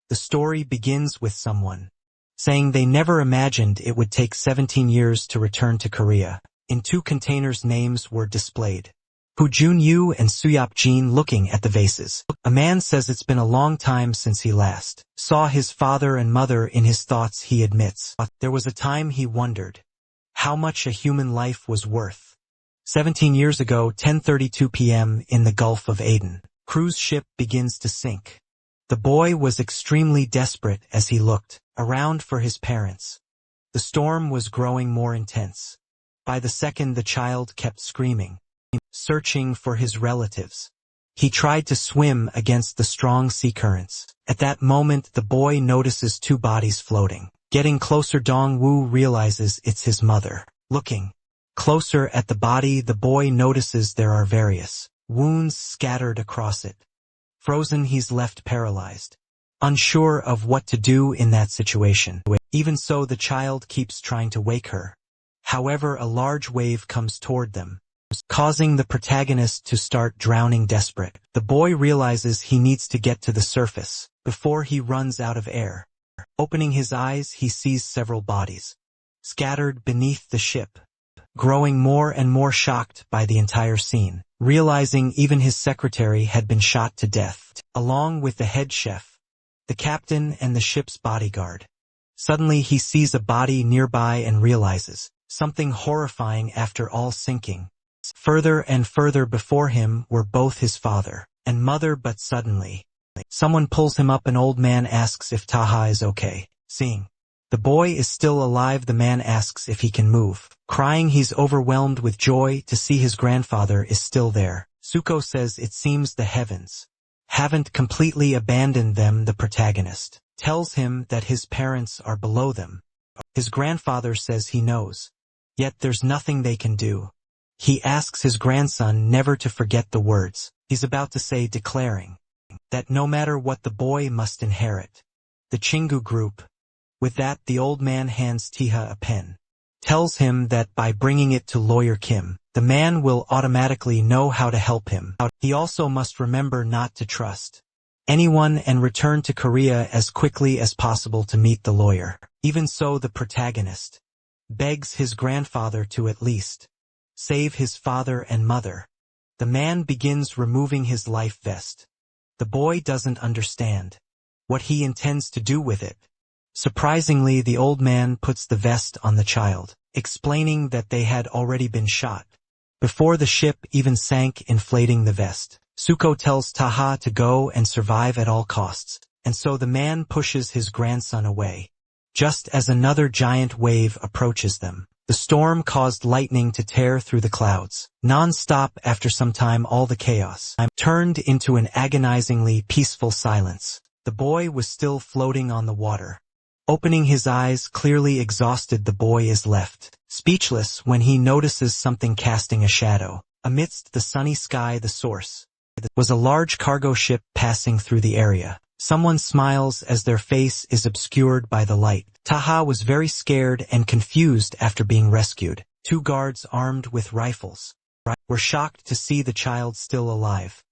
The story begins with someone saying they never imagined it would take 17 years to return to Korea. In 2 containers names were displayed. Hu Jun-yu and Suyop Jin looking at the vases. A man says it's been a long time since he last saw his father and mother. In his thoughts he admits, there was a time he wondered how much a human life was worth. 17 years ago, 10:32 p.m. in the Gulf of Aden. Cruise ship begins to sink. The boy was extremely desperate as he looked around for his parents. The storm was growing more intense. By the second the child kept screaming, searching for his relatives. He tried to swim against the strong sea currents. At that moment the boy notices 2 bodies floating. Getting closer, Dong-woo realizes it's his mother. Looking closer at the body, the boy notices there are various wounds scattered across it. Frozen, he's left paralyzed, unsure of what to do in that situation. Even so, the child keeps trying to wake her. However, a large wave comes toward them, causing the protagonist to start drowning. Desperate, the boy realizes he needs to get to the surface before he runs out of air. Opening his eyes, he sees several bodies scattered beneath the ship. Growing more and more shocked by the entire scene, realizing even his secretary had been shot to death, along with the head chef, the captain, and the ship's bodyguard. Suddenly he sees a body nearby and realizes something horrifying. After all sinking further and further, before him were both his father and mother. But suddenly someone pulls him up. An old man asks if Taha is okay. Seeing the boy is still alive, the man asks if he can move. Crying, he's overwhelmed with joy to see his grandfather is still there. Suko says it seems the heavens haven't completely abandoned them. The protagonist tells him that his parents are below them. His grandfather says he knows, yet there's nothing they can do. He asks his grandson never to forget the words he's about to say, declaring that no matter what, the boy must inherit the Chingu group. With that, the old man hands Tiha a pen, tells him that by bringing it to Lawyer Kim, the man will automatically know how to help him. He also must remember not to trust anyone and return to Korea as quickly as possible to meet the lawyer. Even so, the protagonist begs his grandfather to at least save his father and mother. The man begins removing his life vest. The boy doesn't understand what he intends to do with it. Surprisingly, the old man puts the vest on the child, explaining that they had already been shot before the ship even sank, inflating the vest. Suko tells Taha to go and survive at all costs, and so the man pushes his grandson away. Just as another giant wave approaches them, the storm caused lightning to tear through the clouds. Non-stop, after some time, all the chaos turned into an agonizingly peaceful silence. The boy was still floating on the water. Opening his eyes, clearly exhausted, the boy is left speechless when he notices something casting a shadow. Amidst the sunny sky, the source was a large cargo ship passing through the area. Someone smiles as their face is obscured by the light. Taha was very scared and confused after being rescued. 2 guards armed with rifles were shocked to see the child still alive.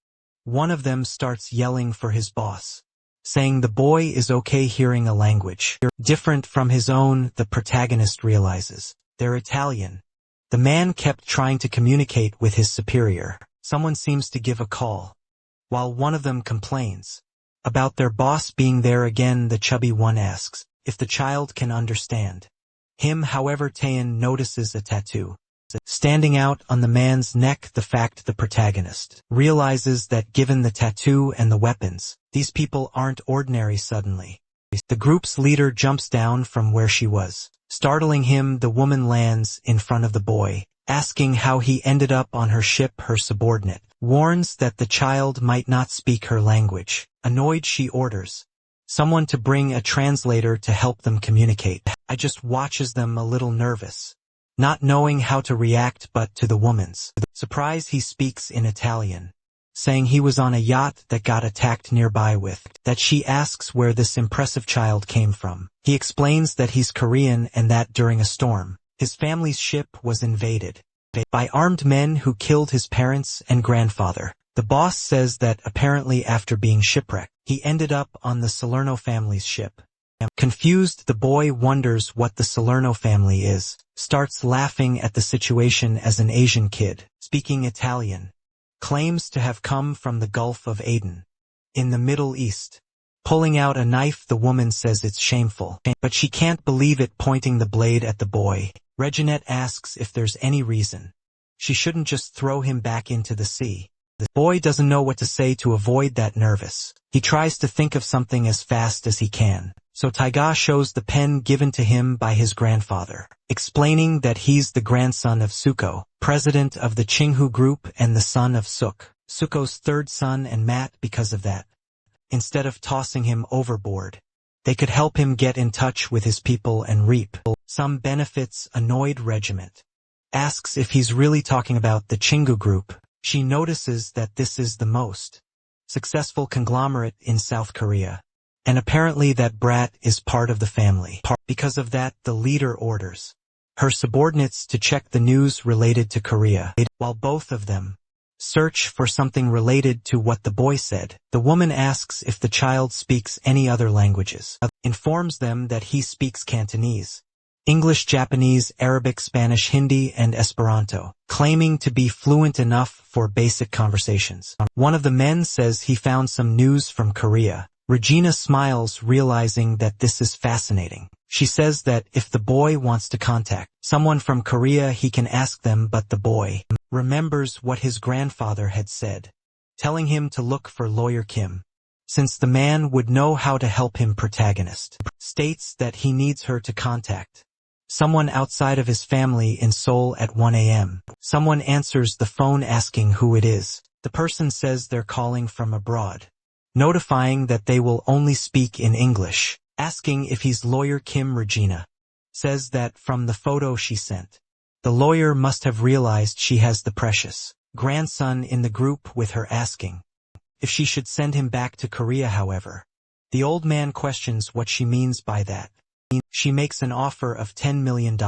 One of them starts yelling for his boss, saying the boy is okay. Hearing a language different from his own, the protagonist realizes they're Italian. The man kept trying to communicate with his superior. Someone seems to give a call, while one of them complains about their boss being there again. The chubby one asks if the child can understand him. However, Taein notices a tattoo standing out on the man's neck. The fact the protagonist realizes that given the tattoo and the weapons, these people aren't ordinary. Suddenly, the group's leader jumps down from where she was, startling him. The woman lands in front of the boy, asking how he ended up on her ship. Her subordinate warns that the child might not speak her language. Annoyed, she orders someone to bring a translator to help them communicate. I just watches them a little nervous, not knowing how to react, but to the woman's surprise he speaks in Italian, saying he was on a yacht that got attacked nearby. With that, she asks where this impressive child came from. He explains that he's Korean and that during a storm, his family's ship was invaded. by armed men who killed his parents and grandfather. The boss says that apparently after being shipwrecked, he ended up on the Salerno family's ship. Confused, the boy wonders what the Salerno family is, starts laughing at the situation as an Asian kid, speaking Italian, claims to have come from the Gulf of Aden, in the Middle East. Pulling out a knife, the woman says it's shameful, but she can't believe it, pointing the blade at the boy. Reginette asks if there's any reason she shouldn't just throw him back into the sea. The boy doesn't know what to say to avoid that nervous. He tries to think of something as fast as he can. So Taiga shows the pen given to him by his grandfather, explaining that he's the grandson of Suko, president of the Qinghu Group and the son of Suko's third son, and Matt, because of that, instead of tossing him overboard, they could help him get in touch with his people and reap some benefits. Annoyed, Regiment asks if he's really talking about the Qinghu Group. She notices that this is the most successful conglomerate in South Korea, and apparently that Brat is part of the family. Because of that, the leader orders her subordinates to check the news related to Korea, while both of them search for something related to what the boy said. The woman asks if the child speaks any other languages, informs them that he speaks Cantonese, English, Japanese, Arabic, Spanish, Hindi, and Esperanto, claiming to be fluent enough for basic conversations. One of the men says he found some news from Korea. Regina smiles, realizing that this is fascinating. She says that if the boy wants to contact someone from Korea, he can ask them, but the boy remembers what his grandfather had said, telling him to look for Lawyer Kim, since the man would know how to help him. Protagonist states that he needs her to contact someone outside of his family in Seoul at 1 a.m. Someone answers the phone asking who it is. The person says they're calling from abroad, notifying that they will only speak in English, asking if he's Lawyer Kim. Regina says that from the photo she sent, the lawyer must have realized she has the precious grandson in the group, with her asking if she should send him back to Korea. However, the old man questions what she means by that. She makes an offer of $10 million,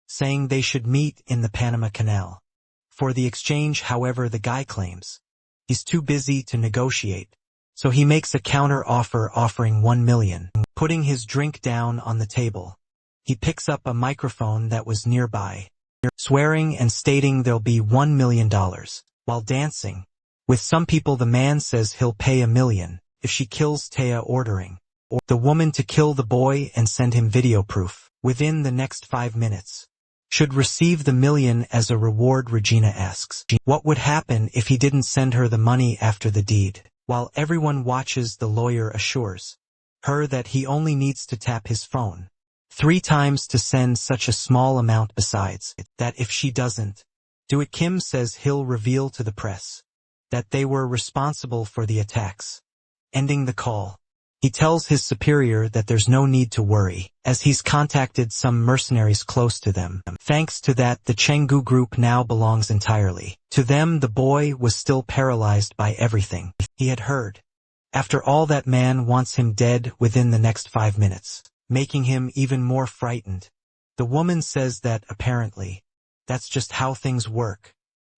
saying they should meet in the Panama Canal for the exchange. However, the guy claims he's too busy to negotiate, so he makes a counter offer offering $1 million. Putting his drink down on the table, he picks up a microphone that was nearby, swearing and stating there'll be $1 million. While dancing with some people, the man says he'll pay $1 million if she kills Taya, ordering the woman to kill the boy and send him video proof within the next 5 minutes. Should receive the $1 million as a reward. Regina asks what would happen if he didn't send her the money after the deed. While everyone watches, the lawyer assures her that he only needs to tap his phone 3 times to send such a small amount. Besides that, if she doesn't do it, Kim says he'll reveal to the press that they were responsible for the attacks. Ending the call, he tells his superior that there's no need to worry, as he's contacted some mercenaries close to them. Thanks to that, the Chengdu Group now belongs entirely to them. The boy was still paralyzed by everything he had heard. After all, that man wants him dead within the next 5 minutes, making him even more frightened. The woman says that apparently that's just how things work.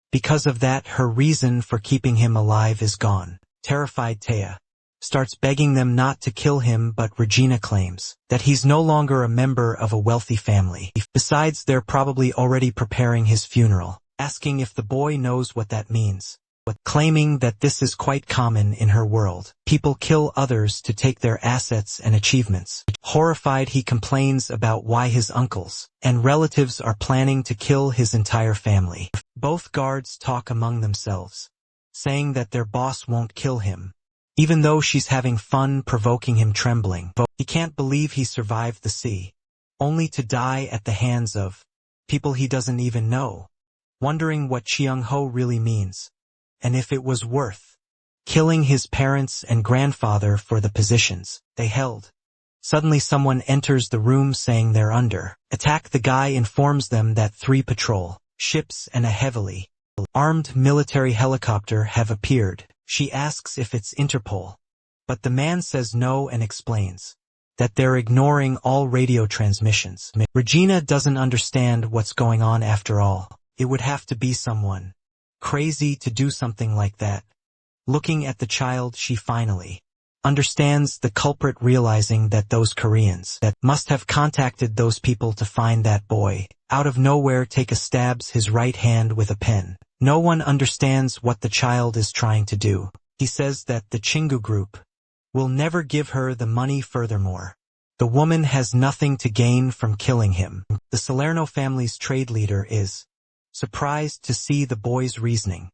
Because of that, her reason for keeping him alive is gone. Terrified, Taya starts begging them not to kill him, but Regina claims that he's no longer a member of a wealthy family. Besides, they're probably already preparing his funeral, asking if the boy knows what that means, but claiming that this is quite common in her world. People kill others to take their assets and achievements. Horrified, he complains about why his uncles and relatives are planning to kill his entire family. Both guards talk among themselves, saying that their boss won't kill him, even though she's having fun provoking him, trembling. He can't believe he survived the sea, only to die at the hands of people he doesn't even know, wondering what Cheung-ho really means, and if it was worth killing his parents and grandfather for the positions they held. Suddenly someone enters the room saying they're under attack. The guy informs them that 3 patrol ships and a heavily armed military helicopter have appeared. She asks if it's Interpol, but the man says no and explains that they're ignoring all radio transmissions. Regina doesn't understand what's going on after all. It would have to be someone crazy to do something like that. Looking at the child, she finally understands the culprit, realizing that those Koreans that must have contacted those people to find that boy, out of nowhere stabs his right hand with a pen. No one understands what the child is trying to do. He says that the Chingu group will never give her the money. Furthermore, the woman has nothing to gain from killing him. The Salerno family's trade leader is surprised to see the boy's reasoning.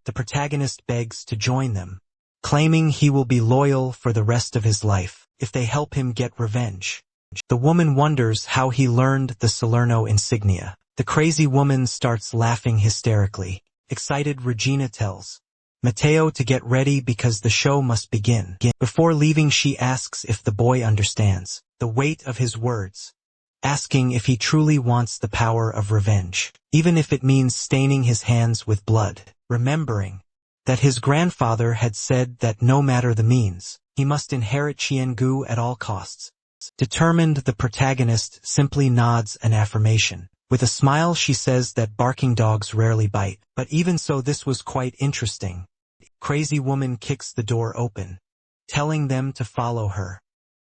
The protagonist begs to join them, claiming he will be loyal for the rest of his life if they help him get revenge. The woman wonders how he learned the Salerno insignia. The crazy woman starts laughing hysterically. Excited, Regina tells Matteo to get ready because the show must begin. Before leaving, she asks if the boy understands the weight of his words, asking if he truly wants the power of revenge, even if it means staining his hands with blood. Remembering that his grandfather had said that no matter the means, he must inherit Chiengu at all costs. Determined, the protagonist simply nods an affirmation. With a smile, she says that barking dogs rarely bite, but even so, this was quite interesting. Crazy woman kicks the door open, telling them to follow her,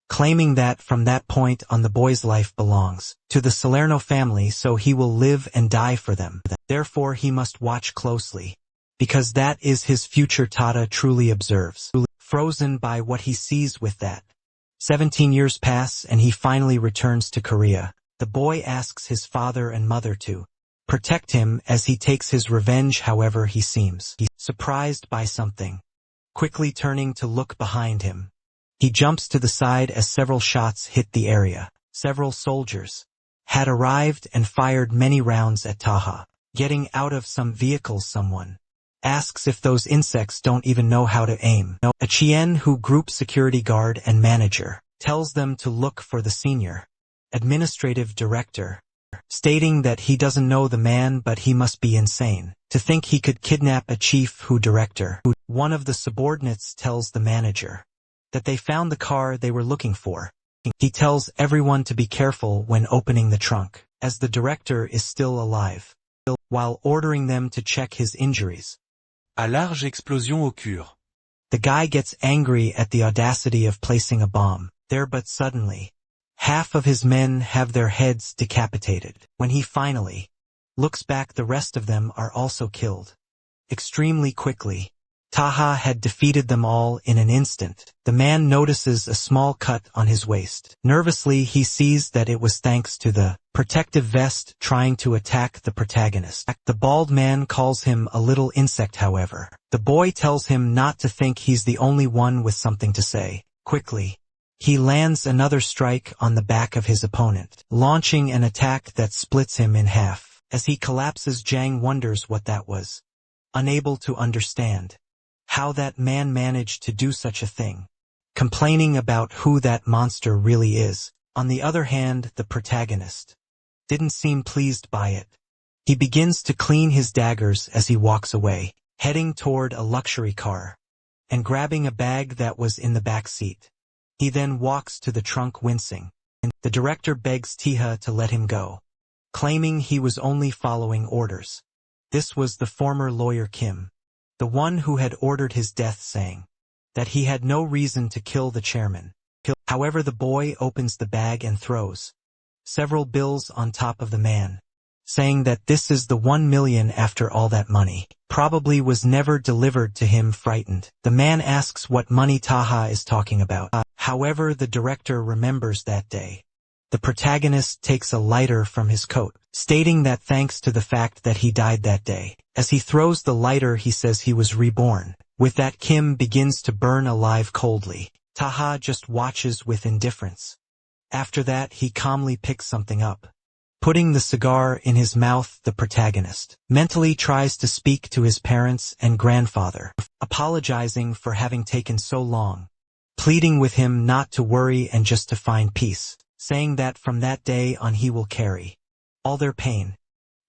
claiming that from that point on the boy's life belongs to the Salerno family, so he will live and die for them. Therefore, he must watch closely, because that is his future. Tada truly observes, frozen by what he sees with that. 17 years pass and he finally returns to Korea. The boy asks his father and mother to protect him as he takes his revenge. However, he seems surprised by something. Quickly turning to look behind him, he jumps to the side as several shots hit the area. Several soldiers had arrived and fired many rounds at Taha. Getting out of some vehicles, someone asks if those insects don't even know how to aim. A Chienhu group security guard and manager tells them to look for the senior administrative director, stating that he doesn't know the man, but he must be insane to think he could kidnap a chief who director. One of the subordinates tells the manager that they found the car they were looking for. He tells everyone to be careful when opening the trunk, as the director is still alive, while ordering them to check his injuries. À large explosion occure. The guy gets angry at the audacity of placing a bomb there, but suddenly, half of his men have their heads decapitated. When he finally looks back, the rest of them are also killed. Extremely quickly, Taha had defeated them all in an instant. The man notices a small cut on his waist. Nervously, he sees that it was thanks to the protective vest trying to attack the protagonist. The bald man calls him a little insect. However, the boy tells him not to think he's the only one with something to say. Quickly, he lands another strike on the back of his opponent, launching an attack that splits him in half. As he collapses, Jang wonders what that was, unable to understand how that man managed to do such a thing, complaining about who that monster really is. On the other hand, the protagonist didn't seem pleased by it. He begins to clean his daggers as he walks away, heading toward a luxury car, and grabbing a bag that was in the back seat. He then walks to the trunk, wincing. The director begs Tiha to let him go, claiming he was only following orders. This was the former lawyer Kim, the one who had ordered his death, saying that he had no reason to kill the chairman. However, the boy opens the bag and throws several bills on top of the man, saying that this is the 1 million after all that money probably was never delivered to him. Frightened, the man asks what money Taha is talking about. However, the director remembers that day. The protagonist takes a lighter from his coat, stating that thanks to the fact that he died that day. As he throws the lighter, he says he was reborn. With that, Kim begins to burn alive coldly. Taha just watches with indifference. After that, he calmly picks something up, putting the cigar in his mouth. The protagonist mentally tries to speak to his parents and grandfather, apologizing for having taken so long, pleading with him not to worry and just to find peace, saying that from that day on he will carry all their pain.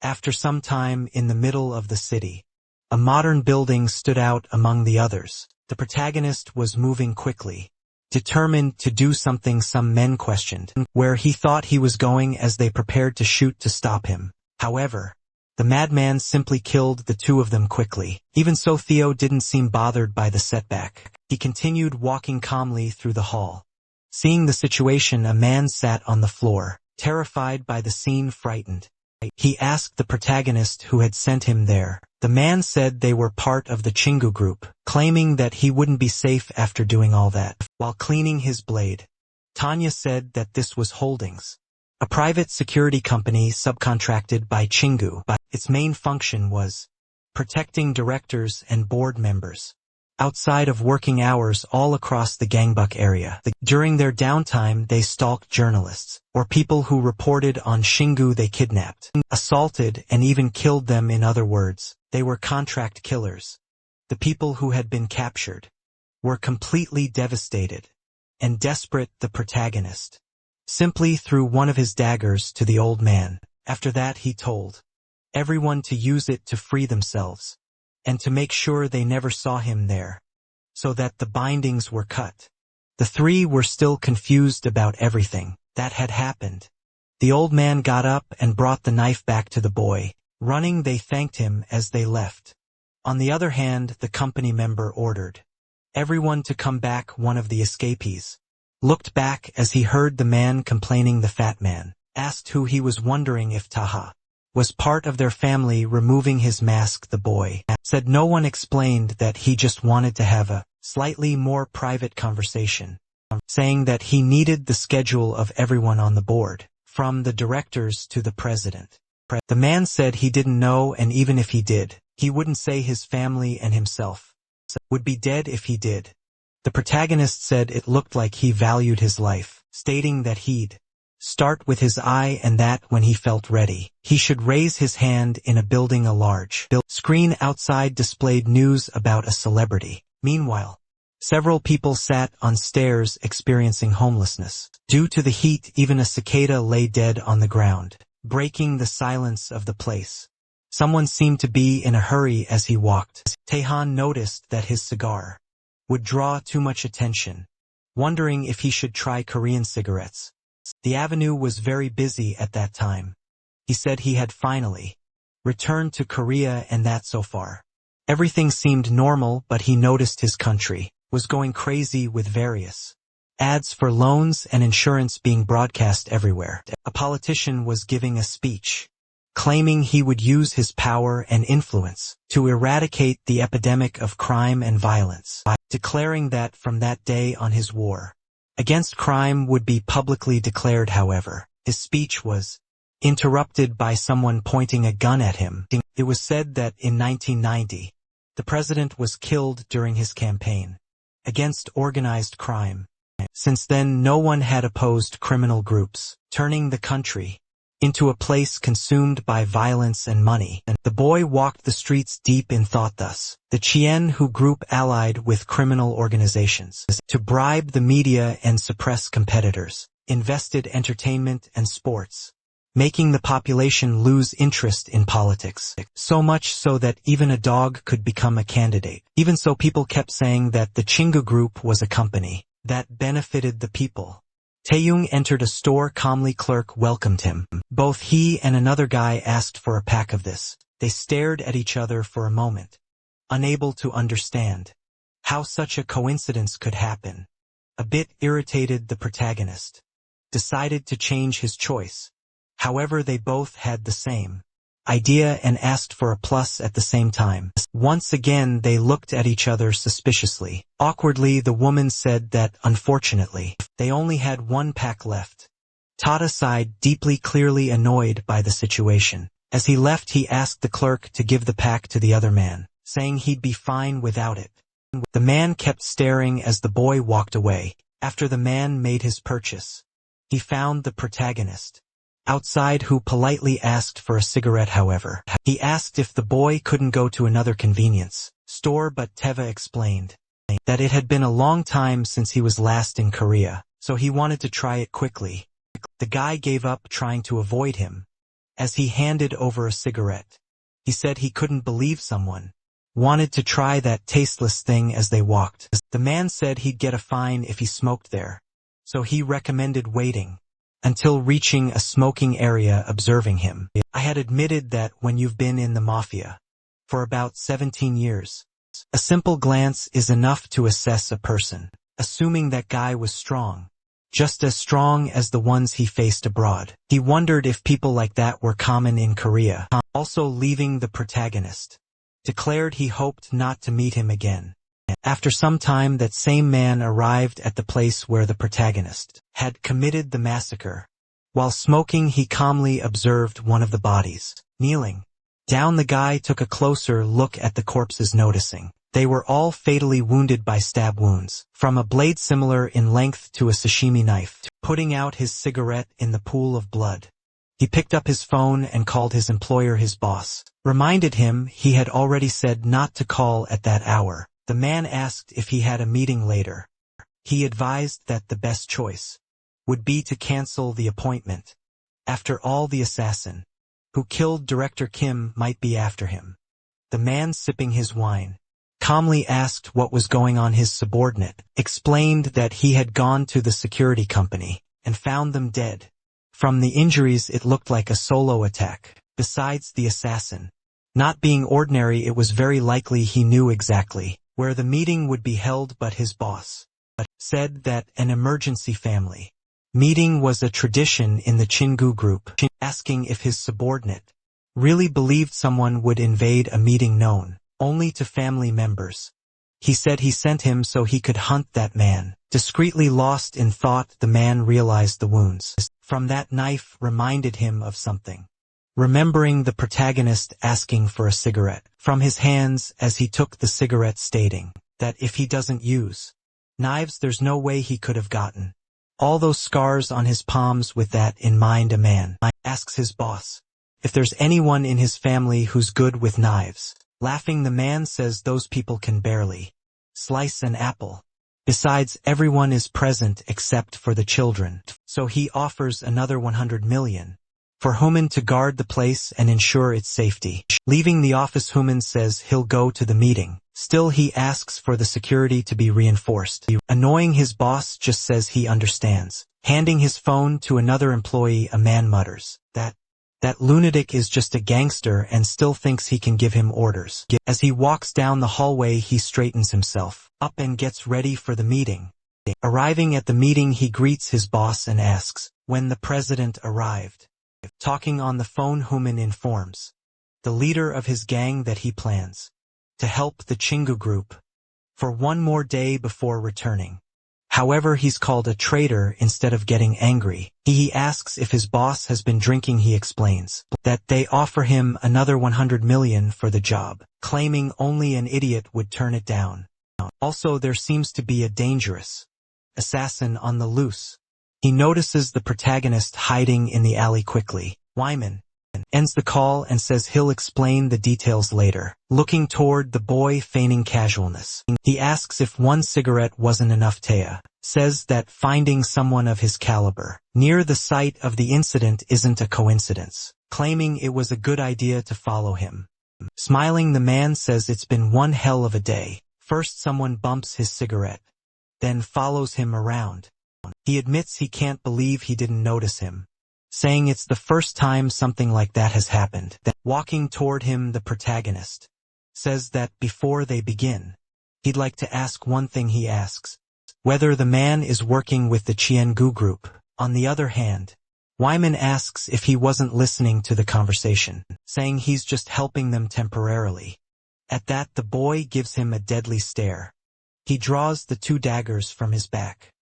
After some time, in the middle of the city, a modern building stood out among the others. The protagonist was moving quickly, determined to do something. Some men questioned where he thought he was going as they prepared to shoot to stop him. However, The madman simply killed the two of them quickly. Even so, Theo didn't seem bothered by the setback. He continued walking calmly through the hall. Seeing the situation, a man sat on the floor, terrified by the scene, frightened. He asked the protagonist who had sent him there. The man said they were part of the Chingu group, claiming that he wouldn't be safe after doing all that. While cleaning his blade, Tanya said that this was Holdings, a private security company subcontracted by Chingu. Its main function was protecting directors and board members outside of working hours all across the Gangbuk area. During their downtime, they stalked journalists or people who reported on Chingu. They kidnapped, assaulted, and even killed them. In other words, they were contract killers. The people who had been captured were completely devastated and desperate. The protagonist simply threw one of his daggers to the old man. After that, he told everyone to use it to free themselves and to make sure they never saw him there, so that the bindings were cut. The three were still confused about everything that had happened. The old man got up and brought the knife back to the boy. Running, they thanked him as they left. On the other hand, the company member ordered everyone to come back. One of the escapees looked back as he heard the man complaining. The fat man asked who he was, wondering if Taha was part of their family. Removing his mask, the boy said no one. Explained that he just wanted to have a slightly more private conversation, saying that he needed the schedule of everyone on the board, from the directors to the president. The man said he didn't know, and even if he did, he wouldn't say. His family and himself would be dead if he did. The protagonist said it looked like he valued his life, stating that he'd start with his eye and that when he felt ready, he should raise his hand. In a building, a large screen outside displayed news about a celebrity. Meanwhile, several people sat on stairs experiencing homelessness. Due to the heat, even a cicada lay dead on the ground, breaking the silence of the place. Someone seemed to be in a hurry as he walked. Taehan noticed that his cigar would draw too much attention, wondering if he should try Korean cigarettes. The avenue was very busy at that time. He said he had finally returned to Korea and that so far everything seemed normal, but he noticed his country was going crazy with various ads for loans and insurance being broadcast everywhere. A politician was giving a speech, claiming he would use his power and influence to eradicate the epidemic of crime and violence, declaring that from that day on his war against crime would be publicly declared. However, his speech was interrupted by someone pointing a gun at him. It was said that in 1990, the president was killed during his campaign against organized crime. Since then, no one had opposed criminal groups, turning the country into a place consumed by violence and money. The boy walked the streets deep in thought. Thus, the Chien-Hu group allied with criminal organizations to bribe the media and suppress competitors, invested entertainment and sports, making the population lose interest in politics. So much so that even a dog could become a candidate. Even so, people kept saying that the Chingu group was a company that benefited the people. Taeyong entered a store calmly. Clerk welcomed him. Both he and another guy asked for a pack of this. They stared at each other for a moment, unable to understand how such a coincidence could happen. A bit irritated, the protagonist decided to change his choice. However, they both had the same idea and asked for a plus at the same time. Once again, they looked at each other suspiciously. Awkwardly, the woman said that, unfortunately, they only had one pack left. Tata sighed deeply, clearly annoyed by the situation. As he left, he asked the clerk to give the pack to the other man, saying he'd be fine without it. The man kept staring as the boy walked away. After the man made his purchase, he found the protagonist outside, who politely asked for a cigarette. However, he asked if the boy couldn't go to another convenience store, but Teva explained that it had been a long time since he was last in Korea, so he wanted to try it quickly. The guy gave up trying to avoid him as he handed over a cigarette. He said he couldn't believe someone wanted to try that tasteless thing. As they walked, the man said he'd get a fine if he smoked there, so he recommended waiting. until reaching a smoking area observing him. I had admitted that when you've been in the mafia for about 17 years, a simple glance is enough to assess a person. Assuming that guy was strong, just as strong as the ones he faced abroad. He wondered if people like that were common in Korea. Also leaving the protagonist, declared he hoped not to meet him again. After some time, that same man arrived at the place where the protagonist had committed the massacre. While smoking, he calmly observed one of the bodies. Kneeling down, the guy took a closer look at the corpses, noticing they were all fatally wounded by stab wounds, from a blade similar in length to a sashimi knife. Putting out his cigarette in the pool of blood, he picked up his phone and called his employer. His boss reminded him he had already said not to call at that hour. The man asked if he had a meeting later. He advised that the best choice would be to cancel the appointment. After all, the assassin who killed Director Kim might be after him. The man, sipping his wine, calmly asked what was going on. His subordinate explained that he had gone to the security company and found them dead. From the injuries, it looked like a solo attack. Besides, the assassin not being ordinary, it was very likely he knew exactly where the meeting would be held, but his boss said that an emergency family meeting was a tradition in the Chingu group, asking if his subordinate really believed someone would invade a meeting known only to family members. He said he sent him so he could hunt that man. Discreetly lost in thought, the man realized the wounds from that knife reminded him of something. Remembering the protagonist asking for a cigarette from his hands as he took the cigarette, stating that if he doesn't use knives, there's no way he could have gotten all those scars on his palms. With that in mind, a man asks his boss if there's anyone in his family who's good with knives. Laughing, the man says those people can barely slice an apple. Besides, everyone is present except for the children, so he offers another 100 million for Human to guard the place and ensure its safety. Leaving the office, Human says he'll go to the meeting. Still, he asks for the security to be reinforced. Annoying, his boss just says he understands. Handing his phone to another employee, a man mutters that lunatic is just a gangster and still thinks he can give him orders. As he walks down the hallway, he straightens himself up and gets ready for the meeting. Arriving at the meeting, he greets his boss and asks when the president arrived. Talking on the phone, Human informs the leader of his gang that he plans to help the Chingu group for one more day before returning. However, he's called a traitor. Instead of getting angry, he asks if his boss has been drinking. He explains that they offer him another 100 million for the job, claiming only an idiot would turn it down. Also, there seems to be a dangerous assassin on the loose. He notices the protagonist hiding in the alley quickly. Wyman ends the call and says he'll explain the details later. Looking toward the boy, feigning casualness, he asks if one cigarette wasn't enough. Taya says that finding someone of his caliber near the site of the incident isn't a coincidence, claiming it was a good idea to follow him. Smiling, the man says it's been one hell of a day. First someone bumps his cigarette, then follows him around. He admits he can't believe he didn't notice him, saying it's the first time something like that has happened. Walking toward him, the protagonist says that before they begin, he'd like to ask one thing. He asks whether the man is working with the Chiengu group. On the other hand, Wyman asks if he wasn't listening to the conversation, saying he's just helping them temporarily. At that, the boy gives him a deadly stare. He draws the two daggers from his back,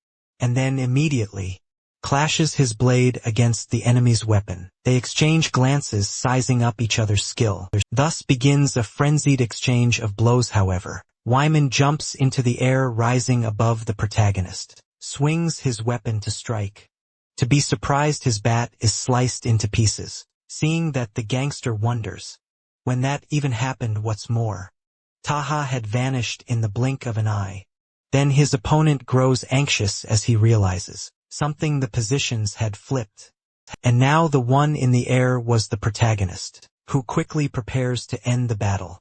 and then immediately clashes his blade against the enemy's weapon. They exchange glances, sizing up each other's skill. Thus begins a frenzied exchange of blows. However, Wyman jumps into the air, rising above the protagonist, swings his weapon to strike. To be surprised, his bat is sliced into pieces. Seeing that, the gangster wonders when that even happened. What's more, Taha had vanished in the blink of an eye. Then his opponent grows anxious as he realizes something: the positions had flipped, and now the one in the air was the protagonist, who quickly prepares to end the battle.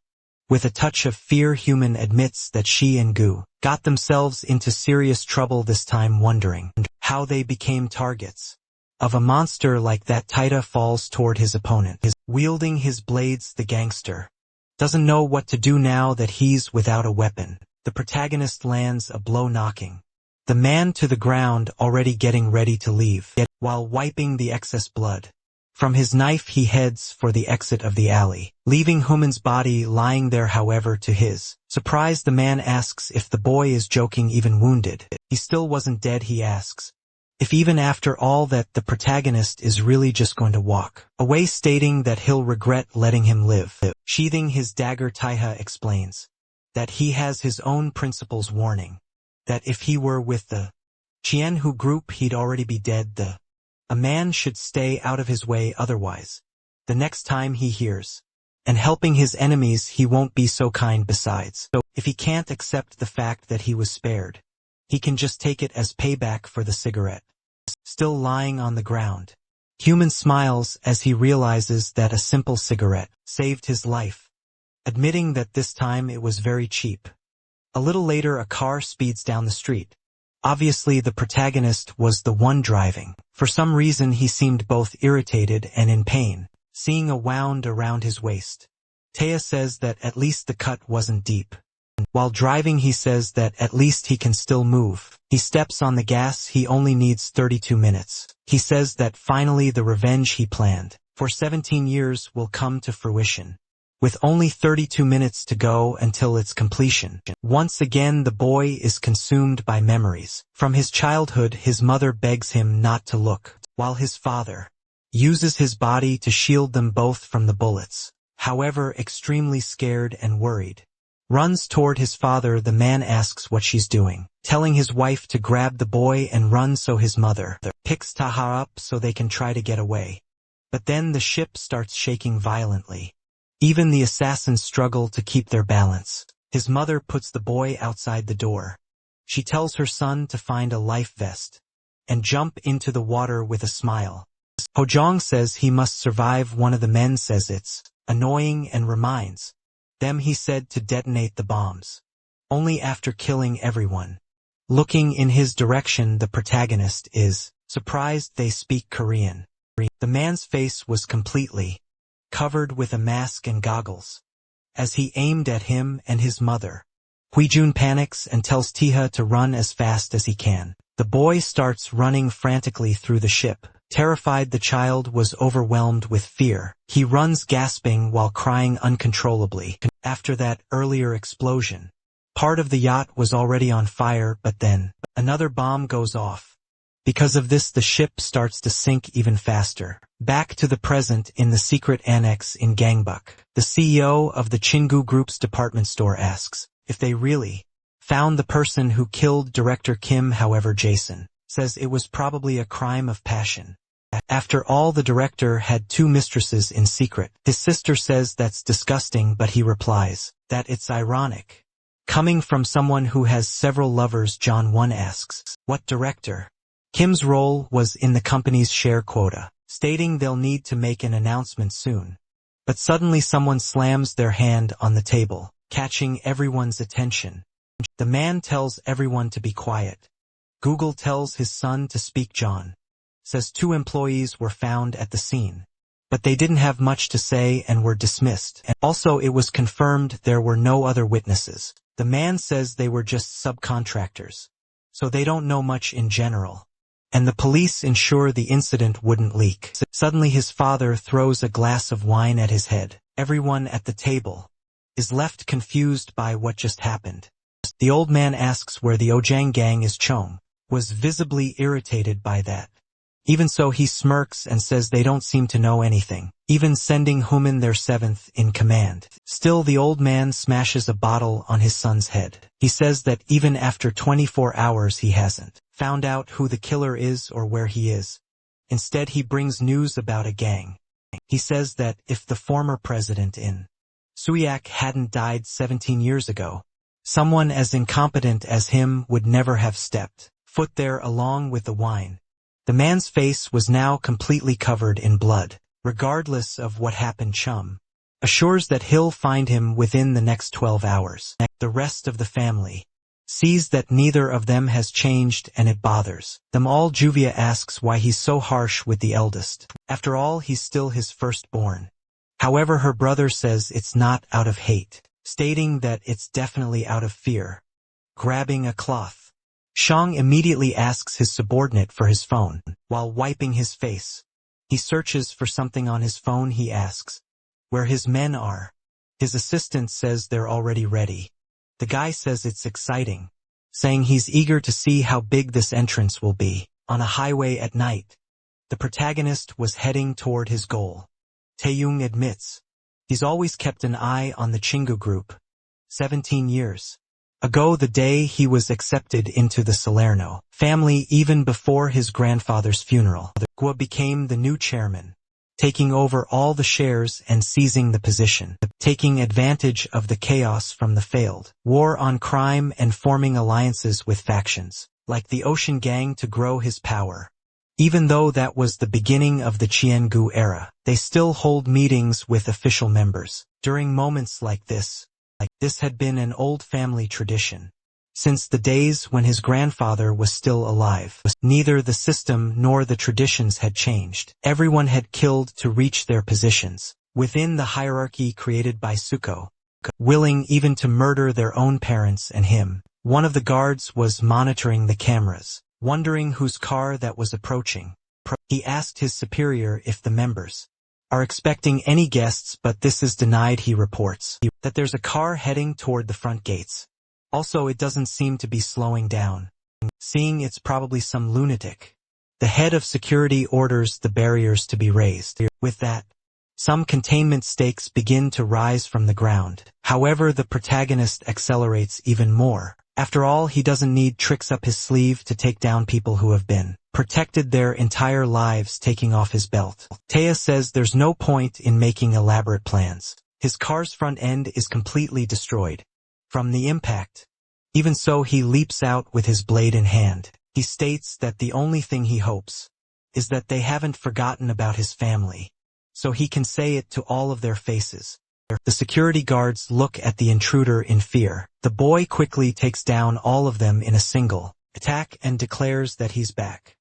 With a touch of fear, Human admits that she and Gu got themselves into serious trouble this time, wondering how they became targets of a monster like that. Taita falls toward his opponent. Wielding his blades, the gangster doesn't know what to do now that he's without a weapon. The protagonist lands a blow, knocking the man to the ground, already getting ready to leave. Yet, while wiping the excess blood from his knife, he heads for the exit of the alley, leaving Human's body lying there. However, to his surprise, the man asks if the boy is joking, even wounded. He still wasn't dead. He asks if even after all that, the protagonist is really just going to walk away, stating that he'll regret letting him live. Sheathing his dagger, Taiha explains that he has his own principles, warning that if he were with the Qianhu group, he'd already be dead. A man should stay out of his way, otherwise, the next time he hears and helping his enemies, he won't be so kind. Besides, so if he can't accept the fact that he was spared, he can just take it as payback for the cigarette. Still lying on the ground, Human smiles as he realizes that a simple cigarette saved his life, admitting that this time it was very cheap. A little later, a car speeds down the street. Obviously, the protagonist was the one driving. For some reason, he seemed both irritated and in pain, seeing a wound around his waist. Taya says that at least the cut wasn't deep. While driving, he says that at least he can still move. He steps on the gas. He only needs 32 minutes. He says that finally the revenge he planned for 17 years will come to fruition, with only 32 minutes to go until its completion. Once again, the boy is consumed by memories from his childhood. His mother begs him not to look, while his father uses his body to shield them both from the bullets. However, extremely scared and worried, runs toward his father. The man asks what she's doing, telling his wife to grab the boy and run, so his mother picks Taha up so they can try to get away. But then the ship starts shaking violently. Even the assassins struggle to keep their balance. His mother puts the boy outside the door. She tells her son to find a life vest and jump into the water with a smile. Hojong says he must survive. One of the men says it's annoying and reminds them he said to detonate the bombs only after killing everyone. Looking in his direction, the protagonist is surprised they speak Korean. The man's face was completely covered with a mask and goggles. As he aimed at him and his mother, Huijun panics and tells Tiha to run as fast as he can. The boy starts running frantically through the ship. Terrified, the child was overwhelmed with fear. He runs gasping while crying uncontrollably. After that earlier explosion, part of the yacht was already on fire, but then another bomb goes off. Because of this, the ship starts to sink even faster. Back to the present, in the secret annex in Gangbuk, the CEO of the Chingu Group's department store asks if they really found the person who killed Director Kim. However, Jason says it was probably a crime of passion. After all, the director had 2 mistresses in secret. His sister says that's disgusting, but he replies that it's ironic, coming from someone who has several lovers. John 1 asks what director Kim's role was in the company's share quota, stating they'll need to make an announcement soon. But suddenly someone slams their hand on the table, catching everyone's attention. The man tells everyone to be quiet. Google tells his son to speak. John says 2 employees were found at the scene, but they didn't have much to say and were dismissed. And also, it was confirmed there were no other witnesses. The man says they were just subcontractors, so they don't know much in general, and the police ensure the incident wouldn't leak. Suddenly his father throws a glass of wine at his head. Everyone at the table is left confused by what just happened. The old man asks where the Ojang gang is. Chong was visibly irritated by that. Even so, he smirks and says they don't seem to know anything, even sending Human their 7th in command. Still, the old man smashes a bottle on his son's head. He says that even after 24 hours he hasn't found out who the killer is or where he is. Instead, he brings news about a gang. He says that if the former president in Suyak hadn't died 17 years ago, someone as incompetent as him would never have stepped foot there. Along with the wine, the man's face was now completely covered in blood. Regardless of what happened, Chum assures that he'll find him within the next 12 hours. The rest of the family sees that neither of them has changed and it bothers them all. Juvia asks why he's so harsh with the eldest. After all, he's still his firstborn. However, her brother says it's not out of hate, stating that it's definitely out of fear. Grabbing a cloth, Shang immediately asks his subordinate for his phone. While wiping his face, he searches for something on his phone. He asks where his men are. His assistant says they're already ready. The guy says it's exciting, saying he's eager to see how big this entrance will be. On a highway at night, the protagonist was heading toward his goal. Taeyong admits he's always kept an eye on the Chingu group. 17 years ago, the day he was accepted into the Salerno family, even before his grandfather's funeral, Gua became the new chairman, taking over all the shares and seizing the position, taking advantage of the chaos from the failed war on crime and forming alliances with factions like the Ocean Gang to grow his power. Even though that was the beginning of the Qiangu era, they still hold meetings with official members. During moments like this had been an old family tradition. Since the days when his grandfather was still alive, neither the system nor the traditions had changed. Everyone had killed to reach their positions within the hierarchy created by Suko, willing even to murder their own parents and him. One of the guards was monitoring the cameras, wondering whose car that was approaching. He asked his superior if the members are expecting any guests, but this is denied. He reports that there's a car heading toward the front gates. Also, it doesn't seem to be slowing down. Seeing it's probably some lunatic, the head of security orders the barriers to be raised. With that, some containment stakes begin to rise from the ground. However, the protagonist accelerates even more. After all, he doesn't need tricks up his sleeve to take down people who have been protected their entire lives. Taking off his belt, Taya says there's no point in making elaborate plans. His car's front end is completely destroyed from the impact. Even so, he leaps out with his blade in hand. He states that the only thing he hopes is that they haven't forgotten about his family, so he can say it to all of their faces. The security guards look at the intruder in fear. The boy quickly takes down all of them in a single attack and declares that he's back.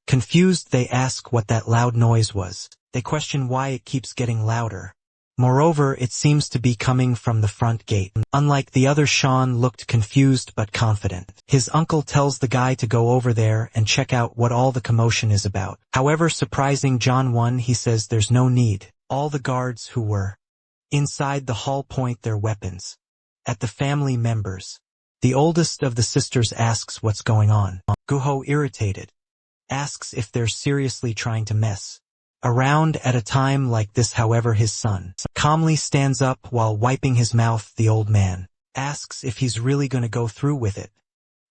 Confused, they ask what that loud noise was. They question why it keeps getting louder. Moreover, it seems to be coming from the front gate. Unlike the other, Sean looked confused but confident. His uncle tells the guy to go over there and check out what all the commotion is about. However, surprising John 1, he says there's no need. All the guards who were inside the hall point their weapons at the family members. The oldest of the sisters asks what's going on. Guho, irritated, asks if they're seriously trying to mess around at a time like this. However, his son calmly stands up while wiping his mouth. The old man asks if he's really going to go through with it.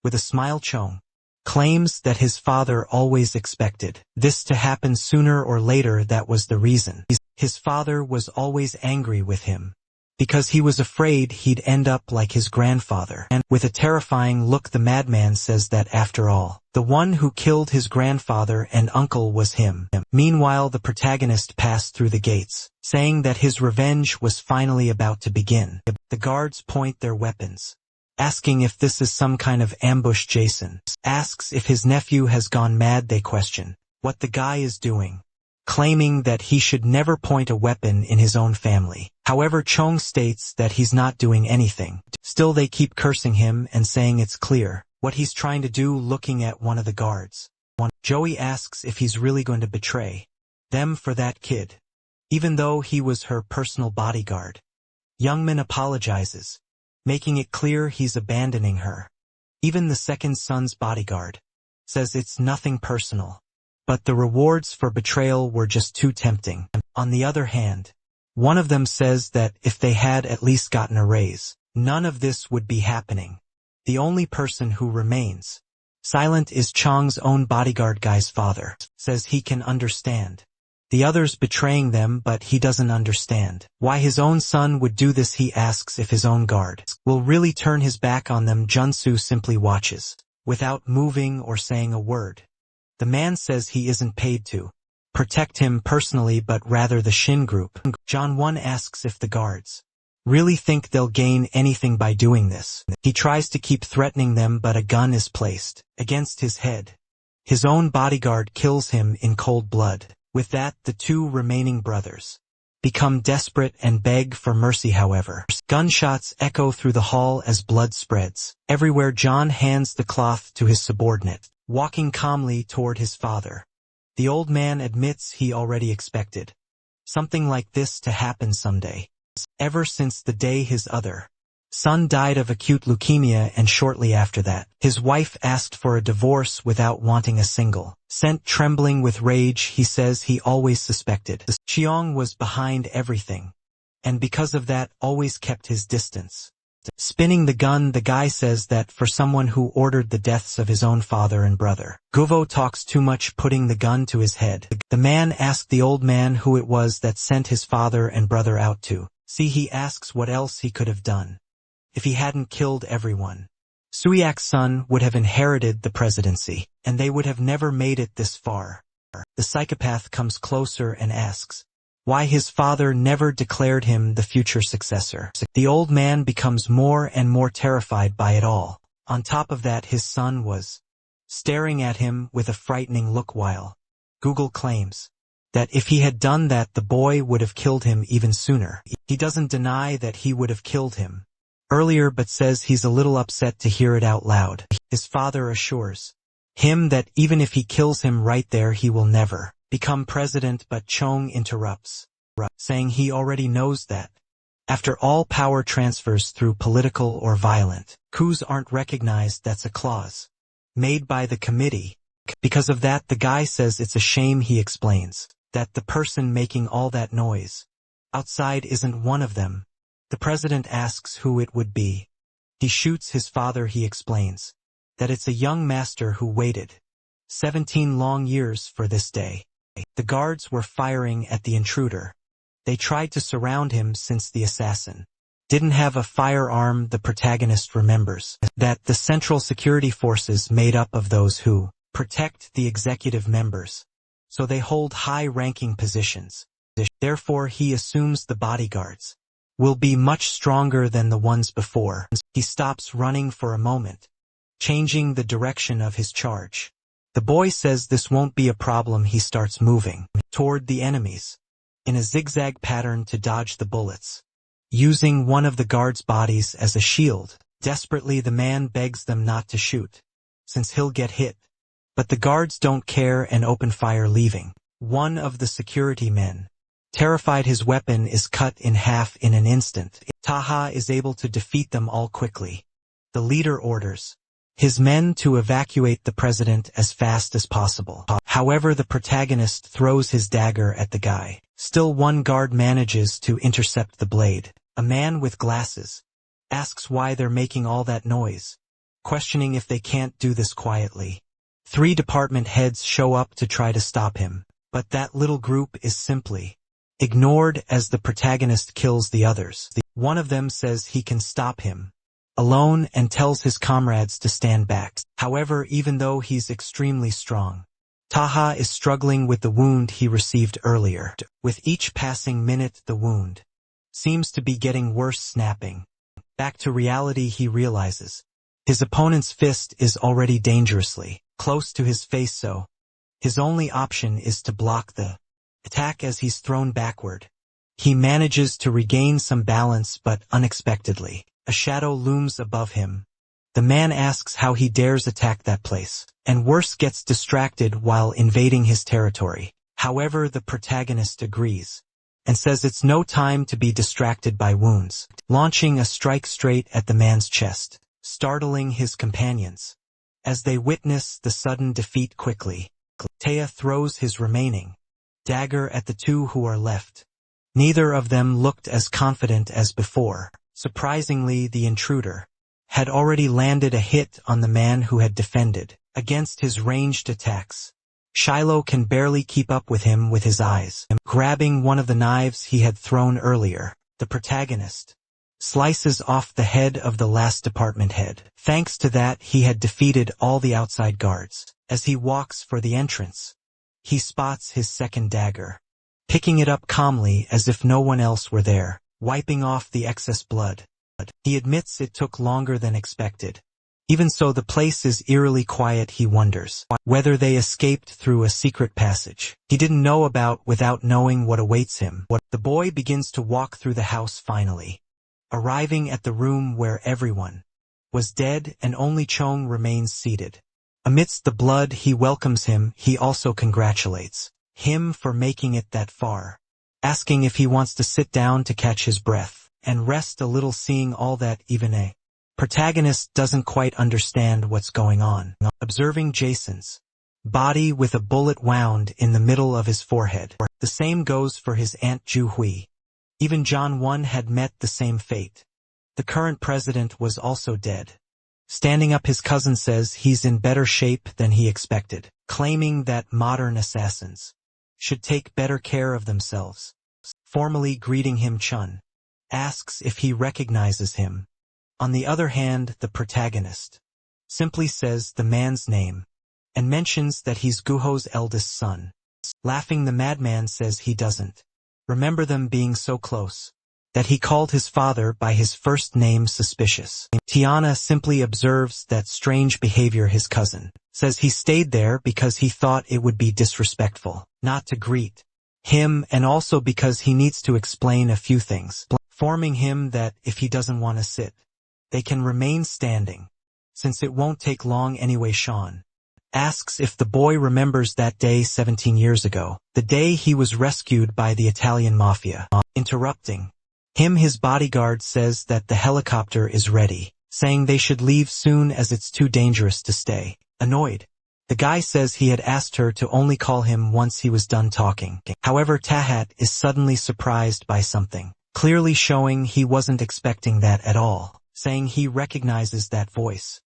With a smile, Chong claims that his father always expected this to happen sooner or later. That was the reason. His father was always angry with him, because he was afraid he'd end up like his grandfather. And with a terrifying look, the madman says that after all, the one who killed his grandfather and uncle was him. Meanwhile, the protagonist passed through the gates, saying that his revenge was finally about to begin. The guards point their weapons, asking if this is some kind of ambush. Jason asks if his nephew has gone mad. They question what the guy is doing, claiming that he should never point a weapon in his own family. However, Chong states that he's not doing anything. Still, they keep cursing him and saying it's clear what he's trying to do. Looking at one of the guards, Joey asks if he's really going to betray them for that kid, even though he was her personal bodyguard. Youngman apologizes, making it clear he's abandoning her. Even the second son's bodyguard says it's nothing personal, but the rewards for betrayal were just too tempting. On the other hand, one of them says that if they had at least gotten a raise, none of this would be happening. The only person who remains silent is Chong's own bodyguard guy's father. Says he can understand the others betraying them, but he doesn't understand why his own son would do this. He asks if his own guard will really turn his back on them. Junsu simply watches, without moving or saying a word. The man says he isn't paid to protect him personally, but rather the Shin group. John 1 asks if the guards really think they'll gain anything by doing this. He tries to keep threatening them, but a gun is placed against his head. His own bodyguard kills him in cold blood. With that, the two remaining brothers become desperate and beg for mercy. However, gunshots echo through the hall as blood spreads. Everywhere, John hands the cloth to his subordinate, walking calmly toward his father. The old man admits he already expected something like this to happen someday. Ever since the day his other son died of acute leukemia, and shortly after that, his wife asked for a divorce without wanting a single cent. Trembling with rage, he says he always suspected Cheong was behind everything, and because of that, always kept his distance. Spinning the gun, the guy says that for someone who ordered the deaths of his own father and brother, Guvo talks too much, putting the gun to his head. The man asked the old man who it was that sent his father and brother out to see. He asks what else he could have done if he hadn't killed everyone. Suyak's son would have inherited the presidency, and they would have never made it this far. The psychopath comes closer and asks why his father never declared him the future successor. The old man becomes more and more terrified by it all. On top of that, his son was staring at him with a frightening look, while Google claims that if he had done that, the boy would have killed him even sooner. He doesn't deny that he would have killed him earlier, but says he's a little upset to hear it out loud. His father assures him that even if he kills him right there, he will never become president, but Chong interrupts, saying he already knows that. After all power transfers through political or violent coups aren't recognized, that's a clause made by the committee. Because of that, the guy says it's a shame. He explains that the person making all that noise outside isn't one of them. The president asks who it would be. He shoots his father. He explains that it's a young master who waited 17 long years for this day. The guards were firing at the intruder. They tried to surround him since the assassin didn't have a firearm. The protagonist remembers that the Central Security Forces made up of those who protect the executive members, so they hold high-ranking positions. Therefore, he assumes the bodyguards will be much stronger than the ones before. He stops running for a moment, changing the direction of his charge. The boy says this won't be a problem. He starts moving toward the enemies in a zigzag pattern to dodge the bullets, using one of the guards' bodies as a shield. Desperately, the man begs them not to shoot, since he'll get hit. But the guards don't care and open fire, leaving one of the security men terrified. His weapon is cut in half in an instant. Taha is able to defeat them all quickly. The leader orders his men to evacuate the president as fast as possible. However, the protagonist throws his dagger at the guy. Still, one guard manages to intercept the blade. A man with glasses asks why they're making all that noise, questioning if they can't do this quietly. 3 department heads show up to try to stop him, but that little group is simply ignored as the protagonist kills the others. One of them says he can stop him alone and tells his comrades to stand back. However, even though he's extremely strong, Taha is struggling with the wound he received earlier. With each passing minute, the wound seems to be getting worse. Snapping back to reality, he realizes his opponent's fist is already dangerously close to his face, so his only option is to block the attack. As he's thrown backward, he manages to regain some balance, but unexpectedly, a shadow looms above him. The man asks how he dares attack that place, and worse, gets distracted while invading his territory. However, the protagonist agrees and says it's no time to be distracted by wounds, launching a strike straight at the man's chest, startling his companions as they witness the sudden defeat. Quickly, Taya throws his remaining dagger at the 2 who are left. Neither of them looked as confident as before. Surprisingly, the intruder had already landed a hit on the man who had defended against his ranged attacks. Shiloh can barely keep up with him with his eyes. Grabbing one of the knives he had thrown earlier, the protagonist slices off the head of the last department head. Thanks to that, he had defeated all the outside guards. As he walks for the entrance, he spots his second dagger, picking it up calmly as if no one else were there. wiping off the excess blood. He admits it took longer than expected. Even so, the place is eerily quiet. He wonders whether they escaped through a secret passage he didn't know about without knowing what awaits him. The boy begins to walk through the house finally, arriving at the room where everyone was dead and only Chong remains seated. Amidst the blood, he welcomes him. He also congratulates him for making it that far, asking if he wants to sit down to catch his breath and rest a little. Seeing all that, even a protagonist doesn't quite understand what's going on. Observing Jason's body with a bullet wound in the middle of his forehead. The same goes for his aunt Ju Hui. Even John Won had met the same fate. The current president was also dead. Standing up, his cousin says he's in better shape than he expected, claiming that modern assassins should take better care of themselves. Formally greeting him, Chun asks if he recognizes him. On the other hand, the protagonist simply says the man's name and mentions that he's Guho's eldest son. Laughing, the madman says he doesn't remember them being so close, that he called his father by his first name. Suspicious. Tiana simply observes that strange behavior. His cousin says he stayed there because he thought it would be disrespectful not to greet him, and also because he needs to explain a few things, informing him that if he doesn't want to sit, they can remain standing, since it won't take long anyway. Sean asks if the boy remembers that day 17 years ago, the day he was rescued by the Italian mafia. Interrupting him, his bodyguard says that the helicopter is ready, saying they should leave soon as it's too dangerous to stay. Annoyed, the guy says he had asked her to only call him once he was done talking. However, Tahat is suddenly surprised by something, clearly showing he wasn't expecting that at all, saying he recognizes that voice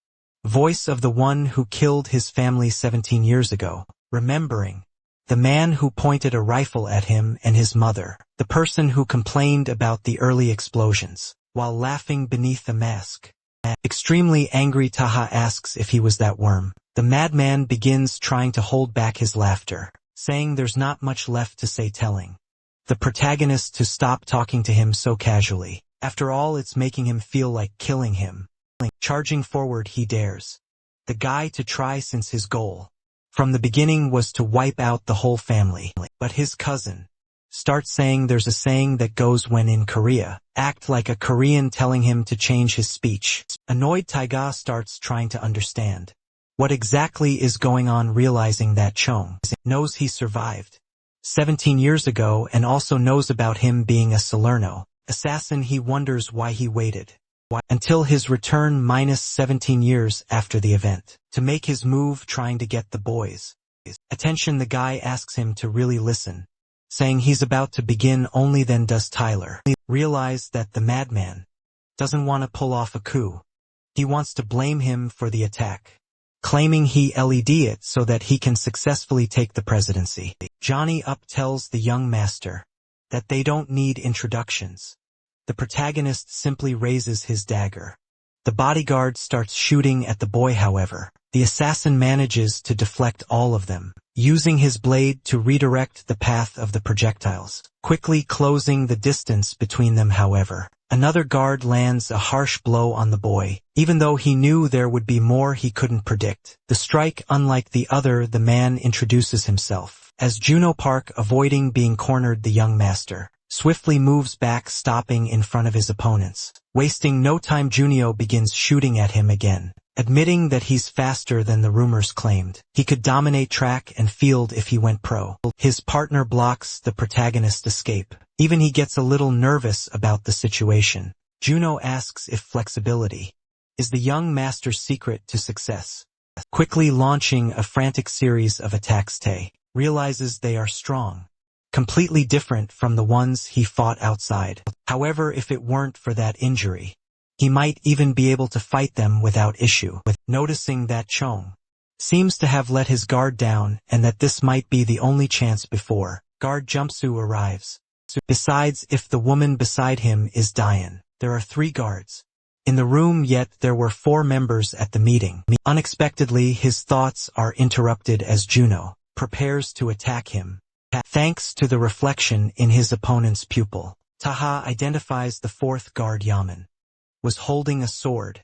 of the one who killed his family 17 years ago, remembering the man who pointed a rifle at him and his mother, the person who complained about the early explosions, while laughing beneath the mask. Extremely angry, Taha asks if he was that worm. The madman begins trying to hold back his laughter, saying there's not much left to say, telling the protagonist to stop talking to him so casually. After all, it's making him feel like killing him. Charging forward, he dares the guy to try, since his goal from the beginning was to wipe out the whole family. But his cousin starts saying there's a saying that goes when in Korea, act like a Korean, telling him to change his speech. Annoyed, Taiga starts trying to understand what exactly is going on, realizing that Chong knows he survived 17 years ago and also knows about him being a Salerno assassin. He wonders why he waited until his return minus 17 years after the event to make his move, trying to get the boys' attention. The guy asks him to really listen, saying he's about to begin. Only then does Tyler realize that the madman doesn't want to pull off a coup. He wants to blame him for the attack, claiming he led it so that he can successfully take the presidency. Johnny Up tells the young master that they don't need introductions. The protagonist simply raises his dagger. The bodyguard starts shooting at the boy. However, the assassin manages to deflect all of them, using his blade to redirect the path of the projectiles, quickly closing the distance between them. However, another guard lands a harsh blow on the boy. Even though he knew there would be more, he couldn't predict the strike. Unlike the other, the man introduces himself as Juno Park. Avoiding being cornered, the young master swiftly moves back, stopping in front of his opponents. Wasting no time, Junio begins shooting at him again, admitting that he's faster than the rumors claimed. He could dominate track and field if he went pro. His partner blocks the protagonist's escape. Even he gets a little nervous about the situation. Juno asks if flexibility is the young master's secret to success. Quickly launching a frantic series of attacks, Tae realizes they are strong, completely different from the ones he fought outside. However, if it weren't for that injury, he might even be able to fight them without issue. Noticing that Chong seems to have let his guard down and that this might be the only chance before guard Jumpsu arrives. Besides, if the woman beside him is Diane, there are 3 guards in the room, yet there were 4 members at the meeting. Unexpectedly, his thoughts are interrupted as Juno prepares to attack him, thanks to the reflection in his opponent's pupil. Taha identifies the fourth guard Yaman. Was holding a sword,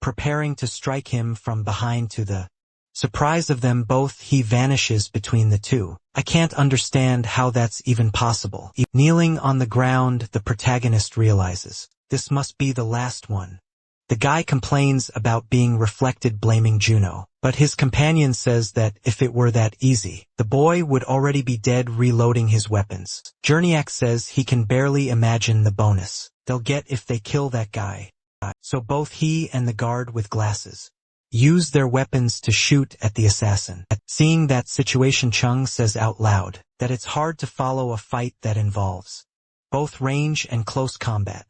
preparing to strike him from behind. To the surprise of them both, he vanishes between the two. I can't understand how that's even possible. Kneeling on the ground, the protagonist realizes, this must be the last one. The guy complains about being reflected, blaming Juno, but his companion says that if it were that easy, the boy would already be dead, reloading his weapons. Jerniak says he can barely imagine the bonus they'll get if they kill that guy. So both he and the guard with glasses use their weapons to shoot at the assassin. Seeing that situation, Chung says out loud that it's hard to follow a fight that involves both range and close combat,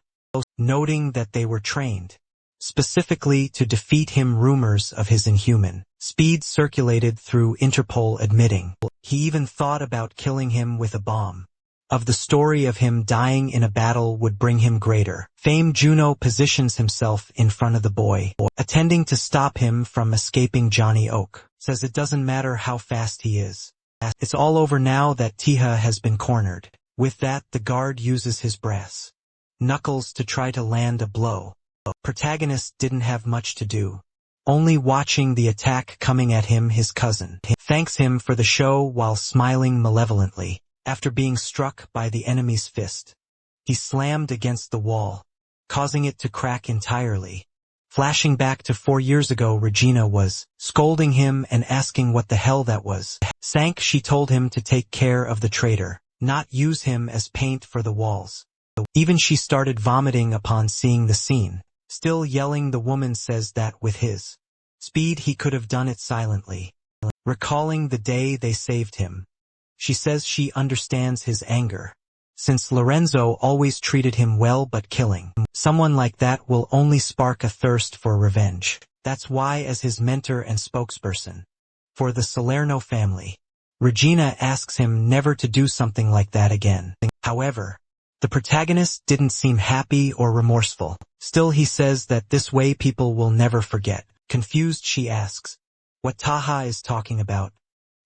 noting that they were trained specifically to defeat him. Rumors of his inhuman speed circulated through Interpol, admitting he even thought about killing him with a bomb. Of the story of him dying in a battle would bring him greater fame. Juno positions himself in front of the boy, attending to stop him from escaping. Johnny Oak says it doesn't matter how fast he is. It's all over now that Tiha has been cornered. With that, the guard uses his brass knuckles to try to land a blow. Protagonist didn't have much to do, only watching the attack coming at him. His cousin thanks him for the show while smiling malevolently. After being struck by the enemy's fist, he slammed against the wall, causing it to crack entirely. Flashing back to 4 years ago, Regina was scolding him and asking what the hell that was. Sank, she told him to take care of the traitor, not use him as paint for the walls. Even she started vomiting upon seeing the scene. Still yelling, the woman says that with his speed he could have done it silently. Recalling the day they saved him, she says she understands his anger, since Lorenzo always treated him well, but killing someone like that will only spark a thirst for revenge. That's why, as his mentor and spokesperson for the Salerno family, Regina asks him never to do something like that again. However, the protagonist didn't seem happy or remorseful. Still, he says that this way people will never forget. Confused, she asks what Taha is talking about.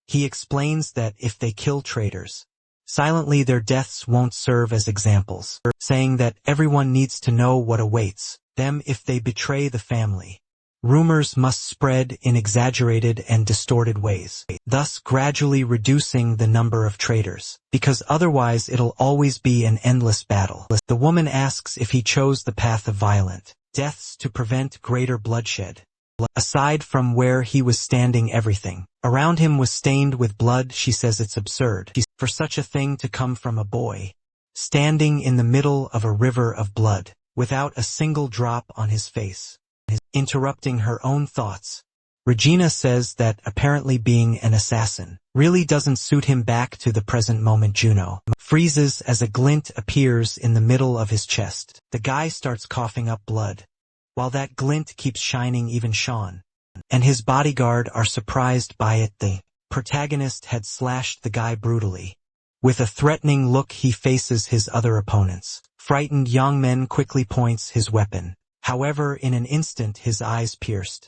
He explains that if they kill traitors silently, their deaths won't serve as examples, saying that everyone needs to know what awaits them if they betray the family. Rumors must spread in exaggerated and distorted ways, thus gradually reducing the number of traitors, because otherwise it'll always be an endless battle. The woman asks if he chose the path of violent deaths to prevent greater bloodshed. Aside from where he was standing, everything around him was stained with blood. She says it's absurd for such a thing to come from a boy standing in the middle of a river of blood without a single drop on his face. Interrupting her own thoughts, Regina says that apparently being an assassin really doesn't suit him. Back to the present moment, Juno freezes as a glint appears in the middle of his chest. The guy starts coughing up blood, while that glint keeps shining. Even Sean and his bodyguard are surprised by it. The protagonist had slashed the guy brutally. With a threatening look, he faces his other opponents. Frightened young man quickly points his weapon. However, in an instant his eyes pierced.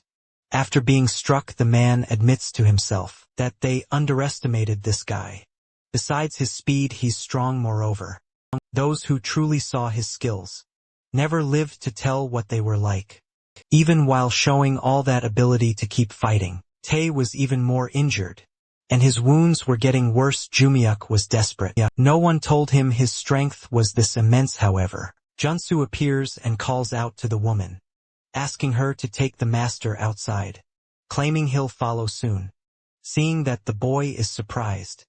After being struck, the man admits to himself that they underestimated this guy. Besides his speed, he's strong. Moreover, those who truly saw his skills never lived to tell what they were like. Even while showing all that ability to keep fighting, Tae was even more injured, and his wounds were getting worse. Jumiuk was desperate. No one told him his strength was this immense. However, Junsu appears and calls out to the woman, asking her to take the master outside, claiming he'll follow soon. Seeing that the boy is surprised,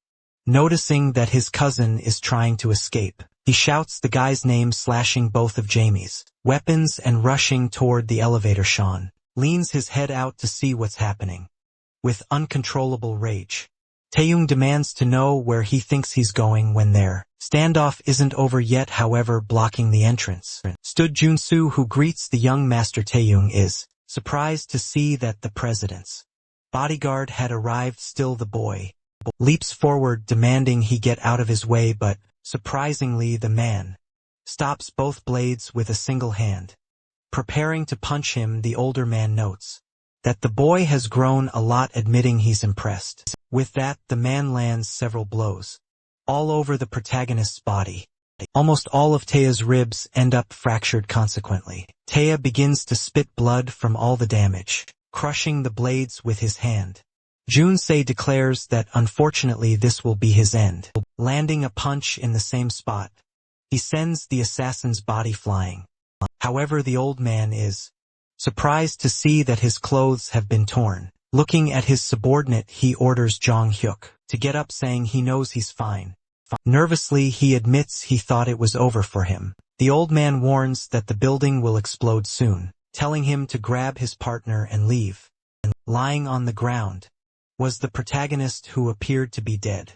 noticing that his cousin is trying to escape, he shouts the guy's name, slashing both of Jamie's weapons and rushing toward the elevator. Sean leans his head out to see what's happening. With uncontrollable rage, Taeyong demands to know where he thinks he's going. When their standoff isn't over yet, however, blocking the entrance stood Junsu, who greets the young master. Taeyong is surprised to see that the president's bodyguard had arrived. Still, the boy leaps forward, demanding he get out of his way, but surprisingly the man stops both blades with a single hand. Preparing to punch him, the older man notes that the boy has grown a lot, admitting he's impressed. With that, the man lands several blows all over the protagonist's body, Almost all of Taeya's ribs end up fractured consequently. Taeya begins to spit blood from all the damage, crushing the blades with his hand. Jun-se declares that unfortunately this will be his end, landing a punch in the same spot. He sends the assassin's body flying. However, the old man is surprised to see that his clothes have been torn. Looking at his subordinate, he orders Jong-hyuk to get up, saying he knows he's fine. Nervously, he admits he thought it was over for him. The old man warns that the building will explode soon, telling him to grab his partner and leave. Lying on the ground was the protagonist, who appeared to be dead.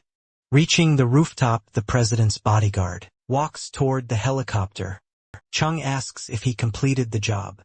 Reaching the rooftop, the president's bodyguard walks toward the helicopter. Chung asks if he completed the job.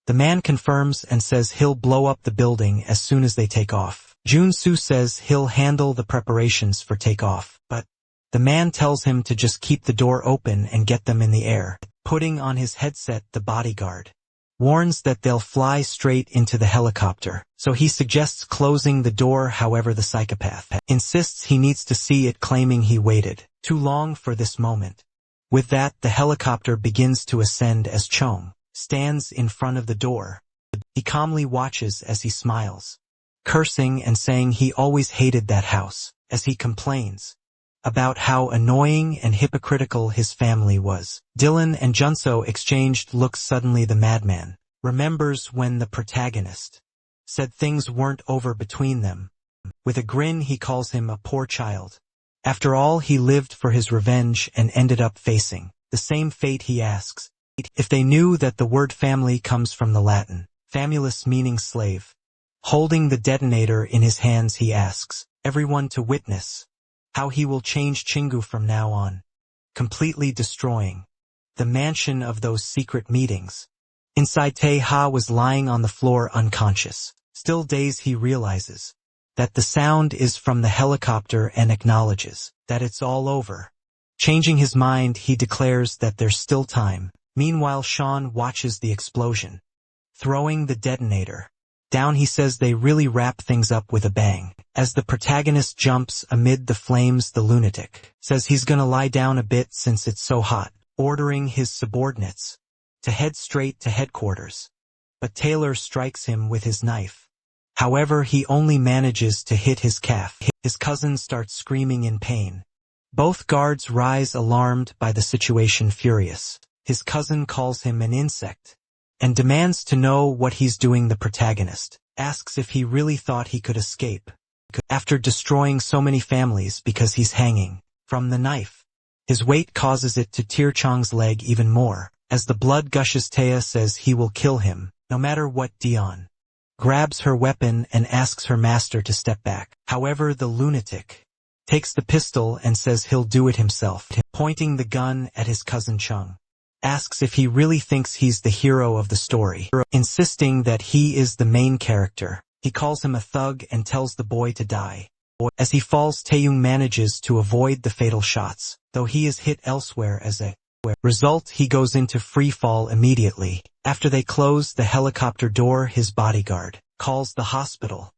The man confirms and says he'll blow up the building as soon as they take off. Jun-soo says he'll handle the preparations for takeoff, but the man tells him to just keep the door open and get them in the air. Putting on his headset, the bodyguard warns that they'll fly straight into the helicopter, so he suggests closing the door. However, the psychopath insists he needs to see it, claiming he waited too long for this moment. With that, the helicopter begins to ascend as Chung stands in front of the door. He calmly watches as he smiles, cursing and saying he always hated that house, as he complains about how annoying and hypocritical his family was. Dylan and Junso exchanged looks. Suddenly the madman remembers when the protagonist said things weren't over between them. With a grin, he calls him a poor child. After all, he lived for his revenge and ended up facing the same fate. He asks if they knew that the word family comes from the Latin famulus, meaning slave. Holding the detonator in his hands, he asks everyone to witness how he will change Chingu from now on, completely destroying the mansion of those secret meetings. Inside, Tae-ha was lying on the floor unconscious. Still dazed, he realizes that the sound is from the helicopter and acknowledges that it's all over. Changing his mind, he declares that there's still time. Meanwhile, Sean watches the explosion, throwing the detonator down. He says they really wrap things up with a bang. As the protagonist jumps amid the flames, the lunatic says he's gonna lie down a bit since it's so hot, ordering his subordinates to head straight to headquarters. But Taylor strikes him with his knife. However, he only manages to hit his calf. His cousin starts screaming in pain. Both guards rise, alarmed by the situation. Furious, his cousin calls him an insect and demands to know what he's doing. The protagonist asks if he really thought he could escape after destroying so many families because he's hanging from the knife. His weight causes it to tear Chang's leg even more. As the blood gushes, Taeya says he will kill him, no matter what. Dion grabs her weapon and asks her master to step back. However, the lunatic takes the pistol and says he'll do it himself, pointing the gun at his cousin. Chung asks if he really thinks he's the hero of the story, insisting that he is the main character. He calls him a thug and tells the boy to die. As he falls, Taeyong manages to avoid the fatal shots, though he is hit elsewhere. As a result, he goes into free fall immediately. After they close the helicopter door, his bodyguard calls the hospital,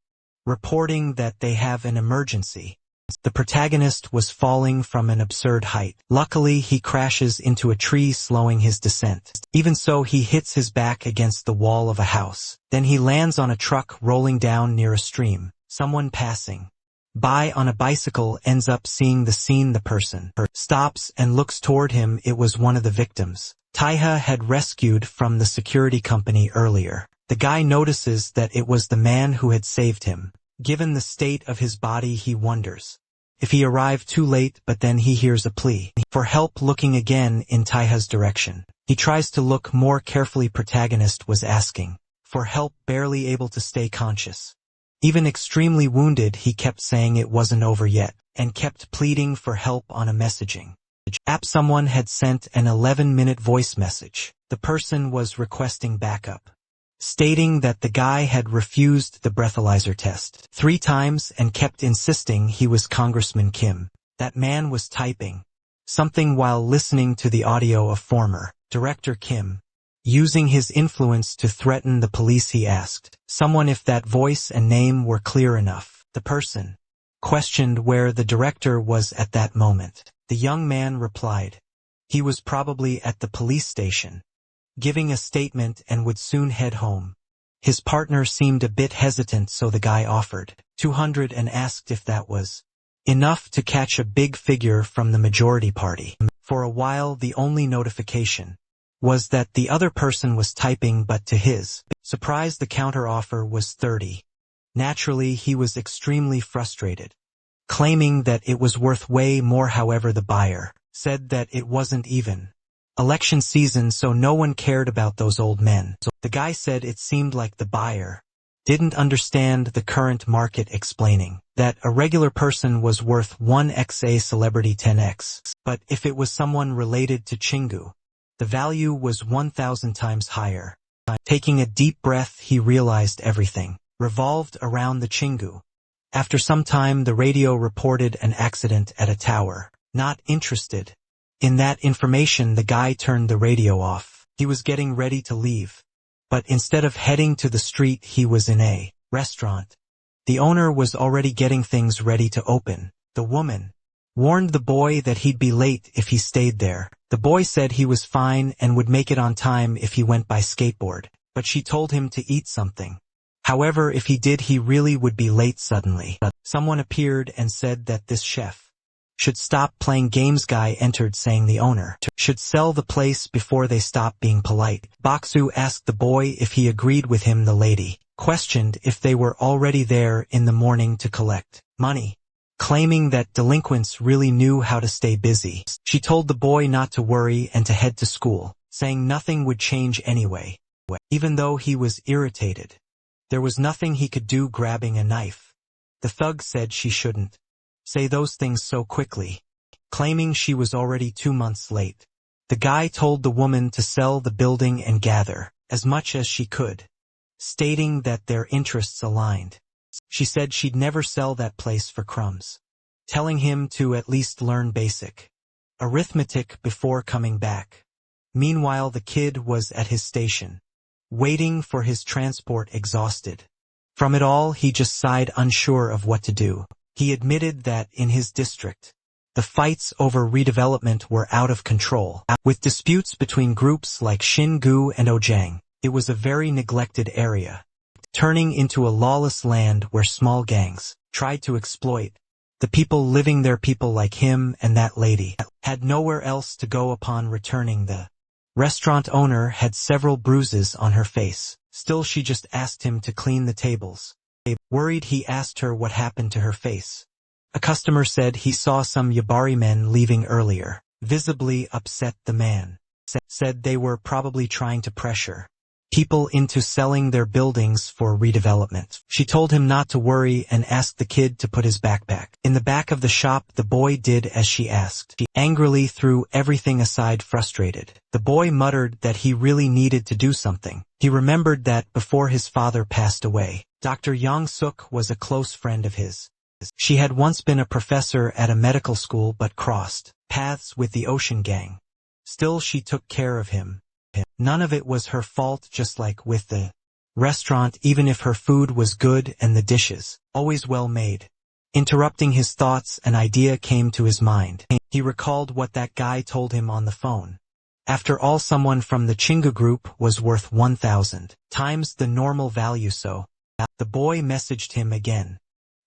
reporting that they have an emergency. The protagonist was falling from an absurd height. Luckily, he crashes into a tree, slowing his descent. Even so, he hits his back against the wall of a house. Then he lands on a truck rolling down near a stream. Someone passing by on a bicycle ends up seeing the scene. The person stops and looks toward him. It was one of the victims Taeha had rescued from the security company earlier. The guy notices that it was the man who had saved him. Given the state of his body, he wonders if he arrived too late, but then he hears a plea for help. Looking again in Taeha's direction, he tries to look more carefully. Protagonist was asking for help, barely able to stay conscious. Even extremely wounded, he kept saying it wasn't over yet, and kept pleading for help on a messaging app. Someone had sent an 11-minute voice message. The person was requesting backup, stating that the guy had refused the breathalyzer test 3 times and kept insisting he was Congressman Kim. That man was typing something while listening to the audio of former Director Kim using his influence to threaten the police. He asked someone if that voice and name were clear enough. The person questioned where the director was at that moment. The young man replied He was probably at the police station, giving a statement and would soon head home. His partner seemed a bit hesitant, so the guy offered 200 and asked if that was enough to catch a big figure from the majority party. For a while the only notification was that the other person was typing, but to his surprise the counter-offer was 30. Naturally, he was extremely frustrated, claiming that it was worth way more. However, the buyer said that it wasn't even election season, so no one cared about those old men. So the guy said it seemed like the buyer didn't understand the current market, explaining that a regular person was worth 1x, a celebrity 10x, but if it was someone related to Chingu, the value was 1,000 times higher. Taking a deep breath, he realized everything revolved around the Chingu. After some time, the radio reported an accident at a tower. Not interested in that information, the guy turned the radio off. He was getting ready to leave, but instead of heading to the street, he was in a restaurant. The owner was already getting things ready to open. The woman warned the boy that he'd be late if he stayed there. The boy said he was fine and would make it on time if he went by skateboard, but she told him to eat something. However, if he did, he really would be late. Suddenly, someone appeared and said that this chef should stop playing games. Guy entered, saying the owner should sell the place before they stop being polite. Baksu asked the boy if he agreed with him. The lady questioned if they were already there in the morning to collect money, claiming that delinquents really knew how to stay busy. She told the boy not to worry and to head to school, saying nothing would change anyway. Even though he was irritated, there was nothing he could do. Grabbing a knife, the thug said she shouldn't say those things so quickly, claiming she was already 2 months late. The guy told the woman to sell the building and gather as much as she could, stating that their interests aligned. She said she'd never sell that place for crumbs, telling him to at least learn basic arithmetic before coming back. Meanwhile, the kid was at his station, waiting for his transport. Exhausted from it all, he just sighed, unsure of what to do. He admitted that in his district, the fights over redevelopment were out of control, with disputes between groups like Xingu and Ojang. It was a very neglected area, turning into a lawless land where small gangs tried to exploit the people living there. People like him and that lady had nowhere else to go. Upon returning, the restaurant owner had several bruises on her face. Still, she just asked him to clean the tables. Worried, he asked her what happened to her face. A customer said he saw some Yabari men leaving earlier. Visibly upset, the man said they were probably trying to pressure people into selling their buildings for redevelopment. She told him not to worry and asked the kid to put his backpack in the back of the shop. The boy did as she asked. She angrily threw everything aside, frustrated. The boy muttered that he really needed to do something. He remembered that before his father passed away, Dr. Yang Suk was a close friend of his. She had once been a professor at a medical school but crossed paths with the Ocean Gang. Still, she took care of him. None of it was her fault, just like with the restaurant, even if her food was good and the dishes always well made. Interrupting his thoughts, an idea came to his mind. He recalled what that guy told him on the phone. After all, someone from the Chingu group was worth 1,000 times the normal value, so the boy messaged him again.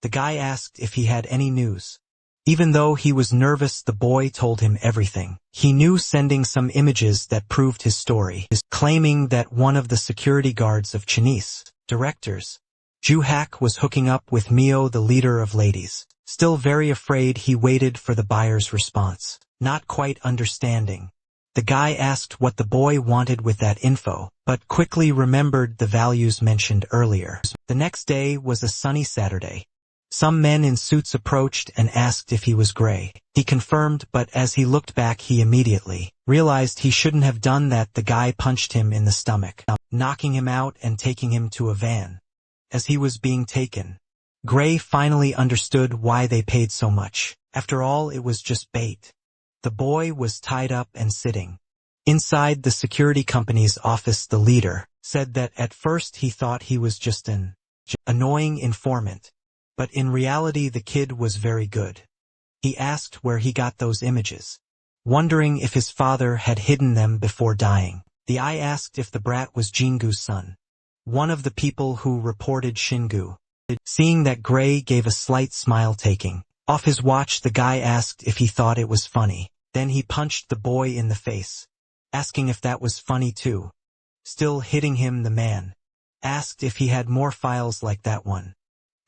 The guy asked if he had any news. Even though he was nervous, the boy told him everything he knew, sending some images that proved his story, claiming that one of the security guards of Chinese directors, Juhak, was hooking up with Mio, the leader of ladies. Still very afraid, he waited for the buyer's response. Not quite understanding, the guy asked what the boy wanted with that info, but quickly remembered the values mentioned earlier. The next day was a sunny Saturday. Some men in suits approached and asked if he was gray. He confirmed, but as he looked back, he immediately realized he shouldn't have done that. The guy punched him in the stomach, knocking him out and taking him to a van. As he was being taken, Gray finally understood why they paid so much. After all, it was just bait. The boy was tied up and sitting inside the security company's office. The leader said that at first he thought he was just an annoying informant, but in reality the kid was very good. He asked where he got those images. wondering if his father had hidden them before dying. The eye asked if the brat was Jingu's son, one of the people who reported Shingu. Seeing that Gray gave a slight smile, taking off his watch, the guy asked if he thought it was funny. Then he punched the boy in the face, asking if that was funny too. Still hitting him, the man asked if he had more files like that one,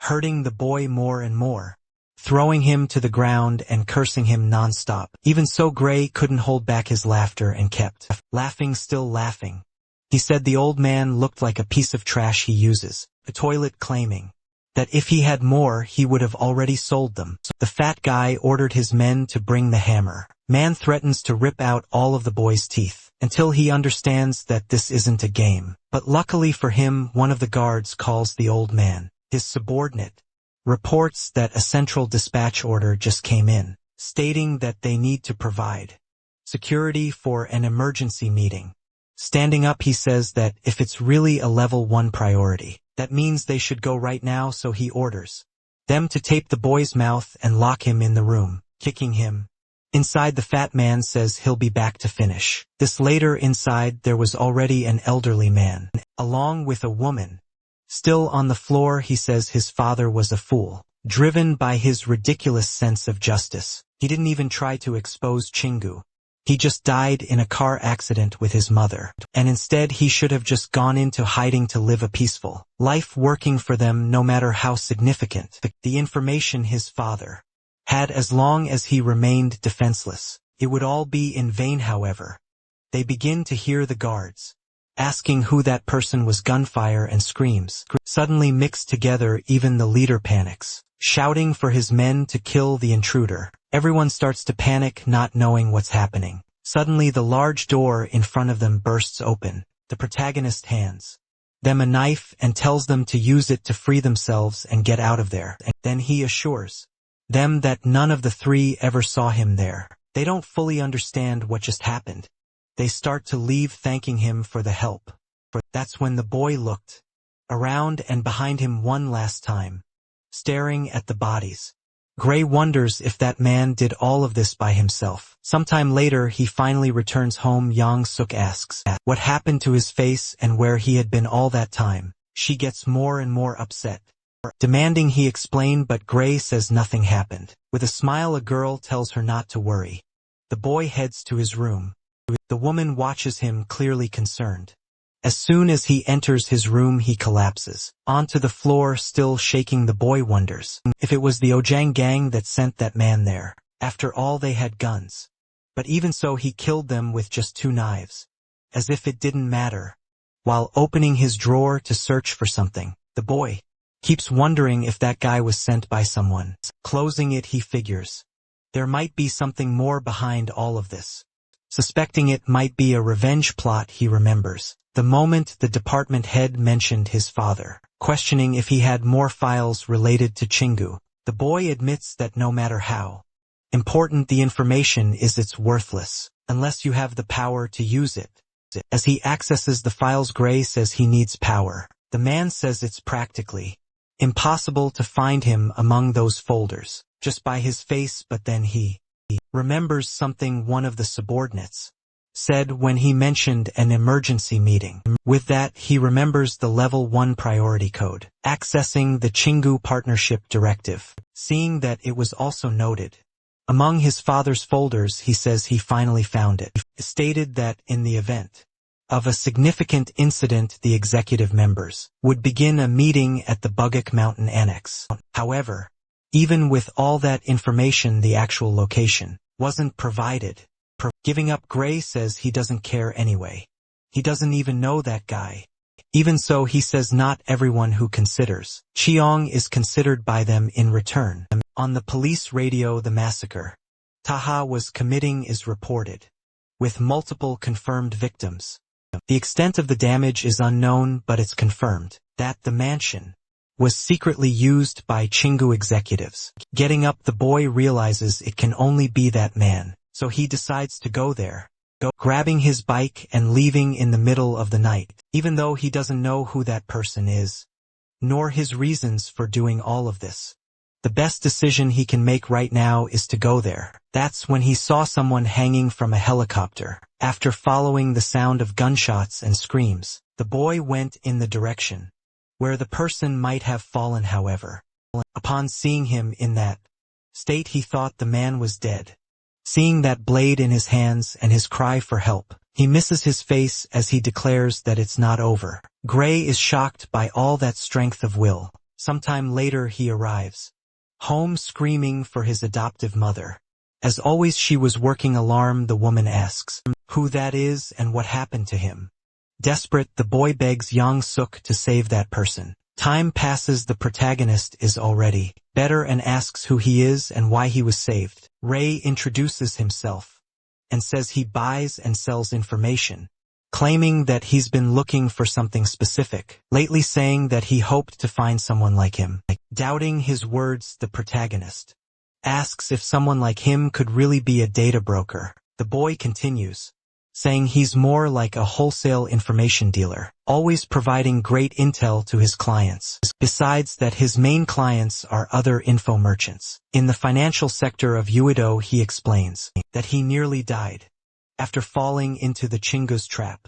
hurting the boy more and more, throwing him to the ground and cursing him non-stop. Even so, Gray couldn't hold back his laughter and kept laughing, still laughing. He said the old man looked like a piece of trash he uses a toilet, claiming that if he had more he would have already sold them. The fat guy ordered his men to bring the hammer. Man threatens to rip out all of the boy's teeth until he understands that this isn't a game. But luckily for him, one of the guards calls the old man his subordinate, reports that a central dispatch order just came in, stating that they need to provide security for an emergency meeting. Standing up, he says that if it's really a level 1 priority, that means they should go right now, so he orders them to tape the boy's mouth and lock him in the room, kicking him. Inside, the fat man says he'll be back to finish this later. Inside, there was already an elderly man, along with a woman. Still on the floor, he says his father was a fool, driven by his ridiculous sense of justice. He didn't even try to expose Chingu. He just died in a car accident with his mother, and instead he should have just gone into hiding to live a peaceful life, working for them no matter how significant the information his father had. As long as he remained defenseless, it would all be in vain. However, they begin to hear the guards asking who that person was. Gunfire and screams suddenly mixed together. Even the leader panics, shouting for his men to kill the intruder. Everyone starts to panic, not knowing what's happening. Suddenly the large door in front of them bursts open. The protagonist hands them a knife and tells them to use it to free themselves and get out of there. And then he assures them that none of the three ever saw him there. They don't fully understand what just happened. They start to leave, thanking him for the help. That's when the boy looked around and behind him one last time, staring at the bodies. Gray wonders if that man did all of this by himself. Sometime later, he finally returns home. Yang Suk asks what happened to his face and where he had been all that time. She gets more and more upset, demanding he explain, but Gray says nothing happened. With a smile, a girl tells her not to worry. The boy heads to his room. The woman watches him, clearly concerned. As soon as he enters his room, he collapses onto the floor, still shaking. The boy wonders if it was the Ojang gang that sent that man there. After all, they had guns. But even so, he killed them with just 2 knives, as if it didn't matter. While opening his drawer to search for something, the boy keeps wondering if that guy was sent by someone. Closing it, he figures there might be something more behind all of this. Suspecting it might be a revenge plot, he remembers the moment the department head mentioned his father, questioning if he had more files related to Chingu. The boy admits that no matter how important the information is, it's worthless unless you have the power to use it. As he accesses the files, Gray says he needs power. The man says it's practically impossible to find him among those folders just by his face, but then he remembers something one of the subordinates said when he mentioned an emergency meeting. With that, he remembers the level 1 priority code, accessing the Chingu Partnership Directive. Seeing that it was also noted among his father's folders, he says he finally found it. Stated that in the event of a significant incident, the executive members would begin a meeting at the Bugak Mountain Annex. However, even with all that information, the actual location wasn't provided. Giving up, Gray says he doesn't care anyway. He doesn't even know that guy. Even so, he says not everyone who considers Cheong is considered by them in return. On the police radio, the massacre Taha was committing is reported, with multiple confirmed victims. The extent of the damage is unknown, but it's confirmed that the mansion was secretly used by Chingu executives. Getting up, the boy realizes it can only be that man, so he decides to go there, grabbing his bike and leaving in the middle of the night, even though he doesn't know who that person is, nor his reasons for doing all of this. The best decision he can make right now is to go there. That's when he saw someone hanging from a helicopter. After following the sound of gunshots and screams, the boy went in the direction where the person might have fallen. However, upon seeing him in that state, he thought the man was dead. Seeing that blade in his hands and his cry for help, he misses his face as he declares that it's not over. Gray is shocked by all that strength of will. Sometime later he arrives home screaming for his adoptive mother. As always, she was working. Alarmed, the woman asks who that is and what happened to him. Desperate, the boy begs Yang Suk to save that person. Time passes. The protagonist is already better and asks who he is and why he was saved. Ray introduces himself and says he buys and sells information, claiming that he's been looking for something specific lately, saying that he hoped to find someone like him. Doubting his words, the protagonist asks if someone like him could really be a data broker. The boy continues, saying he's more like a wholesale information dealer, always providing great intel to his clients. Besides that, his main clients are other info merchants. In the financial sector of Uido, he explains that he nearly died after falling into the Chingu's trap,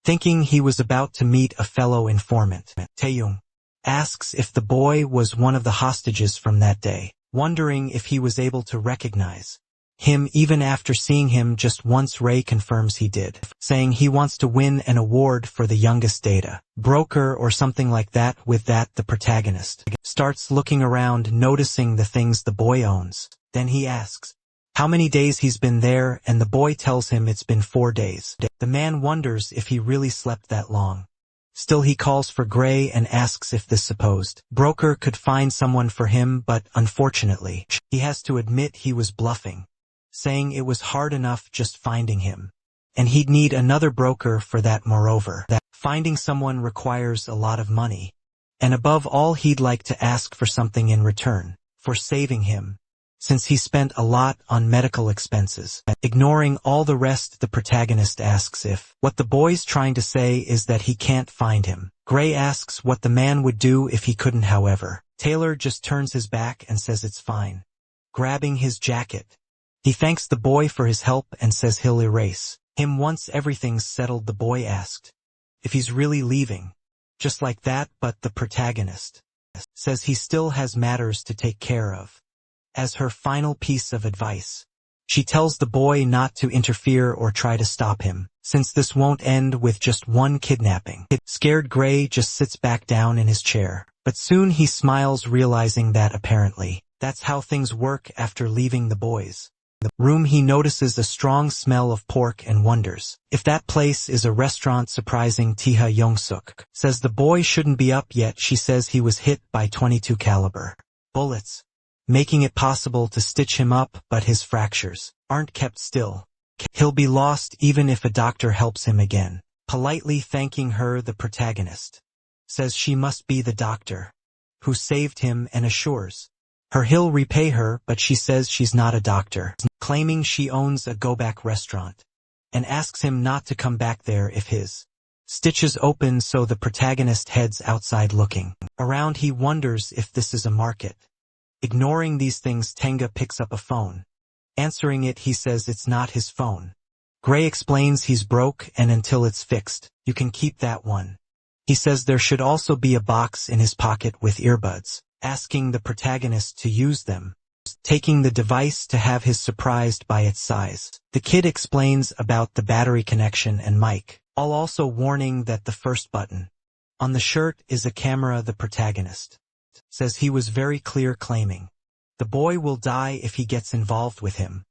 thinking he was about to meet a fellow informant. Taeyong asks if the boy was one of the hostages from that day, wondering if he was able to recognize him even after seeing him just once. Ray confirms he did, saying he wants to win an award for the youngest data broker or something like that. With that, the protagonist starts looking around, noticing the things the boy owns. Then he asks how many days he's been there, and the boy tells him it's been 4 days. The man wonders if he really slept that long. Still, he calls for Gray and asks if this supposed broker could find someone for him, but unfortunately, he has to admit he was bluffing, saying it was hard enough just finding him, and he'd need another broker for that. Moreover, that finding someone requires a lot of money, and above all, he'd like to ask for something in return for saving him, since he spent a lot on medical expenses. Ignoring all the rest, the protagonist asks if what the boy's trying to say is that he can't find him. Gray asks what the man would do if he couldn't. However, Taylor just turns his back and says it's fine. Grabbing his jacket, he thanks the boy for his help and says he'll erase him once everything's settled. The boy asked if he's really leaving, just like that, but the protagonist says he still has matters to take care of. As her final piece of advice, she tells the boy not to interfere or try to stop him, since this won't end with just one kidnapping. Scared, Gray just sits back down in his chair, but soon he smiles, realizing that apparently that's how things work. After leaving the boys' room, he notices a strong smell of pork and wonders if that place is a restaurant. Surprising, Tiha Yongsuk says the boy shouldn't be up yet. She says he was hit by 22 caliber bullets, making it possible to stitch him up, but his fractures aren't kept still. He'll be lost even if a doctor helps him again. Politely thanking her, the protagonist says she must be the doctor who saved him and assures her he'll repay her, but she says she's not a doctor, claiming she owns a go-back restaurant, and asks him not to come back there if his stitches open. So the protagonist heads outside looking around. He wonders if this is a market. Ignoring these things, Tenga picks up a phone. Answering it, he says it's not his phone. Gray explains he's broke, and until it's fixed, you can keep that one. He says there should also be a box in his pocket with earbuds, asking the protagonist to use them, taking the device to have his surprised by its size. The kid explains about the battery connection and mic, all also warning that the first button on the shirt is a camera. The protagonist says he was very clear, claiming the boy will die if he gets involved with him.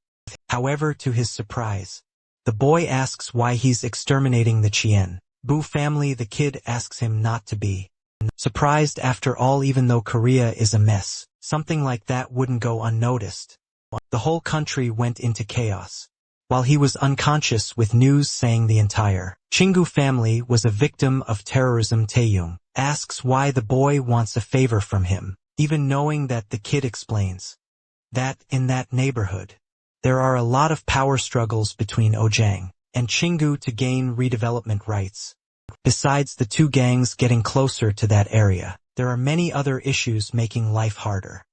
However, to his surprise, the boy asks why he's exterminating the Chien Bu family. The kid asks him not to be surprised. After all, even though Korea is a mess, something like that wouldn't go unnoticed. The whole country went into chaos while he was unconscious, with news saying the entire Chingu family was a victim of terrorism. Taeyong asks why the boy wants a favor from him, even knowing that the kid explains that in that neighborhood there are a lot of power struggles between Ojang and Chingu to gain redevelopment rights. Besides the two gangs getting closer to that area, there are many other issues making life harder.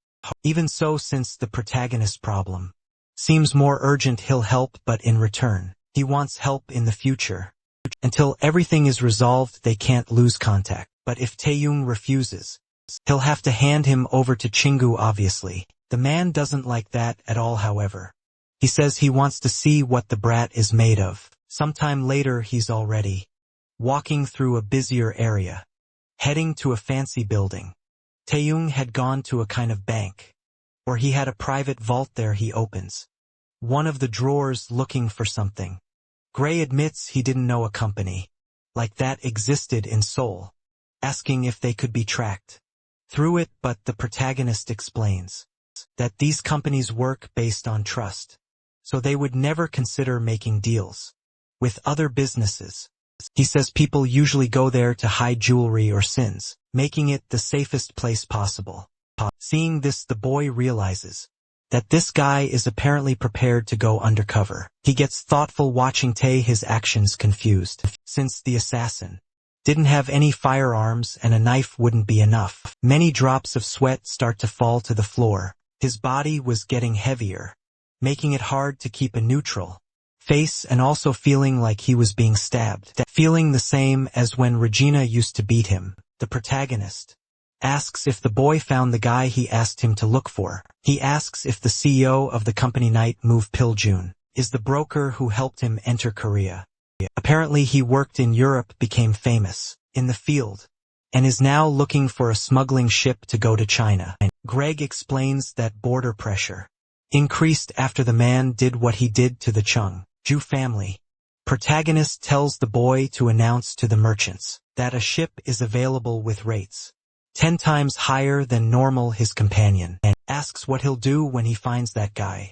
Even so, since the protagonist's problem seems more urgent, he'll help, but in return, he wants help in the future. Until everything is resolved, they can't lose contact. But if Taeyong refuses, he'll have to hand him over to Chingu obviously. The man doesn't like that at all, however. He says he wants to see what the brat is made of. Sometime later he's already walking through a busier area, heading to a fancy building. Taeyong had gone to a kind of bank, or he had a private vault there. He opens one of the drawers looking for something. Gray admits he didn't know a company like that existed in Seoul, asking if they could be tracked through it, but the protagonist explains that these companies work based on trust, so they would never consider making deals with other businesses. He says people usually go there to hide jewelry or sins, making it the safest place possible. Seeing this, the boy realizes that this guy is apparently prepared to go undercover. He gets thoughtful watching Tae, his actions confused. Since the assassin didn't have any firearms and a knife wouldn't be enough. Many drops of sweat start to fall to the floor. His body was getting heavier, making it hard to keep a neutral face, and also feeling like he was being stabbed. Feeling the same as when Regina used to beat him. The protagonist asks if the boy found the guy he asked him to look for. He asks if the CEO of the company Night Move Piljun is the broker who helped him enter Korea. Apparently he worked in Europe, became famous in the field, and is now looking for a smuggling ship to go to China. Greg explains that border pressure increased after the man did what he did to the Chung-ju family. Protagonist tells the boy to announce to the merchants that a ship is available with rates 10 times higher than normal. His companion asks what he'll do when he finds that guy,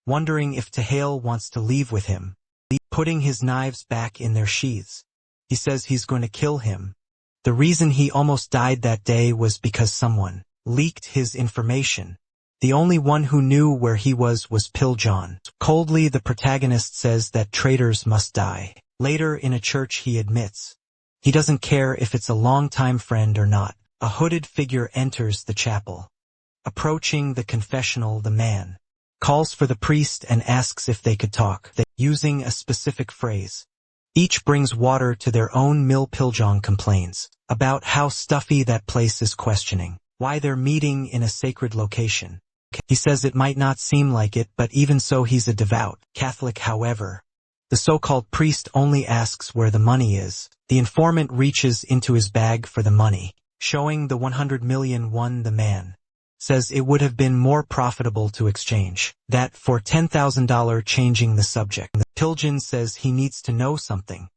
wondering if Taehail wants to leave with him. Putting his knives back in their sheaths, he says he's going to kill him. The reason he almost died that day was because someone leaked his information. The only one who knew where he was Piljun. Coldly, the protagonist says that traitors must die. Later in a church, he admits he doesn't care if it's a longtime friend or not. A hooded figure enters the chapel. Approaching the confessional, the man calls for the priest and asks if they could talk, using a specific phrase. Each brings water to their own mill. Piljun complains about how stuffy that place is, questioning why they're meeting in a sacred location. He says it might not seem like it, but even so he's a devout Catholic. However, the so-called priest only asks where the money is. The informant reaches into his bag for the money, showing the 100 million won. The man says it would have been more profitable to exchange that for $10,000. Changing the subject, Piljun says he needs to know something.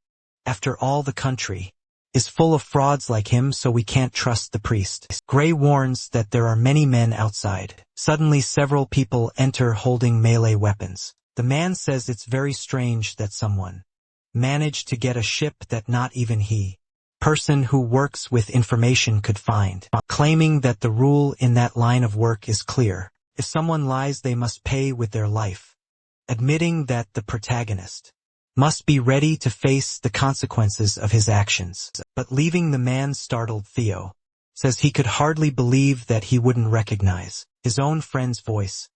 After all, the country is full of frauds like him, so we can't trust the priest. Gray warns that there are many men outside. Suddenly several people enter holding melee weapons. The man says it's very strange that someone managed to get a ship that not even he, person who works with information, could find, claiming that the rule in that line of work is clear. If someone lies, they must pay with their life, admitting that the protagonist must be ready to face the consequences of his actions. But leaving the man startled, Theo says he could hardly believe that he wouldn't recognize his own friend's voice.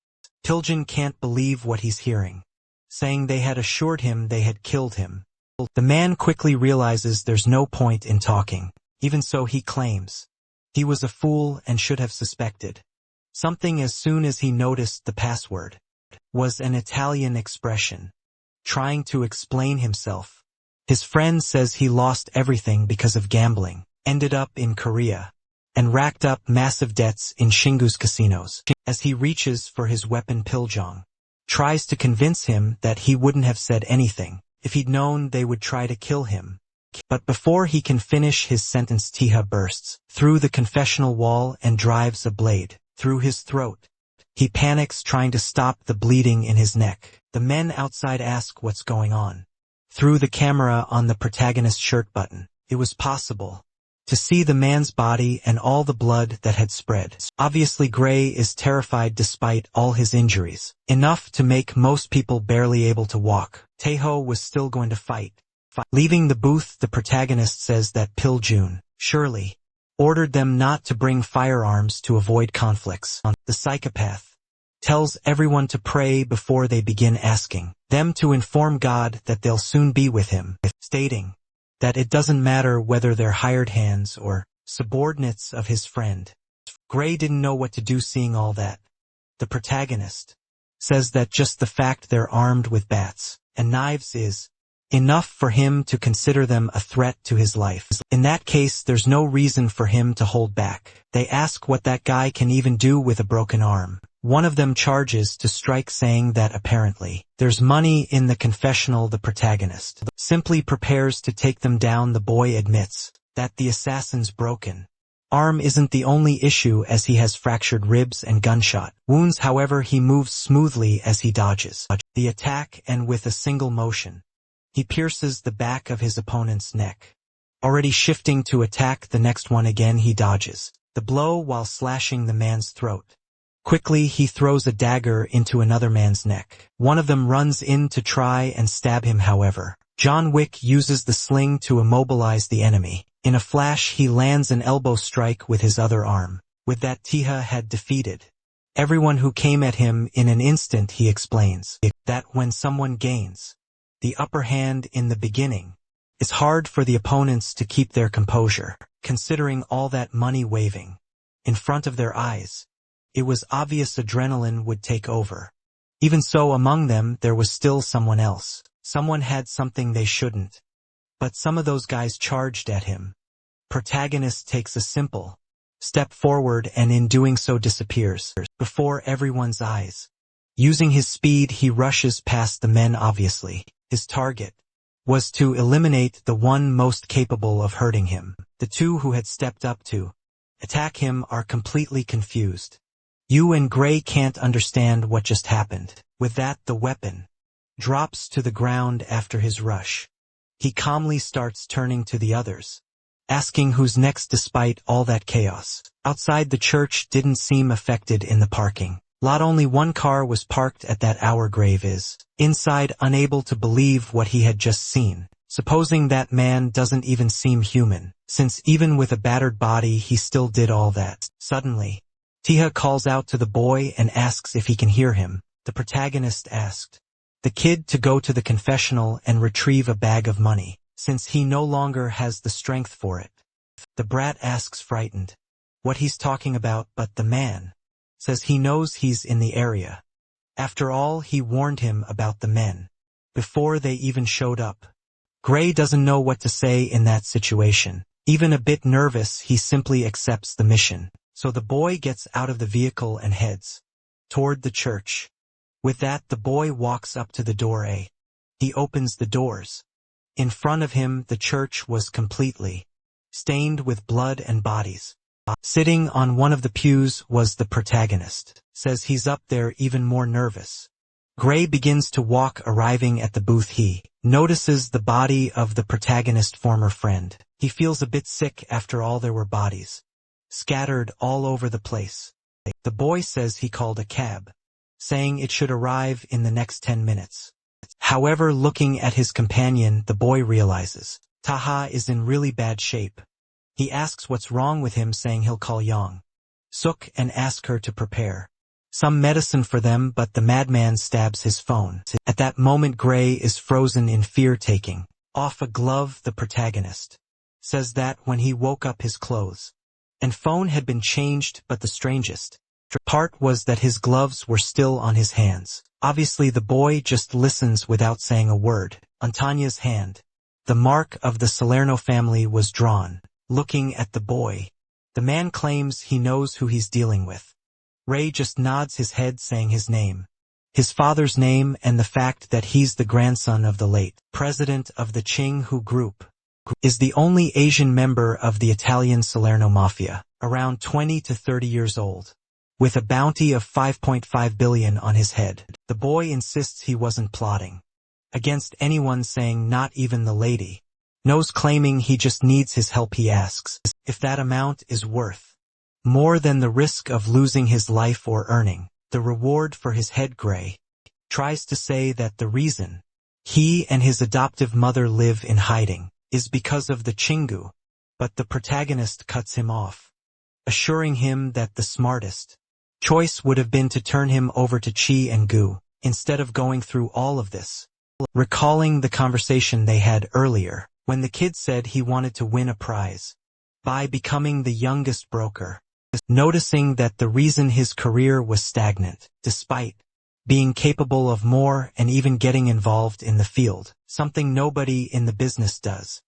Piljun can't believe what he's hearing, saying they had assured him they had killed him. The man quickly realizes there's no point in talking. Even so, he claims he was a fool and should have suspected something as soon as he noticed the password was an Italian expression. Trying to explain himself, his friend says he lost everything because of gambling, ended up in Korea, and racked up massive debts in Shingu's casinos. As he reaches for his weapon, Piljun tries to convince him that he wouldn't have said anything if he'd known they would try to kill him. But before he can finish his sentence, Tiha bursts through the confessional wall and drives a blade through his throat. He panics, trying to stop the bleeding in his neck. The men outside ask what's going on. Through the camera on the protagonist's shirt button, it was possible to see the man's body and all the blood that had spread. Obviously, Gray is terrified despite all his injuries, enough to make most people barely able to walk. Taeho was still going to fight. Leaving the booth, the protagonist says that Piljun surely ordered them not to bring firearms to avoid conflicts. The psychopath tells everyone to pray before they begin asking them to inform God that they'll soon be with him, stating that it doesn't matter whether they're hired hands or subordinates of his friend. Gray didn't know what to do seeing all that. The protagonist says that just the fact they're armed with bats and knives is enough for him to consider them a threat to his life. In that case, there's no reason for him to hold back. They ask what that guy can even do with a broken arm. One of them charges to strike, saying that apparently there's money in the confessional. The protagonist simply prepares to take them down. The boy admits that the assassin's broken arm isn't the only issue, as he has fractured ribs and gunshot wounds. However, he moves smoothly as he dodges the attack, and with a single motion, he pierces the back of his opponent's neck. Already shifting to attack the next one again, he dodges the blow while slashing the man's throat. Quickly, he throws a dagger into another man's neck. One of them runs in to try and stab him. However, John Wick uses the sling to immobilize the enemy. In a flash, he lands an elbow strike with his other arm. With that, Tiha had defeated everyone who came at him in an instant. He explains that when someone gains the upper hand in the beginning, it's hard for the opponents to keep their composure, considering all that money waving in front of their eyes. It was obvious adrenaline would take over. Even so, among them, there was still someone else. Someone had something they shouldn't. But some of those guys charged at him. Protagonist takes a simple step forward and in doing so disappears before everyone's eyes. Using his speed, he rushes past the men. Obviously, his target was to eliminate the one most capable of hurting him. The two who had stepped up to attack him are completely confused. Yu and Gray can't understand what just happened. With that, the weapon drops to the ground after his rush. He calmly starts turning to the others, asking who's next. Despite all that chaos, outside the church didn't seem affected. In the parking lot, only one car was parked at that hour. Grave is inside, unable to believe what he had just seen, supposing that man doesn't even seem human, since even with a battered body he still did all that. Suddenly, Tiha calls out to the boy and asks if he can hear him. The protagonist asked the kid to go to the confessional and retrieve a bag of money, since he no longer has the strength for it. The brat asks, frightened, what he's talking about, but the man says he knows he's in the area. After all, he warned him about the men before they even showed up. Gray doesn't know what to say in that situation. Even a bit nervous, he simply accepts the mission. So the boy gets out of the vehicle and heads toward the church. With that, the boy walks up to the door. He opens the doors. In front of him, the church was completely stained with blood and bodies. Sitting on one of the pews was the protagonist. Says he's up there even more nervous. Gray begins to walk. Arriving at the booth, he notices the body of the protagonist's former friend. He feels a bit sick. After all, there were bodies scattered all over the place. The boy says he called a cab, saying it should arrive in the next 10 minutes. However, looking at his companion, the boy realizes Taha is in really bad shape. He asks what's wrong with him, saying he'll call Yang Suk and ask her to prepare some medicine for them, but the madman stabs his phone. At that moment, Gray is frozen in fear. Taking off a glove, the protagonist says that when he woke up, his clothes and phone had been changed, but the strangest part was that his gloves were still on his hands. Obviously, the boy just listens without saying a word. On Tanya's hand, the mark of the Salerno family was drawn. Looking at the boy, the man claims he knows who he's dealing with. Ray just nods his head, saying his name, his father's name, and the fact that he's the grandson of the late president of the Ching Hu group, is the only Asian member of the Italian Salerno Mafia, around 20 to 30 years old, with a bounty of 5.5 billion on his head. The boy insists he wasn't plotting against anyone, saying not even the lady knows, claiming he just needs his help. He asks if that amount is worth more than the risk of losing his life or earning the reward for his head. Gray tries to say that the reason he and his adoptive mother live in hiding is because of the Chingu But the protagonist cuts him off, assuring him that the smartest choice would have been to turn him over to Chi and Gu, instead of going through all of this. Recalling the conversation they had earlier, when the kid said he wanted to win a prize by becoming the youngest broker, noticing that the reason his career was stagnant, despite being capable of more and even getting involved in the field, something nobody in the business does,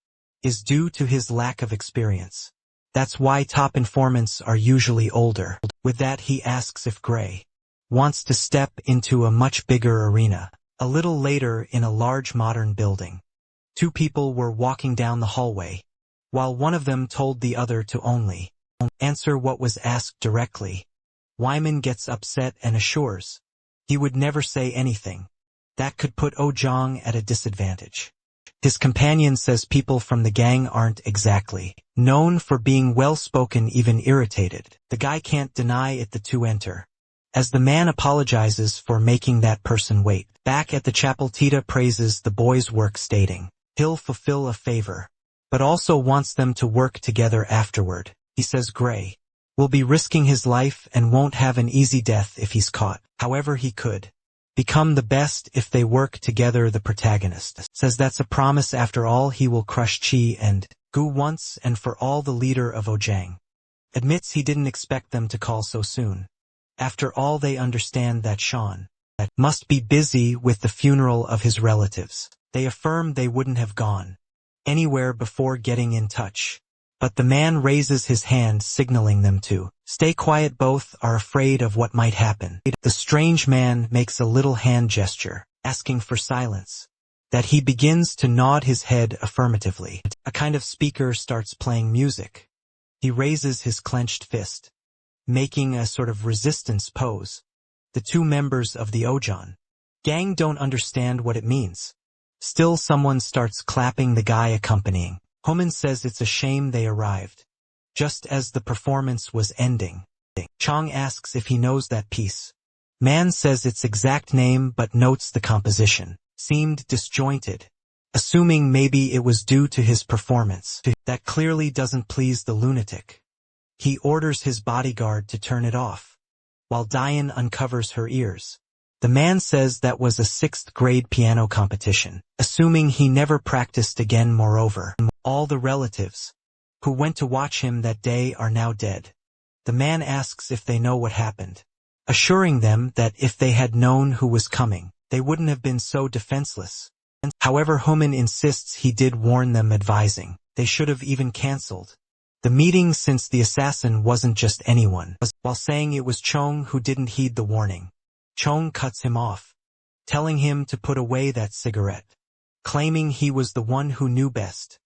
is due to his lack of experience. That's why top informants are usually older. With that, he asks if Gray wants to step into a much bigger arena. A little later, in a large modern building, two people were walking down the hallway, while one of them told the other to only answer what was asked directly. Wyman gets upset and assures he would never say anything that could put Oh Jong at a disadvantage. His companion says people from the gang aren't exactly known for being well-spoken, even irritated. The guy can't deny it. The two enter, as the man apologizes for making that person wait. Back at the chapel, Tita praises the boys' work, stating he'll fulfill a favor, but also wants them to work together afterward. He says Gray will be risking his life and won't have an easy death if he's caught. However, he could become the best if they work together. The protagonist says that's a promise. After all, he will crush Chi and Gu once and for all. The leader of Ojang admits he didn't expect them to call so soon. After all, they understand that Sean must be busy with the funeral of his relatives. They affirm they wouldn't have gone anywhere before getting in touch. But the man raises his hand, signaling them to stay quiet. Both are afraid of what might happen. The strange man makes a little hand gesture, asking for silence, that he begins to nod his head affirmatively. A kind of speaker starts playing music. He raises his clenched fist, making a sort of resistance pose. The two members of the Ojan gang don't understand what it means. Still, someone starts clapping. The guy accompanying Homan says it's a shame they arrived just as the performance was ending. Chong asks if he knows that piece. Man says its exact name but notes the composition seemed disjointed, assuming maybe it was due to his performance. That clearly doesn't please the lunatic. He orders his bodyguard to turn it off, while Diane uncovers her ears. The man says that was a 6th grade piano competition, assuming he never practiced again. Moreover, all the relatives who went to watch him that day are now dead. The man asks if they know what happened, assuring them that if they had known who was coming, they wouldn't have been so defenseless. However, Homan insists he did warn them, advising they should have even cancelled the meeting since the assassin wasn't just anyone. While saying it was Chong who didn't heed the warning, Chong cuts him off, telling him to put away that cigarette, claiming he was the one who knew best.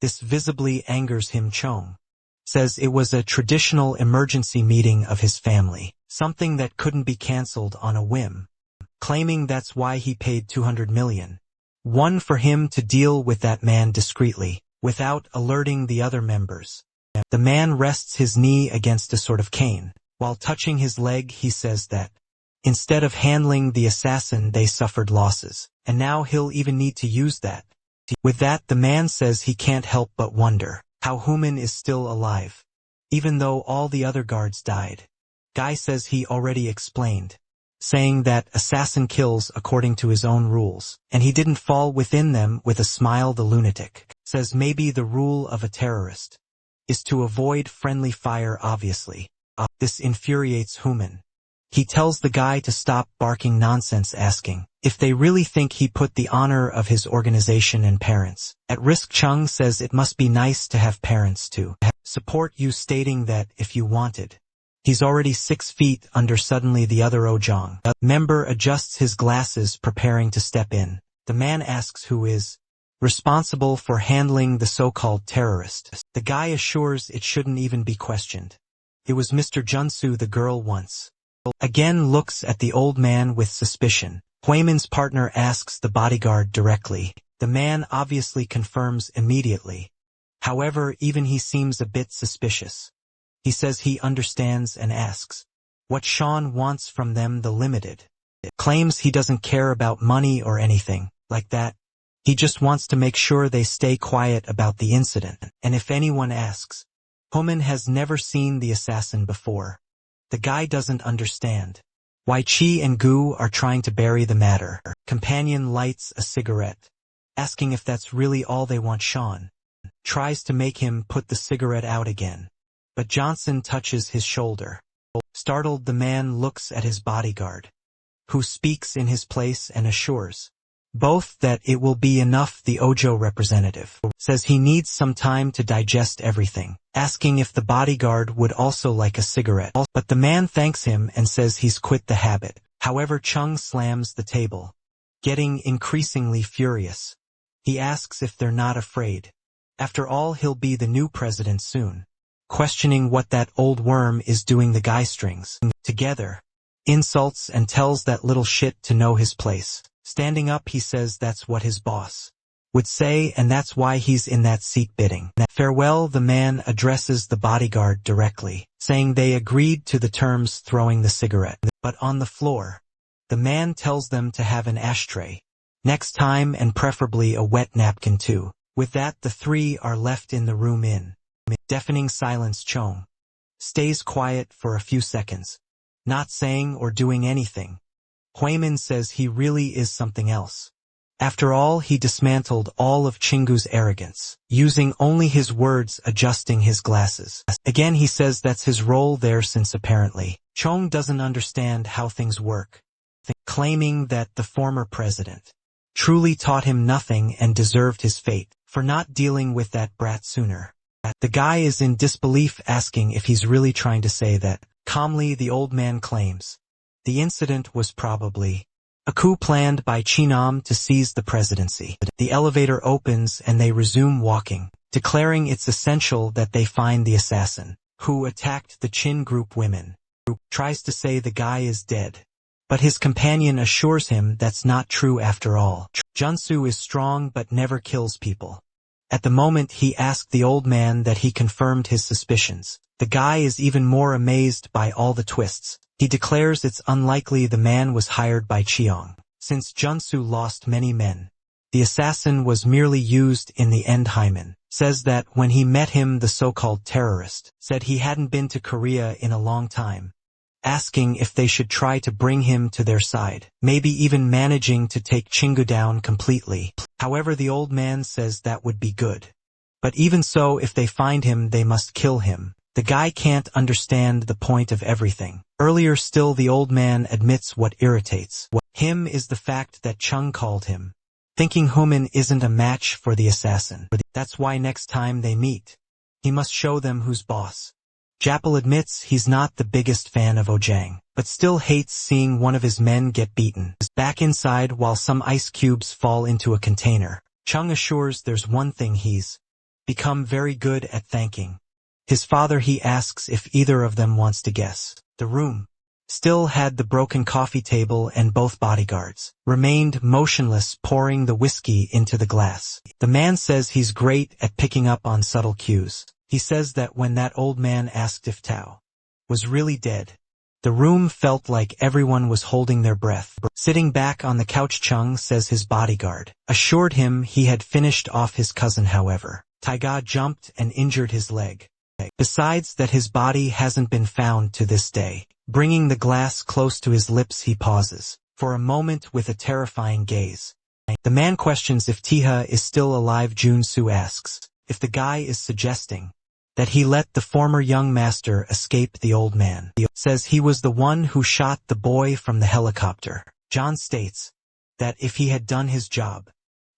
This visibly angers him. Chong says it was a traditional emergency meeting of his family, something that couldn't be cancelled on a whim, claiming that's why he paid 200 million. One for him to deal with that man discreetly, without alerting the other members. The man rests his knee against a sort of cane. While touching his leg, he says that instead of handling the assassin, they suffered losses, and now he'll even need to use that. With that, the man says he can't help but wonder how Human is still alive, even though all the other guards died. Guy says he already explained, saying that assassin kills according to his own rules, and he didn't fall within them. With a smile, the lunatic says maybe the rule of a terrorist is to avoid friendly fire. Obviously, this infuriates Human. He tells the guy to stop barking nonsense, asking if they really think he put the honor of his organization and parents at risk. Chung says it must be nice to have parents to support you, stating that if you wanted, he's already 6 feet under. Suddenly, the other Ojong member adjusts his glasses, preparing to step in. The man asks who is responsible for handling the so-called terrorist. The guy assures it shouldn't even be questioned. It was Mr. Junsu. The girl once again looks at the old man with suspicion. Huiman's partner asks the bodyguard directly. The man obviously confirms immediately. However, even he seems a bit suspicious. He says he understands and asks what Sean wants from them. The limited claims he doesn't care about money or anything like that. He just wants to make sure they stay quiet about the incident, and if anyone asks, Homan has never seen the assassin before. The guy doesn't understand why Chi and Gu are trying to bury the matter. Companion lights a cigarette, asking if that's really all they want. Sean tries to make him put the cigarette out again, but Johnson touches his shoulder. Startled, the man looks at his bodyguard, who speaks in his place and assures both that it will be enough. The Ojo representative says he needs some time to digest everything, asking if the bodyguard would also like a cigarette, but the man thanks him and says he's quit the habit. However, Chung slams the table, getting increasingly furious. He asks if they're not afraid. After all, he'll be the new president soon, questioning what that old worm is doing. The guy strings together insults and tells that little shit to know his place. Standing up, he says that's what his boss would say, and that's why he's in that seat bidding farewell. The man addresses the bodyguard directly, saying they agreed to the terms, throwing the cigarette. But on the floor, the man tells them to have an ashtray next time, and preferably a wet napkin too. With that, the three are left in the room in deafening silence. Chong stays quiet for a few seconds, not saying or doing anything. Huimin says he really is something else. After all, he dismantled all of Chingu's arrogance, using only his words, adjusting his glasses. Again, he says that's his role there, since apparently Chong doesn't understand how things work, claiming that the former president truly taught him nothing and deserved his fate for not dealing with that brat sooner. The guy is in disbelief, asking if he's really trying to say that. Calmly, the old man claims the incident was probably a coup planned by Chinam to seize the presidency. The elevator opens and they resume walking, declaring it's essential that they find the assassin who attacked the Chin group women. Tries to say the guy is dead, but his companion assures him that's not true after all. Junsu is strong but never kills people. At the moment he asked the old man that, he confirmed his suspicions. The guy is even more amazed by all the twists. He declares it's unlikely the man was hired by Cheong, since Junsu lost many men. The assassin was merely used in the end. Hyman says that when he met him, the so-called terrorist said he hadn't been to Korea in a long time, asking if they should try to bring him to their side, maybe even managing to take Chingu down completely. However, the old man says that would be good. But even so, if they find him, they must kill him. The guy can't understand the point of everything. Earlier still, the old man admits what irritates him is the fact that Chung called him, thinking Human isn't a match for the assassin. That's why next time they meet, he must show them who's boss. Japal admits he's not the biggest fan of Ojang, but still hates seeing one of his men get beaten. Back inside, while some ice cubes fall into a container, Chung assures there's one thing he's become very good at: thanking his father. He asks if either of them wants to guess. The room still had the broken coffee table, and both bodyguards remained motionless, pouring the whiskey into the glass. The man says he's great at picking up on subtle cues. He says that when that old man asked if Tao was really dead, the room felt like everyone was holding their breath. Sitting back on the couch, Chung says his bodyguard assured him he had finished off his cousin. However, Taiga jumped and injured his leg. Besides that, his body hasn't been found to this day. Bringing the glass close to his lips, he pauses for a moment with a terrifying gaze. The man questions if Tiha is still alive. Junsu asks if the guy is suggesting that he let the former young master escape. The old man says he was the one who shot the boy from the helicopter. John states that if he had done his job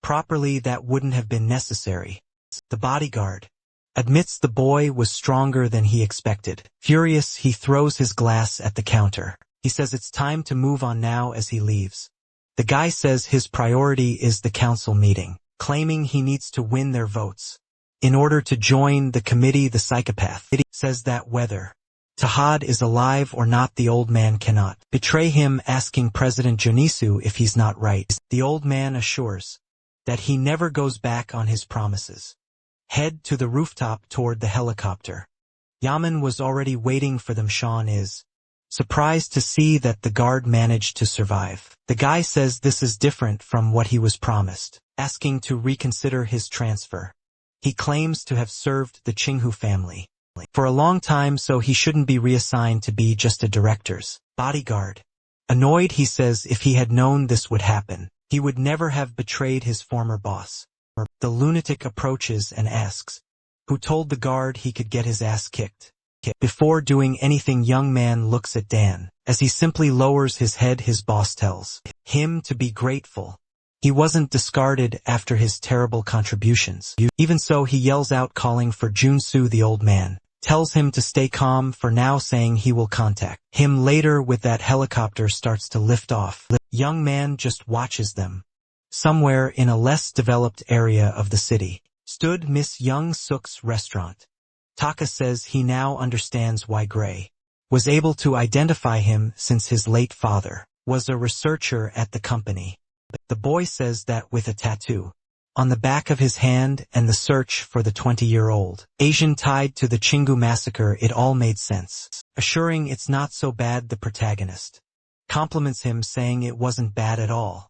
properly, that wouldn't have been necessary. The bodyguard admits the boy was stronger than he expected. Furious, he throws his glass at the counter. He says it's time to move on now as he leaves. The guy says his priority is the council meeting, claiming he needs to win their votes in order to join the committee. The psychopath says that whether Tahad is alive or not, the old man cannot betray him, asking President Jonisu if he's not right. The old man assures that he never goes back on his promises. Head to the rooftop toward the helicopter. Yaman was already waiting for them. Sean is surprised to see that the guard managed to survive. The guy says this is different from what he was promised, asking to reconsider his transfer. He claims to have served the Qinghu family for a long time, so he shouldn't be reassigned to be just a director's bodyguard. Annoyed, he says if he had known this would happen, he would never have betrayed his former boss. The lunatic approaches and asks, who told the guard he could get his ass kicked? Before doing anything, young man looks at Dan. As he simply lowers his head, his boss tells him to be grateful. He wasn't discarded after his terrible contributions. Even so, he yells out, calling for Junsu. The old man tells him to stay calm for now, saying he will contact him later. With that, helicopter starts to lift off. Young man just watches them. Somewhere in a less developed area of the city stood Miss Young Suk's restaurant. Taka says he now understands why Gray was able to identify him, since his late father was a researcher at the company. The boy says that with a tattoo on the back of his hand and the search for the 20-year-old Asian tied to the Chingu massacre, it all made sense. Assuring it's not so bad, the protagonist compliments him, saying it wasn't bad at all.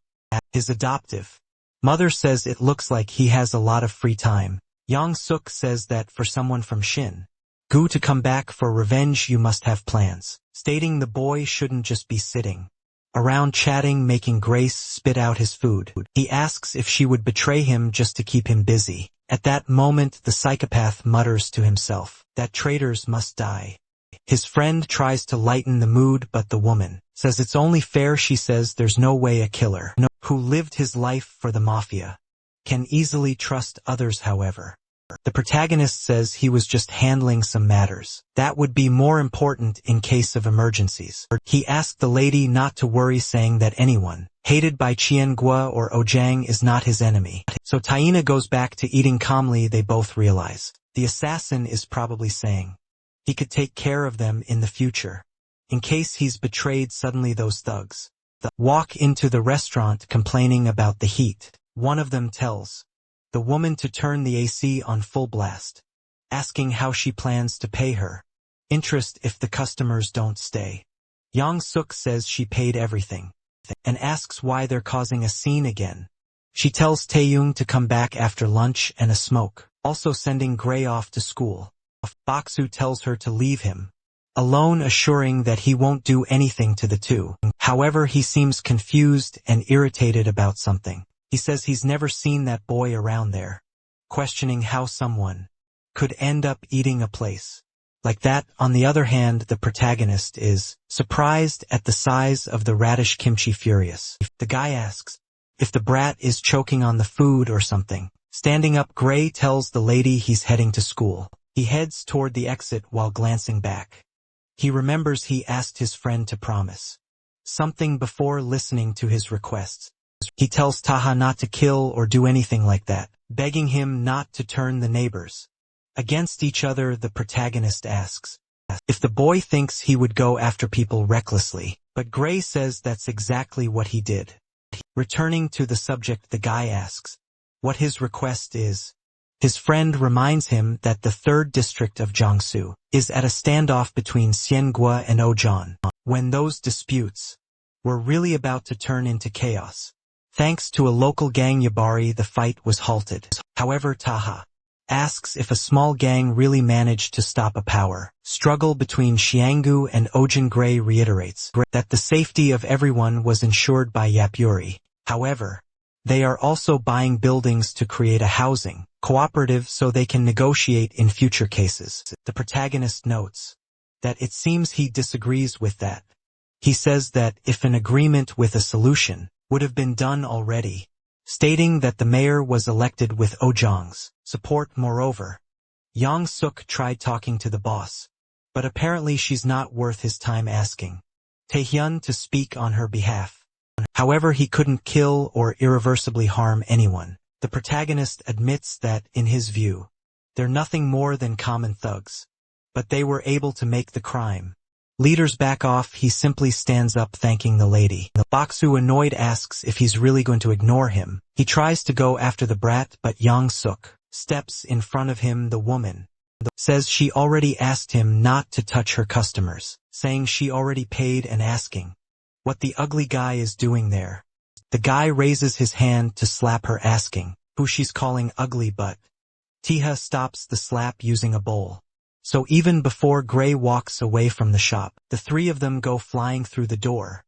His adoptive mother says it looks like he has a lot of free time. Yang Suk says that for someone from Shin Gu to come back for revenge, you must have plans, stating the boy shouldn't just be sitting around chatting, making Grace spit out his food. He asks if she would betray him just to keep him busy. At that moment, the psychopath mutters to himself that traitors must die. His friend tries to lighten the mood, but the woman says it's only fair. She says there's no way a killer who lived his life for the mafia can easily trust others. However, the protagonist says he was just handling some matters that would be more important in case of emergencies. He asked the lady not to worry, saying that anyone hated by Qiangua or Ojang is not his enemy. So Taina goes back to eating calmly. They both realize the assassin is probably saying he could take care of them in the future, in case he's betrayed. Suddenly those thugs walk into the restaurant complaining about the heat. One of them tells the woman to turn the AC on full blast, asking how she plans to pay her interest if the customers don't stay. Yang Suk says she paid everything and asks why they're causing a scene again. She tells Taeyong to come back after lunch and a smoke, also sending Gray off to school. Baksu tells her to leave him alone, assuring that he won't do anything to the two. However, he seems confused and irritated about something. He says he's never seen that boy around there, questioning how someone could end up eating a place like that. On the other hand, the protagonist is surprised at the size of the radish kimchi. Furious, the guy asks if the brat is choking on the food or something. Standing up, Gray tells the lady he's heading to school. He heads toward the exit while glancing back. He remembers he asked his friend to promise something before listening to his requests. He tells Taha not to kill or do anything like that, begging him not to turn the neighbors against each other. The protagonist asks if the boy thinks he would go after people recklessly, but Gray says that's exactly what he did. Returning to the subject, the guy asks what his request is. His friend reminds him that the 3rd district of Jiangsu is at a standoff between Xiangua and Ojan, when those disputes were really about to turn into chaos. Thanks to a local gang Yabari, the fight was halted. However, Taha asks if a small gang really managed to stop a power struggle between Xianggu and Ojan. Gray reiterates that the safety of everyone was ensured by Yapuri. However, they are also buying buildings to create a housing cooperative so they can negotiate in future cases. The protagonist notes that it seems he disagrees with that. He says that if an agreement with a solution would have been done already, stating that the mayor was elected with Ojang's support. Moreover, Yang Suk tried talking to the boss, but apparently she's not worth his time asking Taehyun to speak on her behalf. However, he couldn't kill or irreversibly harm anyone. The protagonist admits that, in his view, they're nothing more than common thugs, but they were able to make the crime leaders back off. He simply stands up, thanking the lady. Baksu, annoyed, asks if he's really going to ignore him. He tries to go after the brat, but Yang Suk steps in front of him. The woman Says she already asked him not to touch her customers, saying she already paid and asking what the ugly guy is doing there. The guy raises his hand to slap her, asking who she's calling ugly, but Tiha stops the slap using a bowl. So even before Gray walks away from the shop, the three of them go flying through the door.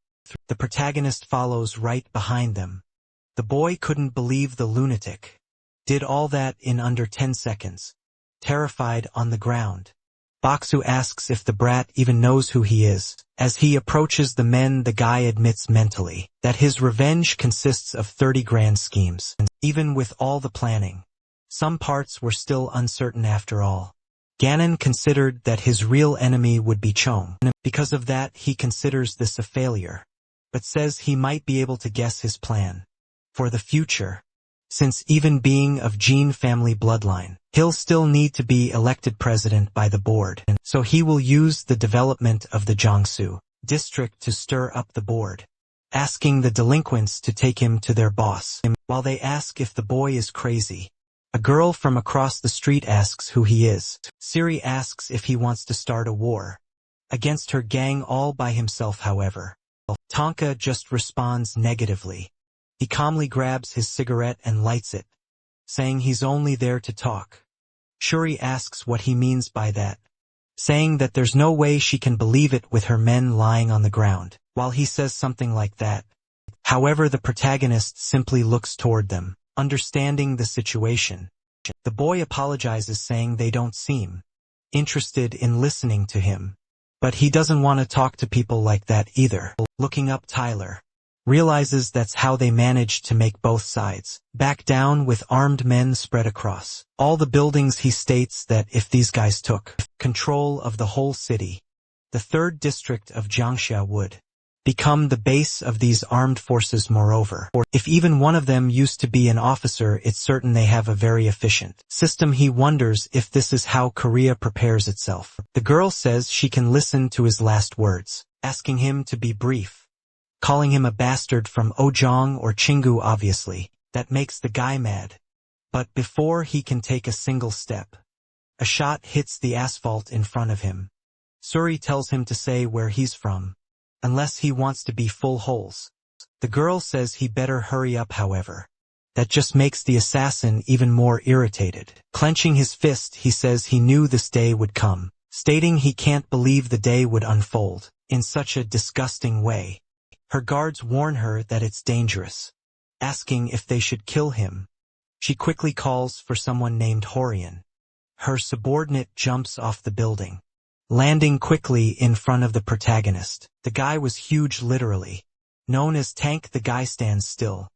The protagonist follows right behind them. The boy couldn't believe the lunatic did all that in under 10 seconds. Terrified on the ground, Baksu asks if the brat even knows who he is. As he approaches the men, the guy admits mentally that his revenge consists of 30 grand schemes. Even with all the planning, some parts were still uncertain after all. Ganon considered that his real enemy would be Chong. Because of that, he considers this a failure, but says he might be able to guess his plan for the future. Since even being of Jin family bloodline, he'll still need to be elected president by the board, so he will use the development of the Jiangsu district to stir up the board, asking the delinquents to take him to their boss. While they ask if the boy is crazy, a girl from across the street asks who he is. Siri asks if he wants to start a war against her gang all by himself. However, Tonka just responds negatively. He calmly grabs his cigarette and lights it, saying he's only there to talk. Shuri asks what he means by that, saying that there's no way she can believe it with her men lying on the ground, while he says something like that. However, the protagonist simply looks toward them, understanding the situation. The boy apologizes, saying they don't seem interested in listening to him, but he doesn't want to talk to people like that either. Looking up, Tyler realizes that's how they managed to make both sides back down with armed men spread across all the buildings. He states that if these guys took control of the whole city, the 3rd district of Jiangxia would become the base of these armed forces. Moreover, if even one of them used to be an officer, it's certain they have a very efficient system. He wonders if this is how Korea prepares itself. The girl says she can listen to his last words, asking him to be brief, calling him a bastard from Ojong or Chingu. Obviously, that makes the guy mad. But before he can take a single step, a shot hits the asphalt in front of him. Suri tells him to say where he's from, unless he wants to be full holes. The girl says he better hurry up. However, that just makes the assassin even more irritated. Clenching his fist, he says he knew this day would come, stating he can't believe the day would unfold in such a disgusting way. Her guards warn her that it's dangerous, asking if they should kill him. She quickly calls for someone named Horian. Her subordinate jumps off the building, landing quickly in front of the protagonist. The guy was huge, literally known as Tank. The guy stands still,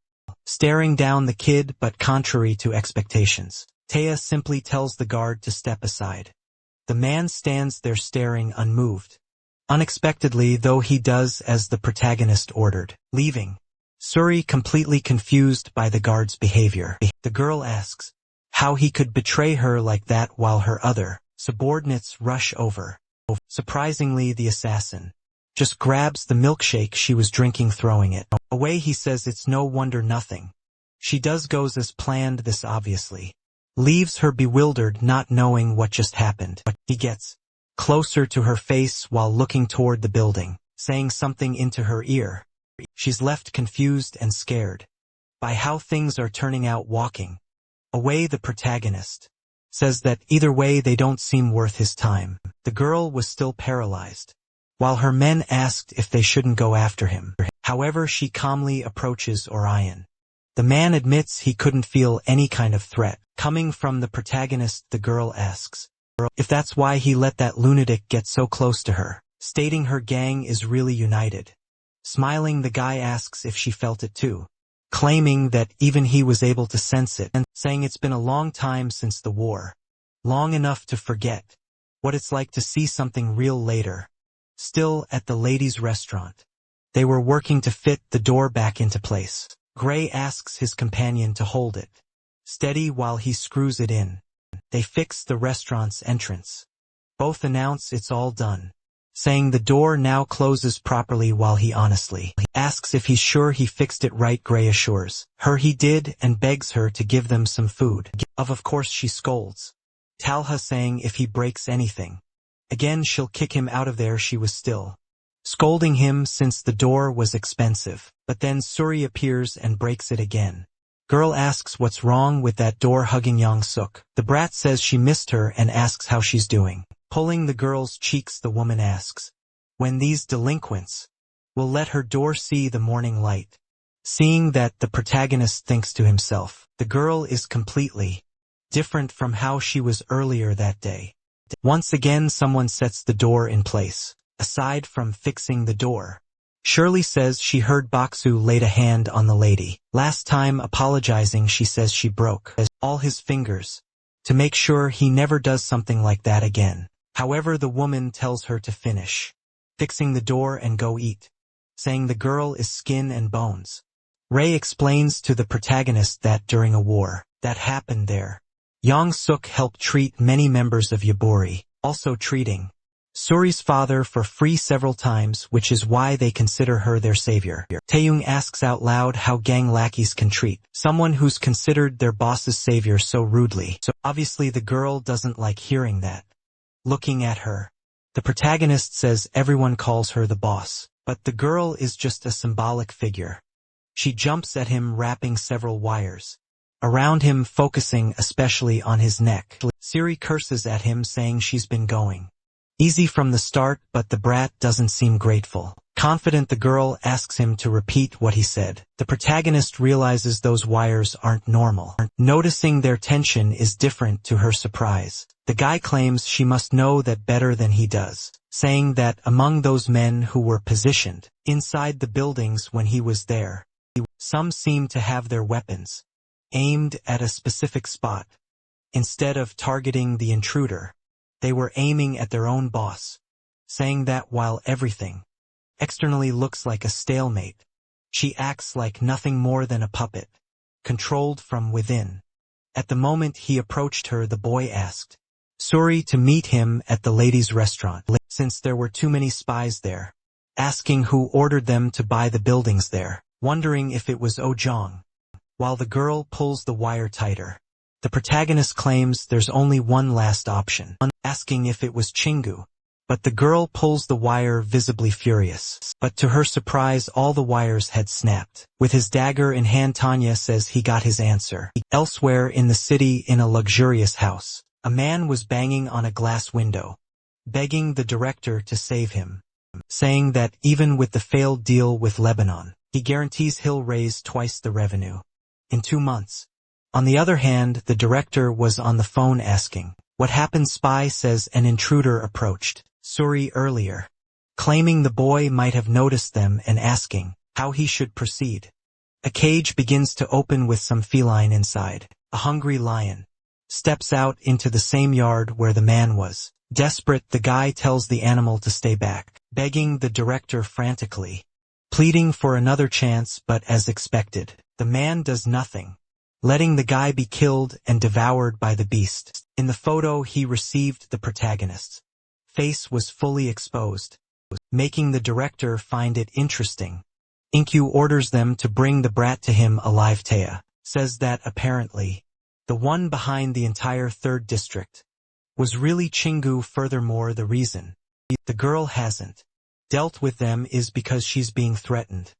staring down the kid, but contrary to expectations, Taya simply tells the guard to step aside. The man stands there staring unmoved. Unexpectedly, though, he does as the protagonist ordered, leaving Suri completely confused by the guard's behavior. The girl asks how he could betray her like that while her other subordinates rush over. Surprisingly, the assassin just grabs the milkshake she was drinking, throwing it away. He says it's no wonder nothing she does goes as planned. This obviously leaves her bewildered, not knowing what just happened. He gets closer to her face while looking toward the building, saying something into her ear. She's left confused and scared by how things are turning out. Walking away, the protagonist says that either way they don't seem worth his time. The girl was still paralyzed, while her men asked if they shouldn't go after him. However, she calmly approaches Orion. The man admits he couldn't feel any kind of threat coming from the protagonist. The girl asks if that's why he let that lunatic get so close to her, stating her gang is really united. Smiling, the guy asks if she felt it too, claiming that even he was able to sense it, and saying it's been a long time since the war, long enough to forget what it's like to see something real later. Still at the ladies' restaurant, they were working to fit the door back into place. Gray asks his companion to hold it steady while he screws it in. They fix the restaurant's entrance. Both announce it's all done, saying the door now closes properly, while he honestly asks if he's sure he fixed it right. Gray assures her he did and begs her to give them some food. Of course she scolds, Talha saying if he breaks anything again she'll kick him out of there. She was still scolding him since the door was expensive, but then Suri appears and breaks it again. Girl asks what's wrong with that door, hugging Young Suk. The brat says she missed her and asks how she's doing. Pulling the girl's cheeks, the woman asks when these delinquents will let her door see the morning light. Seeing that, the protagonist thinks to himself, the girl is completely different from how she was earlier that day. Once again someone sets the door in place. Aside from fixing the door, Shirley says she heard Baksu laid a hand on the lady. Last time apologizing, she says she broke all his fingers to make sure he never does something like that again. However, the woman tells her to finish fixing the door and go eat, saying the girl is skin and bones. Ray explains to the protagonist that during a war that happened there, Young Suk helped treat many members of Yaburi, also treating Suri's father for free several times, which is why they consider her their savior. Taeyong asks out loud how gang lackeys can treat someone who's considered their boss's savior so rudely. So obviously the girl doesn't like hearing that. Looking at her, the protagonist says everyone calls her the boss, but the girl is just a symbolic figure. She jumps at him, wrapping several wires around him, focusing especially on his neck. Siri curses at him, saying she's been going easy from the start, but the brat doesn't seem grateful. Confident, the girl asks him to repeat what he said. The protagonist realizes those wires aren't normal. Noticing their tension is different, to her surprise. The guy claims she must know that better than he does, saying that among those men who were positioned inside the buildings when he was there, some seemed to have their weapons aimed at a specific spot. Instead of targeting the intruder, they were aiming at their own boss, saying that while everything externally looks like a stalemate, she acts like nothing more than a puppet, controlled from within. At the moment he approached her, the boy asked Suri to meet him at the ladies' restaurant, since there were too many spies there, asking who ordered them to buy the buildings there, wondering if it was Oh Jong. While the girl pulls the wire tighter, the protagonist claims there's only one last option, asking if it was Chingu. But the girl pulls the wire, visibly furious. But to her surprise, all the wires had snapped. With his dagger in hand, Tanya says he got his answer. Elsewhere in the city, in a luxurious house, a man was banging on a glass window, begging the director to save him, saying that even with the failed deal with Lebanon, he guarantees he'll raise twice the revenue in 2 months. On the other hand, the director was on the phone asking what happened. Spy says an intruder approached Suri earlier, claiming the boy might have noticed them and asking how he should proceed. A cage begins to open with some feline inside. A hungry lion steps out into the same yard where the man was. Desperate, the guy tells the animal to stay back, begging the director frantically, pleading for another chance, but as expected, the man does nothing, letting the guy be killed and devoured by the beast. In the photo he received, the protagonist's face was fully exposed, making the director find it interesting. Inkyu orders them to bring the brat to him alive. Taya says that apparently the one behind the entire 3rd district was really Chingu. Furthermore, the reason the girl hasn't dealt with them is because she's being threatened.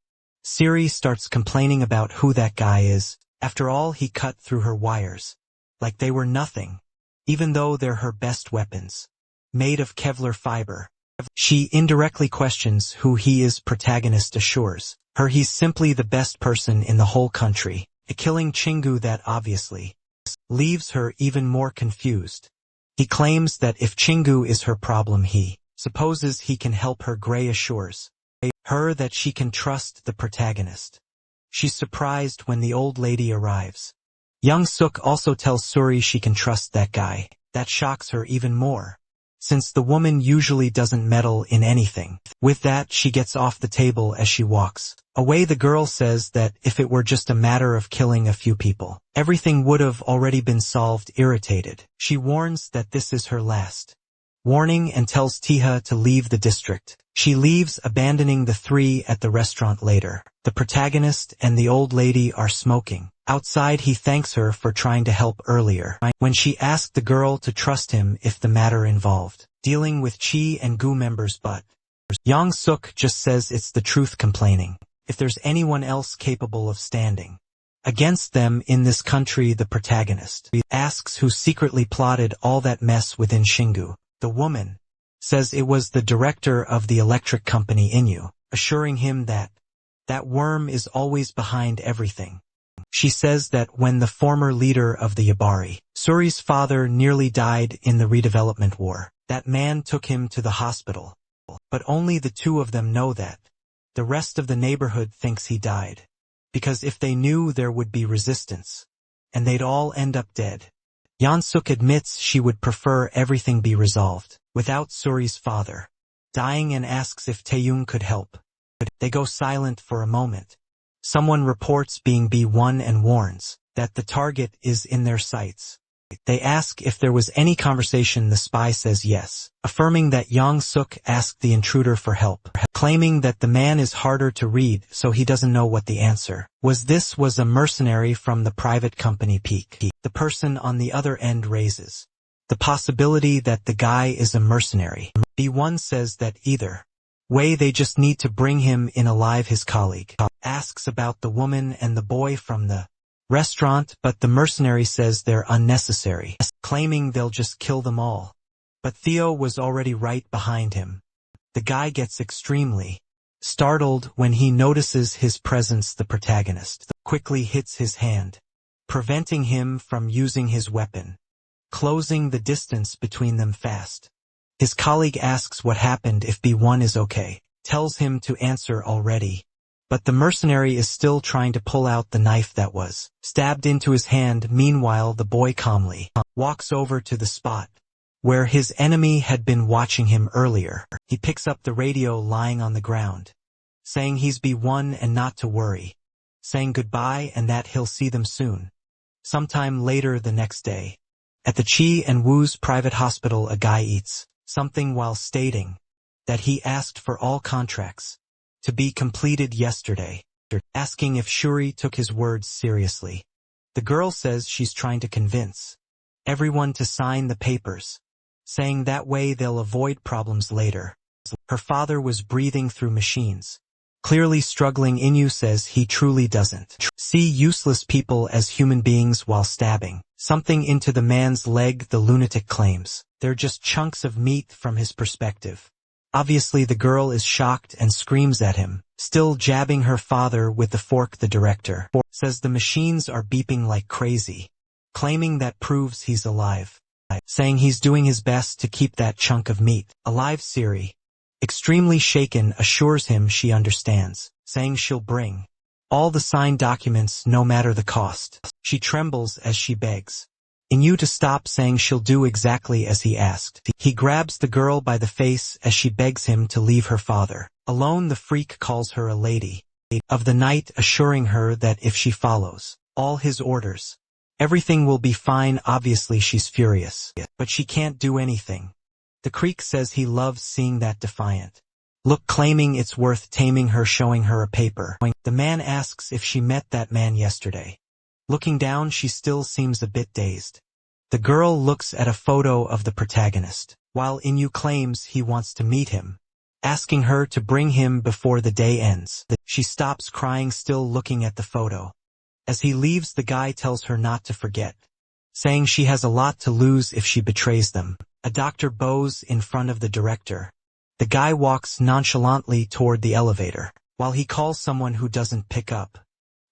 Siri starts complaining about who that guy is. After all, he cut through her wires like they were nothing, even though they're her best weapons, made of Kevlar fiber. She indirectly questions who he is. Protagonist assures her he's simply the best person in the whole country. Killing Chingu, that obviously leaves her even more confused. He claims that if Chingu is her problem, he supposes he can help her. Gray assures her that she can trust the protagonist. She's surprised when the old lady arrives. Young Suk also tells Suri she can trust that guy. That shocks her even more, since the woman usually doesn't meddle in anything. With that, she gets off the table as she walks away. The girl says that if it were just a matter of killing a few people, everything would have already been solved. Irritated, she warns that this is her last warning and tells Tiha to leave the district. She leaves, abandoning the 3 at the restaurant. Later, the protagonist and the old lady are smoking Outside he thanks her for trying to help earlier, when she asked the girl to trust him if the matter involved dealing with Chi and Gu members, but Yang Suk just says it's the truth, complaining if there's anyone else capable of standing against them in this country. The protagonist asks who secretly plotted all that mess within Shingu. The woman says it was the director of the electric company Inu, assuring him that that worm is always behind everything. She says that when the former leader of the Yabari, Suri's father, nearly died in the redevelopment war, that man took him to the hospital. But only the two of them know that. The rest of the neighborhood thinks he died. Because if they knew, there would be resistance, and they'd all end up dead. Yansuk admits she would prefer everything be resolved without Suri's father dying, and asks if Taeyong could help. They go silent for a moment. Someone reports being B1 and warns that the target is in their sights. They ask if there was any conversation. The spy says yes, affirming that Yang Suk asked the intruder for help, claiming that the man is harder to read, so he doesn't know what the answer was. This was a mercenary from the private company Peak. The person on the other end raises the possibility that the guy is a mercenary. B1 says that either way they just need to bring him in alive. His colleague asks about the woman and the boy from the restaurant, but the mercenary says they're unnecessary, claiming they'll just kill them all. But Theo was already right behind him. The guy gets extremely startled when he notices his presence. The protagonist quickly hits his hand, preventing him from using his weapon, closing the distance between them fast. His colleague asks what happened, if B1 is okay, tells him to answer already. But the mercenary is still trying to pull out the knife that was stabbed into his hand. Meanwhile, the boy calmly walks over to the spot where his enemy had been watching him earlier. He picks up the radio lying on the ground, saying he's B1 and not to worry, saying goodbye and that he'll see them soon. Sometime later the next day, at the Chi and Wu's private hospital, a guy eats something while stating that he asked for all contracts to be completed yesterday, asking if Shuri took his words seriously. The girl says she's trying to convince everyone to sign the papers, saying that way they'll avoid problems later. Her father was breathing through machines, clearly struggling. Inu says he truly doesn't see useless people as human beings while stabbing something into the man's leg. The lunatic claims they're just chunks of meat from his perspective. Obviously the girl is shocked and screams at him, still jabbing her father with the fork. The director says the machines are beeping like crazy, claiming that proves he's alive, saying he's doing his best to keep that chunk of meat alive. Siri, extremely shaken, assures him she understands, saying she'll bring all the signed documents no matter the cost. She trembles as she begs Inu to stop, saying she'll do exactly as he asked. He grabs the girl by the face as she begs him to leave her father alone. The freak calls her a lady of the night, assuring her that if she follows all his orders, everything will be fine. Obviously she's furious, but she can't do anything. The creek says he loves seeing that defiant look, claiming it's worth taming her, showing her a paper. The man asks if she met that man yesterday. Looking down, she still seems a bit dazed. The girl looks at a photo of the protagonist, while Inu claims he wants to meet him, asking her to bring him before the day ends. She stops crying, still looking at the photo. As he leaves, the guy tells her not to forget, saying she has a lot to lose if she betrays them. A doctor bows in front of the director. The guy walks nonchalantly toward the elevator, while he calls someone who doesn't pick up.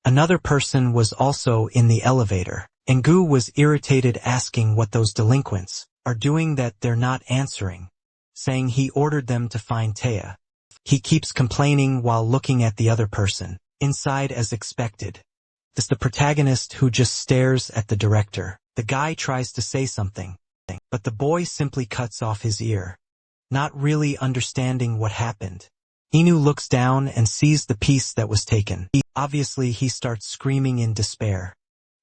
Another person was also in the elevator, and Gu was irritated, asking what those delinquents are doing that they're not answering, saying he ordered them to find Taya. He keeps complaining while looking at the other person inside as expected. This the protagonist, who just stares at the director. The guy tries to say something, but the boy simply cuts off his ear, not really understanding what happened. Inu looks down and sees the piece that was taken. Obviously he starts screaming in despair.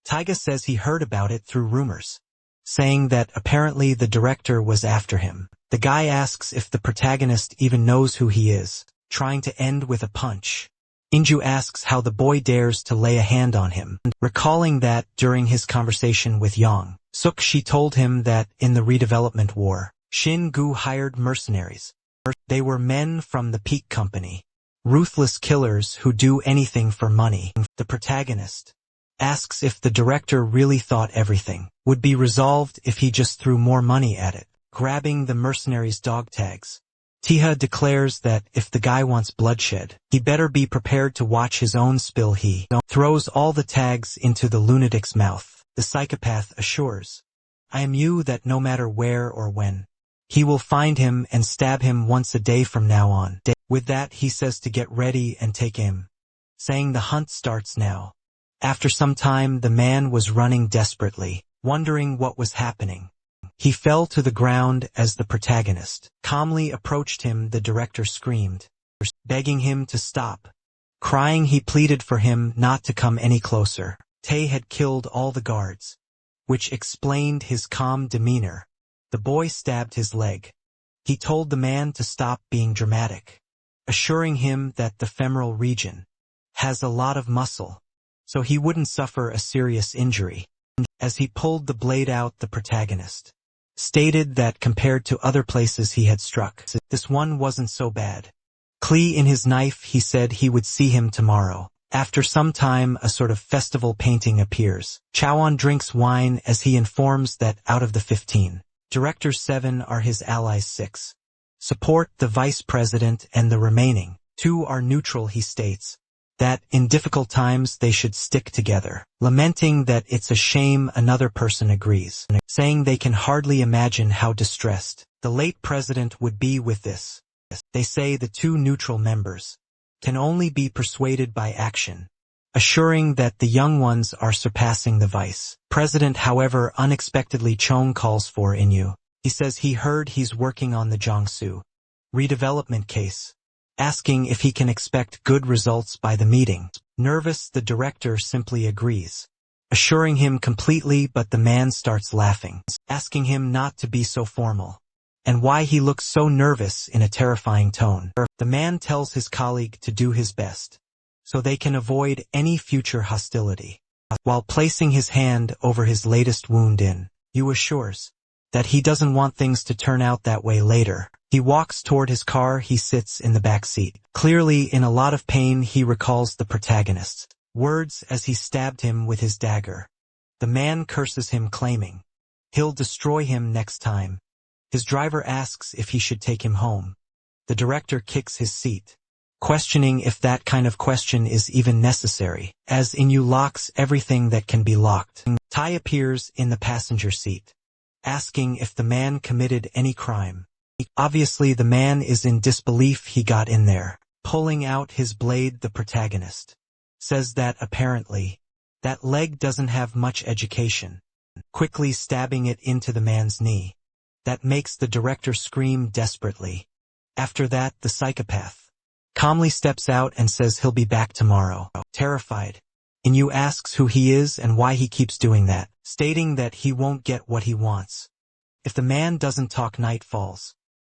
Taiga says he heard about it through rumors, saying that apparently the director was after him. The guy asks if the protagonist even knows who he is, trying to end with a punch. Inju asks how the boy dares to lay a hand on him, recalling that during his conversation with Yang Suk-shi told him that in the redevelopment war, Shin-gu hired mercenaries. They were men from the Peak Company, ruthless killers who do anything for money. The protagonist asks if the director really thought everything would be resolved if he just threw more money at it, grabbing the mercenaries' dog tags. Tiha declares that if the guy wants bloodshed, he better be prepared to watch his own spill. He throws all the tags into the lunatic's mouth. The psychopath assures IMU that no matter where or when, he will find him and stab him once a day from now on. With that, he says to get ready and take aim, saying the hunt starts now. After some time, the man was running desperately, wondering what was happening. He fell to the ground as the protagonist calmly approached him. The director screamed, begging him to stop. Crying, he pleaded for him not to come any closer. Tae had killed all the guards, which explained his calm demeanor. The boy stabbed his leg. He told the man to stop being dramatic, assuring him that the femoral region has a lot of muscle, so he wouldn't suffer a serious injury. As he pulled the blade out, the protagonist stated that compared to other places he had struck, this one wasn't so bad. Klee in his knife, he said he would see him tomorrow. After some time, a sort of festival painting appears. Chowon drinks wine as he informs that out of the 15 directors, 7 are his allies. 6 support the vice president and the remaining 2 are neutral. He states that in difficult times they should stick together, lamenting that it's a shame another person agrees, saying they can hardly imagine how distressed the late president would be with this. They say the 2 neutral members can only be persuaded by action, assuring that the young ones are surpassing the vice president. However, unexpectedly Chong calls for Inyu. He says he heard he's working on the Jiangsu redevelopment case, asking if he can expect good results by the meeting. Nervous, the director simply agrees, assuring him completely, but the man starts laughing, asking him not to be so formal, and why he looks so nervous in a terrifying tone. The man tells his colleague to do his best, so they can avoid any future hostility. While placing his hand over his latest wound, Yu assures that he doesn't want things to turn out that way later. He walks toward his car. He sits in the back seat. Clearly in a lot of pain, he recalls the protagonist's words as he stabbed him with his dagger. The man curses him, claiming he'll destroy him next time. His driver asks if he should take him home. The director kicks his seat, questioning if that kind of question is even necessary, as Inyu locks everything that can be locked. Tai appears in the passenger seat, asking if the man committed any crime. Obviously the man is in disbelief he got in there. Pulling out his blade, the protagonist says that apparently that leg doesn't have much education, quickly stabbing it into the man's knee. That makes the director scream desperately. After that, the psychopath calmly steps out and says he'll be back tomorrow. Terrified, Inyu asks who he is and why he keeps doing that, stating that he won't get what he wants if the man doesn't talk. Night falls.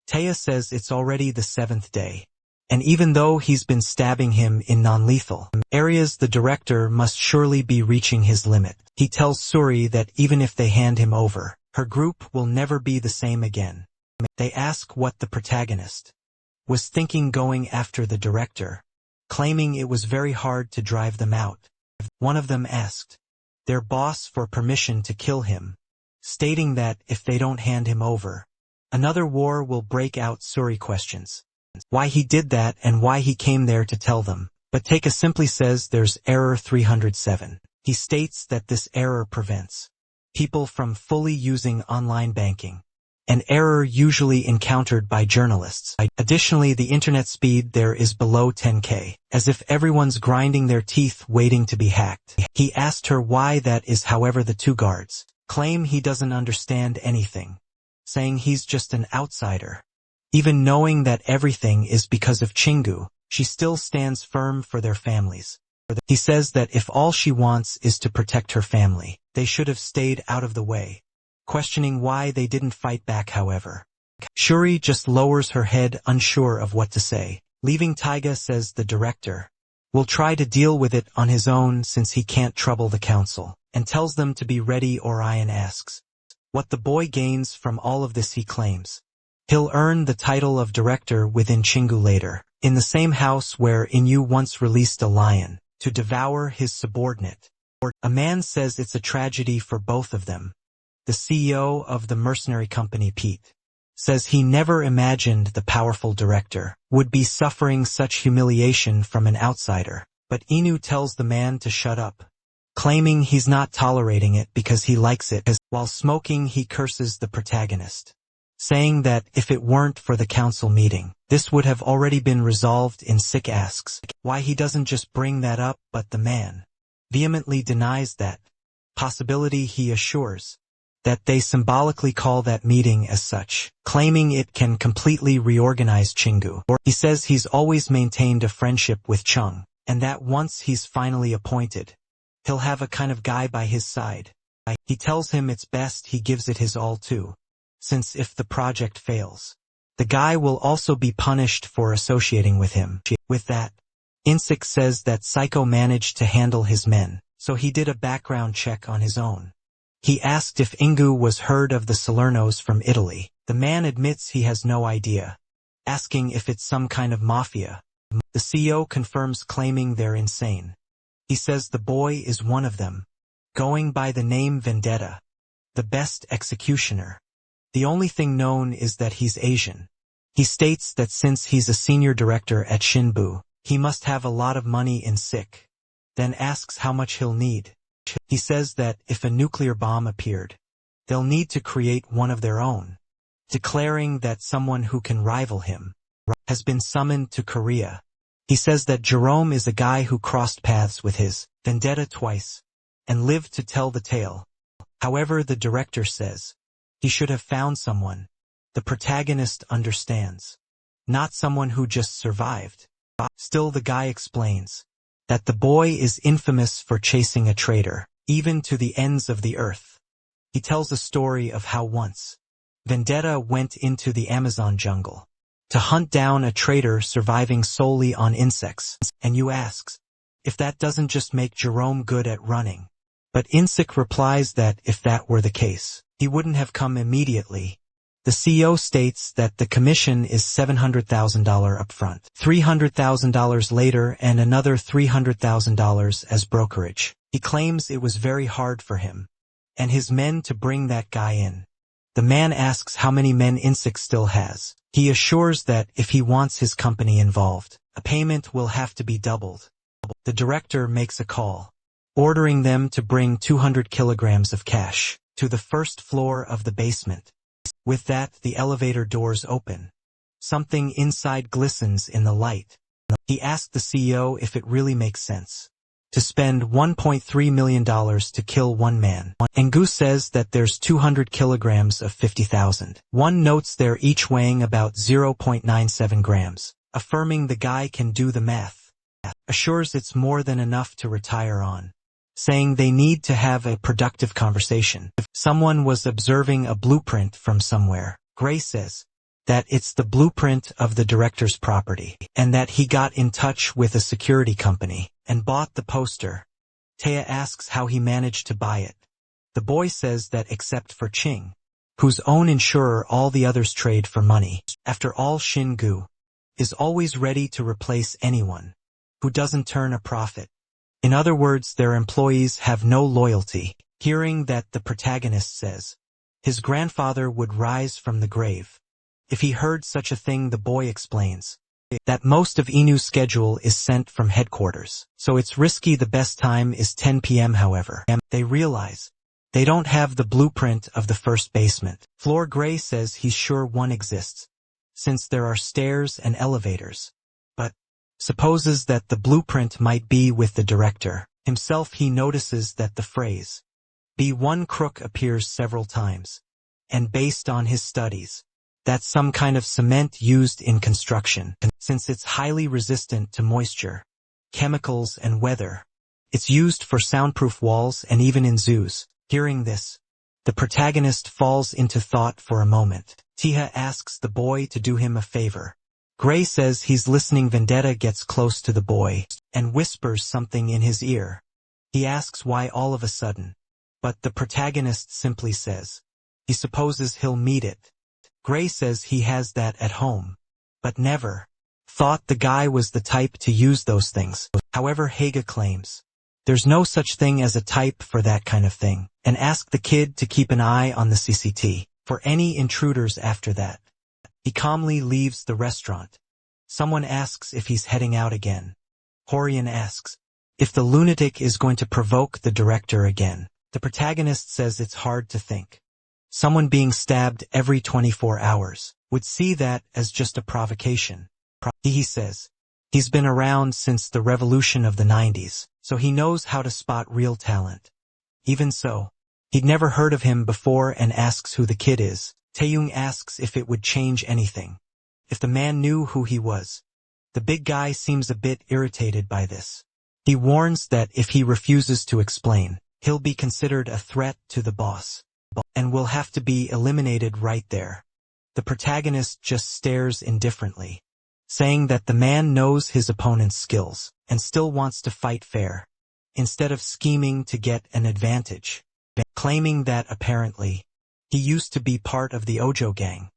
Taya says it's already the 7th day, and even though he's been stabbing him in non-lethal areas, the director must surely be reaching his limit. He tells Suri that even if they hand him over, her group will never be the same again. They ask what the protagonist was thinking going after the director, claiming it was very hard to drive them out. One of them asked their boss for permission to kill him, stating that if they don't hand him over, another war will break out. Suri questions why he did that and why he came there to tell them, but Taika simply says there's error 307. He states that this error prevents people from fully using online banking, an error usually encountered by journalists. Additionally, the internet speed there is below 10K, as if everyone's grinding their teeth waiting to be hacked. He asked her why that is. However, the 2 guards claim he doesn't understand anything, saying he's just an outsider. Even knowing that everything is because of Chingu, she still stands firm for their families. He says that if all she wants is to protect her family, they should have stayed out of the way, questioning why they didn't fight back. However, Shuri just lowers her head, unsure of what to say. Leaving, Taiga says the director will try to deal with it on his own since he can't trouble the council, and tells them to be ready. Orion asks what the boy gains from all of this. He claims he'll earn the title of director within Chingu later, in the same house where Inu once released a lion to devour his subordinate. A man says it's a tragedy for both of them. The CEO of the mercenary company, Pete, says he never imagined the powerful director would be suffering such humiliation from an outsider, but Inu tells the man to shut up, claiming he's not tolerating it because he likes it. While smoking, he curses the protagonist, saying that if it weren't for the council meeting, this would have already been resolved. Sick asks why he doesn't just bring that up, but the man vehemently denies that possibility. He assures that they symbolically call that meeting as such, claiming it can completely reorganize Chingu. He says he's always maintained a friendship with Chung, and that once he's finally appointed, he'll have a kind of guy by his side. He tells him it's best he gives it his all too, since if the project fails, the guy will also be punished for associating with him. With that, Insik says that Psycho managed to handle his men, so he did a background check on his own. He asked if Ingu was heard of the Salernos from Italy. The man admits he has no idea, asking if it's some kind of mafia. The CEO confirms, claiming they're insane. He says the boy is one of them, going by the name Vendetta, the best executioner. The only thing known is that he's Asian. He states that since he's a senior director at Shinbu, he must have a lot of money in sick, then asks how much he'll need. He says that if a nuclear bomb appeared, they'll need to create one of their own, declaring that someone who can rival him has been summoned to Korea. He says that Jerome is a guy who crossed paths with his Vendetta twice and lived to tell the tale. However, the director says he should have found someone the protagonist understands, not someone who just survived. Still, the guy explains that the boy is infamous for chasing a traitor, even to the ends of the earth. He tells a story of how once Vendetta went into the Amazon jungle to hunt down a traitor surviving solely on insects, and you asks if that doesn't just make Jerome good at running. But Insik replies that if that were the case, he wouldn't have come immediately. The CEO states that the commission is $700,000 upfront, $300,000 later, and another $300,000 as brokerage. He claims it was very hard for him and his men to bring that guy in. The man asks how many men Insik still has. He assures that if he wants his company involved, a payment will have to be doubled. The director makes a call, ordering them to bring 200 kilograms of cash to the first floor of the basement. With that, the elevator doors open. Something inside glistens in the light. He asked the CEO if it really makes sense to spend $1.3 million to kill one man. Ngu says that there's 200 kilograms of 50,000. One notes they're each weighing about 0.97 grams, affirming the guy can do the math. Assures it's more than enough to retire on, saying they need to have a productive conversation. Someone was observing a blueprint from somewhere. Gray says that it's the blueprint of the director's property, and that he got in touch with a security company and bought the poster. Taya asks how he managed to buy it. The boy says that except for Ching, whose own insurer, all the others trade for money. After all, Shin-gu is always ready to replace anyone who doesn't turn a profit. In other words, their employees have no loyalty. Hearing that, the protagonist says his grandfather would rise from the grave if he heard such a thing. The boy explains that most of Inu's schedule is sent from headquarters, so it's risky. The best time is 10 p.m. However, they realize they don't have the blueprint of the first basement floor. Gray says he's sure one exists, since there are stairs and elevators, but supposes that the blueprint might be with the director himself. He notices that the phrase "B1 crook" appears several times, and based on his studies, that's some kind of cement used in construction, since it's highly resistant to moisture, chemicals, and weather. It's used for soundproof walls and even in zoos. Hearing this, the protagonist falls into thought for a moment. Tiha asks the boy to do him a favor Gray says he's listening. Vendetta gets close to the boy and whispers something in his ear. He asks why all of a sudden, but the protagonist simply says he supposes he'll meet it. Gray says he has that at home, but never thought the guy was the type to use those things. However, Haga claims there's no such thing as a type for that kind of thing, and asks the kid to keep an eye on the CCTV for any intruders after that. He calmly leaves the restaurant. Someone asks if he's heading out again. Horian asks if the lunatic is going to provoke the director again. The protagonist says it's hard to think. Someone being stabbed every 24 hours would see that as just a provocation. He says he's been around since the revolution of the 90s, so he knows how to spot real talent. Even so, he'd never heard of him before and asks who the kid is. Taeyong asks if it would change anything if the man knew who he was. The big guy seems a bit irritated by this. He warns that if he refuses to explain, he'll be considered a threat to the boss and will have to be eliminated right there. The protagonist just stares indifferently, saying that the man knows his opponent's skills and still wants to fight fair, instead of scheming to get an advantage, claiming that apparently he used to be part of the Ojo gang.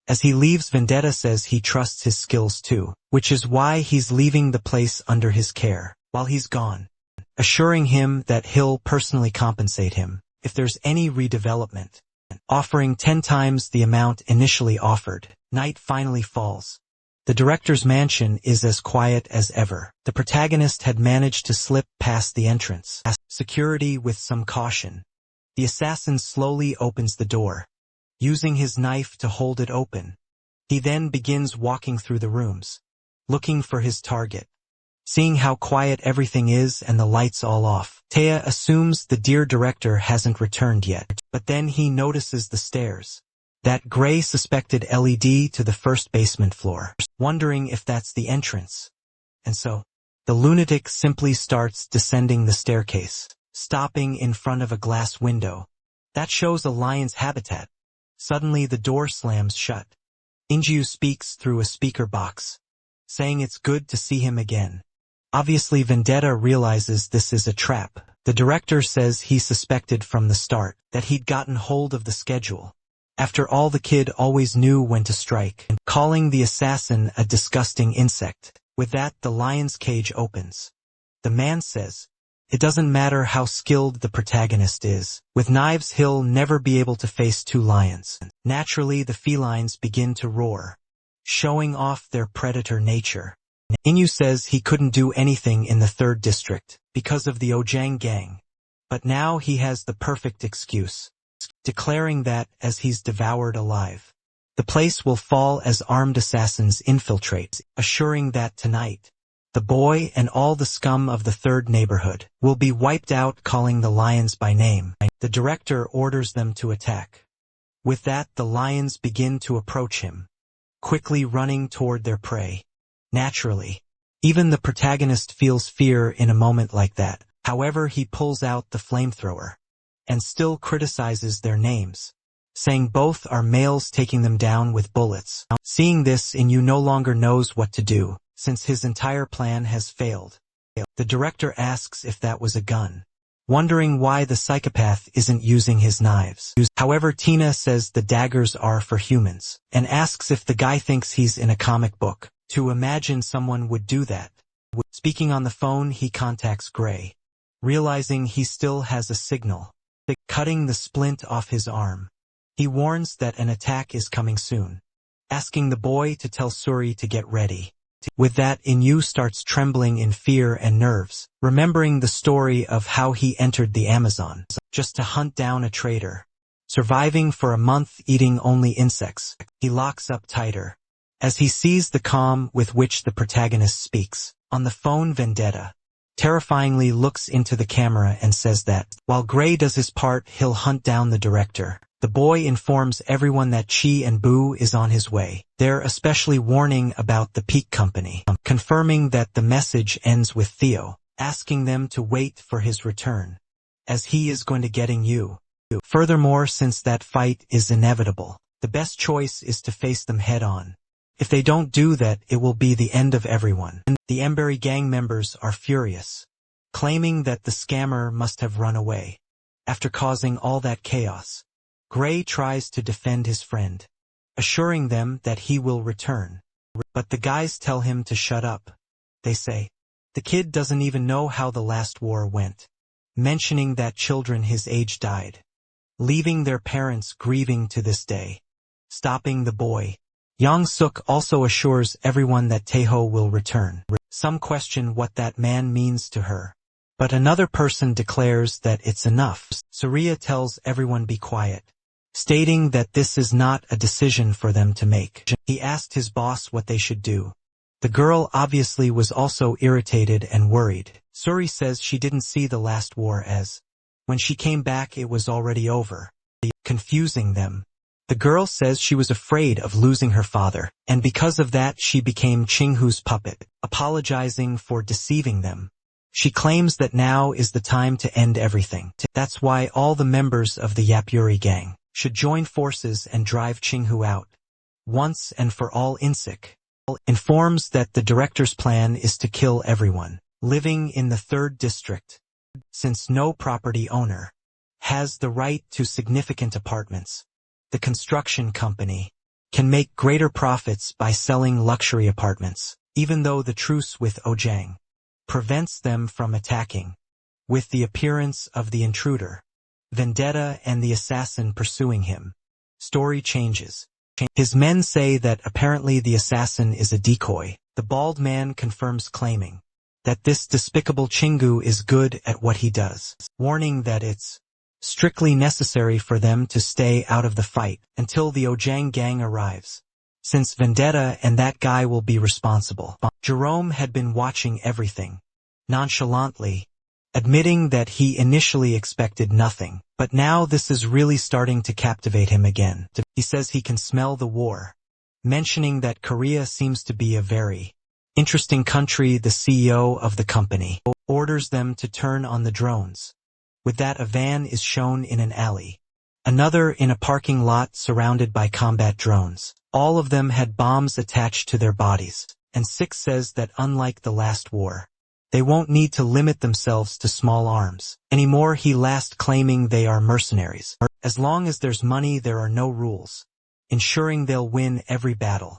As he leaves, Vendetta says he trusts his skills too, which is why he's leaving the place under his care while he's gone, assuring him that he'll personally compensate him if there's any redevelopment, offering 10 times the amount initially offered. Night finally falls. The director's mansion is as quiet as ever. The protagonist had managed to slip past the entrance security with some caution. The assassin slowly opens the door, using his knife to hold it open. He then begins walking through the rooms, looking for his target. Seeing how quiet everything is and the lights all off, Taya assumes the dear director hasn't returned yet, but then he notices the stairs. That Gray suspected LED to the first basement floor, wondering if that's the entrance. And so, the lunatic simply starts descending the staircase, stopping in front of a glass window that shows a lion's habitat. Suddenly the door slams shut. Inju speaks through a speaker box, saying it's good to see him again. Obviously, Vendetta realizes this is a trap. The director says he suspected from the start that he'd gotten hold of the schedule. After all, the kid always knew when to strike, calling the assassin a disgusting insect. With that, the lion's cage opens. The man says it doesn't matter how skilled the protagonist is. With knives, he'll never be able to face 2 lions. Naturally, the felines begin to roar, showing off their predator nature. Inyu says he couldn't do anything in the 3rd district because of the Ojang gang, but now he has the perfect excuse, declaring that as he's devoured alive, the place will fall as armed assassins infiltrate, assuring that tonight, the boy and all the scum of the 3rd neighborhood will be wiped out, calling the lions by name. The director orders them to attack. With that, the lions begin to approach him, quickly running toward their prey. Naturally, even the protagonist feels fear in a moment like that. However, he pulls out the flamethrower and still criticizes their names, saying both are males, taking them down with bullets. Seeing this, Inyu no longer knows what to do, since his entire plan has failed. The director asks if that was a gun, wondering why the psychopath isn't using his knives. However, Tina says the daggers are for humans, and asks if the guy thinks he's in a comic book. To imagine someone would do that. Speaking on the phone, he contacts Gray, realizing he still has a signal, cutting the splint off his arm. He warns that an attack is coming soon, asking the boy to tell Suri to get ready. With that, Inyu starts trembling in fear and nerves, remembering the story of how he entered the Amazon just to hunt down a traitor. Surviving for a month eating only insects, he locks up tighter. As he sees the calm with which the protagonist speaks on the phone, Vendetta terrifyingly looks into the camera and says that, while Gray does his part, he'll hunt down the director. The boy informs everyone that Chi and Boo is on his way. They're especially warning about the Peak Company, confirming that the message ends with Theo asking them to wait for his return, as he is going to getting you. Furthermore, since that fight is inevitable, the best choice is to face them head on. If they don't do that, it will be the end of everyone. The Emberi gang members are furious, claiming that the scammer must have run away. After causing all that chaos, Gray tries to defend his friend, assuring them that he will return. But the guys tell him to shut up. They say, the kid doesn't even know how the last war went, mentioning that children his age died, leaving their parents grieving to this day. Stopping the boy, Yang-suk also assures everyone that Taeho will return. Some question what that man means to her, but another person declares that it's enough. Surya tells everyone be quiet, stating that this is not a decision for them to make. He asked his boss what they should do. The girl obviously was also irritated and worried. Suri says she didn't see the last war as, when she came back it was already over, confusing them. The girl says she was afraid of losing her father, and because of that she became Chinghu's puppet, apologizing for deceiving them. She claims that now is the time to end everything. That's why all the members of the Yapuri gang should join forces and drive Chinghu out, once and for all. Insik informs that the director's plan is to kill everyone living in the 3rd district, since no property owner has the right to significant apartments. The construction company can make greater profits by selling luxury apartments, even though the truce with Ojang prevents them from attacking. With the appearance of the intruder, Vendetta and the assassin pursuing him, story changes. His men say that apparently the assassin is a decoy. The bald man confirms, claiming that this despicable Chingu is good at what he does, warning that it's strictly necessary for them to stay out of the fight until the Ojang gang arrives, since Vendetta and that guy will be responsible. Jerome had been watching everything nonchalantly, admitting that he initially expected nothing, but now this is really starting to captivate him again. He says he can smell the war, mentioning that Korea seems to be a very interesting country. The CEO of the company orders them to turn on the drones. With that, a van is shown in an alley, another in a parking lot surrounded by combat drones. All of them had bombs attached to their bodies, and Six says that unlike the last war, they won't need to limit themselves to small arms anymore. He last claiming they are mercenaries. As long as there's money there are no rules, ensuring they'll win every battle.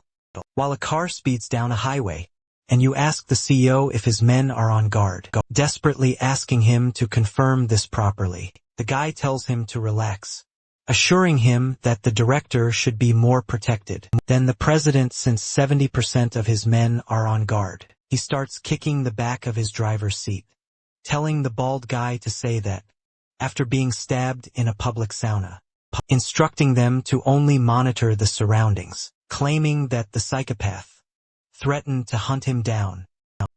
While a car speeds down a highway, and you ask the CEO if his men are on guard, desperately asking him to confirm this properly. The guy tells him to relax, assuring him that the director should be more protected than the president since 70% of his men are on guard. He starts kicking the back of his driver's seat, telling the bald guy to say that, after being stabbed in a public sauna, instructing them to only monitor the surroundings, claiming that the psychopath threatened to hunt him down.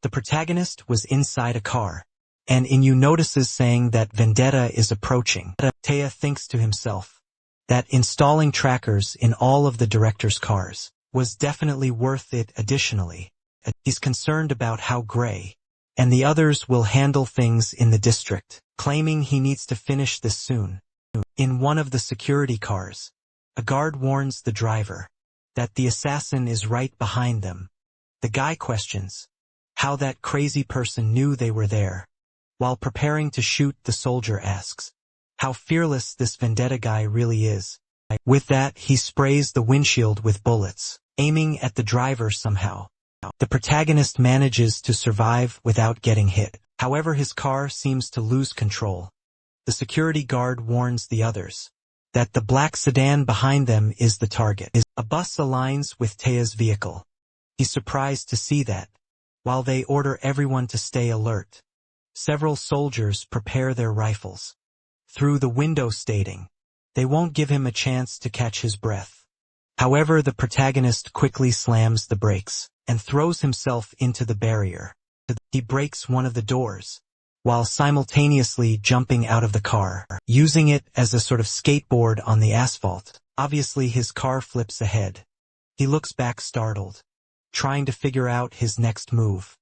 The protagonist was inside a car, and Inu notices saying that Vendetta is approaching. Taya thinks to himself that installing trackers in all of the director's cars was definitely worth it. Additionally, he's concerned about how Gray and the others will handle things in the district, claiming he needs to finish this soon. In one of the security cars, a guard warns the driver that the assassin is right behind them. The guy questions how that crazy person knew they were there. While preparing to shoot, the soldier asks how fearless this Vendetta guy really is. With that, he sprays the windshield with bullets, aiming at the driver somehow. The protagonist manages to survive without getting hit. However, his car seems to lose control. The security guard warns the others that the black sedan behind them is the target. A bus aligns with Taya's vehicle. He's surprised to see that, while they order everyone to stay alert, several soldiers prepare their rifles through the window, stating they won't give him a chance to catch his breath. However, the protagonist quickly slams the brakes and throws himself into the barrier. He breaks one of the doors, while simultaneously jumping out of the car, using it as a sort of skateboard on the asphalt. Obviously, his car flips ahead. He looks back startled, trying to figure out his next move.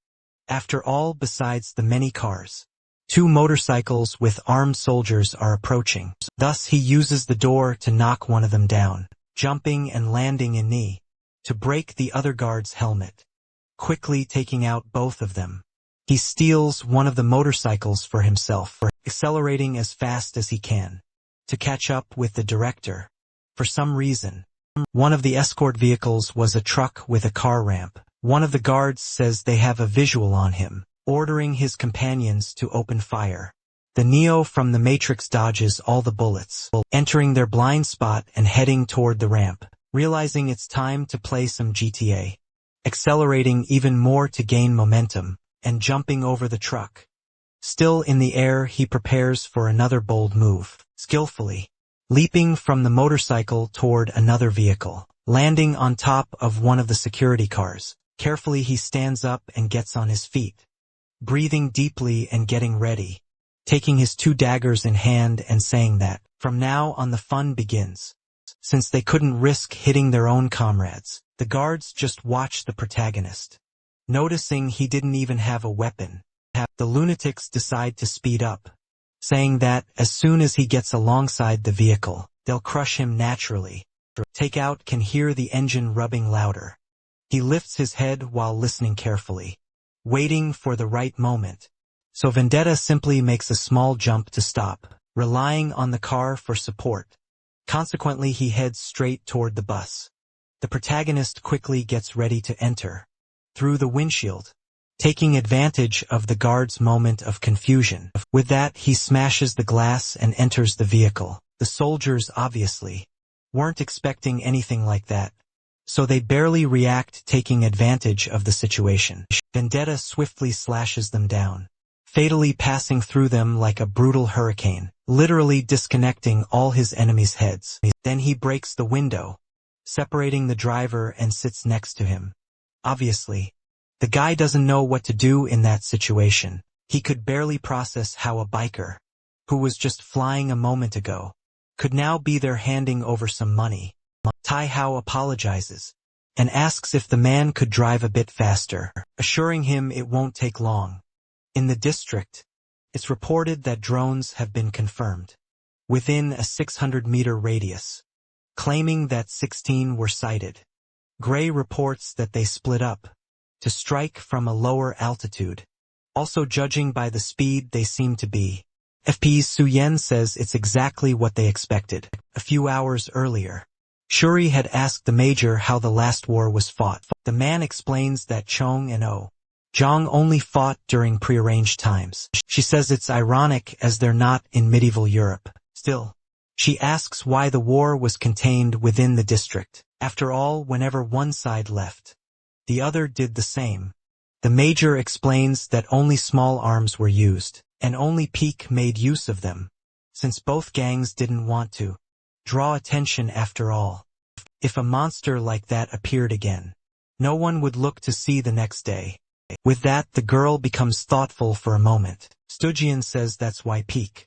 After all, besides the many cars, 2 motorcycles with armed soldiers are approaching. Thus he uses the door to knock one of them down, jumping and landing in knee to break the other guard's helmet, quickly taking out both of them. He steals one of the motorcycles for himself, accelerating as fast as he can to catch up with the director. For some reason, one of the escort vehicles was a truck with a car ramp. One of the guards says they have a visual on him, ordering his companions to open fire. The Neo from the Matrix dodges all the bullets, entering their blind spot and heading toward the ramp, realizing it's time to play some GTA, accelerating even more to gain momentum, and jumping over the truck. Still in the air, he prepares for another bold move, skillfully leaping from the motorcycle toward another vehicle, landing on top of one of the security cars. Carefully he stands up and gets on his feet, breathing deeply and getting ready, taking his 2 daggers in hand and saying that, from now on the fun begins. Since they couldn't risk hitting their own comrades, the guards just watched the protagonist. Noticing he didn't even have a weapon, the lunatics decide to speed up, saying that as soon as he gets alongside the vehicle, they'll crush him naturally. Takeout can hear the engine rubbing louder. He lifts his head while listening carefully, waiting for the right moment. So Vendetta simply makes a small jump to stop, relying on the car for support. Consequently, he heads straight toward the bus. The protagonist quickly gets ready to enter through the windshield, taking advantage of the guard's moment of confusion. With that, he smashes the glass and enters the vehicle. The soldiers obviously weren't expecting anything like that, so they barely react, taking advantage of the situation. Vendetta swiftly slashes them down, fatally passing through them like a brutal hurricane, literally disconnecting all his enemies' heads. Then he breaks the window, separating the driver, and sits next to him. Obviously, the guy doesn't know what to do in that situation. He could barely process how a biker, who was just flying a moment ago, could now be there handing over some money. Tai Hao apologizes and asks if the man could drive a bit faster, assuring him it won't take long. In the district, it's reported that drones have been confirmed within a 600-meter radius, claiming that 16 were sighted. Gray reports that they split up to strike from a lower altitude. Also, judging by the speed they seem to be, FP's Su Yen says it's exactly what they expected. A few hours earlier, Shuri had asked the major how the last war was fought. The man explains that Chong and Oh Jong only fought during prearranged times. She says it's ironic as they're not in medieval Europe. Still, she asks why the war was contained within the district. After all, whenever one side left, the other did the same. The major explains that only small arms were used, and only Peak made use of them, since both gangs didn't want to draw attention after all. If a monster like that appeared again, no one would look to see the next day. With that, the girl becomes thoughtful for a moment. Stujian says that's why Peak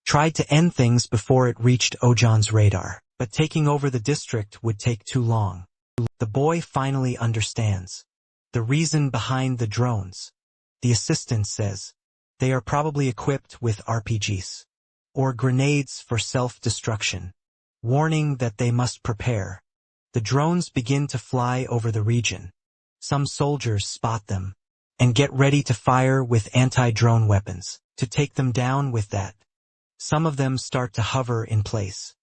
tried to end things before it reached Ojan's radar, but taking over the district would take too long. The boy finally understands the reason behind the drones. The assistant says they are probably equipped with RPGs or grenades for self-destruction, warning that they must prepare. The drones begin to fly over the region. Some soldiers spot them and get ready to fire with anti-drone weapons to take them down with that. Some of them start to hover in place.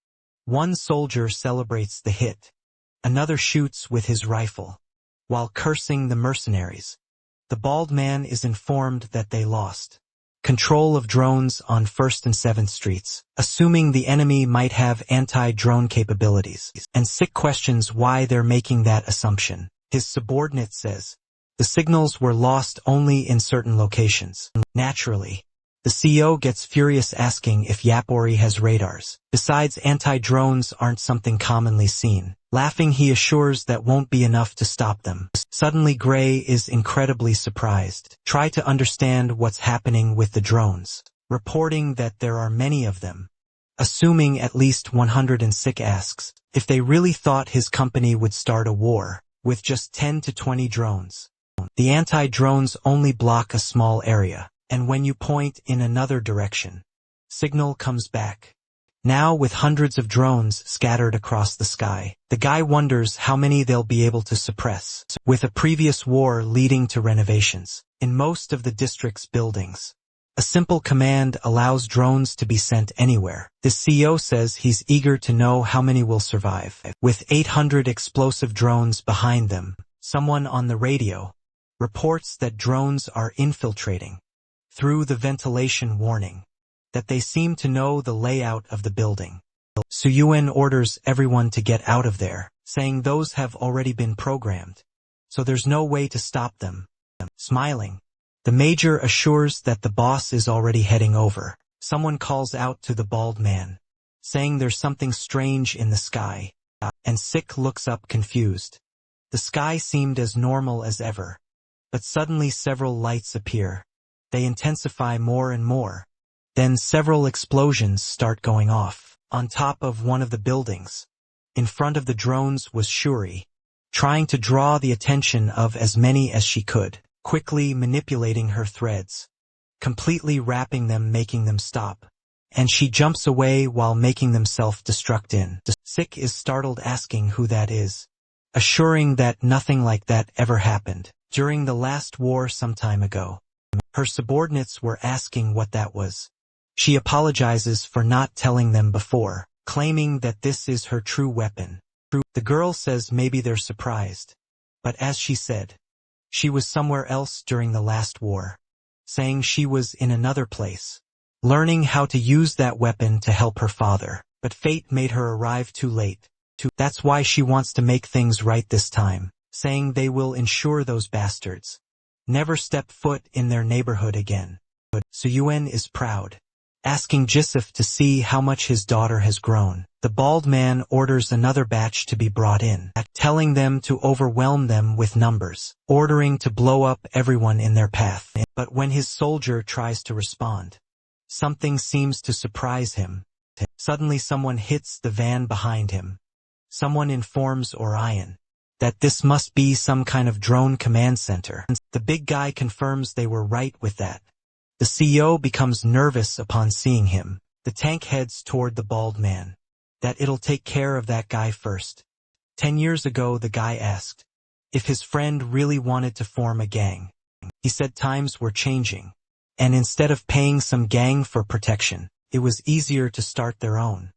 One soldier celebrates the hit. Another shoots with his rifle, while cursing the mercenaries. The bald man is informed that they lost control of drones on 1st and 7th Streets, assuming the enemy might have anti-drone capabilities, and Sick questions why they're making that assumption. His subordinate says the signals were lost only in certain locations. Naturally, the CEO gets furious, asking if Yapori has radars. Besides, anti-drones aren't something commonly seen. Laughing, he assures that won't be enough to stop them. Suddenly, Gray is incredibly surprised. Try to understand what's happening with the drones, reporting that there are many of them. Assuming at least 100, and Sick asks if they really thought his company would start a war with just 10 to 20 drones. The anti-drones only block a small area, and when you point in another direction, signal comes back. now with hundreds of drones scattered across the sky. The guy wonders how many they'll be able to suppress, with a previous war leading to renovations in most of the district's buildings. A simple command allows drones to be sent anywhere. The CEO says he's eager to know how many will survive. With 800 explosive drones behind them, someone on the radio reports that drones are infiltrating through the ventilation warning, that they seem to know the layout of the building. Suyuan orders everyone to get out of there, saying those have already been programmed, so there's no way to stop them. Smiling, the major assures that the boss is already heading over. Someone calls out to the bald man, saying there's something strange in the sky, and Sik looks up confused. The sky seemed as normal as ever, but suddenly several lights appear. They intensify more and more. Then several explosions start going off on top of one of the buildings. In front of the drones was Shuri, trying to draw the attention of as many as she could, quickly manipulating her threads, completely wrapping them, making them stop. And she jumps away while making them self-destruct. Sik is startled, asking who that is, assuring that nothing like that ever happened during the last war some time ago. Her subordinates were asking what that was. She apologizes for not telling them before, claiming that this is her true weapon. The girl says maybe they're surprised, but as she said, she was somewhere else during the last war, saying she was in another place, learning how to use that weapon to help her father, but fate made her arrive too late. That's why she wants to make things right this time, saying they will ensure those bastards never step foot in their neighborhood again. Suyuan is proud, asking Jisif to see how much his daughter has grown. The bald man orders another batch to be brought in, telling them to overwhelm them with numbers, ordering to blow up everyone in their path. But when his soldier tries to respond, something seems to surprise him. Suddenly someone hits the van behind him. Someone informs Orion that this must be some kind of drone command center. The big guy confirms they were right with that. The CEO becomes nervous upon seeing him. The tank heads toward the bald man, that it'll take care of that guy first. 10 years ago the guy asked if his friend really wanted to form a gang. He said times were changing, and instead of paying some gang for protection, it was easier to start their own.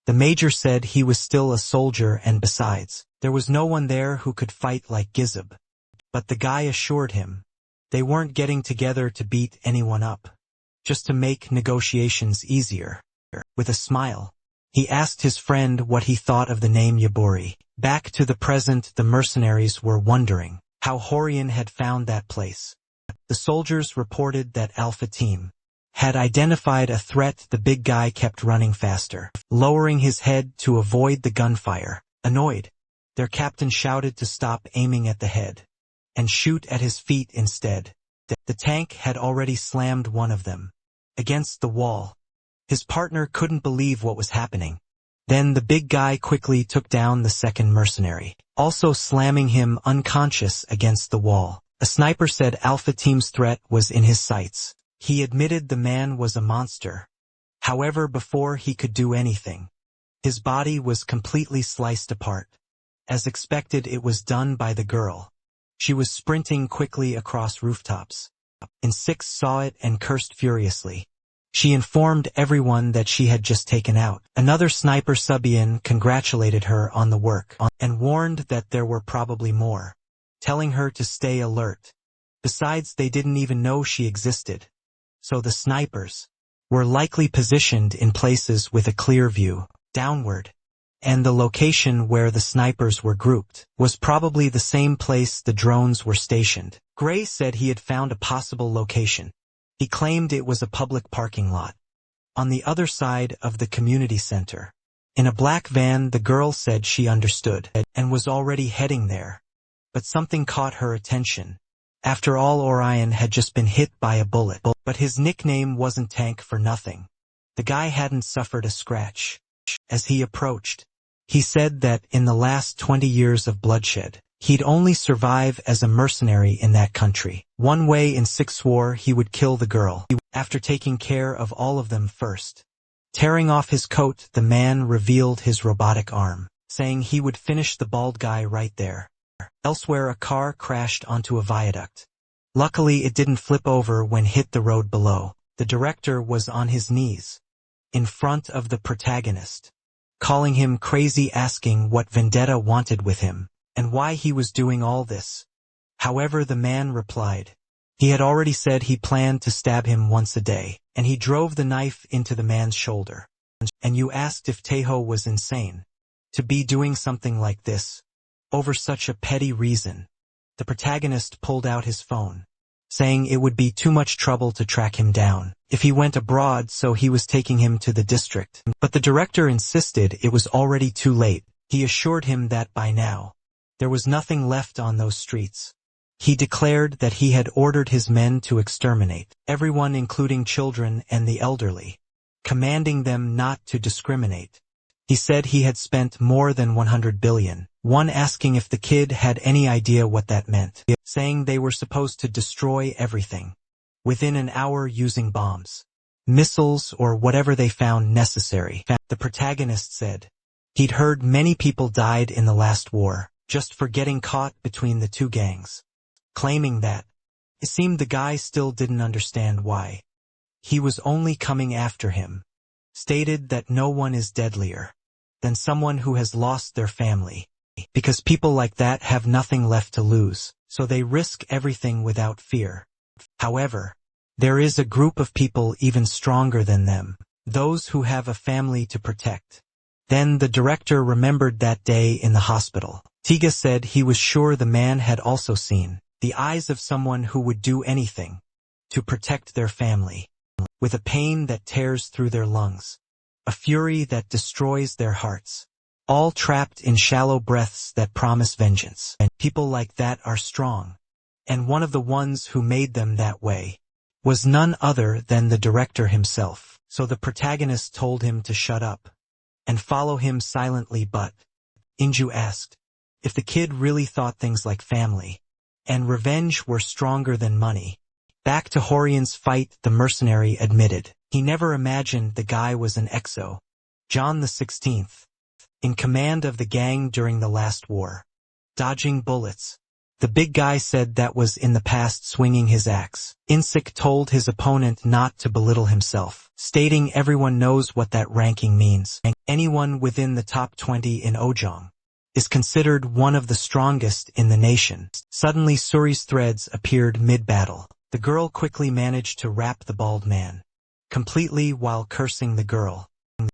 The major said he was still a soldier, and besides, there was no one there who could fight like Gizib. But the guy assured him they weren't getting together to beat anyone up, just to make negotiations easier. With a smile, he asked his friend what he thought of the name Yaburi. Back to the present, the mercenaries were wondering how Horian had found that place. The soldiers reported that Alpha Team had identified a threat. The big guy kept running faster, lowering his head to avoid the gunfire. Annoyed, their captain shouted to stop aiming at the head and shoot at his feet instead. The tank had already slammed one of them against the wall. His partner couldn't believe what was happening. Then the big guy quickly took down the second mercenary, also slamming him unconscious against the wall. A sniper said Alpha Team's threat was in his sights. He admitted the man was a monster. However, before he could do anything, his body was completely sliced apart. As expected, it was done by the girl. She was sprinting quickly across rooftops. Six saw it and cursed furiously. She informed everyone that she had just taken out. Another sniper Subian congratulated her on the work and warned that there were probably more, telling her to stay alert. Besides, they didn't even know she existed, so the snipers were likely positioned in places with a clear view downward, and the location where the snipers were grouped was probably the same place the drones were stationed. Gray said he had found a possible location. He claimed it was a public parking lot on the other side of the community center. In a black van, the girl said she understood and was already heading there. But something caught her attention. After all, Orion had just been hit by a bullet, but his nickname wasn't Tank for nothing. The guy hadn't suffered a scratch. As he approached, he said that in the last 20 years of bloodshed, he'd only survive as a mercenary in that country. One way in Six swore he would kill the girl after taking care of all of them first. Tearing off his coat, the man revealed his robotic arm, saying he would finish the bald guy right there. Elsewhere, a car crashed onto a viaduct. Luckily, it didn't flip over when hit the road below. The director was on his knees, in front of the protagonist, calling him crazy, asking what Vendetta wanted with him, and why he was doing all this. However, the man replied. He had already said he planned to stab him once a day, and he drove the knife into the man's shoulder. And you asked if Taeho was insane to be doing something like this, over such a petty reason. The protagonist pulled out his phone, saying it would be too much trouble to track him down if he went abroad, so he was taking him to the district. But the director insisted it was already too late. He assured him that by now, there was nothing left on those streets. He declared that he had ordered his men to exterminate everyone, including children and the elderly, commanding them not to discriminate. He said he had spent more than 100 billion, one asking if the kid had any idea what that meant, saying they were supposed to destroy everything within an hour using bombs, missiles, or whatever they found necessary. The protagonist said he'd heard many people died in the last war just for getting caught between the two gangs, claiming that it seemed the guy still didn't understand why he was only coming after him. Stated that no one is deadlier than someone who has lost their family, because people like that have nothing left to lose, so they risk everything without fear. However, there is a group of people even stronger than them, those who have a family to protect. Then the director remembered that day in the hospital. Tiga said he was sure the man had also seen the eyes of someone who would do anything to protect their family, with a pain that tears through their lungs, a fury that destroys their hearts, all trapped in shallow breaths that promise vengeance. And people like that are strong, and one of the ones who made them that way was none other than the director himself. So the protagonist told him to shut up and follow him silently, but Inju asked if the kid really thought things like family and revenge were stronger than money. Back to Horian's fight, the mercenary admitted he never imagined the guy was an exo. John the 16th, in command of the gang during the last war, dodging bullets. The big guy said that was in the past, swinging his axe. Insik told his opponent not to belittle himself, stating everyone knows what that ranking means. Anyone within the top 20 in Ojong is considered one of the strongest in the nation. Suddenly Suri's threads appeared mid-battle. The girl quickly managed to wrap the bald man completely while cursing the girl.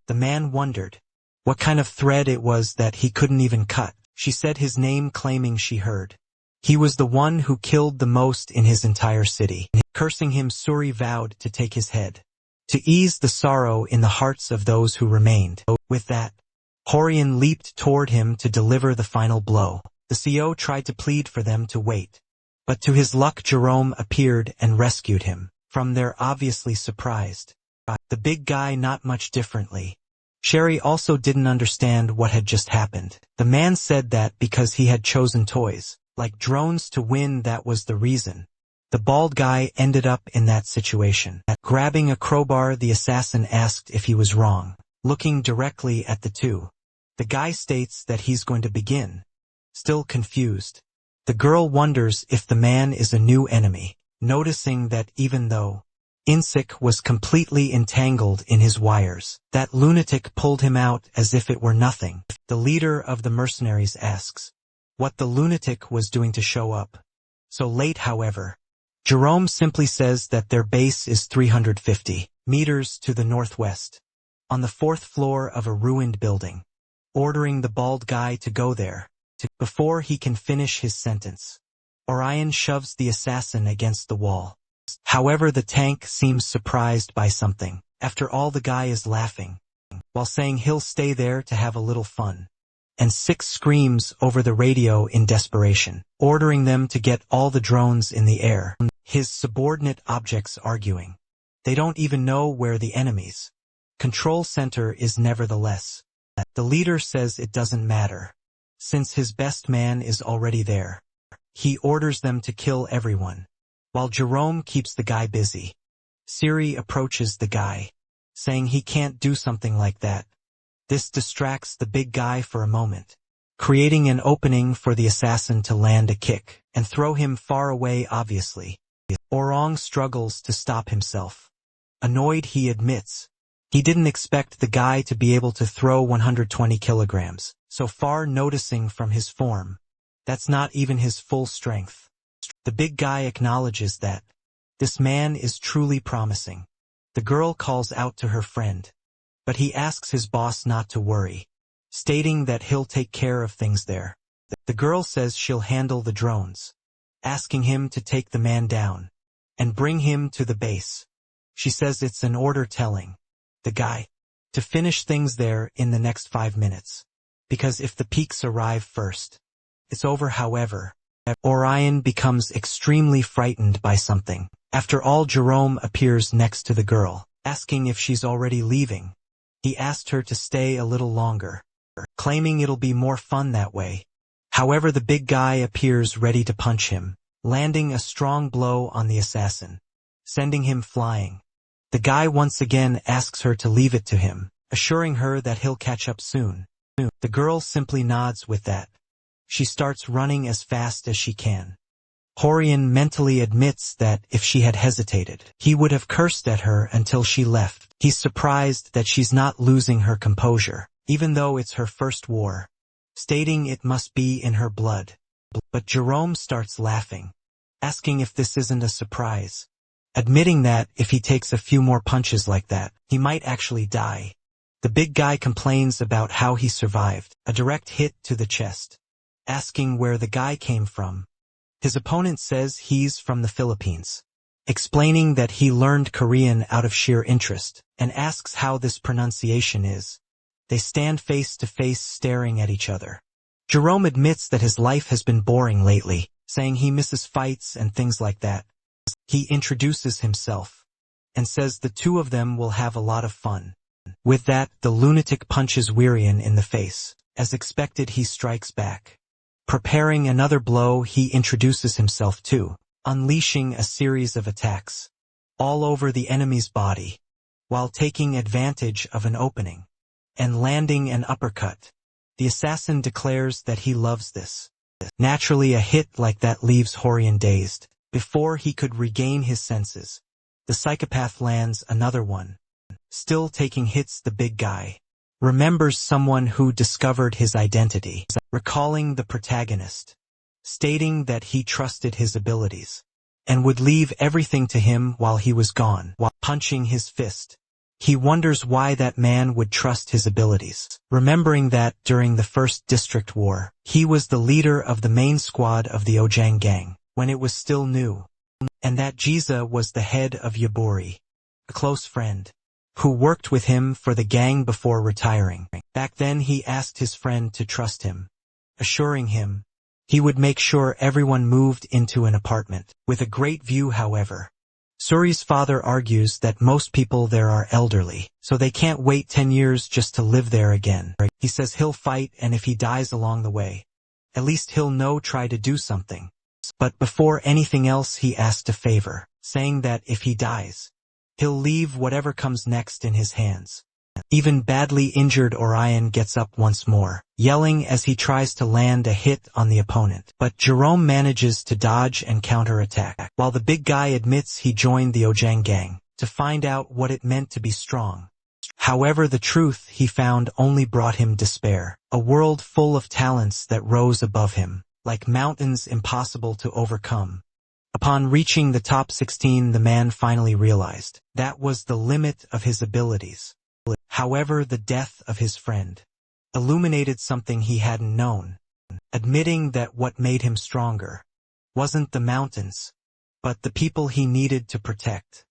The man wondered what kind of thread it was that he couldn't even cut. She said his name, claiming she heard he was the one who killed the most in his entire city. Cursing him, Suri vowed to take his head to ease the sorrow in the hearts of those who remained. With that, Horian leaped toward him to deliver the final blow. The CO tried to plead for them to wait, but to his luck Jerome appeared and rescued him from there, obviously surprised. The big guy not much differently. Sherry also didn't understand what had just happened. The man said that because he had chosen toys, like drones, to win, that was the reason the bald guy ended up in that situation. Grabbing a crowbar, the assassin asked if he was wrong. Looking directly at the two, the guy states that he's going to begin. Still confused, the girl wonders if the man is a new enemy, noticing that even though Insik was completely entangled in his wires, that lunatic pulled him out as if it were nothing. The leader of the mercenaries asks what the lunatic was doing to show up so late. However, Jerome simply says that their base is 350 meters to the northwest, on the 4th floor of a ruined building, ordering the bald guy to go there. Before he can finish his sentence, Orion shoves the assassin against the wall. However, the tank seems surprised by something. After all, the guy is laughing, while saying he'll stay there to have a little fun. And Six screams over the radio in desperation, ordering them to get all the drones in the air. His subordinate objects arguing they don't even know where the enemy's control center is. Nevertheless, the leader says it doesn't matter, since his best man is already there. He orders them to kill everyone, while Jerome keeps the guy busy. Siri approaches the guy, saying he can't do something like that. This distracts the big guy for a moment, creating an opening for the assassin to land a kick and throw him far away obviously. Orang struggles to stop himself. Annoyed, he admits he didn't expect the guy to be able to throw 120 kilograms so far, noticing from his form that's not even his full strength. The big guy acknowledges that this man is truly promising. The girl calls out to her friend, but he asks his boss not to worry, stating that he'll take care of things there. The girl says she'll handle the drones, asking him to take the man down and bring him to the base. She says it's an order, telling the guy to finish things there in the next 5 minutes, because if the peaks arrive first, it's over. However, Orion becomes extremely frightened by something. After all, Jerome appears next to the girl, asking if she's already leaving. He asked her to stay a little longer, claiming it'll be more fun that way. However, the big guy appears ready to punch him, landing a strong blow on the assassin, sending him flying. The guy once again asks her to leave it to him, assuring her that he'll catch up soon. The girl simply nods with that. She starts running as fast as she can. Horion mentally admits that if she had hesitated, he would have cursed at her until she left. He's surprised that she's not losing her composure, even though it's her first war, stating it must be in her blood. But Jerome starts laughing, asking if this isn't a surprise, admitting that if he takes a few more punches like that, he might actually die. The big guy complains about how he survived a direct hit to the chest, asking where the guy came from. His opponent says he's from the Philippines, explaining that he learned Korean out of sheer interest, and asks how this pronunciation is. They stand face to face, staring at each other. Jerome admits that his life has been boring lately, saying he misses fights and things like that. He introduces himself and says the two of them will have a lot of fun. With that, the lunatic punches Wirion in the face. As expected, he strikes back. Preparing another blow, he introduces himself too, unleashing a series of attacks all over the enemy's body, while taking advantage of an opening and landing an uppercut. The assassin declares that he loves this. Naturally, a hit like that leaves Horion dazed. Before he could regain his senses, the psychopath lands another one. Still taking hits, the big guy remembers someone who discovered his identity, recalling the protagonist, stating that he trusted his abilities and would leave everything to him while he was gone. While punching his fist, he wonders why that man would trust his abilities, remembering that during the First District War, he was the leader of the main squad of the Ojang gang when it was still new, and that Jiza was the head of Yaburi, a close friend who worked with him for the gang before retiring. Back then, he asked his friend to trust him, assuring him he would make sure everyone moved into an apartment with a great view. However, Suri's father argues that most people there are elderly, so they can't wait 10 years just to live there again. He says he'll fight, and if he dies along the way, at least he'll try to do something. But before anything else, he asked a favor, saying that if he dies, he'll leave whatever comes next in his hands. Even badly injured Orion gets up once more, yelling as he tries to land a hit on the opponent. But Jerome manages to dodge and counterattack, while the big guy admits he joined the Ojang gang to find out what it meant to be strong. However, the truth he found only brought him despair, a world full of talents that rose above him, like mountains impossible to overcome. Upon reaching the top 16, the man finally realized that was the limit of his abilities. However, the death of his friend illuminated something he hadn't known, admitting that what made him stronger wasn't the mountains, but the people he needed to protect.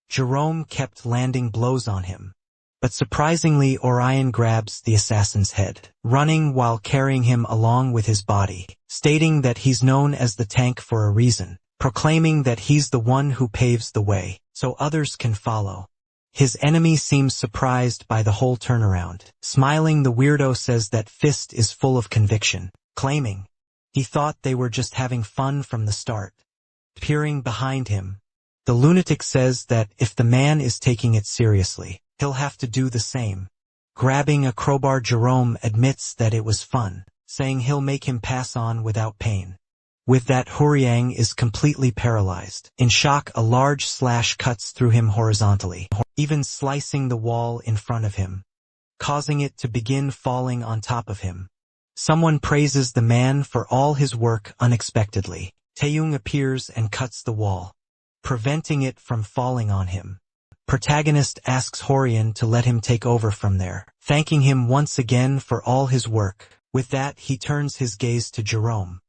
Jerome kept landing blows on him, but surprisingly, Orion grabs the assassin's head, running while carrying him along with his body, stating that he's known as the tank for a reason, proclaiming that he's the one who paves the way, so others can follow. His enemy seems surprised by the whole turnaround. Smiling, the weirdo says that Fist is full of conviction, claiming he thought they were just having fun from the start. Peering behind him, the lunatic says that if the man is taking it seriously, he'll have to do the same. Grabbing a crowbar, Jerome admits that it was fun, saying he'll make him pass on without pain. With that, Huriang is completely paralyzed. In shock, a large slash cuts through him horizontally, even slicing the wall in front of him, causing it to begin falling on top of him. Someone praises the man for all his work unexpectedly. Taeyong appears and cuts the wall, preventing it from falling on him. Protagonist asks Horian to let him take over from there, thanking him once again for all his work. With that, he turns his gaze to Jerome,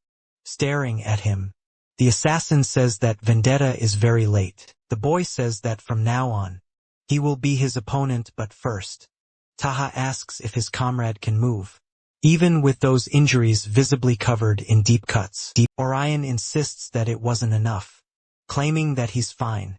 staring at him. The assassin says that vendetta is very late. The boy says that from now on, he will be his opponent, but first. Taha asks if his comrade can move, even with those injuries visibly covered in deep cuts. Orion insists that it wasn't enough, claiming that he's fine,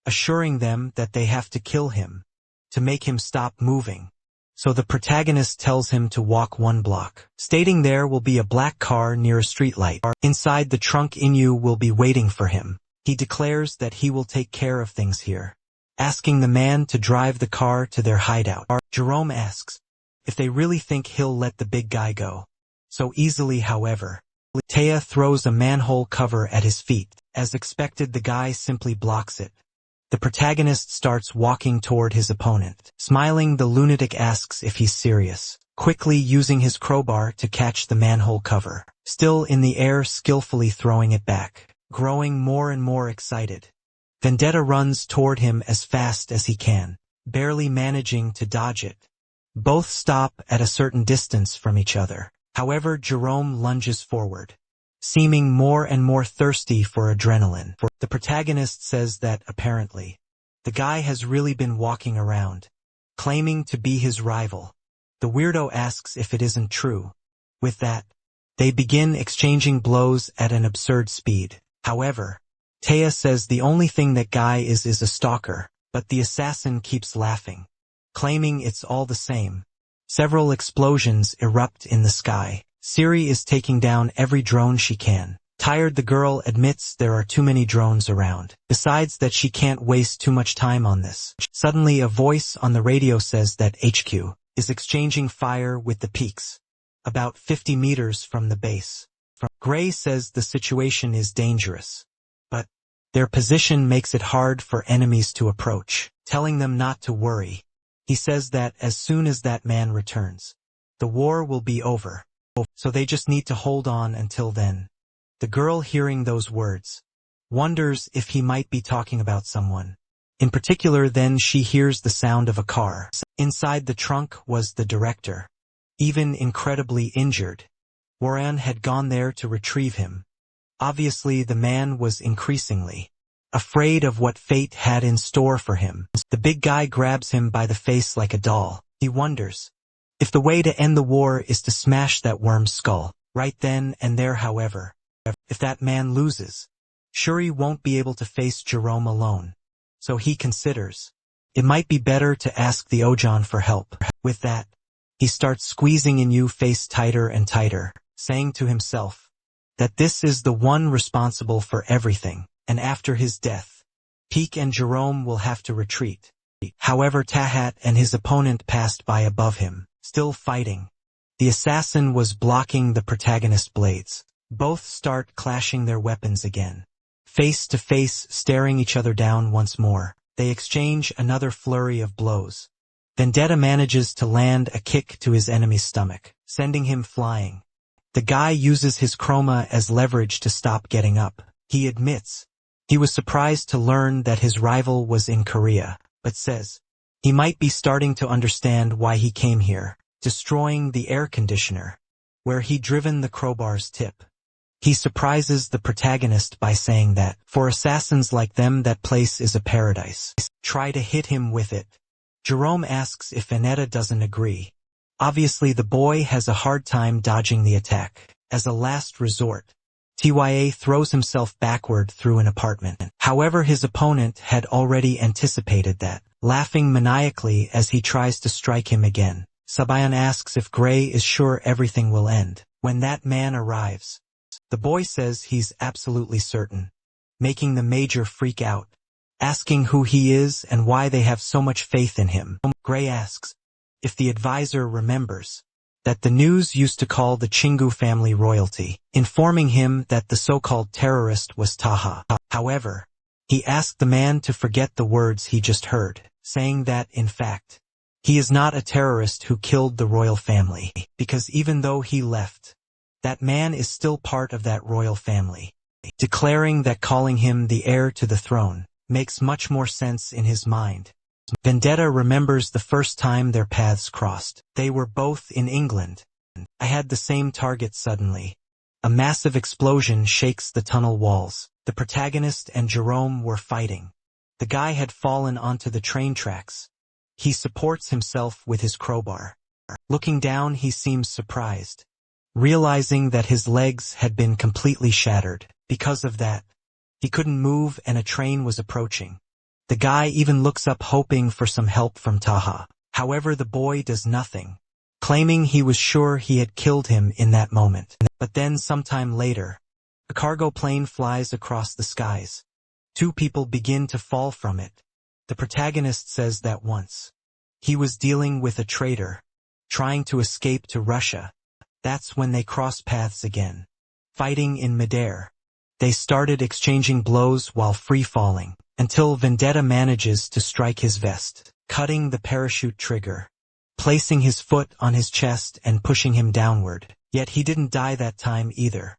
assuring them that they have to kill him to make him stop moving. So the protagonist tells him to walk 1 block, stating there will be a black car near a streetlight. Inside the trunk, Inyu will be waiting for him. He declares that he will take care of things here, asking the man to drive the car to their hideout. Jerome asks if they really think he'll let the big guy go so easily. However, Taya throws a manhole cover at his feet. As expected, the guy simply blocks it. The protagonist starts walking toward his opponent. Smiling, the lunatic asks if he's serious, quickly using his crowbar to catch the manhole cover, still in the air, skillfully throwing it back. Growing more and more excited, Vendetta runs toward him as fast as he can, barely managing to dodge it. Both stop at a certain distance from each other. However, Jerome lunges forward, seeming more and more thirsty for adrenaline. The protagonist says that, apparently, the guy has really been walking around, claiming to be his rival. The weirdo asks if it isn't true. With that, they begin exchanging blows at an absurd speed. However, Taya says the only thing that guy is a stalker, but the assassin keeps laughing, claiming it's all the same. Several explosions erupt in the sky. Siri is taking down every drone she can. Tired, the girl admits there are too many drones around. Besides that, she can't waste too much time on this. Suddenly, a voice on the radio says that HQ is exchanging fire with the peaks, about 50 meters from the base. Gray says the situation is dangerous, but their position makes it hard for enemies to approach, telling them not to worry. He says that as soon as that man returns, the war will be over, so they just need to hold on until then. The girl, hearing those words, wonders if he might be talking about someone in particular. Then she hears the sound of a car. Inside the trunk was the director, even incredibly injured. Warren had gone there to retrieve him. Obviously, the man was increasingly afraid of what fate had in store for him. The big guy grabs him by the face like a doll. He wonders if the way to end the war is to smash that worm's skull right then and there. However, if that man loses, Shuri won't be able to face Jerome alone. So he considers it might be better to ask the Ojan for help. With that, he starts squeezing Inyu face tighter and tighter, saying to himself that this is the one responsible for everything, and after his death, Peak and Jerome will have to retreat. However, Tahat and his opponent passed by above him, still fighting. The assassin was blocking the protagonist's blades. Both start clashing their weapons again. Face to face, staring each other down once more, they exchange another flurry of blows. Vendetta manages to land a kick to his enemy's stomach, sending him flying. The guy uses his chroma as leverage to stop getting up. He admits he was surprised to learn that his rival was in Korea, but says he might be starting to understand why he came here, destroying the air conditioner, where he'd driven the crowbar's tip. He surprises the protagonist by saying that, for assassins like them, that place is a paradise. Try to hit him with it. Jerome asks if Veneta doesn't agree. Obviously, the boy has a hard time dodging the attack. As a last resort, Tya throws himself backward through an apartment. However, his opponent had already anticipated that, laughing maniacally as he tries to strike him again. Sabayan asks if Gray is sure everything will end when that man arrives. The boy says he's absolutely certain, making the major freak out, asking who he is and why they have so much faith in him. Gray asks if the advisor remembers that the news used to call the Chingu family royalty, informing him that the so-called terrorist was Taha. However, he asked the man to forget the words he just heard, saying that, in fact, he is not a terrorist who killed the royal family, because even though he left, that man is still part of that royal family, declaring that calling him the heir to the throne makes much more sense in his mind. Vendetta remembers the first time their paths crossed. They were both in England. I had the same target suddenly. A massive explosion shakes the tunnel walls. The protagonist and Jerome were fighting. The guy had fallen onto the train tracks. He supports himself with his crowbar. Looking down, he seems surprised, realizing that his legs had been completely shattered. Because of that, he couldn't move and a train was approaching. The guy even looks up hoping for some help from Taha. However, the boy does nothing, claiming he was sure he had killed him in that moment. But then sometime later, a cargo plane flies across the skies. Two people begin to fall from it. The protagonist says that once he was dealing with a traitor, trying to escape to Russia. That's when they cross paths again, fighting in midair. They started exchanging blows while free-falling, until Vendetta manages to strike his vest, cutting the parachute trigger, placing his foot on his chest and pushing him downward. Yet he didn't die that time either.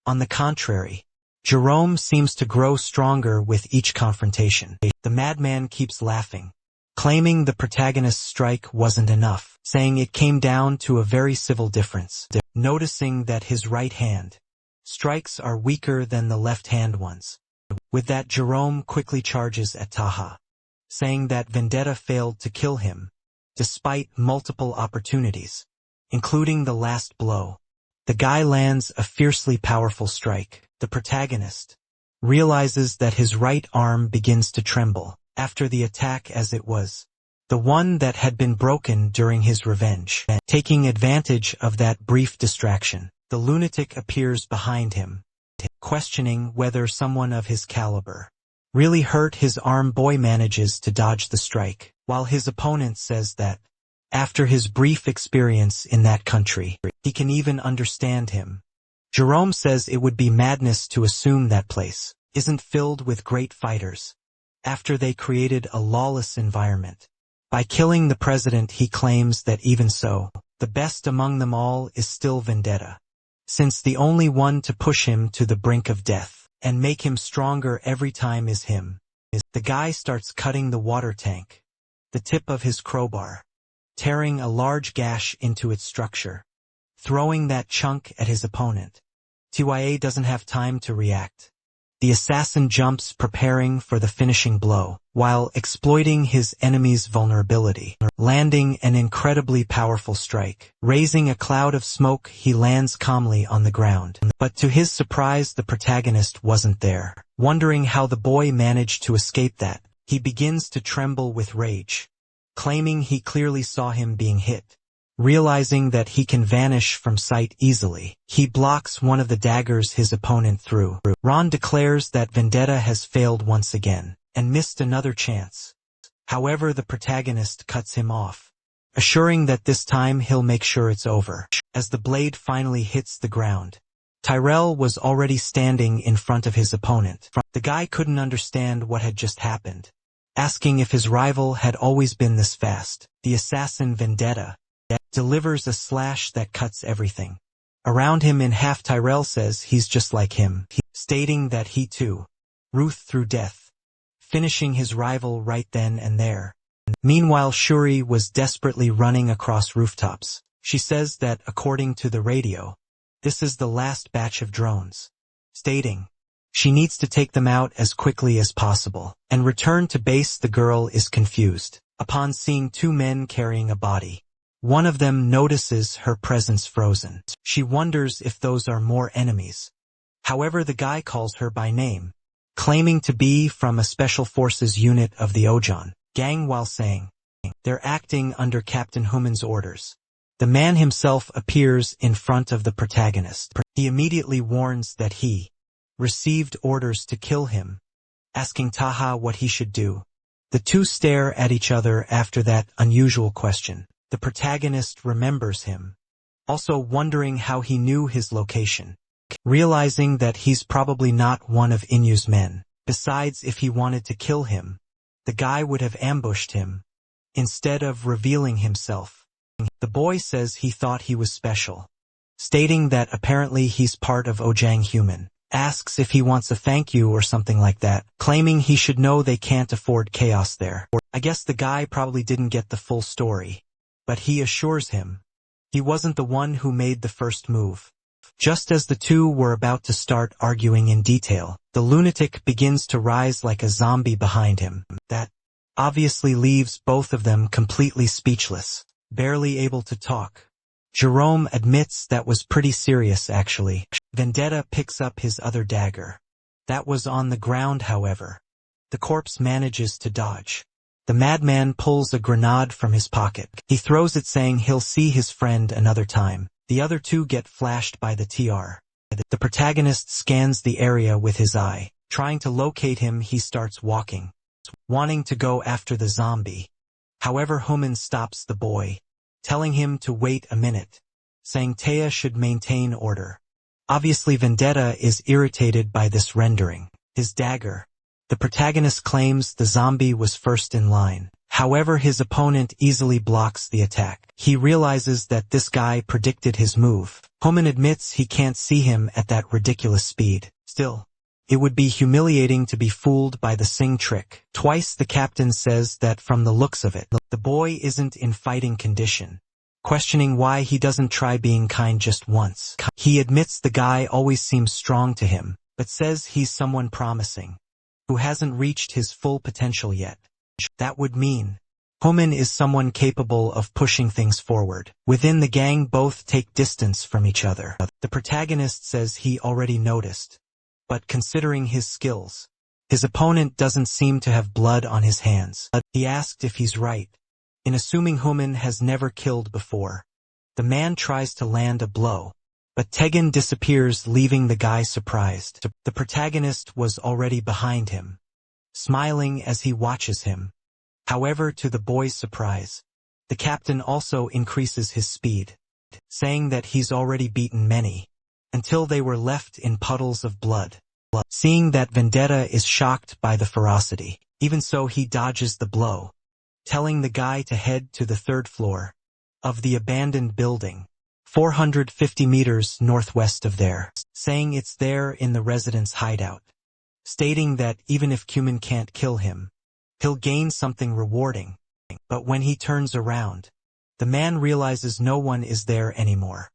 On the contrary, Jerome seems to grow stronger with each confrontation. The madman keeps laughing, claiming the protagonist's strike wasn't enough, saying it came down to a very civil difference, noticing that his right hand strikes are weaker than the left-hand ones. With that, Jerome quickly charges at Taha, saying that Vendetta failed to kill him, despite multiple opportunities, including the last blow. The guy lands a fiercely powerful strike. The protagonist realizes that his right arm begins to tremble after the attack, as it was the one that had been broken during his revenge. Taking advantage of that brief distraction, the lunatic appears behind him, questioning whether someone of his caliber really hurt his arm. Boy manages to dodge the strike, while his opponent says that, after his brief experience in that country, he can even understand him. Jerome says it would be madness to assume that place isn't filled with great fighters, after they created a lawless environment. By killing the president, he claims that even so, the best among them all is still Vendetta, since the only one to push him to the brink of death and make him stronger every time is him. The guy starts cutting the water tank, the tip of his crowbar, tearing a large gash into its structure, throwing that chunk at his opponent. Tya doesn't have time to react. The assassin jumps, preparing for the finishing blow, while exploiting his enemy's vulnerability, landing an incredibly powerful strike. Raising a cloud of smoke, he lands calmly on the ground. But to his surprise, the protagonist wasn't there. Wondering how the boy managed to escape that, he begins to tremble with rage, claiming he clearly saw him being hit. Realizing that he can vanish from sight easily, he blocks one of the daggers his opponent threw. Ron declares that Vendetta has failed once again, and missed another chance. However, the protagonist cuts him off, assuring that this time he'll make sure it's over. As the blade finally hits the ground, Tyrell was already standing in front of his opponent. The guy couldn't understand what had just happened, asking if his rival had always been this fast. The assassin Vendetta delivers a slash that cuts everything around him in half. Tyrell says he's just like him, stating that he too ruth through death, finishing his rival right then and there. Meanwhile, Shuri was desperately running across rooftops. She says that, according to the radio, this is the last batch of drones, stating she needs to take them out as quickly as possible and return to base. The girl is confused upon seeing two men carrying a body. One of them notices her presence frozen. She wonders if those are more enemies. However, the guy calls her by name, claiming to be from a special forces unit of the Ojon gang, while saying they're acting under Captain Human's orders. The man himself appears in front of the protagonist. He immediately warns that he received orders to kill him, asking Taha what he should do. The two stare at each other after that unusual question. The protagonist remembers him, also wondering how he knew his location, realizing that he's probably not one of Inyu's men. Besides, if he wanted to kill him, the guy would have ambushed him, instead of revealing himself. The boy says he thought he was special, stating that apparently he's part of Ojang human. Asks if he wants a thank you or something like that, claiming he should know they can't afford chaos there. I guess the guy probably didn't get the full story, but he assures him he wasn't the one who made the first move. Just as the two were about to start arguing in detail, the lunatic begins to rise like a zombie behind him. That obviously leaves both of them completely speechless, barely able to talk. Jerome admits that was pretty serious actually. Vendetta picks up his other dagger. That was on the ground, however. The corpse manages to dodge. The madman pulls a grenade from his pocket. He throws it saying he'll see his friend another time. The other two get flashed by the TR. The protagonist scans the area with his eye. Trying to locate him, he starts walking, wanting to go after the zombie. However, Human stops the boy, telling him to wait a minute, saying Taya should maintain order. Obviously, Vendetta is irritated by this rendering. His dagger. The protagonist claims the zombie was first in line. However, his opponent easily blocks the attack. He realizes that this guy predicted his move. Human admits he can't see him at that ridiculous speed. Still, it would be humiliating to be fooled by the Sing trick. Twice the captain says that from the looks of it, the boy isn't in fighting condition, questioning why he doesn't try being kind just once. He admits the guy always seems strong to him, but says he's someone promising, who hasn't reached his full potential yet. That would mean Human is someone capable of pushing things forward. Within the gang, both take distance from each other. The protagonist says he already noticed, but considering his skills, his opponent doesn't seem to have blood on his hands. He asked if he's right in assuming Human has never killed before. The man tries to land a blow, but Tegan disappears, leaving the guy surprised. The protagonist was already behind him, smiling as he watches him. However, to the boy's surprise, the captain also increases his speed, saying that he's already beaten many, until they were left in puddles of blood. Seeing that Vendetta is shocked by the ferocity, even so he dodges the blow, telling the guy to head to the third floor of the abandoned building, 450 meters northwest of there, saying it's there in the resident's hideout, stating that even if Cumin can't kill him, he'll gain something rewarding. But when he turns around, the man realizes no one is there anymore,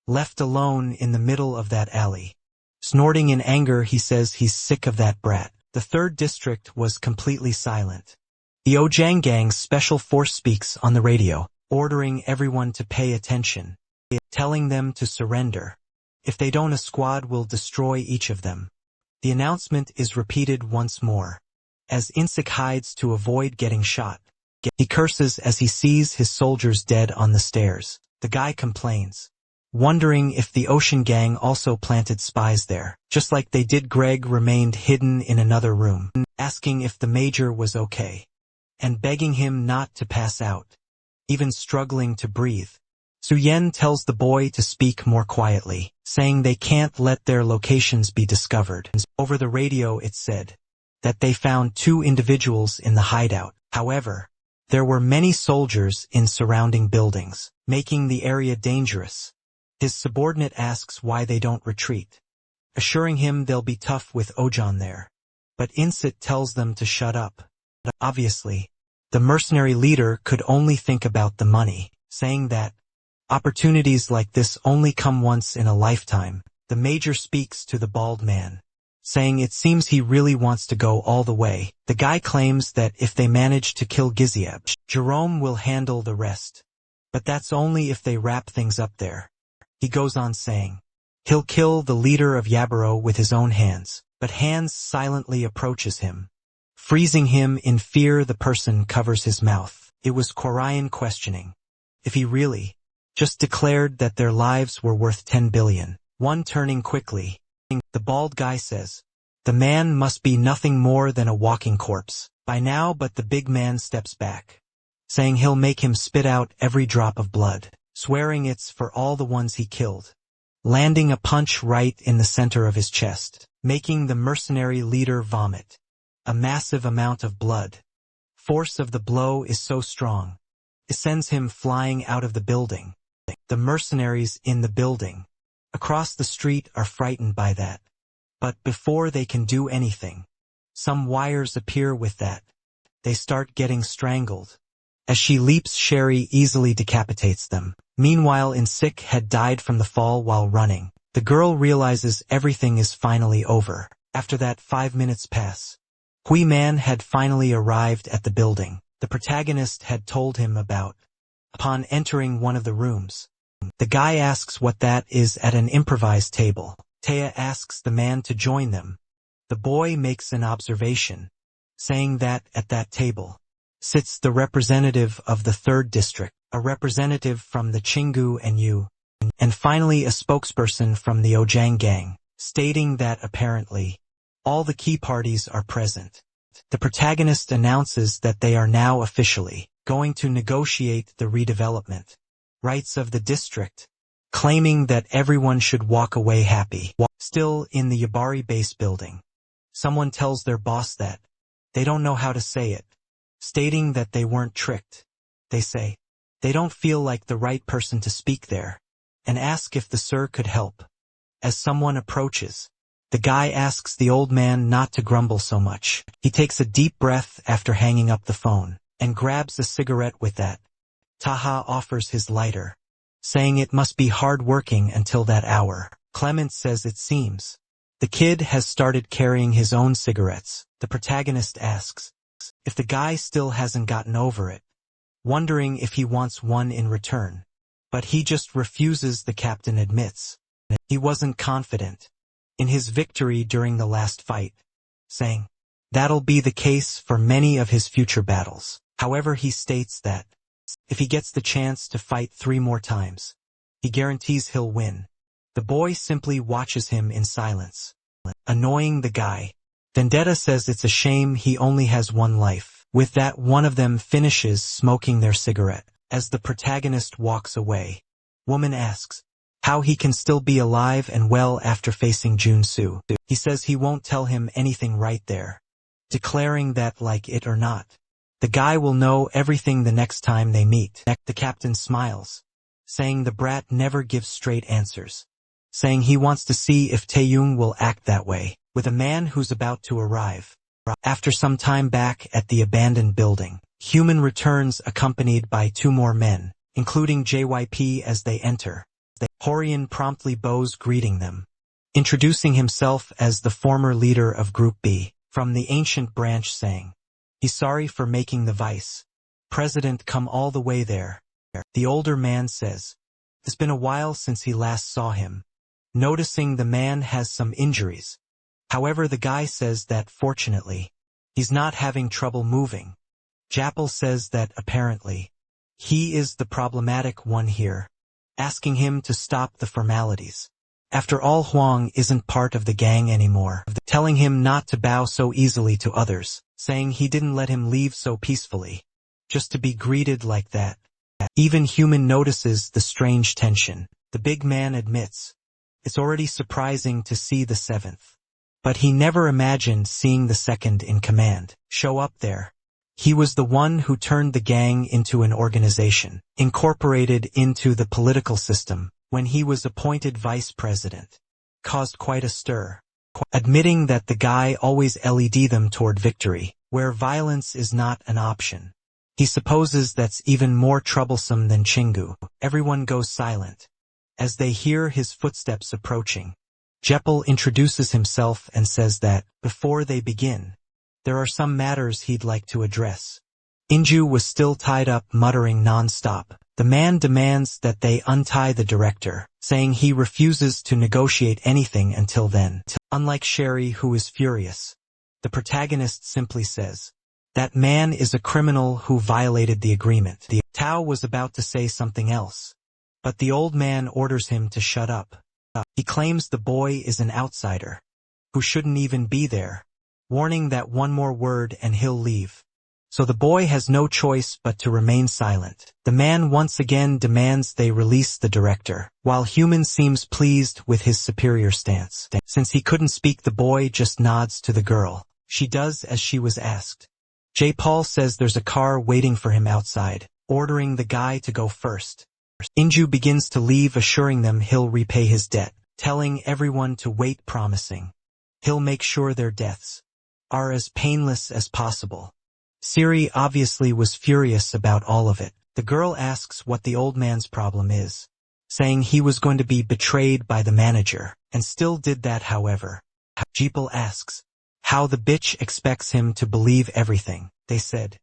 left alone in the middle of that alley. Snorting in anger, he says he's sick of that brat. The third district was completely silent. The Ojang Gang's special force speaks on the radio, ordering everyone to pay attention, telling them to surrender. If they don't, a squad will destroy each of them. The announcement is repeated once more, as Insik hides to avoid getting shot. He curses as he sees his soldiers dead on the stairs. The guy complains, wondering if the Ocean Gang also planted spies there, just like they did. Greg remained hidden in another room, asking if the major was okay, and begging him not to pass out, even struggling to breathe. Suyen tells the boy to speak more quietly, saying they can't let their locations be discovered. Over the radio it said that they found 2 individuals in the hideout. However, there were many soldiers in surrounding buildings, making the area dangerous. His subordinate asks why they don't retreat, assuring him they'll be tough with Ojan there. But Insit tells them to shut up. Obviously, the mercenary leader could only think about the money, saying that opportunities like this only come once in a lifetime. The major speaks to the bald man, saying it seems he really wants to go all the way. The guy claims that if they manage to kill Gizieb, Jerome will handle the rest. But that's only if they wrap things up there. He goes on saying he'll kill the leader of Yaburo with his own hands, but Hans silently approaches him, freezing him in fear. The person covers his mouth. It was Quarian questioning if he really just declared that their lives were worth 10 billion. One turning quickly. The bald guy says, the man must be nothing more than a walking corpse. by now, but the big man steps back, saying he'll make him spit out every drop of blood, swearing it's for all the ones he killed, landing a punch right in the center of his chest, making the mercenary leader vomit a massive amount of blood. Force of the blow is so strong, it sends him flying out of the building. The mercenaries in the building across the street are frightened by that. But before they can do anything, some wires appear with that. They start getting strangled. As she leaps, Sherry easily decapitates them. Meanwhile, In-sik had died from the fall while running. The girl realizes everything is finally over. After that, 5 minutes pass. Hui Man had finally arrived at the building the protagonist had told him about. Upon entering one of the rooms, the guy asks what that is at an improvised table. Taya asks the man to join them. The boy makes an observation, saying that at that table sits the representative of the 3rd district, a representative from the Chingu and Yu, and finally a spokesperson from the Ojang gang, stating that apparently all the key parties are present. The protagonist announces that they are now officially going to negotiate the redevelopment rights of the district, claiming that everyone should walk away happy. Still in the Yabari base building, someone tells their boss that they don't know how to say it, stating that they weren't tricked. They say they don't feel like the right person to speak there, and ask if the sir could help. As someone approaches, the guy asks the old man not to grumble so much. He takes a deep breath after hanging up the phone, and grabs a cigarette with that. Taha offers his lighter, saying it must be hard working until that hour. Clement says it seems the kid has started carrying his own cigarettes. The protagonist asks if the guy still hasn't gotten over it, wondering if he wants one in return. But he just refuses. The captain admits he wasn't confident in his victory during the last fight, saying that'll be the case for many of his future battles. However, he states that if he gets the chance to fight 3 more times, he guarantees he'll win. The boy simply watches him in silence, annoying the guy. Vendetta says it's a shame he only has 1 life. With that, one of them finishes smoking their cigarette. As the protagonist walks away, woman asks how he can still be alive and well after facing Jun-soo. He says he won't tell him anything right there, declaring that like it or not, the guy will know everything the next time they meet. The captain smiles, saying the brat never gives straight answers, saying he wants to see if Taeyong will act that way with a man who's about to arrive. After some time back at the abandoned building, Human returns accompanied by 2 more men, including JYP as they enter. Horian promptly bows greeting them, introducing himself as the former leader of Group B from the ancient branch, saying he's sorry for making the vice president come all the way there. The older man says it's been a while since he last saw him, noticing the man has some injuries. However, the guy says that fortunately, he's not having trouble moving. Japel says that apparently, he is the problematic one here, asking him to stop the formalities. After all, Huang isn't part of the gang anymore, telling him not to bow so easily to others, saying he didn't let him leave so peacefully, just to be greeted like that. Even Human notices the strange tension. The big man admits it's already surprising to see the 7th, but he never imagined seeing the 2nd in command show up there. He was the one who turned the gang into an organization, incorporated into the political system, when he was appointed vice president. Caused quite a stir, admitting that the guy always led them toward victory, where violence is not an option. He supposes that's even more troublesome than Chingu. Everyone goes silent as they hear his footsteps approaching. Japel introduces himself and says that, before they begin, there are some matters he'd like to address. Inju was still tied up, muttering non-stop. The man demands that they untie the director, saying he refuses to negotiate anything until then. Unlike Sherry, who is furious, the protagonist simply says, that man is a criminal who violated the agreement. The Tao was about to say something else, but the old man orders him to shut up. He claims the boy is an outsider, who shouldn't even be there. warning that one more word and he'll leave. So the boy has no choice but to remain silent. The man once again demands they release the director, while Human seems pleased with his superior stance. Since he couldn't speak, the boy just nods to the girl. She does as she was asked. Paul says there's a car waiting for him outside, ordering the guy to go first. Inju begins to leave, assuring them he'll repay his debt, telling everyone to wait, promising he'll make sure their deaths are as painless as possible. Siri obviously was furious about all of it. The girl asks what the old man's problem is, saying he was going to be betrayed by the manager, and still did that. However, Jeepal asks how the bitch expects him to believe everything they said.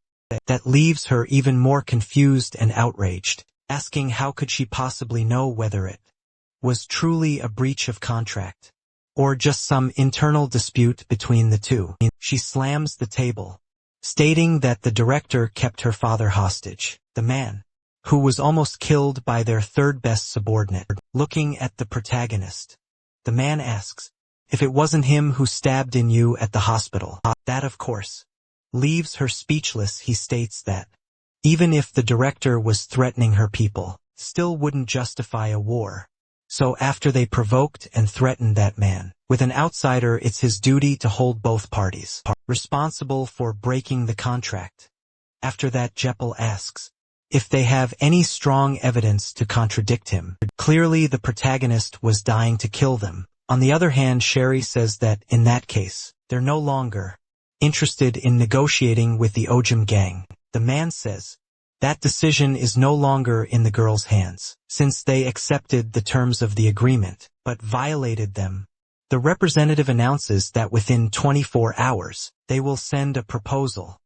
That leaves her even more confused and outraged, asking how could she possibly know whether it was truly a breach of contract, or just some internal dispute between the two. She slams the table, stating that the director kept her father hostage, the man who was almost killed by their third-best subordinate. Looking at the protagonist, the man asks if it wasn't him who stabbed in you at the hospital. That, of course, leaves her speechless. He states that even if the director was threatening her people, still wouldn't justify a war. So after they provoked and threatened that man, with an outsider, it's his duty to hold both parties responsible for breaking the contract. After that, Jeppel asks if they have any strong evidence to contradict him. Clearly the protagonist was dying to kill them. On the other hand, Sherry says that in that case, they're no longer interested in negotiating with the Ojim gang. The man says that decision is no longer in the girl's hands, since they accepted the terms of the agreement, but violated them. The representative announces that within 24 hours, they will send a proposal,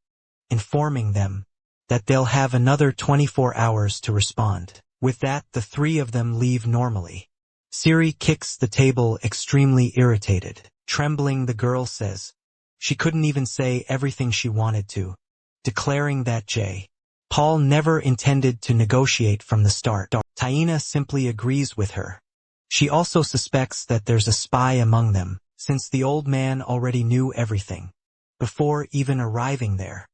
informing them that they'll have another 24 hours to respond. With that, the three of them leave normally. Siri kicks the table, extremely irritated. Trembling, the girl says she couldn't even say everything she wanted to, declaring that Paul never intended to negotiate from the start. Taina simply agrees with her. She also suspects that there's a spy among them, since the old man already knew everything before even arriving there.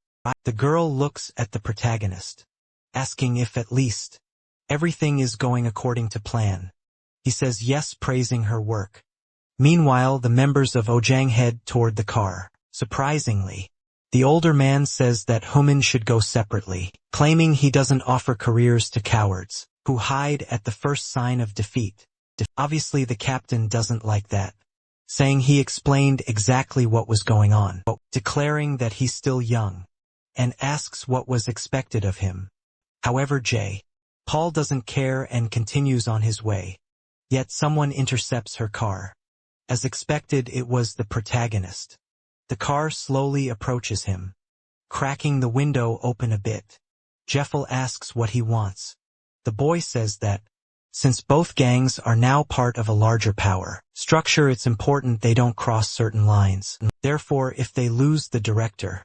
The girl looks at the protagonist, asking if at least everything is going according to plan. He says yes, praising her work. Meanwhile, the members of Ojang head toward the car. Surprisingly, the older man says that Human should go separately, claiming he doesn't offer careers to cowards who hide at the first sign of defeat. Obviously the captain doesn't like that, saying he explained exactly what was going on, declaring that he's still young, and asks what was expected of him. However, Paul doesn't care and continues on his way. Yet someone intercepts her car. As expected, it was the protagonist. The car slowly approaches him, cracking the window open a bit. Jeffel asks what he wants. The boy says that since both gangs are now part of a larger power structure, it's important they don't cross certain lines. Therefore, if they lose the director,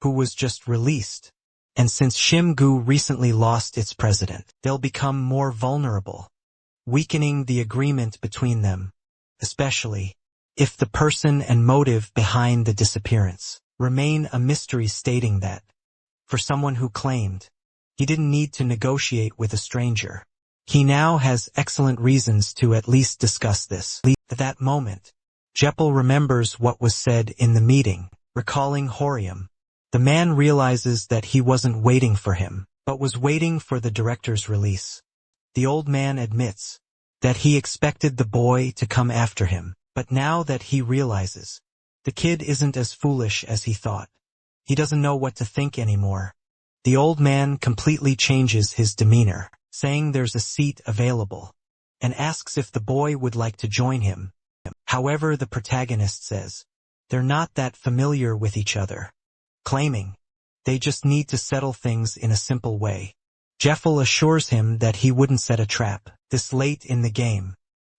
who was just released, and since Shim-gu recently lost its president, they'll become more vulnerable, weakening the agreement between them, especially if the person and motive behind the disappearance remain a mystery, stating that for someone who claimed he didn't need to negotiate with a stranger, he now has excellent reasons to at least discuss this. At that moment, Jeppel remembers what was said in the meeting, recalling Horium. The man realizes that he wasn't waiting for him, but was waiting for the director's release. The old man admits that he expected the boy to come after him, but now that he realizes the kid isn't as foolish as he thought, he doesn't know what to think anymore. The old man completely changes his demeanor, saying there's a seat available, and asks if the boy would like to join him. However, the protagonist says they're not that familiar with each other, claiming they just need to settle things in a simple way. Jeffel assures him that he wouldn't set a trap this late in the game,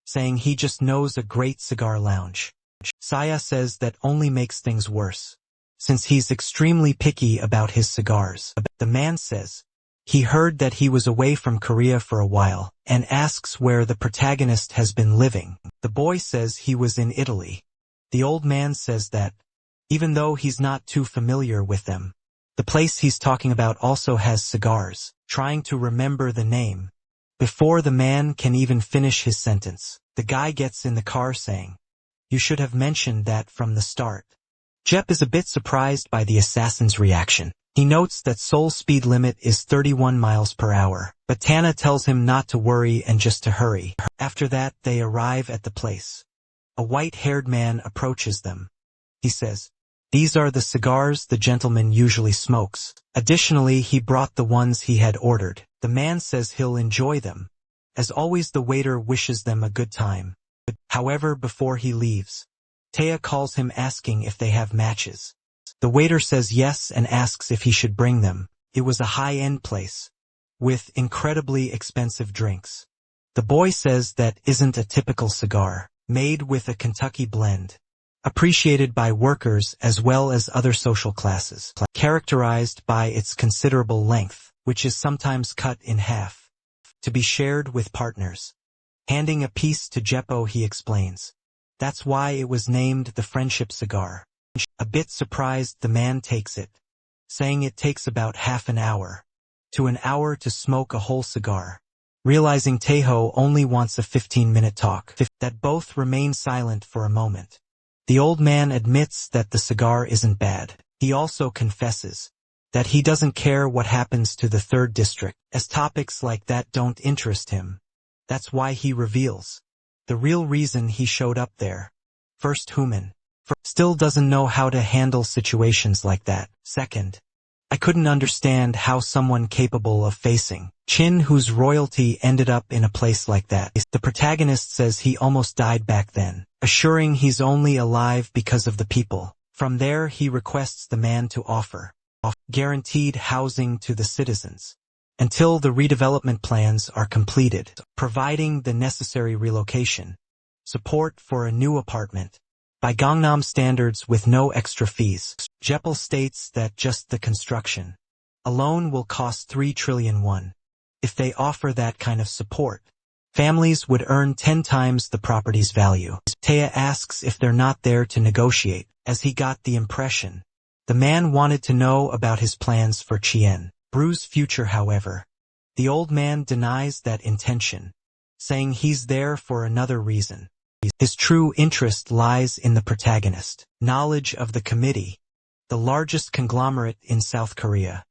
saying he just knows a great cigar lounge. Saya says that only makes things worse, since he's extremely picky about his cigars. The man says he heard that he was away from Korea for a while, and asks where the protagonist has been living. The boy says he was in Italy. The old man says that even though he's not too familiar with them. The place he's talking about also has cigars. Trying to remember the name. Before the man can even finish his sentence, the guy gets in the car saying, "You should have mentioned that from the start." Jep is a bit surprised by the assassin's reaction. He notes that Seoul's speed limit is 31 miles per hour, but Tana tells him not to worry and just to hurry. After that, they arrive at the place. A white-haired man approaches them. He says, "These are the cigars the gentleman usually smokes." Additionally, he brought the ones he had ordered. The man says he'll enjoy them. As always, the waiter wishes them a good time. However, before he leaves, Taya calls him asking if they have matches. The waiter says yes and asks if he should bring them. It was a high-end place, with incredibly expensive drinks. The boy says that isn't a typical cigar, made with a Kentucky blend, appreciated by workers as well as other social classes, characterized by its considerable length, which is sometimes cut in half, to be shared with partners. Handing a piece to Jeppo, he explains, "That's why it was named the Friendship Cigar." A bit surprised, the man takes it, saying it takes about half an hour to an hour to smoke a whole cigar. Realizing Taeho only wants a 15-minute talk, that both remain silent for a moment. The old man admits that the cigar isn't bad. He also confesses that he doesn't care what happens to the 3rd district, as topics like that don't interest him. That's why he reveals the real reason he showed up there. First, human. Still doesn't know how to handle situations like that. Second, I couldn't understand how someone capable of facing Chin, whose royalty ended up in a place like that. The protagonist says he almost died back then, assuring he's only alive because of the people. From there, he requests the man to offer guaranteed housing to the citizens until the redevelopment plans are completed, providing the necessary relocation, support for a new apartment, by Gangnam standards with no extra fees. Jeppel states that just the construction alone will cost 3 trillion won. If they offer that kind of support, families would earn 10 times the property's value. Taya asks if they're not there to negotiate, as he got the impression the man wanted to know about his plans for Chien Bru's future. However, the old man denies that intention, saying he's there for another reason. His true interest lies in the protagonist, knowledge of the committee, the largest conglomerate in South Korea,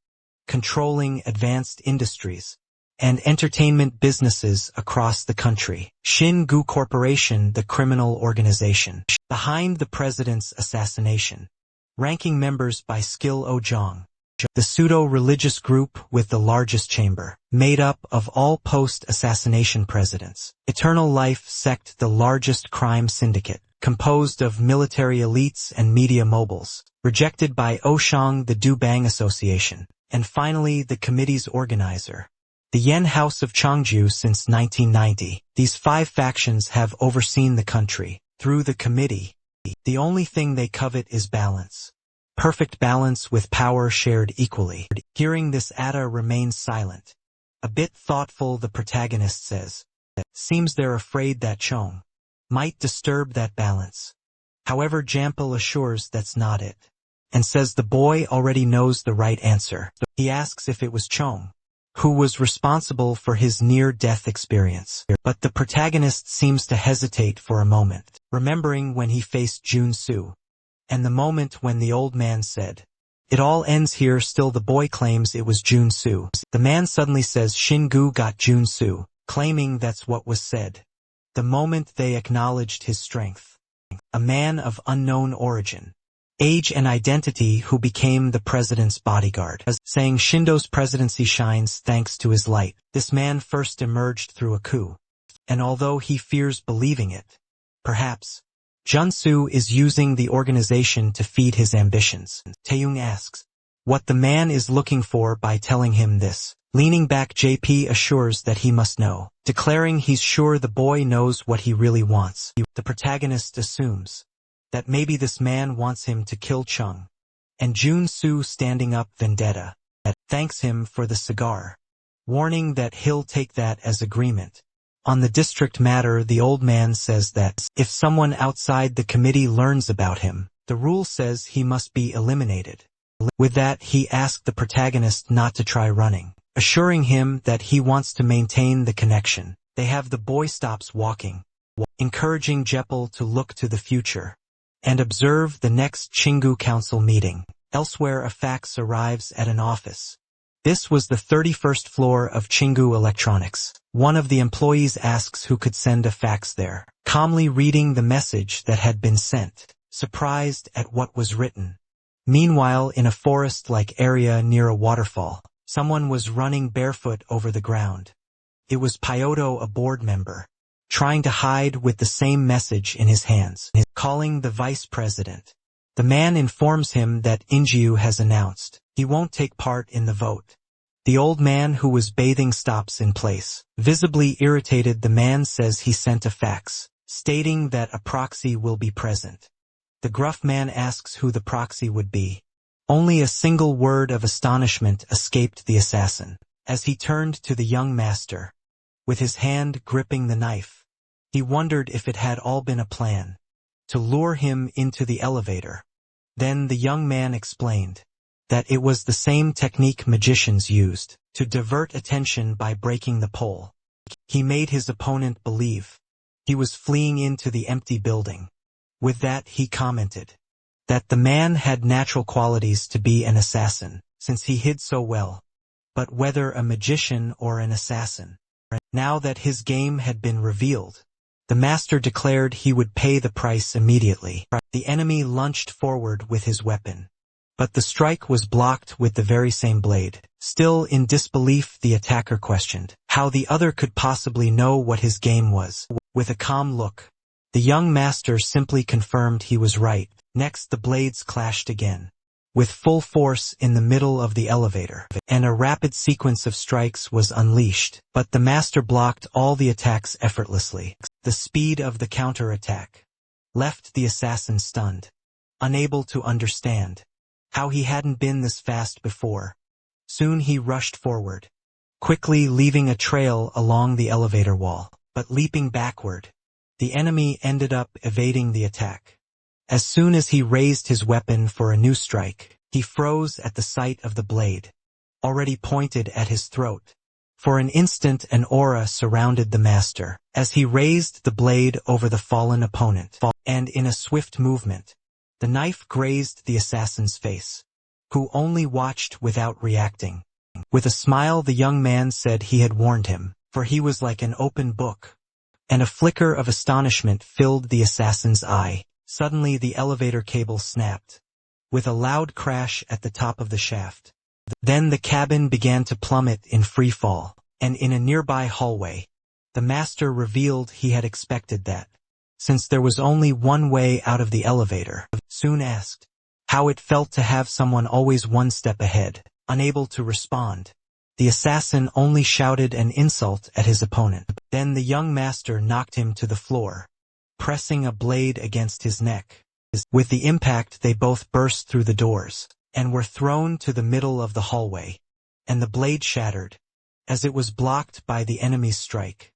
controlling advanced industries and entertainment businesses across the country. Shin-gu Corporation, the criminal organization behind the president's assassination, ranking members by skill Ojong, the pseudo-religious group with the largest chamber, made up of all post-assassination presidents. Eternal Life Sect, the largest crime syndicate, composed of military elites and media moguls, rejected by Oshang, the Du-Bang Association, and finally the committee's organizer, the Yen House of Changju since 1990. These 5 factions have overseen the country through the committee. The only thing they covet is balance. Perfect balance with power shared equally. Hearing this, Ada remains silent. A bit thoughtful, the protagonist says, "Seems they're afraid that Chong might disturb that balance." However, Jampel assures that's not it, and says the boy already knows the right answer. He asks if it was Chong who was responsible for his near-death experience. But the protagonist seems to hesitate for a moment, remembering when he faced Jun-soo, and the moment when the old man said, "It all ends here." Still, the boy claims it was Jun-soo. The man suddenly says Shin-gu got Jun-soo, claiming that's what was said. The moment they acknowledged his strength. A man of unknown origin, age and identity, who became the president's bodyguard, saying Shindo's presidency shines thanks to his light. This man first emerged through a coup, and although he fears believing it, perhaps Jun-soo is using the organization to feed his ambitions. Taeyong asks what the man is looking for by telling him this. Leaning back, JP assures that he must know, declaring he's sure the boy knows what he really wants. The protagonist assumes that maybe this man wants him to kill Chung, and Jun-soo, standing up vendetta, thanks him for the cigar, warning that he'll take that as agreement. On the district matter, the old man says that if someone outside the committee learns about him, The rule says he must be eliminated. With that, he asked the protagonist not to try running, assuring him that he wants to maintain the connection. They have the boy stops walking, encouraging Jeppel to look to the future and observe the next Chingu Council meeting. Elsewhere, a fax arrives at an office. This was the 31st floor of Chingu Electronics. One of the employees asks who could send a fax there, calmly reading the message that had been sent, surprised at what was written. Meanwhile, in a forest-like area near a waterfall, someone was running barefoot over the ground. It was Pyoto, a board member, trying to hide with the same message in his hands, calling the vice president. The man informs him that Injiu has announced he won't take part in the vote. The old man who was bathing stops in place. Visibly irritated, the man says he sent a fax, stating that a proxy will be present. The gruff man asks who the proxy would be. Only a single word of astonishment escaped the assassin, as he turned to the young master, with his hand gripping the knife. He wondered if it had all been a plan to lure him into the elevator. Then the young man explained that it was the same technique magicians used to divert attention by breaking the pole. He made his opponent believe he was fleeing into the empty building. With that, he commented that the man had natural qualities to be an assassin, since he hid so well. But whether a magician or an assassin, now that his game had been revealed, the master declared he would pay the price immediately. The enemy lunged forward with his weapon, but the strike was blocked with the very same blade. Still in disbelief, the attacker questioned how the other could possibly know what his game was. With a calm look, the young master simply confirmed he was right. Next, the blades clashed again, with full force in the middle of the elevator, and a rapid sequence of strikes was unleashed. But the master blocked all the attacks effortlessly. The speed of the counter-attack left the assassin stunned, unable to understand how he hadn't been this fast before. Soon he rushed forward, quickly leaving a trail along the elevator wall. But leaping backward, the enemy ended up evading the attack. As soon as he raised his weapon for a new strike, he froze at the sight of the blade, already pointed at his throat. For an instant, an aura surrounded the master as he raised the blade over the fallen opponent, and in a swift movement, the knife grazed the assassin's face, who only watched without reacting. With a smile, the young man said he had warned him, for he was like an open book. And a flicker of astonishment filled the assassin's eye. Suddenly the elevator cable snapped, with a loud crash at the top of the shaft. Then the cabin began to plummet in free fall, and in a nearby hallway, the master revealed he had expected that, since there was only one way out of the elevator. Soon asked how it felt to have someone always one step ahead. Unable to respond, the assassin only shouted an insult at his opponent. Then the young master knocked him to the floor, pressing a blade against his neck. With the impact, they both burst through the doors and were thrown to the middle of the hallway, and the blade shattered, as it was blocked by the enemy's strike.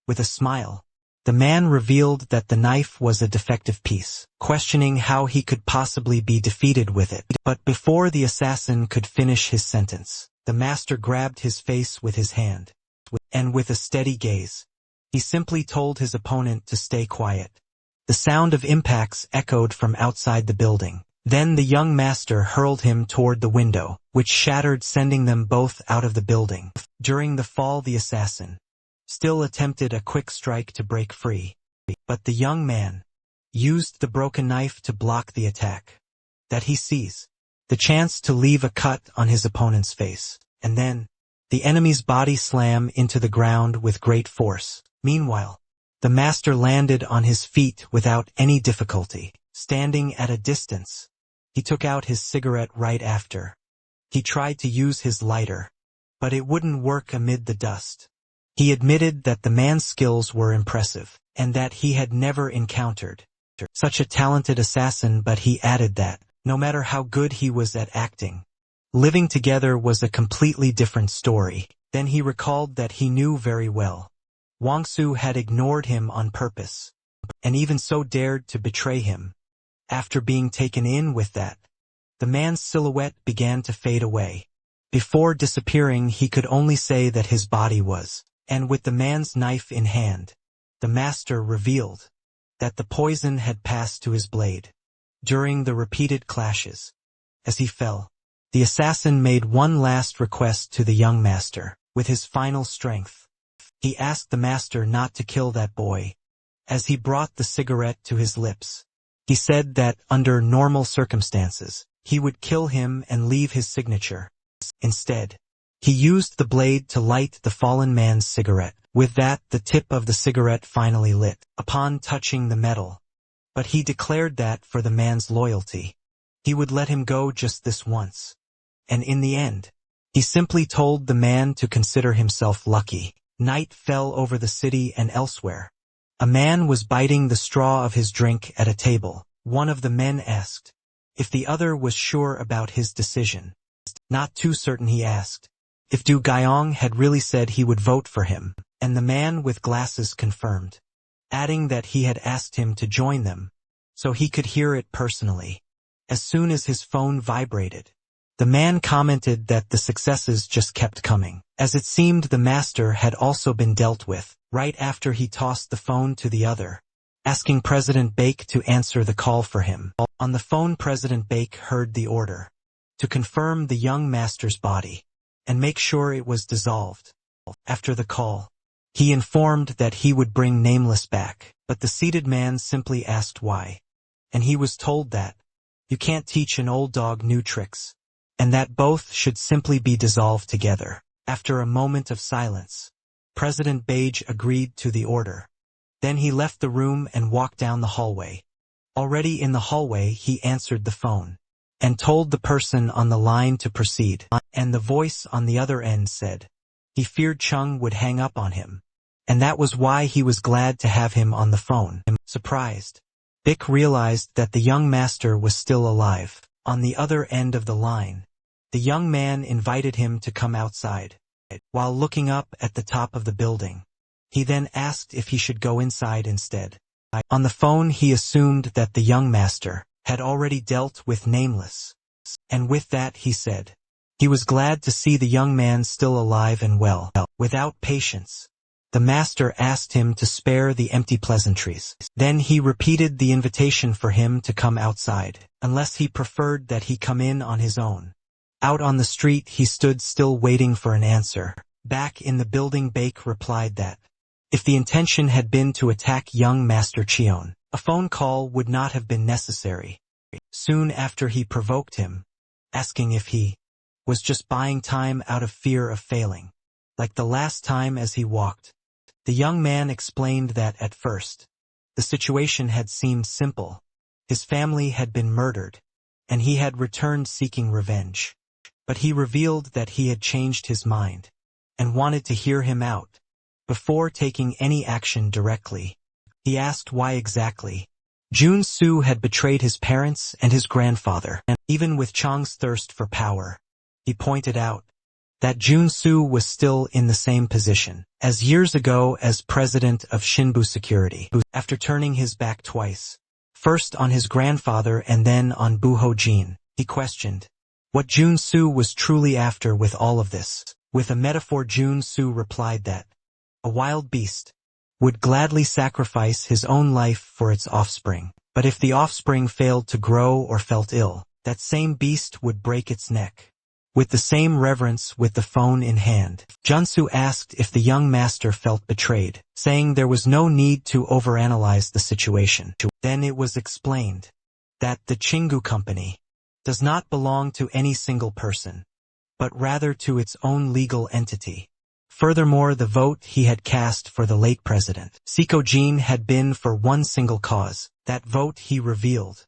With a smile, the man revealed that the knife was a defective piece, questioning how he could possibly be defeated with it. But before the assassin could finish his sentence, the master grabbed his face with his hand, and with a steady gaze, he simply told his opponent to stay quiet. The sound of impacts echoed from outside the building. Then the young master hurled him toward the window, which shattered, sending them both out of the building. During the fall, the assassin still attempted a quick strike to break free, but the young man used the broken knife to block the attack. That he sees the chance to leave a cut on his opponent's face, and then the enemy's body slam into the ground with great force. Meanwhile, the master landed on his feet without any difficulty, standing at a distance. He took out his cigarette right after. He tried to use his lighter, but it wouldn't work amid the dust. He admitted that the man's skills were impressive, and that he had never encountered such a talented assassin, but he added that, no matter how good he was at acting, living together was a completely different story. Then he recalled that he knew very well Wang Su had ignored him on purpose, and even so dared to betray him. After being taken in with that, the man's silhouette began to fade away. Before disappearing, he could only say that his body was, and with the man's knife in hand, the master revealed that the poison had passed to his blade. During the repeated clashes, as he fell, the assassin made one last request to the young master. With his final strength, he asked the master not to kill that boy. As he brought the cigarette to his lips, he said that under normal circumstances, he would kill him and leave his signature. Instead, he used the blade to light the fallen man's cigarette. With that, the tip of the cigarette finally lit upon touching the metal. But he declared that for the man's loyalty, he would let him go just this once. And in the end, he simply told the man to consider himself lucky. Night fell over the city and elsewhere. A man was biting the straw of his drink at a table. One of the men asked if the other was sure about his decision. Not too certain, he asked if Du Guyong had really said he would vote for him, and the man with glasses confirmed, adding that he had asked him to join them, so he could hear it personally. As soon as his phone vibrated, the man commented that the successes just kept coming, as it seemed the master had also been dealt with. Right after he tossed the phone to the other, asking President Baek to answer the call for him. On the phone, President Baek heard the order to confirm the young master's body and make sure it was dissolved. After the call, he informed that he would bring Nameless back, but the seated man simply asked why, and he was told that you can't teach an old dog new tricks, and that both should simply be dissolved together. After a moment of silence, President Baek agreed to the order. Then he left the room and walked down the hallway. Already in the hallway, he answered the phone and told the person on the line to proceed, and the voice on the other end said he feared Chung would hang up on him, and that was why he was glad to have him on the phone. Surprised, Baek realized that the young master was still alive. On the other end of the line, the young man invited him to come outside. While looking up at the top of the building, he then asked if he should go inside instead. On the phone, he assumed that the young master had already dealt with Nameless, and with that he said he was glad to see the young man still alive and well. Without patience, the master asked him to spare the empty pleasantries. Then he repeated the invitation for him to come outside, unless he preferred that he come in on his own. Out on the street, he stood still waiting for an answer. Back in the building, Baek replied that if the intention had been to attack young Master Cheon, a phone call would not have been necessary. Soon after, he provoked him, asking if he was just buying time out of fear of failing, like the last time as he walked. The young man explained that at first, the situation had seemed simple. His family had been murdered, and he had returned seeking revenge. But he revealed that he had changed his mind and wanted to hear him out before taking any action directly. He asked why exactly Jun Soo had betrayed his parents and his grandfather. And even with Chang's thirst for power, he pointed out that Jun Soo was still in the same position as years ago as president of Shinbu Security. After turning his back twice, first on his grandfather and then on Bu Ho Jin, he questioned what Jun Soo was truly after with all of this. With a metaphor, Jun Soo replied that a wild beast would gladly sacrifice his own life for its offspring, but if the offspring failed to grow or felt ill, that same beast would break its neck. With the same reverence, with the phone in hand, Jun Soo asked if the young master felt betrayed, saying there was no need to overanalyze the situation. Then it was explained that the Chingu company does not belong to any single person, but rather to its own legal entity. Furthermore, the vote he had cast for the late president, Siko Jin, had been for one single cause. That vote, he revealed,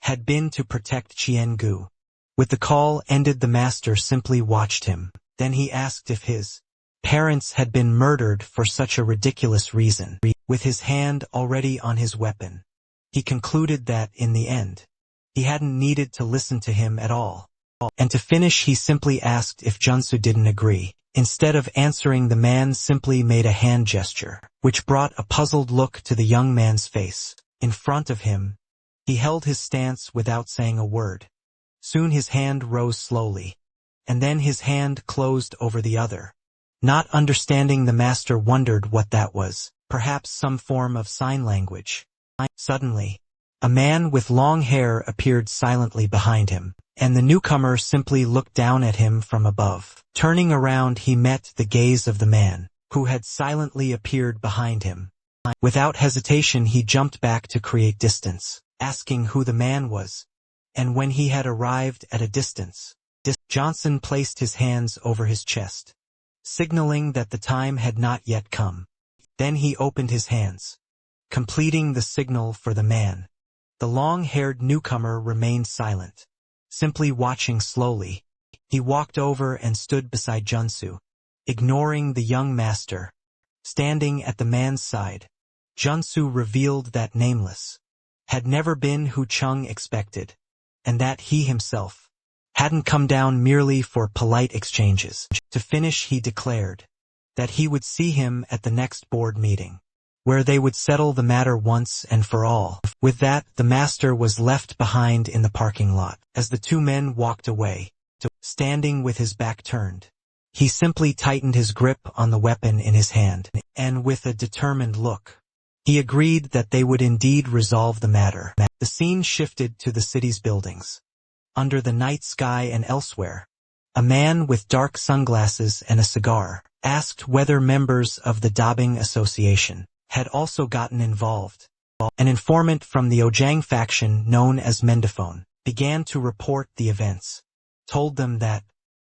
had been to protect Chien Gu. With the call ended, the master simply watched him. Then he asked if his parents had been murdered for such a ridiculous reason. With his hand already on his weapon, he concluded that, in the end, he hadn't needed to listen to him at all. And to finish, he simply asked if Junsu didn't agree. Instead of answering, the man simply made a hand gesture, which brought a puzzled look to the young man's face. In front of him, He held his stance without saying a word. Soon his hand rose slowly, and then his hand closed over the other. Not understanding, the master wondered what that was, perhaps some form of sign language. Suddenly, a man with long hair appeared silently behind him, and the newcomer simply looked down at him from above. Turning around, he met the gaze of the man, who had silently appeared behind him. Without hesitation, he jumped back to create distance, asking who the man was, and when he had arrived at a distance, Johnson placed his hands over his chest, signaling that the time had not yet come. Then he opened his hands, completing the signal for the man. The long-haired newcomer remained silent, simply watching slowly. He walked over and stood beside Junsu, ignoring the young master. Standing at the man's side, Junsu revealed that Nameless had never been who Chung expected, and that he himself hadn't come down merely for polite exchanges. To finish, he declared that he would see him at the next board meeting, where they would settle the matter once and for all. With that, the master was left behind in the parking lot. As the two men walked away, standing with his back turned, he simply tightened his grip on the weapon in his hand, and with a determined look, he agreed that they would indeed resolve the matter. The scene shifted to the city's buildings. Under the night sky and elsewhere, a man with dark sunglasses and a cigar asked whether members of the Dabbing Association had also gotten involved. An informant from the Ojang faction known as Mendaphone began to report the events, told them that,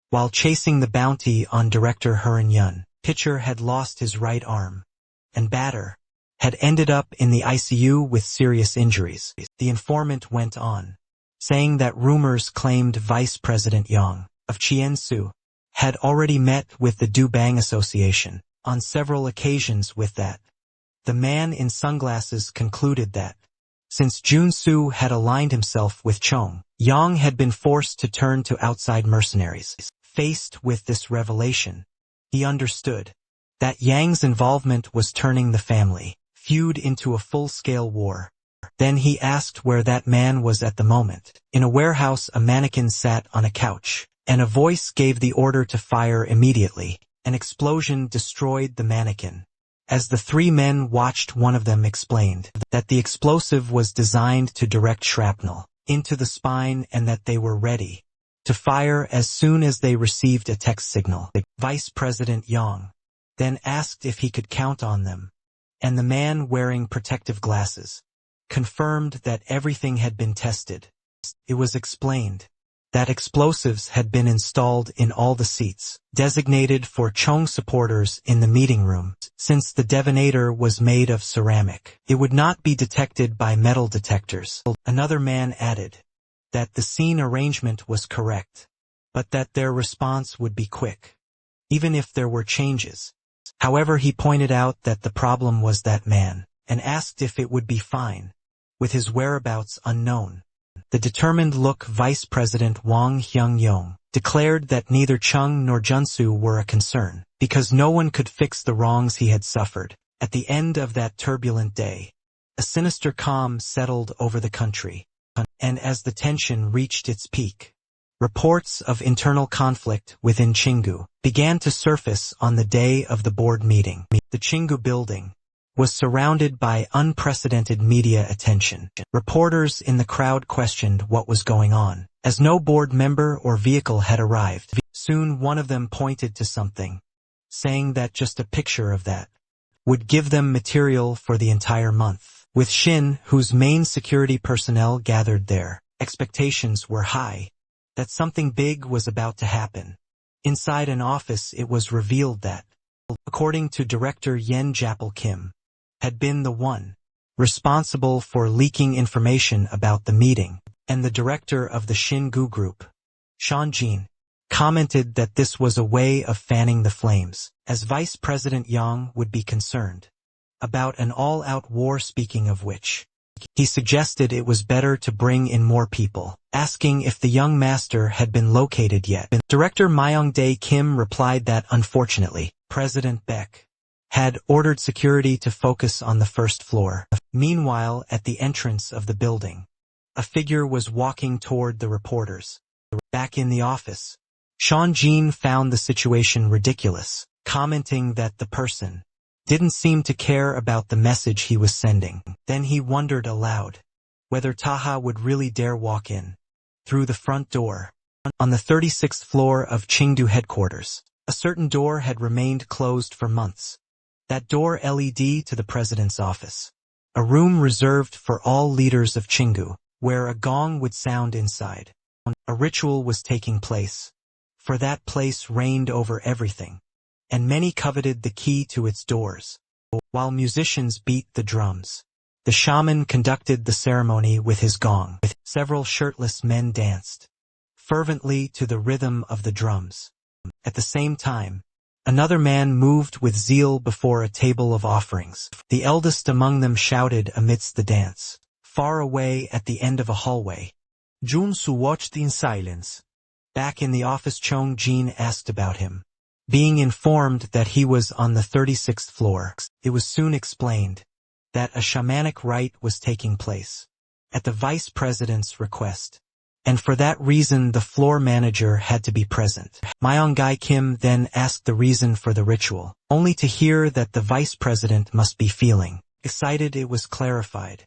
while chasing the bounty on director Hurin Yun, Pitcher had lost his right arm, and Batter had ended up in the ICU with serious injuries. The informant went on, saying that rumors claimed Vice President Yang of Chiensu had already met with the Dubang Association on several occasions. With that, the man in sunglasses concluded that, since Junsu had aligned himself with Chong, Yang had been forced to turn to outside mercenaries. Faced with this revelation, he understood that Yang's involvement was turning the family feud into a full-scale war. Then he asked where that man was at the moment. In a warehouse, a mannequin sat on a couch, and a voice gave the order to fire immediately. An explosion destroyed the mannequin. As the three men watched, one of them explained that the explosive was designed to direct shrapnel into the spine and that they were ready to fire as soon as they received a text signal. Vice President Yang then asked if he could count on them, and the man wearing protective glasses confirmed that everything had been tested. It was explained that explosives had been installed in all the seats designated for Chong supporters in the meeting room. Since the detonator was made of ceramic, it would not be detected by metal detectors. Another man added that the scene arrangement was correct, but that their response would be quick, even if there were changes. However, he pointed out that the problem was that man, and asked if it would be fine with his whereabouts unknown. The determined look Vice President Wang Hyung-yong declared that neither Chung nor Junsu were a concern, because no one could fix the wrongs he had suffered. At the end of that turbulent day, a sinister calm settled over the country, and as the tension reached its peak, reports of internal conflict within Chingu began to surface on the day of the board meeting. The Chingu building was surrounded by unprecedented media attention. Reporters in the crowd questioned what was going on, as no board member or vehicle had arrived. Soon one of them pointed to something, saying that just a picture of that would give them material for the entire month. With Shin, whose main security personnel gathered there, expectations were high that something big was about to happen. Inside an office, it was revealed that, according to Director Yen Japal Kim, had been the one responsible for leaking information about the meeting, and the director of the Shin-gu group, Sean Jin, commented that this was a way of fanning the flames, as Vice President Yang would be concerned about an all-out war, speaking of which, he suggested it was better to bring in more people, asking if the young master had been located yet. Director Myung-dae Kim replied that, unfortunately, President Baek had ordered security to focus on the first floor. Meanwhile, at the entrance of the building, A figure was walking toward the reporters. Back in the office, Sean Jean found the situation ridiculous, commenting that the person didn't seem to care about the message he was sending. Then he wondered aloud whether Taha would really dare walk in through the front door. On the 36th floor of Chengdu headquarters, a certain door had remained closed for months. That door led to the president's office, a room reserved for all leaders of Chengdu, where a gong would sound inside. A ritual was taking place, for that place reigned over everything, and many coveted the key to its doors. While musicians beat the drums, the shaman conducted the ceremony with his gong. Several shirtless men danced fervently to the rhythm of the drums. At the same time, another man moved with zeal before a table of offerings. The eldest among them shouted amidst the dance. Far away at the end of a hallway, Junsu watched in silence. Back in the office, Chong Jin asked about him. Being informed that he was on the 36th floor, it was soon explained that a shamanic rite was taking place at the vice president's request, and for that reason the floor manager had to be present. Myung-gai Kim then asked the reason for the ritual, only to hear that the vice president must be feeling excited. It was clarified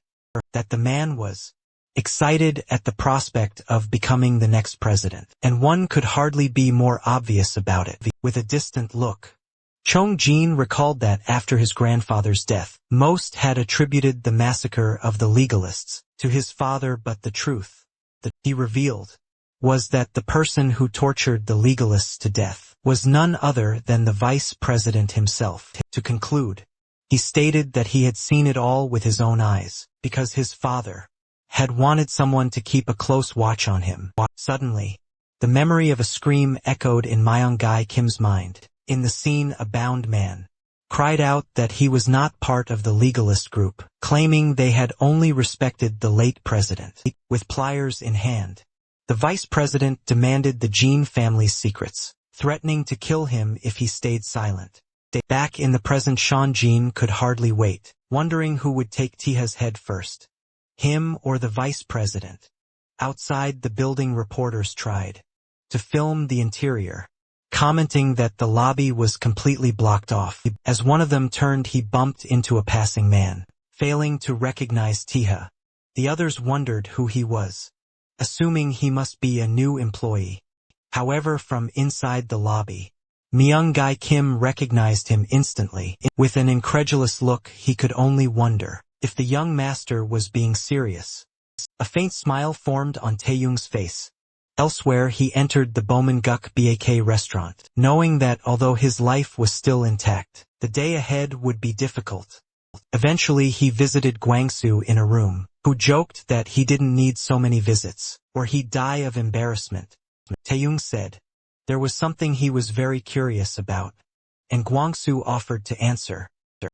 that the man was excited at the prospect of becoming the next president, and one could hardly be more obvious about it. With a distant look, Chong Jin recalled that after his grandfather's death, most had attributed the massacre of the legalists to his father, but the truth that he revealed was that the person who tortured the legalists to death was none other than the vice president himself. To conclude, he stated that he had seen it all with his own eyes, because his father had wanted someone to keep a close watch on him. Suddenly, the memory of a scream echoed in Myung-gai Kim's mind. In the scene, a bound man cried out that he was not part of the legalist group, claiming they had only respected the late president. With pliers in hand, the vice president demanded the Jin family's secrets, threatening to kill him if he stayed silent. Back in the present, Sean Jin could hardly wait, wondering who would take Tiha's head first, him or the vice president. Outside the building, reporters tried to film the interior, commenting that the lobby was completely blocked off. As one of them turned, he bumped into a passing man, failing to recognize Tiha. The others wondered who he was, assuming he must be a new employee. However, from inside the lobby, Myung-gai Kim recognized him instantly. With an incredulous look, he could only wonder if the young master was being serious. A faint smile formed on Taeyung's face. Elsewhere, he entered the Bowman-guk Bak restaurant, knowing that although his life was still intact, the day ahead would be difficult. Eventually, he visited Guangsu in a room, who joked that he didn't need so many visits, or he'd die of embarrassment. Taeyung said there was something he was very curious about, and Guangsu offered to answer.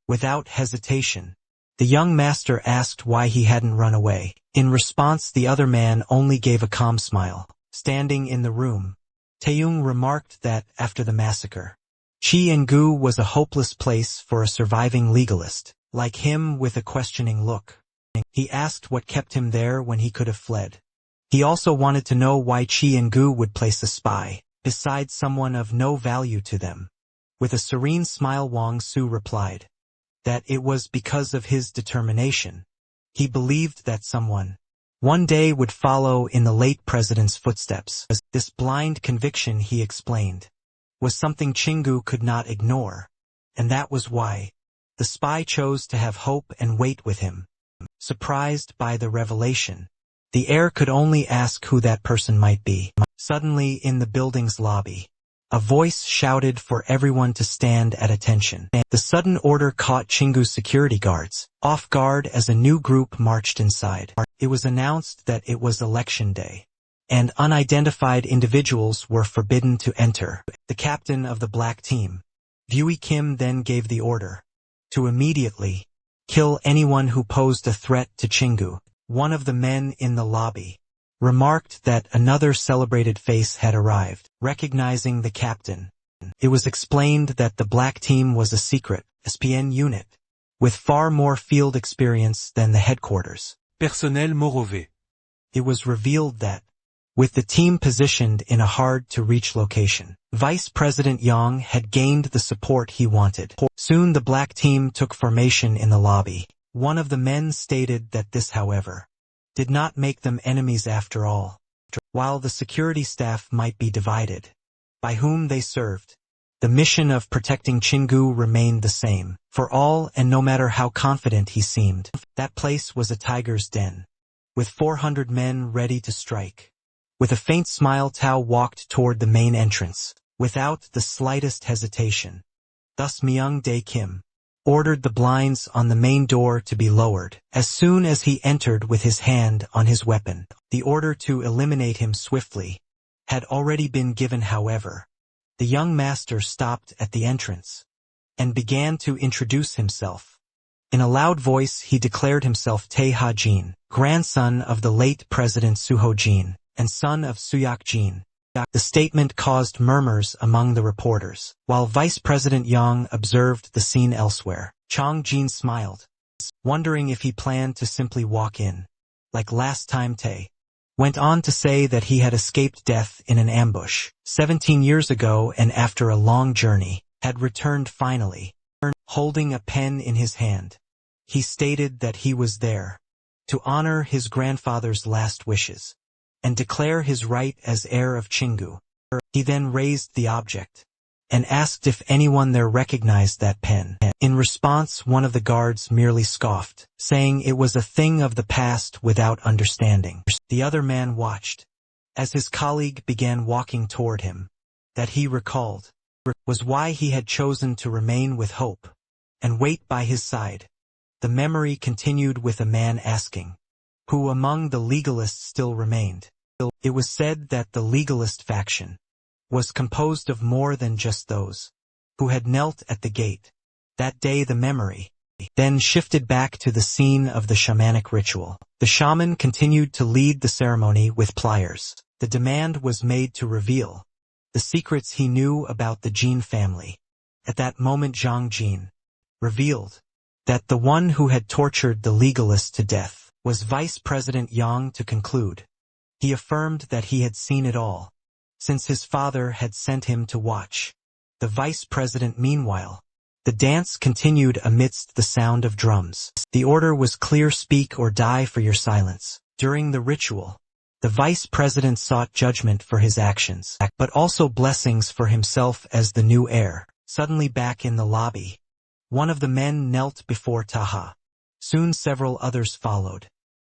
Without hesitation, the young master asked why he hadn't run away. In response, the other man only gave a calm smile. Standing in the room, Taeyung remarked that after the massacre, Chi-en-gu was a hopeless place for a surviving legalist, like him. With a questioning look, he asked what kept him there when he could have fled. He also wanted to know why Chi-en-gu would place a spy beside someone of no value to them. With a serene smile, Wang Su replied that it was because of his determination. He believed that someone one day would follow in the late president's footsteps. This blind conviction, he explained, was something Chengdu could not ignore, and that was why the spy chose to have hope and wait with him. Surprised by the revelation, the heir could only ask who that person might be. Suddenly, in the building's lobby, a voice shouted for everyone to stand at attention. The sudden order caught Chengdu's security guards off guard as a new group marched inside. It was announced that it was election day, and unidentified individuals were forbidden to enter. The captain of the black team, Vui Kim, then gave the order to immediately kill anyone who posed a threat to Chengdu. One of the men in the lobby remarked that another celebrated face had arrived. Recognizing the captain, it was explained that the black team was a secret SPN unit with far more field experience than the headquarters. Personnel Morové. it was revealed that, with the team positioned in a hard-to-reach location, Vice President Yang had gained the support he wanted. Soon the black team took formation in the lobby. One of the men stated that this, however, did not make them enemies after all. While the security staff might be divided, by whom they served, the mission of protecting Chingu remained the same for all, and no matter how confident he seemed, that place was a tiger's den, with 400 men ready to strike. With a faint smile, Tao walked toward the main entrance, without the slightest hesitation. Thus Myung-dae Kim ordered the blinds on the main door to be lowered. As soon as he entered with his hand on his weapon, the order to eliminate him swiftly had already been given. However, the young master stopped at the entrance and began to introduce himself. In a loud voice he declared himself Tae Ha-jin, grandson of the late President Suho-jin, and son of Suyak-jin. The statement caused murmurs among the reporters. While Vice President Yang observed the scene elsewhere, Chong-jin smiled, wondering if he planned to simply walk in. Like last time, Tae went on to say that he had escaped death in an ambush 17 years ago, and after a long journey, had returned finally. Holding a pen in his hand, he stated that he was there to honor his grandfather's last wishes and declare his right as heir of Chingu. He then raised the object and asked if anyone there recognized that pen. In response, one of the guards merely scoffed, saying it was a thing of the past without understanding. The other man watched as his colleague began walking toward him. That, he recalled, was why he had chosen to remain with Hope and wait by his side. The memory continued with a man asking, who among the legalists still remained. It was said that the legalist faction was composed of more than just those who had knelt at the gate that day. The memory then shifted back to the scene of the shamanic ritual. The shaman continued to lead the ceremony with pliers. The demand was made to reveal the secrets he knew about the Jin family. At that moment, Zhang Jin revealed that the one who had tortured the legalist to death was Vice President Yang. To conclude, he affirmed that he had seen it all, since his father had sent him to watch the vice president. Meanwhile, the dance continued amidst the sound of drums. The order was clear: speak or die for your silence. During the ritual, the vice president sought judgment for his actions, but also blessings for himself as the new heir. Suddenly, back in the lobby, one of the men knelt before Taha. Soon several others followed,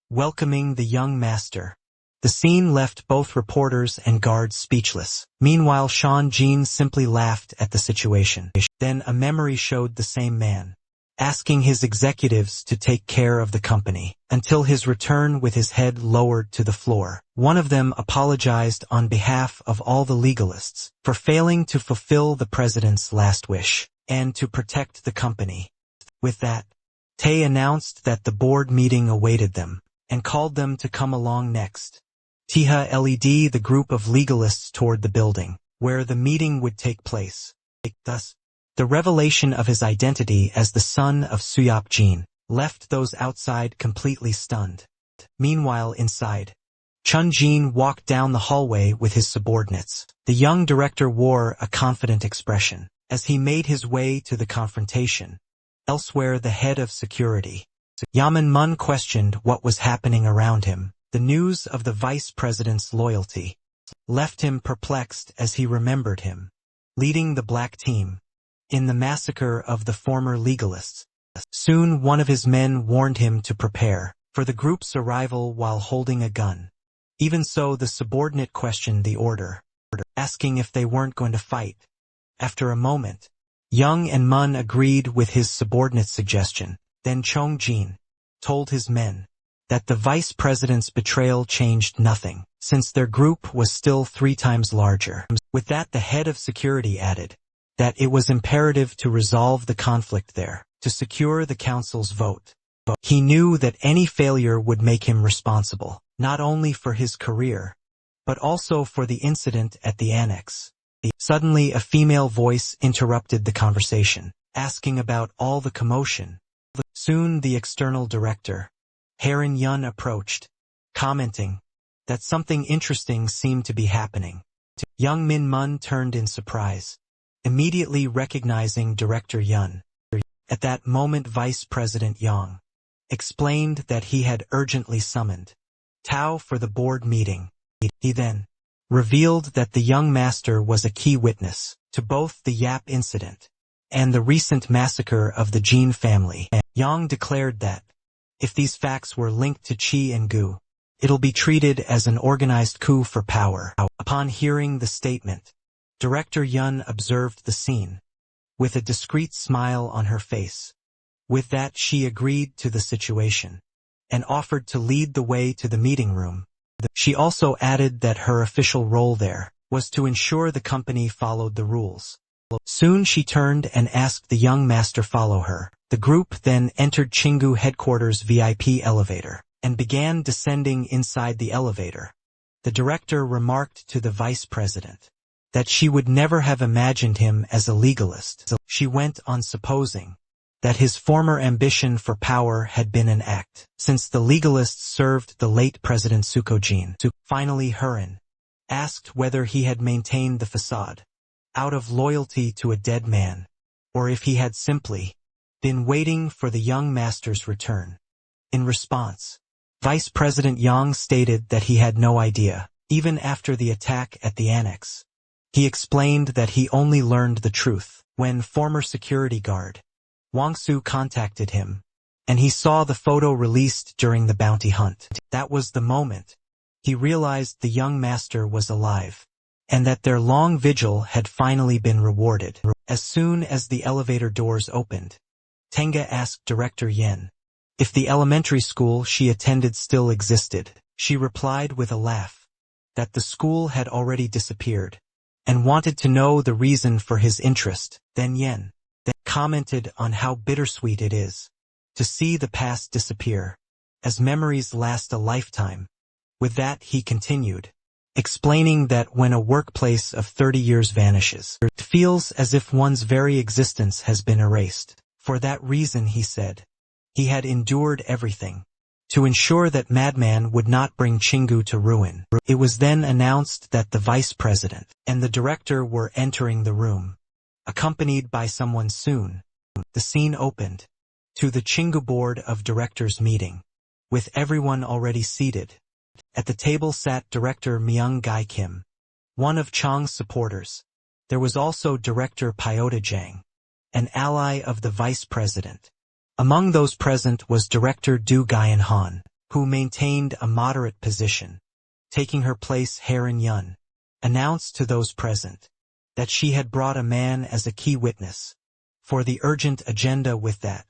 welcoming the young master. The scene left both reporters and guards speechless. Meanwhile, Sean Jean simply laughed at the situation. Then a memory showed the same man asking his executives to take care of the company until his return with his head lowered to the floor. One of them apologized on behalf of all the legalists for failing to fulfill the president's last wish and to protect the company. With that, Tae announced that the board meeting awaited them and called them to come along next. Tiha led the group of legalists toward the building where the meeting would take place. Thus, the revelation of his identity as the son of Suyap-jin left those outside completely stunned. Meanwhile, inside, Chun-jin walked down the hallway with his subordinates. The young director wore a confident expression as he made his way to the confrontation. Elsewhere, the head of security, Yaman Mun, questioned what was happening around him. The news of the vice president's loyalty left him perplexed as he remembered him leading the black team in the massacre of the former legalists. Soon one of his men warned him to prepare for the group's arrival while holding a gun. Even so, the subordinate questioned the order, asking if they weren't going to fight. After a moment, Young and Mun agreed with his subordinate's suggestion. Then Chong Jin told his men that the vice president's betrayal changed nothing, since their group was still 3 times larger. With that, the head of security added that it was imperative to resolve the conflict there, to secure the council's vote. He knew that any failure would make him responsible, not only for his career, but also for the incident at the annex. Suddenly, a female voice interrupted the conversation, asking about all the commotion. Soon the external director, Heron Yun, approached, commenting that something interesting seemed to be happening. Young Min Mun turned in surprise, immediately recognizing Director Yun. At that moment Vice President Yang explained that he had urgently summoned Tao for the board meeting. He then revealed that the young master was a key witness to both the Yap incident and the recent massacre of the Jin family. Yang declared that, if these facts were linked to Qi and Gu, it'll be treated as an organized coup for power. Upon hearing the statement, Director Yun observed the scene, with a discreet smile on her face. With that she agreed to the situation, and offered to lead the way to the meeting room. She also added that her official role there was to ensure the company followed the rules. Soon she turned and asked the young master follow her. The group then entered Chingu headquarters VIP elevator, and began descending inside the elevator. The director remarked to the vice president that she would never have imagined him as a legalist. She went on supposing that his former ambition for power had been an act, since the legalists served the late President Sukojin. Finally Hurin asked whether he had maintained the facade out of loyalty to a dead man, or if he had simply been waiting for the young master's return. In response, Vice President Yang stated that he had no idea, even after the attack at the annex. He explained that he only learned the truth when former security guard Wang Su contacted him, and he saw the photo released during the bounty hunt. That was the moment he realized the young master was alive, and that their long vigil had finally been rewarded. As soon as the elevator doors opened, Tenga asked Director Yen if the elementary school she attended still existed. She replied with a laugh that the school had already disappeared, and wanted to know the reason for his interest. Then Yen commented on how bittersweet it is to see the past disappear, as memories last a lifetime. With that he continued, explaining that when a workplace of 30 years vanishes, it feels as if one's very existence has been erased. For that reason, he said, he had endured everything to ensure that Madman would not bring Chingu to ruin. It was then announced that the vice president and the director were entering the room, accompanied by someone soon. The scene opened to the Chingu board of directors meeting, with everyone already seated. At the table sat Director Myung Gai Kim, one of Chang's supporters. There was also Director Pyota Jang, an ally of the vice president. Among those present was Director Du Guyan Han, who maintained a moderate position. Taking her place, Heron Yun announced to those present that she had brought a man as a key witness for the urgent agenda. With that,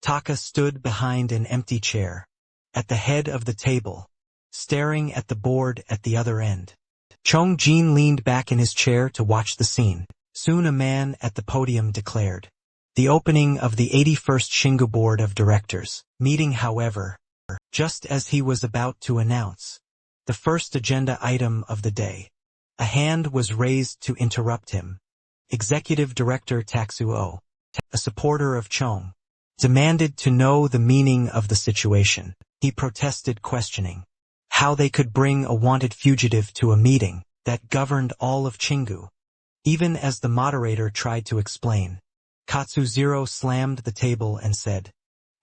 Taka stood behind an empty chair at the head of the table, staring at the board at the other end. Chong Jin leaned back in his chair to watch the scene. Soon a man at the podium declared the opening of the 81st Shingu Board of Directors meeting. However, just as he was about to announce the first agenda item of the day, a hand was raised to interrupt him. Executive Director Taksuo, a supporter of Chong, demanded to know the meaning of the situation. He protested, questioning how they could bring a wanted fugitive to a meeting that governed all of Chingu. Even as the moderator tried to explain, Katsuzero slammed the table and said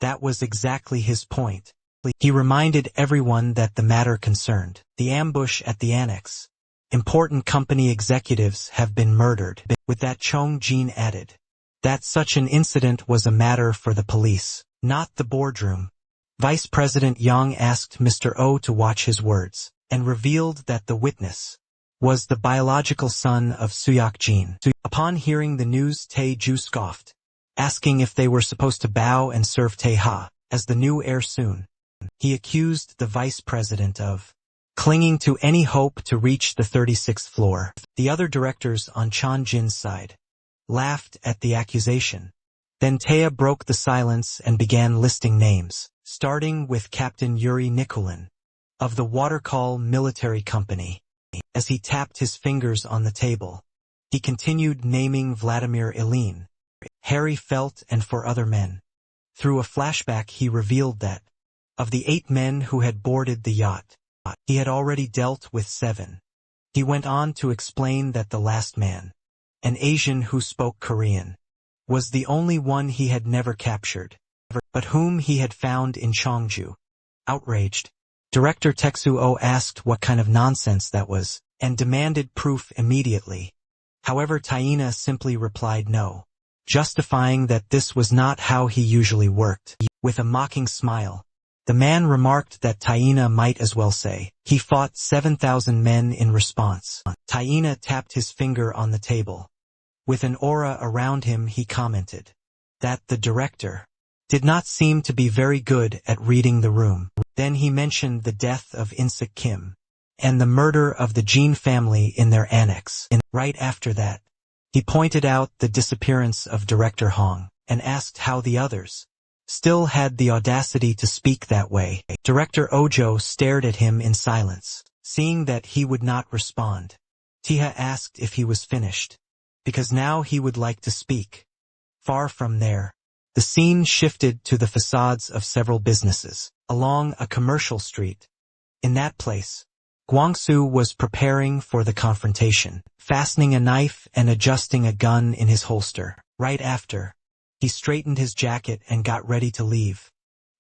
that was exactly his point. He reminded everyone that the matter concerned the ambush at the annex. Important company executives have been murdered. With that, Chong Jin added that such an incident was a matter for the police, not the boardroom. Vice President Yang asked Mr. O to watch his words, and revealed that the witness was the biological son of Suyak Jin. Upon hearing the news, Tae Ju scoffed, asking if they were supposed to bow and serve Tae Ha as the new heir soon. He accused the vice president of clinging to any hope to reach the 36th floor. The other directors on Chan Jin's side laughed at the accusation. Then Tae broke the silence and began listing names, starting with Captain Yuri Nikulin of the Watercall Military Company. As he tapped his fingers on the table, he continued naming Vladimir Ilin, Harry Felt, and 4 other men. Through a flashback he revealed that, of the 8 men who had boarded the yacht, He had already dealt with 7. He went on to explain that the last man, an Asian who spoke Korean, was the only one he had never captured, but whom he had found in Cheongju. Outraged, Director Tetsuo asked what kind of nonsense that was, and demanded proof immediately. However, Taina simply replied no, justifying that this was not how he usually worked. With a mocking smile, the man remarked that Taina might as well say he fought 7,000 men in response. Taina tapped his finger on the table. With an aura around him, he commented that the director did not seem to be very good at reading the room. Then he mentioned the death of Insik Kim and the murder of the Jin family in their annex. Right after that, he pointed out the disappearance of Director Hong and asked how the others still had the audacity to speak that way. Director Ojo stared at him in silence. Seeing that he would not respond, Tiha asked if he was finished, because now he would like to speak. Far from there, the scene shifted to the facades of several businesses along a commercial street. In that place, Guangsu was preparing for the confrontation, fastening a knife and adjusting a gun in his holster. Right after, he straightened his jacket and got ready to leave.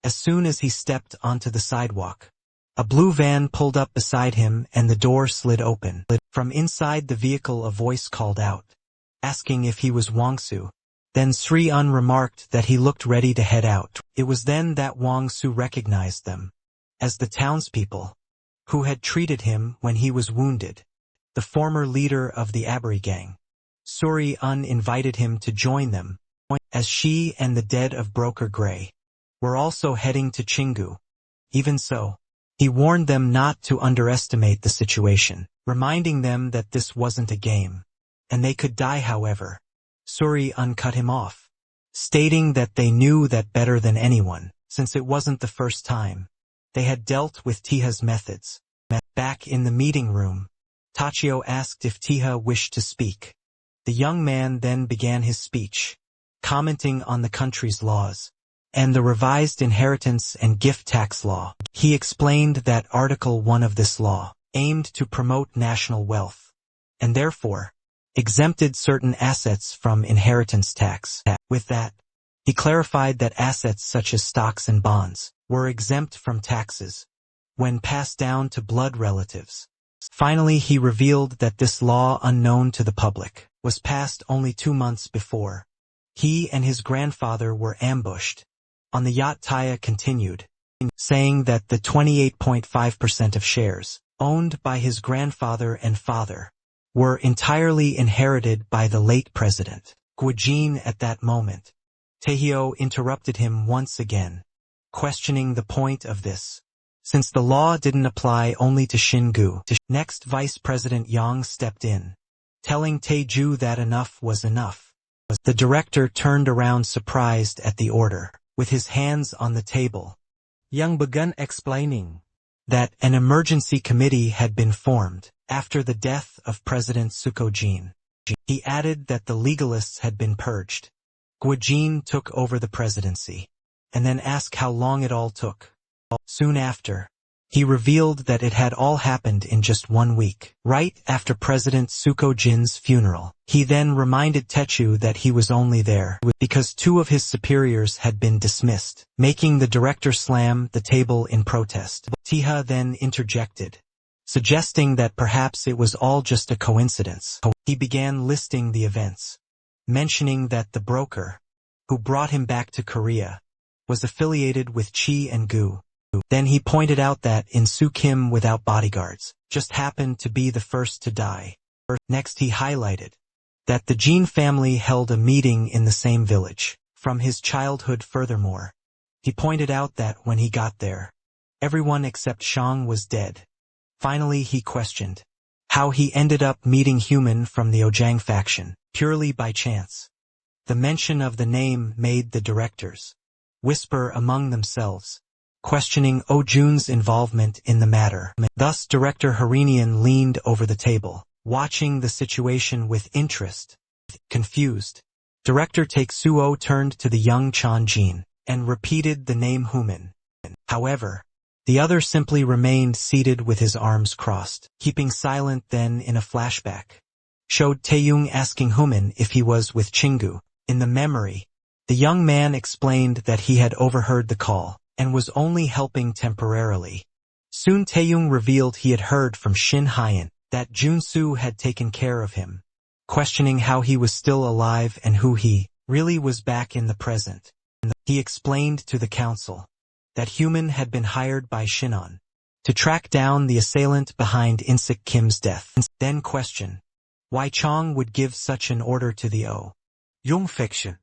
As soon as he stepped onto the sidewalk, a blue van pulled up beside him and the door slid open. From inside the vehicle a voice called out, asking if he was Wangsu. Then Sri Un remarked that he looked ready to head out. It was then that Wangsu recognized them as the townspeople who had treated him when he was wounded, the former leader of the Abri gang. Suri Un invited him to join them, as she and the dead of Broker Gray were also heading to Chingu. Even so, he warned them not to underestimate the situation, reminding them that this wasn't a game, and they could die. However, Suri Un cut him off, stating that they knew that better than anyone, since it wasn't the first time they had dealt with Tiha's methods. Back in the meeting room, Tachio asked if Tiha wished to speak. The young man then began his speech, commenting on the country's laws and the revised inheritance and gift tax law. He explained that Article 1 of this law aimed to promote national wealth, and therefore exempted certain assets from inheritance tax. With that, he clarified that assets such as stocks and bonds were exempt from taxes when passed down to blood relatives. Finally, he revealed that this law, unknown to the public, was passed only 2 months before he and his grandfather were ambushed. On the yacht, Taya continued, saying that the 28.5% of shares owned by his grandfather and father were entirely inherited by the late president, Guijin. At that moment, Taehyo interrupted him once again, questioning the point of this, since the law didn't apply only to Shingu. Next, Vice President Yang stepped in, telling Taeju that enough was enough. The director turned around surprised at the order, with his hands on the table. Yang began explaining that an emergency committee had been formed after the death of President Sukojin. He added that the legalists had been purged. Guijin took over the presidency, and then asked how long it all took. Soon after, he revealed that it had all happened in just 1 week, right after President Sukojin's funeral. He then reminded Techu that he was only there because 2 of his superiors had been dismissed, making the director slam the table in protest. Tiha then interjected, suggesting that perhaps it was all just a coincidence. He began listing the events, mentioning that the broker who brought him back to Korea was affiliated with Chi and Gu. Then he pointed out that In-soo Kim, without bodyguards, just happened to be the first to die. Next, he highlighted that the Jin family held a meeting in the same village from his childhood. Furthermore, he pointed out that when he got there, everyone except Shang was dead. Finally, he questioned how he ended up meeting Human from the Ojang faction, purely by chance. The mention of the name made the directors whisper among themselves, questioning Oh-jun's involvement in the matter. Thus, Director Harinian leaned over the table, watching the situation with interest. Confused, Director Taeksuo turned to the young Chan Jin and repeated the name Human. However, The other simply remained seated with his arms crossed, keeping silent. Then, in a flashback, showed Taeyong asking Human if he was with Chingu. In the memory, the young man explained that he had overheard the call, and was only helping temporarily. Soon Taeyong revealed he had heard from Shin Hyeon that Junsu had taken care of him, questioning how he was still alive and who he really was back in the present. He explained to the council that Human had been hired by Shinon to track down the assailant behind Insik Kim's death, and then question why Chong would give such an order to the Young Fiction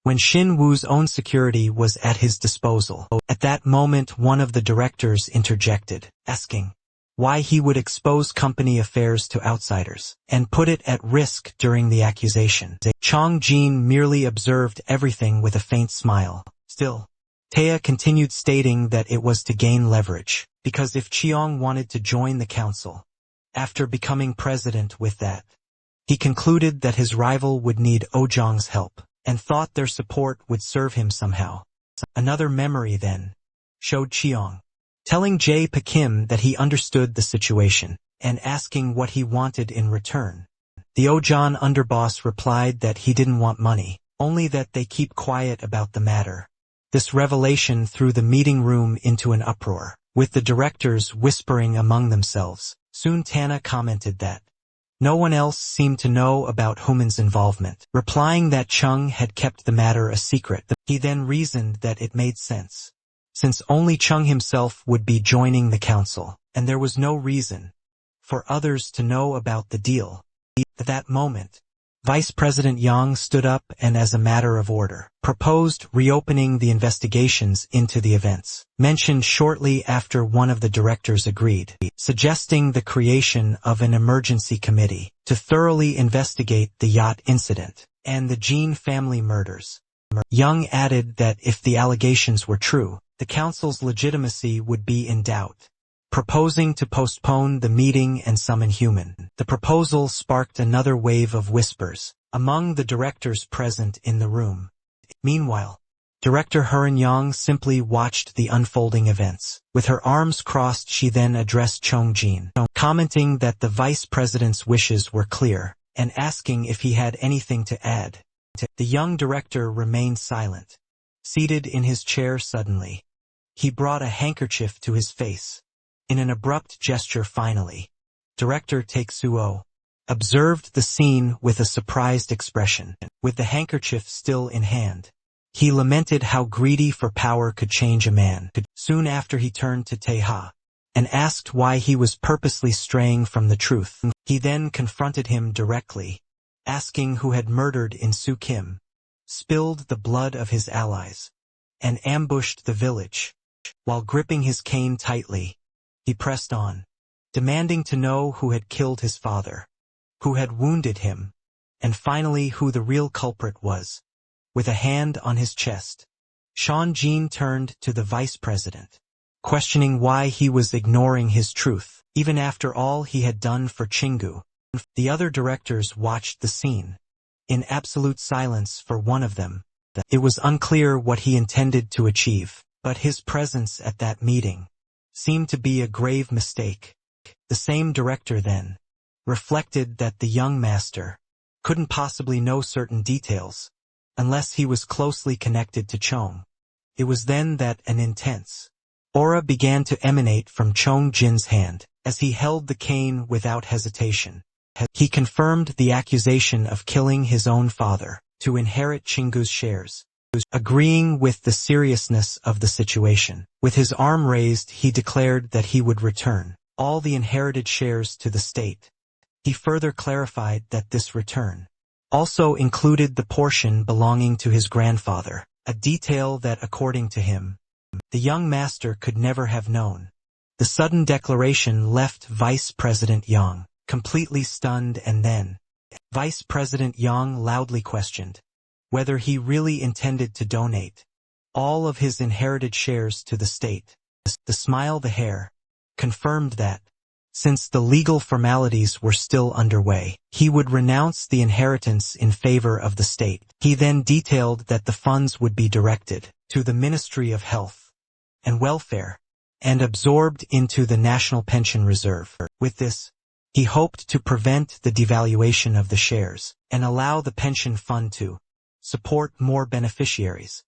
when Shin Woo's own security was at his disposal. At that moment, one of the directors interjected, asking why he would expose company affairs to outsiders and put it at risk during the accusation. Chong Jin merely observed everything with a faint smile. Still, Tae continued, stating that it was to gain leverage, because if Cheong wanted to join the council after becoming president with that, he concluded that his rival would need Ojong's help, and thought their support would serve him somehow. Another memory then showed Cheong telling Jae Pakim that he understood the situation, and asking what he wanted in return. The Ojon underboss replied that he didn't want money, only that they keep quiet about the matter. This revelation threw the meeting room into an uproar, with the directors whispering among themselves. Soon Tana commented that no one else seemed to know about Human's involvement, replying that Chung had kept the matter a secret. He then reasoned that it made sense, since only Chung himself would be joining the council, and there was no reason for others to know about the deal. At that moment, Vice President Yang stood up and, as a matter of order, proposed reopening the investigations into the events mentioned shortly after. One of the directors agreed, suggesting the creation of an emergency committee to thoroughly investigate the yacht incident and the Jean family murders. Yang added that if the allegations were true, the council's legitimacy would be in doubt, proposing to postpone the meeting and summon Human. The proposal sparked another wave of whispers among the directors present in the room. Meanwhile, Director Hurin Yang simply watched the unfolding events. With her arms crossed, she then addressed Chong Jin, commenting that the vice president's wishes were clear, and asking if he had anything to add. The young director remained silent, seated in his chair. Suddenly, he brought a handkerchief to his face. In an abrupt gesture, finally, Director Taeksuo observed the scene with a surprised expression. With the handkerchief still in hand, he lamented how greedy for power could change a man. Soon after, he turned to Taeha and asked why he was purposely straying from the truth. He then confronted him directly, asking who had murdered In Soo Kim, spilled the blood of his allies, and ambushed the village. While gripping his cane tightly, he pressed on, demanding to know who had killed his father, who had wounded him, and finally who the real culprit was. With a hand on his chest, Sean Jean turned to the vice president, questioning why he was ignoring his truth, even after all he had done for Chingu. The other directors watched the scene in absolute silence. For one of them, it was unclear what he intended to achieve, but his presence at that meeting seemed to be a grave mistake. The same director then reflected that the young master couldn't possibly know certain details unless he was closely connected to Chong. It was then that an intense aura began to emanate from Chong Jin's hand as he held the cane without hesitation. He confirmed the accusation of killing his own father to inherit Chingu's shares, agreeing with the seriousness of the situation. With his arm raised, he declared that he would return all the inherited shares to the state. He further clarified that this return also included the portion belonging to his grandfather, a detail that, according to him, the young master could never have known. The sudden declaration left Vice President Yang completely stunned, and then Vice President Yang loudly questioned whether he really intended to donate all of his inherited shares to the state. The smile, the hair, confirmed that, since the legal formalities were still underway, he would renounce the inheritance in favor of the state. He then detailed that the funds would be directed to the Ministry of Health and Welfare, and absorbed into the National Pension Reserve. With this, he hoped to prevent the devaluation of the shares and allow the pension fund to support more beneficiaries.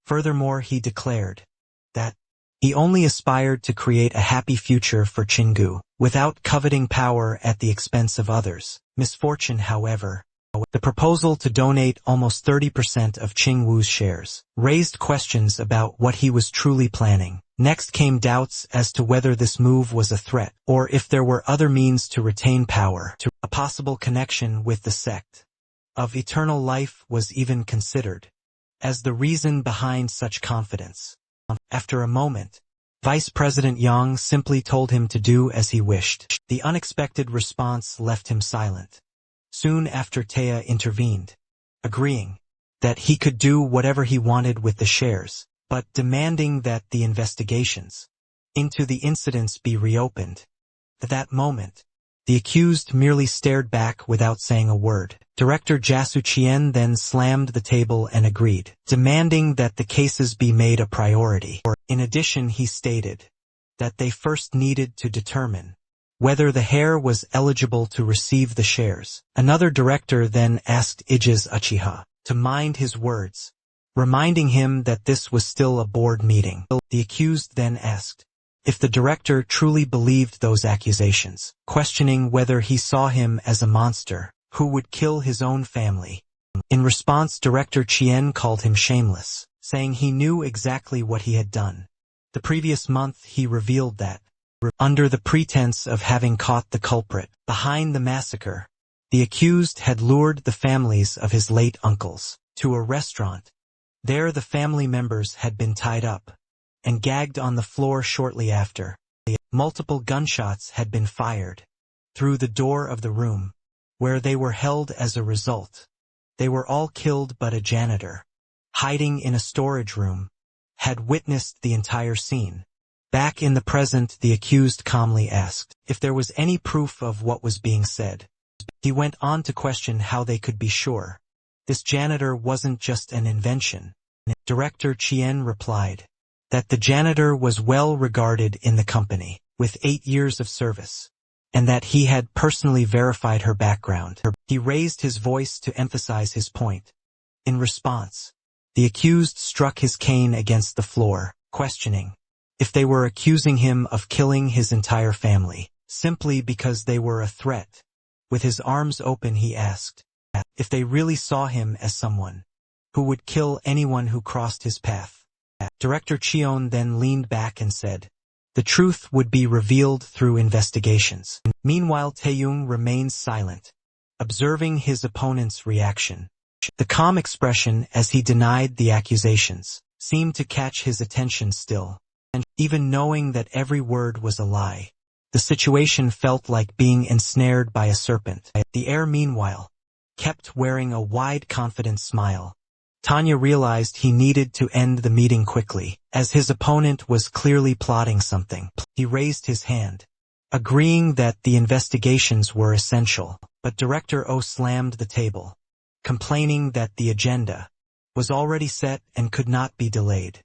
Furthermore, he declared that he only aspired to create a happy future for Chingu, without coveting power at the expense of others. Misfortune, however, the proposal to donate almost 30% of Chingwu's shares raised questions about what he was truly planning. Next came doubts as to whether this move was a threat, or if there were other means to retain power. A possible connection with the sect of eternal life was even considered as the reason behind such confidence. After a moment, Vice President Yang simply told him to do as he wished. The unexpected response left him silent. Soon after, Taya intervened, agreeing that he could do whatever he wanted with the shares, but demanding that the investigations into the incidents be reopened. At that moment, the accused merely stared back without saying a word. Director Jasu Chien then slammed the table and agreed, demanding that the cases be made a priority. In addition, he stated that they first needed to determine whether the heir was eligible to receive the shares. Another director then asked Ijaz Uchiha to mind his words, reminding him that this was still a board meeting. The accused then asked if the director truly believed those accusations, questioning whether he saw him as a monster who would kill his own family. In response, Director Chien called him shameless, saying he knew exactly what he had done. The previous month he revealed that, under the pretense of having caught the culprit behind the massacre, the accused had lured the families of his late uncles to a restaurant. There the family members had been tied up and gagged on the floor shortly after. Multiple gunshots had been fired through the door of the room where they were held. As a result, they were all killed, but a janitor, hiding in a storage room, had witnessed the entire scene. Back in the present, the accused calmly asked if there was any proof of what was being said. He went on to question how they could be sure this janitor wasn't just an invention. Director Chien replied that the janitor was well regarded in the company, with 8 years of service, and that he had personally verified her background. He raised his voice to emphasize his point. In response, the accused struck his cane against the floor, questioning if they were accusing him of killing his entire family, simply because they were a threat. With his arms open, he asked if they really saw him as someone who would kill anyone who crossed his path. Director Chion then leaned back and said, the truth would be revealed through investigations. Meanwhile, Taeyong remains silent, observing his opponent's reaction. The calm expression as he denied the accusations seemed to catch his attention still, and even knowing that every word was a lie, the situation felt like being ensnared by a serpent. The heir, meanwhile, kept wearing a wide, confident smile. Tanya realized he needed to end the meeting quickly, as his opponent was clearly plotting something. He raised his hand, agreeing that the investigations were essential, but Director O slammed the table, complaining that the agenda was already set and could not be delayed.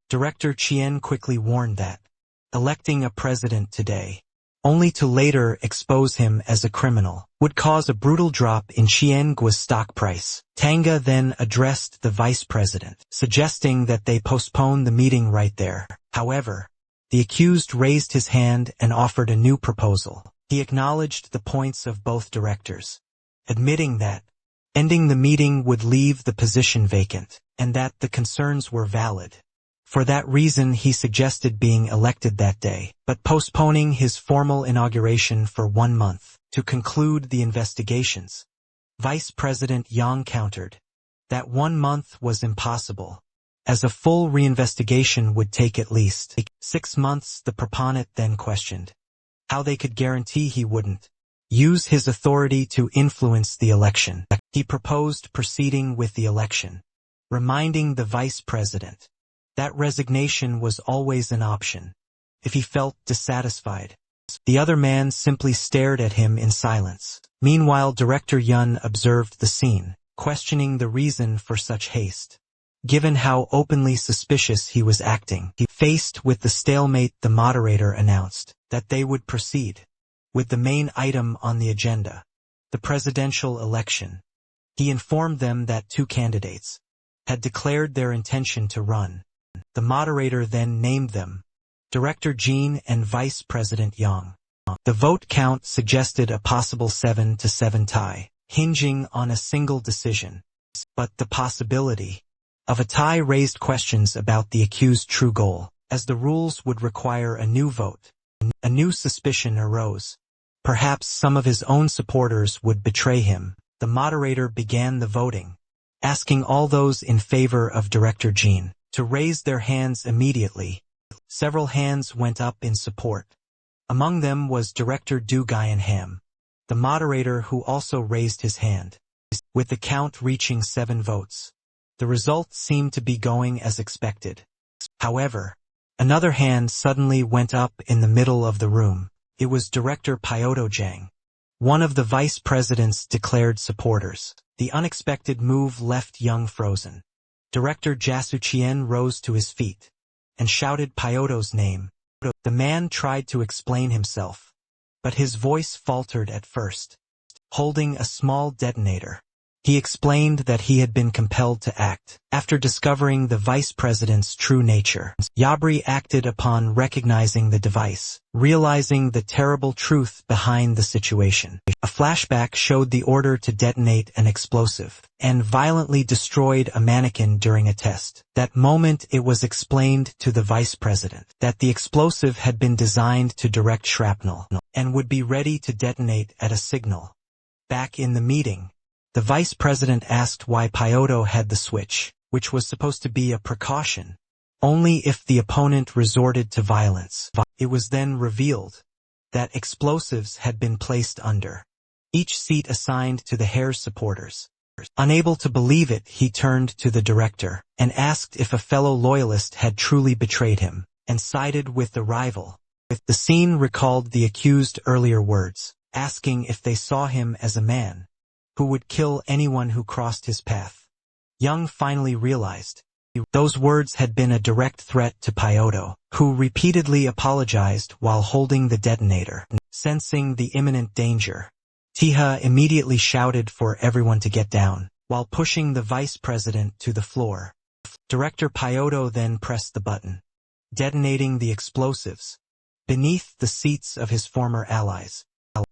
Director Chien quickly warned that electing a president today, only to later expose him as a criminal, would cause a brutal drop in Chiengua's stock price. Tanga then addressed the vice president, suggesting that they postpone the meeting right there. However, the accused raised his hand and offered a new proposal. He acknowledged the points of both directors, admitting that ending the meeting would leave the position vacant, and that the concerns were valid. For that reason, he suggested being elected that day, but postponing his formal inauguration for 1 month to conclude the investigations. Vice President Yang countered that 1 month was impossible, as a full reinvestigation would take at least 6 months. The proponent then questioned how they could guarantee he wouldn't use his authority to influence the election. He proposed proceeding with the election, reminding the vice president that resignation was always an option if he felt dissatisfied. The other man simply stared at him in silence. Meanwhile, Director Yun observed the scene, questioning the reason for such haste. given how openly suspicious he was acting. Faced with the stalemate, the moderator announced that they would proceed with the main item on the agenda, the presidential election. He informed them that two candidates had declared their intention to run. The moderator then named them, Director Jin and Vice President Yang. The vote count suggested a possible 7-7 tie, hinging on a single decision. But the possibility of a tie raised questions about the accused's true goal, as the rules would require a new vote. A new suspicion arose. Perhaps some of his own supporters would betray him. The moderator began the voting, asking all those in favor of Director Jin to raise their hands immediately. Several hands went up in support. Among them was Director Du Guyanham, the moderator, who also raised his hand. With the count reaching 7 votes, the result seemed to be going as expected. However, another hand suddenly went up in the middle of the room. It was Director Pyoto Jang, one of the vice president's declared supporters. The unexpected move left Young frozen. Director Jasu Chien rose to his feet and shouted Pyoto's name. The man tried to explain himself, but his voice faltered at first. Holding a small detonator, he explained that he had been compelled to act after discovering the vice president's true nature. Yabri acted upon recognizing the device, realizing the terrible truth behind the situation. A flashback showed the order to detonate an explosive and violently destroyed a mannequin during a test. That moment it was explained to the vice president that the explosive had been designed to direct shrapnel and would be ready to detonate at a signal. Back in the meeting, the vice president asked why Pyoto had the switch, which was supposed to be a precaution, only if the opponent resorted to violence. It was then revealed that explosives had been placed under each seat assigned to the heir's supporters. Unable to believe it, he turned to the director and asked if a fellow loyalist had truly betrayed him and sided with the rival. The scene recalled the accused's earlier words, asking if they saw him as a man who would kill anyone who crossed his path. Young finally realized those words had been a direct threat to Pyoto, who repeatedly apologized while holding the detonator. Sensing the imminent danger, Tiha immediately shouted for everyone to get down, while pushing the vice president to the floor. Director Pyoto then pressed the button, detonating the explosives beneath the seats of his former allies.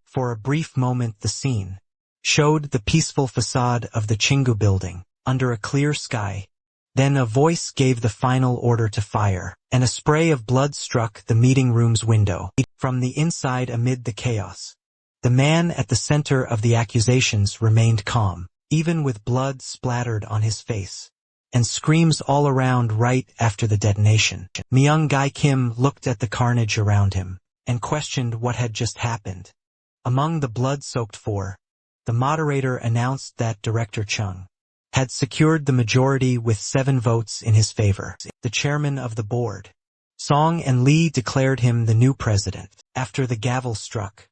For a brief moment the scene showed the peaceful facade of the Chingu building under a clear sky. Then a voice gave the final order to fire, and a spray of blood struck the meeting room's window. From the inside, amid the chaos, the man at the center of the accusations remained calm, even with blood splattered on his face, and screams all around right after the detonation. Myung Gai Kim looked at the carnage around him and questioned what had just happened. Among the blood-soaked four, the moderator announced that Director Chung had secured the majority with 7 votes in his favor. The chairman of the board, Song and Lee, declared him the new president. After the gavel struck,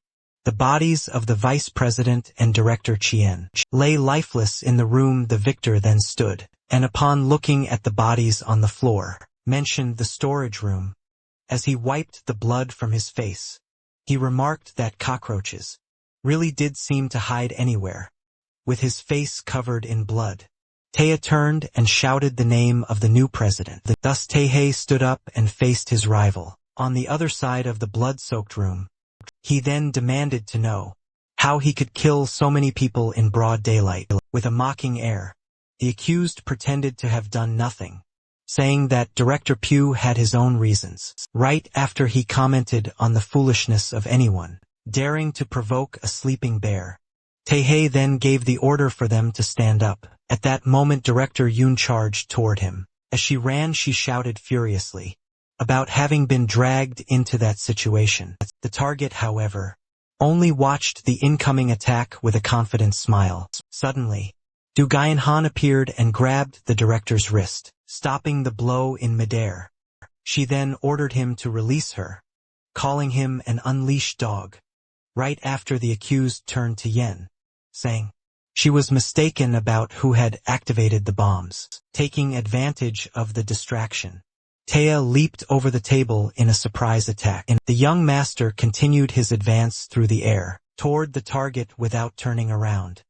the bodies of the vice president and Director Chien lay lifeless in the room. The victor then stood, and upon looking at the bodies on the floor, mentioned the storage room. As he wiped the blood from his face, he remarked that cockroaches really did seem to hide anywhere. With his face covered in blood, Tae turned and shouted the name of the new president. Thus Tae stood up and faced his rival on the other side of the blood-soaked room. He then demanded to know how he could kill so many people in broad daylight. With a mocking air, the accused pretended to have done nothing, saying that Director Pugh had his own reasons. Right after he commented on the foolishness of anyone daring to provoke a sleeping bear, Tae then gave the order for them to stand up. At that moment Director Yoon charged toward him. As she ran she shouted furiously about having been dragged into that situation. The target, however, only watched the incoming attack with a confident smile. Suddenly, Du Guyanhan appeared and grabbed the director's wrist, stopping the blow in midair. She then ordered him to release her, calling him an unleashed dog. Right after, the accused turned to Yen, saying, She was mistaken about who had activated the bombs. Taking advantage of the distraction, Taya leaped over the table in a surprise attack. The young master continued his advance through the air, toward the target without turning around.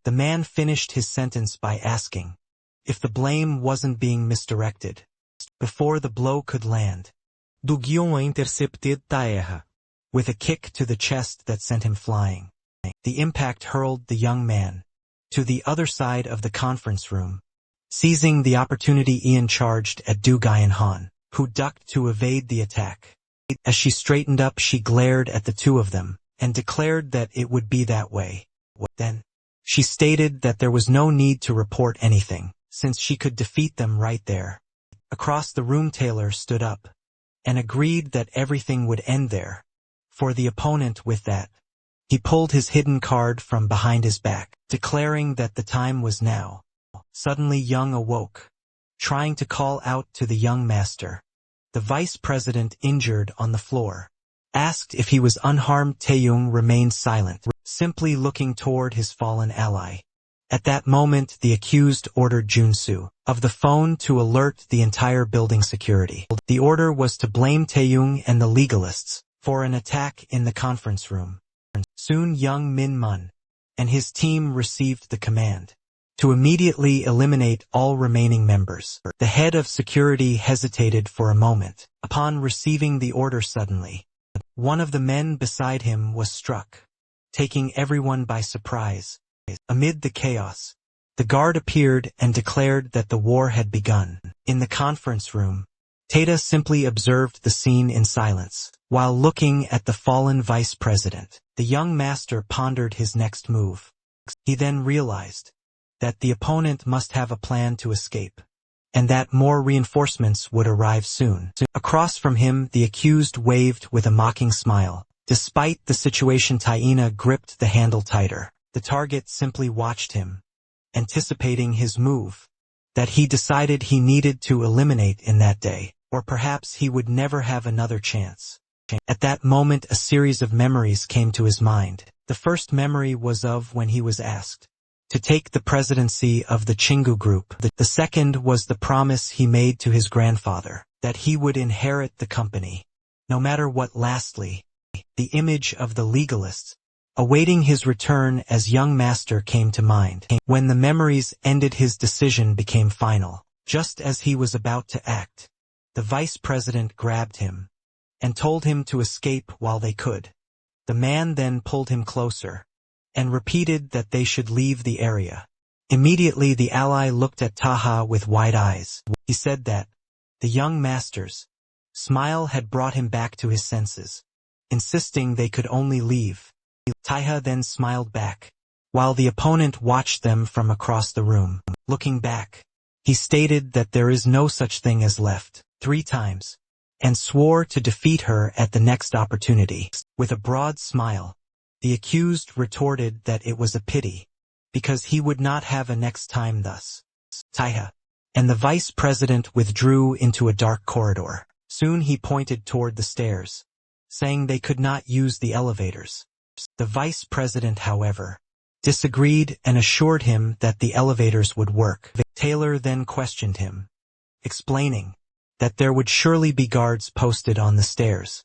The man finished his sentence by asking if the blame wasn't being misdirected. Before the blow could land, Dugion a intercepted Taeha. With a kick to the chest that sent him flying, the impact hurled the young man to the other side of the conference room. Seizing the opportunity, Ian charged at Du Guyanhan, who ducked to evade the attack. As she straightened up, she glared at the two of them and declared that it would be that way. Then, she stated that there was no need to report anything, since she could defeat them right there. Across the room, Taylor stood up and agreed that everything would end there for the opponent. With that, he pulled his hidden card from behind his back, declaring that the time was now. Suddenly Young awoke, trying to call out to the young master. The vice president, injured on the floor, asked if he was unharmed. Taeyong remained silent, simply looking toward his fallen ally. At that moment, the accused ordered Junsu of the phone to alert the entire building security. The order was to blame Taeyong and the legalists for an attack in the conference room. Soon Young Min Mun and his team received the command to immediately eliminate all remaining members. The head of security hesitated for a moment. Upon receiving the order, suddenly, one of the men beside him was struck, taking everyone by surprise. Amid the chaos, the guard appeared and declared that the war had begun. In the conference room, Tata simply observed the scene in silence, while looking at the fallen vice president. The young master pondered his next move. He then realized that the opponent must have a plan to escape, and that more reinforcements would arrive soon. Across from him, the accused waved with a mocking smile. Despite the situation, Taina gripped the handle tighter. The target simply watched him, anticipating his move that he decided he needed to eliminate in that day, or perhaps he would never have another chance. At that moment, a series of memories came to his mind. The first memory was of when he was asked to take the presidency of the Chingu group. The second was the promise he made to his grandfather that he would inherit the company, no matter what. Lastly, the image of the legalists awaiting his return as young master came to mind. When the memories ended, his decision became final. Just as he was about to act, the vice president grabbed him and told him to escape while they could. The man then pulled him closer and repeated that they should leave the area. Immediately the ally looked at Taha with wide eyes. He said that the young master's smile had brought him back to his senses, insisting they could only leave. Taha then smiled back, while the opponent watched them from across the room. Looking back, he stated that there is no such thing as left 3 times, and swore to defeat her at the next opportunity. With a broad smile, the accused retorted that it was a pity, because he would not have a next time. Thus, Taha and the vice president withdrew into a dark corridor. Soon he pointed toward the stairs, saying they could not use the elevators. The vice president, however, disagreed and assured him that the elevators would work. Taylor then questioned him, explaining that there would surely be guards posted on the stairs.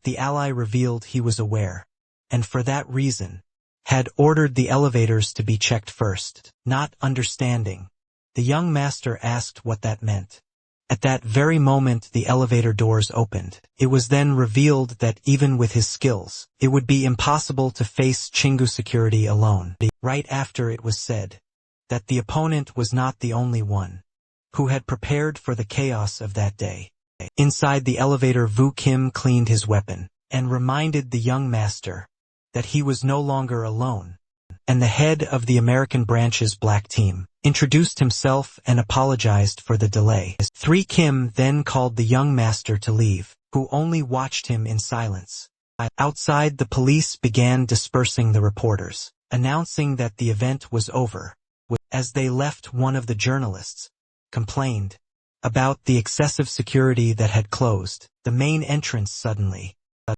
The ally revealed he was aware, and for that reason, had ordered the elevators to be checked first. Not understanding, the young master asked what that meant. At that very moment, the elevator doors opened. It was then revealed that even with his skills, it would be impossible to face Chingu security alone. Right after, it was said that the opponent was not the only one who had prepared for the chaos of that day. Inside the elevator, Vu Kim cleaned his weapon and reminded the young master that he was no longer alone, and the head of the American branch's black team introduced himself and apologized for the delay. 3 Kim then called the young master to leave, who only watched him in silence. Outside, the police began dispersing the reporters, announcing that the event was over. As they left, one of the journalists complained about the excessive security that had closed the main entrance. Suddenly,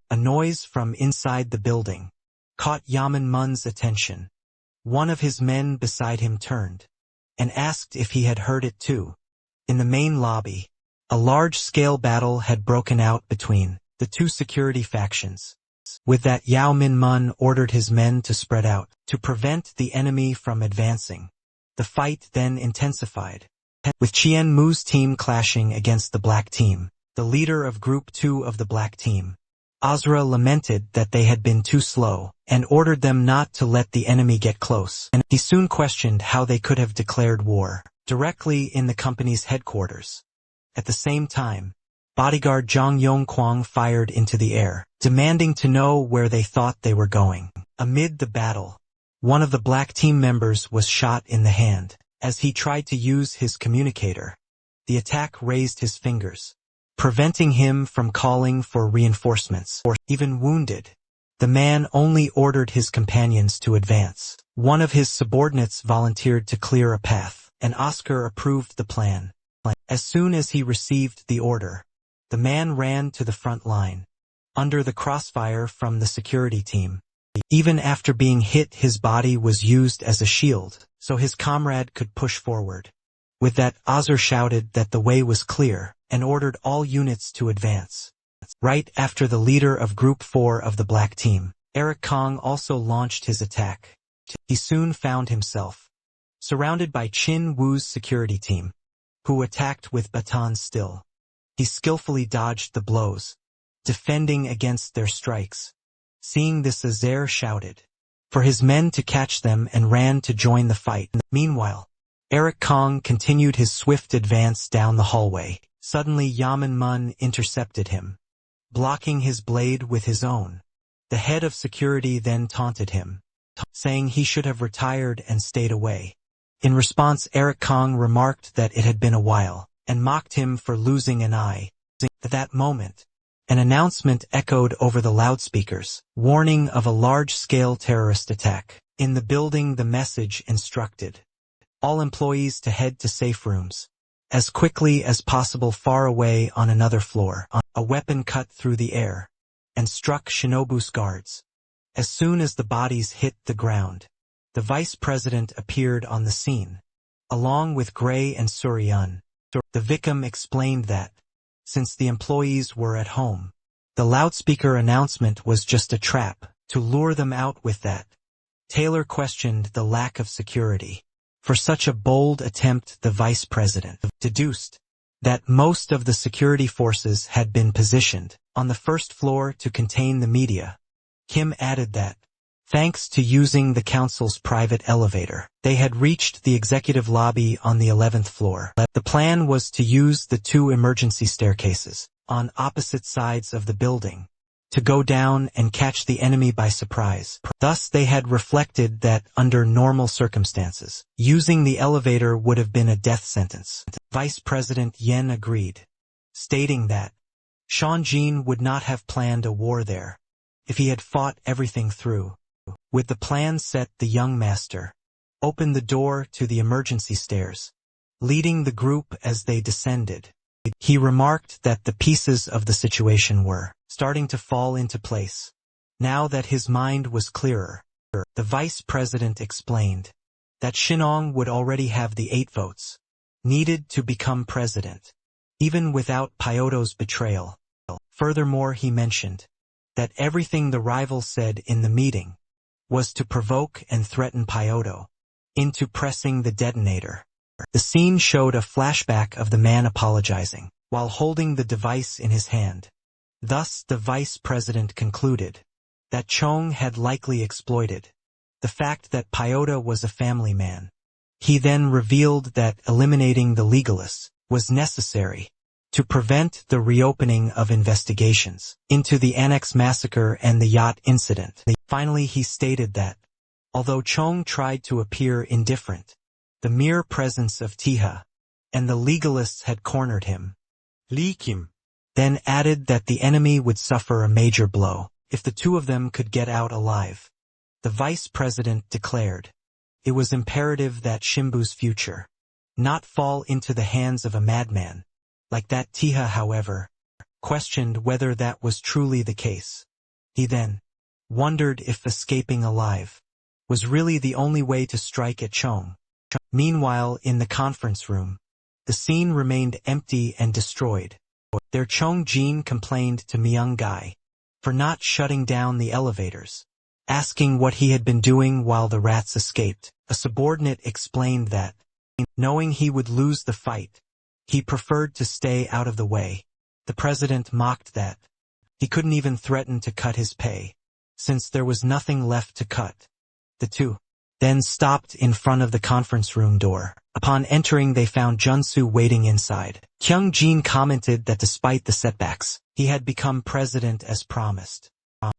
a noise from inside the building caught Yaman Mun's attention. One of his men beside him turned and asked if he had heard it too. In the main lobby, a large-scale battle had broken out between the two security factions. With that, Yao Min-mun ordered his men to spread out to prevent the enemy from advancing. The fight then intensified, with Chien Mu's team clashing against the black team. The leader of Group 2 of the black team, Azra, lamented that they had been too slow and ordered them not to let the enemy get close. And he soon questioned how they could have declared war directly in the company's headquarters. At the same time, bodyguard Zhang Yongquang fired into the air, demanding to know where they thought they were going. Amid the battle, one of the black team members was shot in the hand. As he tried to use his communicator, the attack raised his fingers, preventing him from calling for reinforcements. Or even wounded, the man only ordered his companions to advance. One of his subordinates volunteered to clear a path, and Oscar approved the plan. As soon as he received the order, the man ran to the front line, under the crossfire from the security team. Even after being hit, his body was used as a shield, so his comrade could push forward. With that, Azur shouted that the way was clear, and ordered all units to advance. Right after the leader of Group 4 of the black team, Eric Kong, also launched his attack. He soon found himself surrounded by Chin Wu's security team, who attacked with batons still. He skillfully dodged the blows, defending against their strikes. Seeing this, Azur shouted for his men to catch them and ran to join the fight. Meanwhile, Eric Kong continued his swift advance down the hallway. Suddenly, Yaman Mun intercepted him, blocking his blade with his own. The head of security then taunted him, saying he should have retired and stayed away. In response, Eric Kong remarked that it had been a while, and mocked him for losing an eye. At that moment, an announcement echoed over the loudspeakers, warning of a large-scale terrorist attack. In the building, the message instructed all employees to head to safe rooms as quickly as possible far away on another floor. A weapon cut through the air and struck Shinobu's guards. As soon as the bodies hit the ground, the vice president appeared on the scene, along with Gray and Suryan. The victim explained that, since the employees were at home, the loudspeaker announcement was just a trap to lure them out with that. Taylor questioned the lack of security for such a bold attempt. The vice president deduced that most of the security forces had been positioned on the first floor to contain the media. Kim added that, thanks to using the council's private elevator, they had reached the executive lobby on the 11th floor. The plan was to use the two emergency staircases on opposite sides of the building to go down and catch the enemy by surprise. Thus, they had reflected that under normal circumstances, using the elevator would have been a death sentence. Vice President Yen agreed, stating that Sean Jean would not have planned a war there if he had fought everything through. With the plan set, the young master opened the door to the emergency stairs, leading the group as they descended. He remarked that the pieces of the situation were starting to fall into place. Now that his mind was clearer, the vice president explained that Shinong would already have the 8 votes needed to become president, even without Pyoto's betrayal. Furthermore, he mentioned that everything the rival said in the meeting was to provoke and threaten Pyoto into pressing the detonator. The scene showed a flashback of the man apologizing while holding the device in his hand. Thus, the vice president concluded that Chong had likely exploited the fact that Pyoto was a family man. He then revealed that eliminating the legalists was necessary to prevent the reopening of investigations into the Annex massacre and the yacht incident. Finally, he stated that, although Chong tried to appear indifferent, the mere presence of Tiha and the legalists had cornered him. Lee Kim then added that the enemy would suffer a major blow if the two of them could get out alive. The vice president declared it was imperative that Shimbu's future not fall into the hands of a madman like that. Tiha, however, questioned whether that was truly the case. He then wondered if escaping alive was really the only way to strike at Chong. Meanwhile, in the conference room, the scene remained empty and destroyed. There Chong Jin complained to Myung-gai for not shutting down the elevators, asking what he had been doing while the rats escaped. A subordinate explained that, knowing he would lose the fight, he preferred to stay out of the way. The president mocked that. He couldn't even threaten to cut his pay, since there was nothing left to cut. The two then stopped in front of the conference room door. Upon entering, they found Junsu waiting inside. Kyung Jin commented that despite the setbacks, he had become president as promised.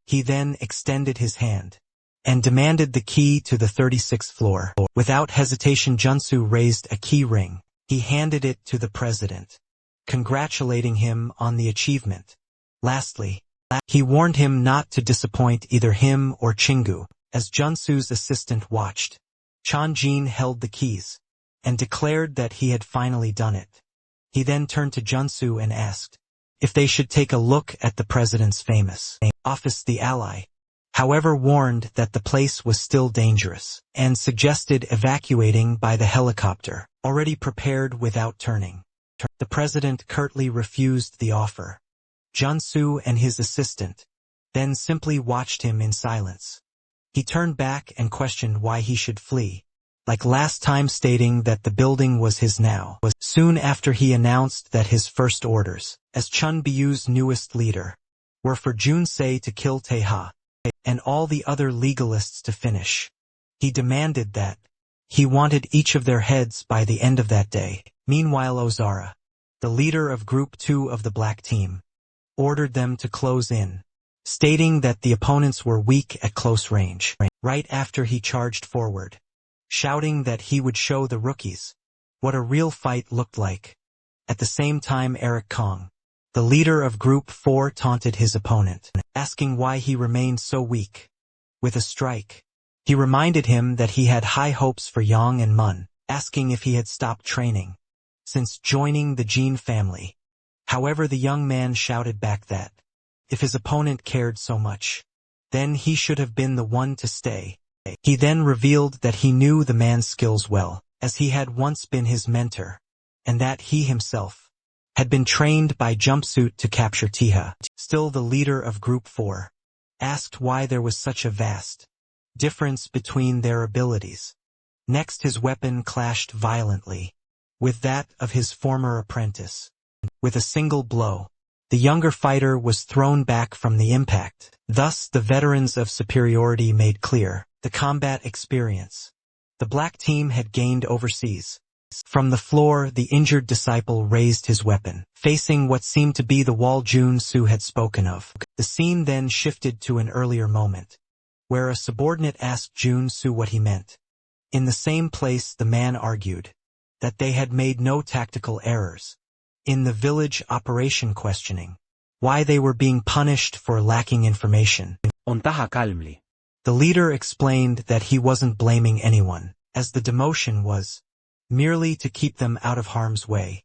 He then extended his hand and demanded the key to the 36th floor. Without hesitation, Junsu raised a key ring. He handed it to the president, congratulating him on the achievement. Lastly, he warned him not to disappoint either him or Chingu. As Junsu's assistant watched, Chan Jin held the keys and declared that he had finally done it. He then turned to Junsu and asked if they should take a look at the president's famous office. The ally, however, warned that the place was still dangerous and suggested evacuating by the helicopter, already prepared without turning. The president curtly refused the offer. Junsu and his assistant then simply watched him in silence. He turned back and questioned why he should flee, like last time, stating that the building was his now. Soon after, he announced that his first orders, as Chun Byu's newest leader, were for Jun Se to kill Tae-ha, and all the other legalists to finish. He demanded that he wanted each of their heads by the end of that day. Meanwhile, Ozara, the leader of Group 2 of the Black Team, ordered them to close in, stating that the opponents were weak at close range. Right after, he charged forward, shouting that he would show the rookies what a real fight looked like. At the same time, Eric Kong, the leader of Group 4, taunted his opponent, asking why he remained so weak. With a strike, he reminded him that he had high hopes for Yang and Mun, asking if he had stopped training since joining the Jin family. However, the young man shouted back that if his opponent cared so much, then he should have been the one to stay. He then revealed that he knew the man's skills well, as he had once been his mentor, and that he himself had been trained by Jumpsuit to capture Tiha. Still, the leader of Group 4 asked why there was such a vast difference between their abilities. Next, his weapon clashed violently with that of his former apprentice. With a single blow, the younger fighter was thrown back from the impact. Thus, the veterans of superiority made clear the combat experience the Black Team had gained overseas. From the floor, the injured disciple raised his weapon, facing what seemed to be the wall Jun Su had spoken of. The scene then shifted to an earlier moment, where a subordinate asked Jun Su what he meant. In the same place, the man argued that they had made no tactical errors in the village operation, questioning why they were being punished for lacking information. Untaha calmly. The leader explained that he wasn't blaming anyone, as the demotion was merely to keep them out of harm's way.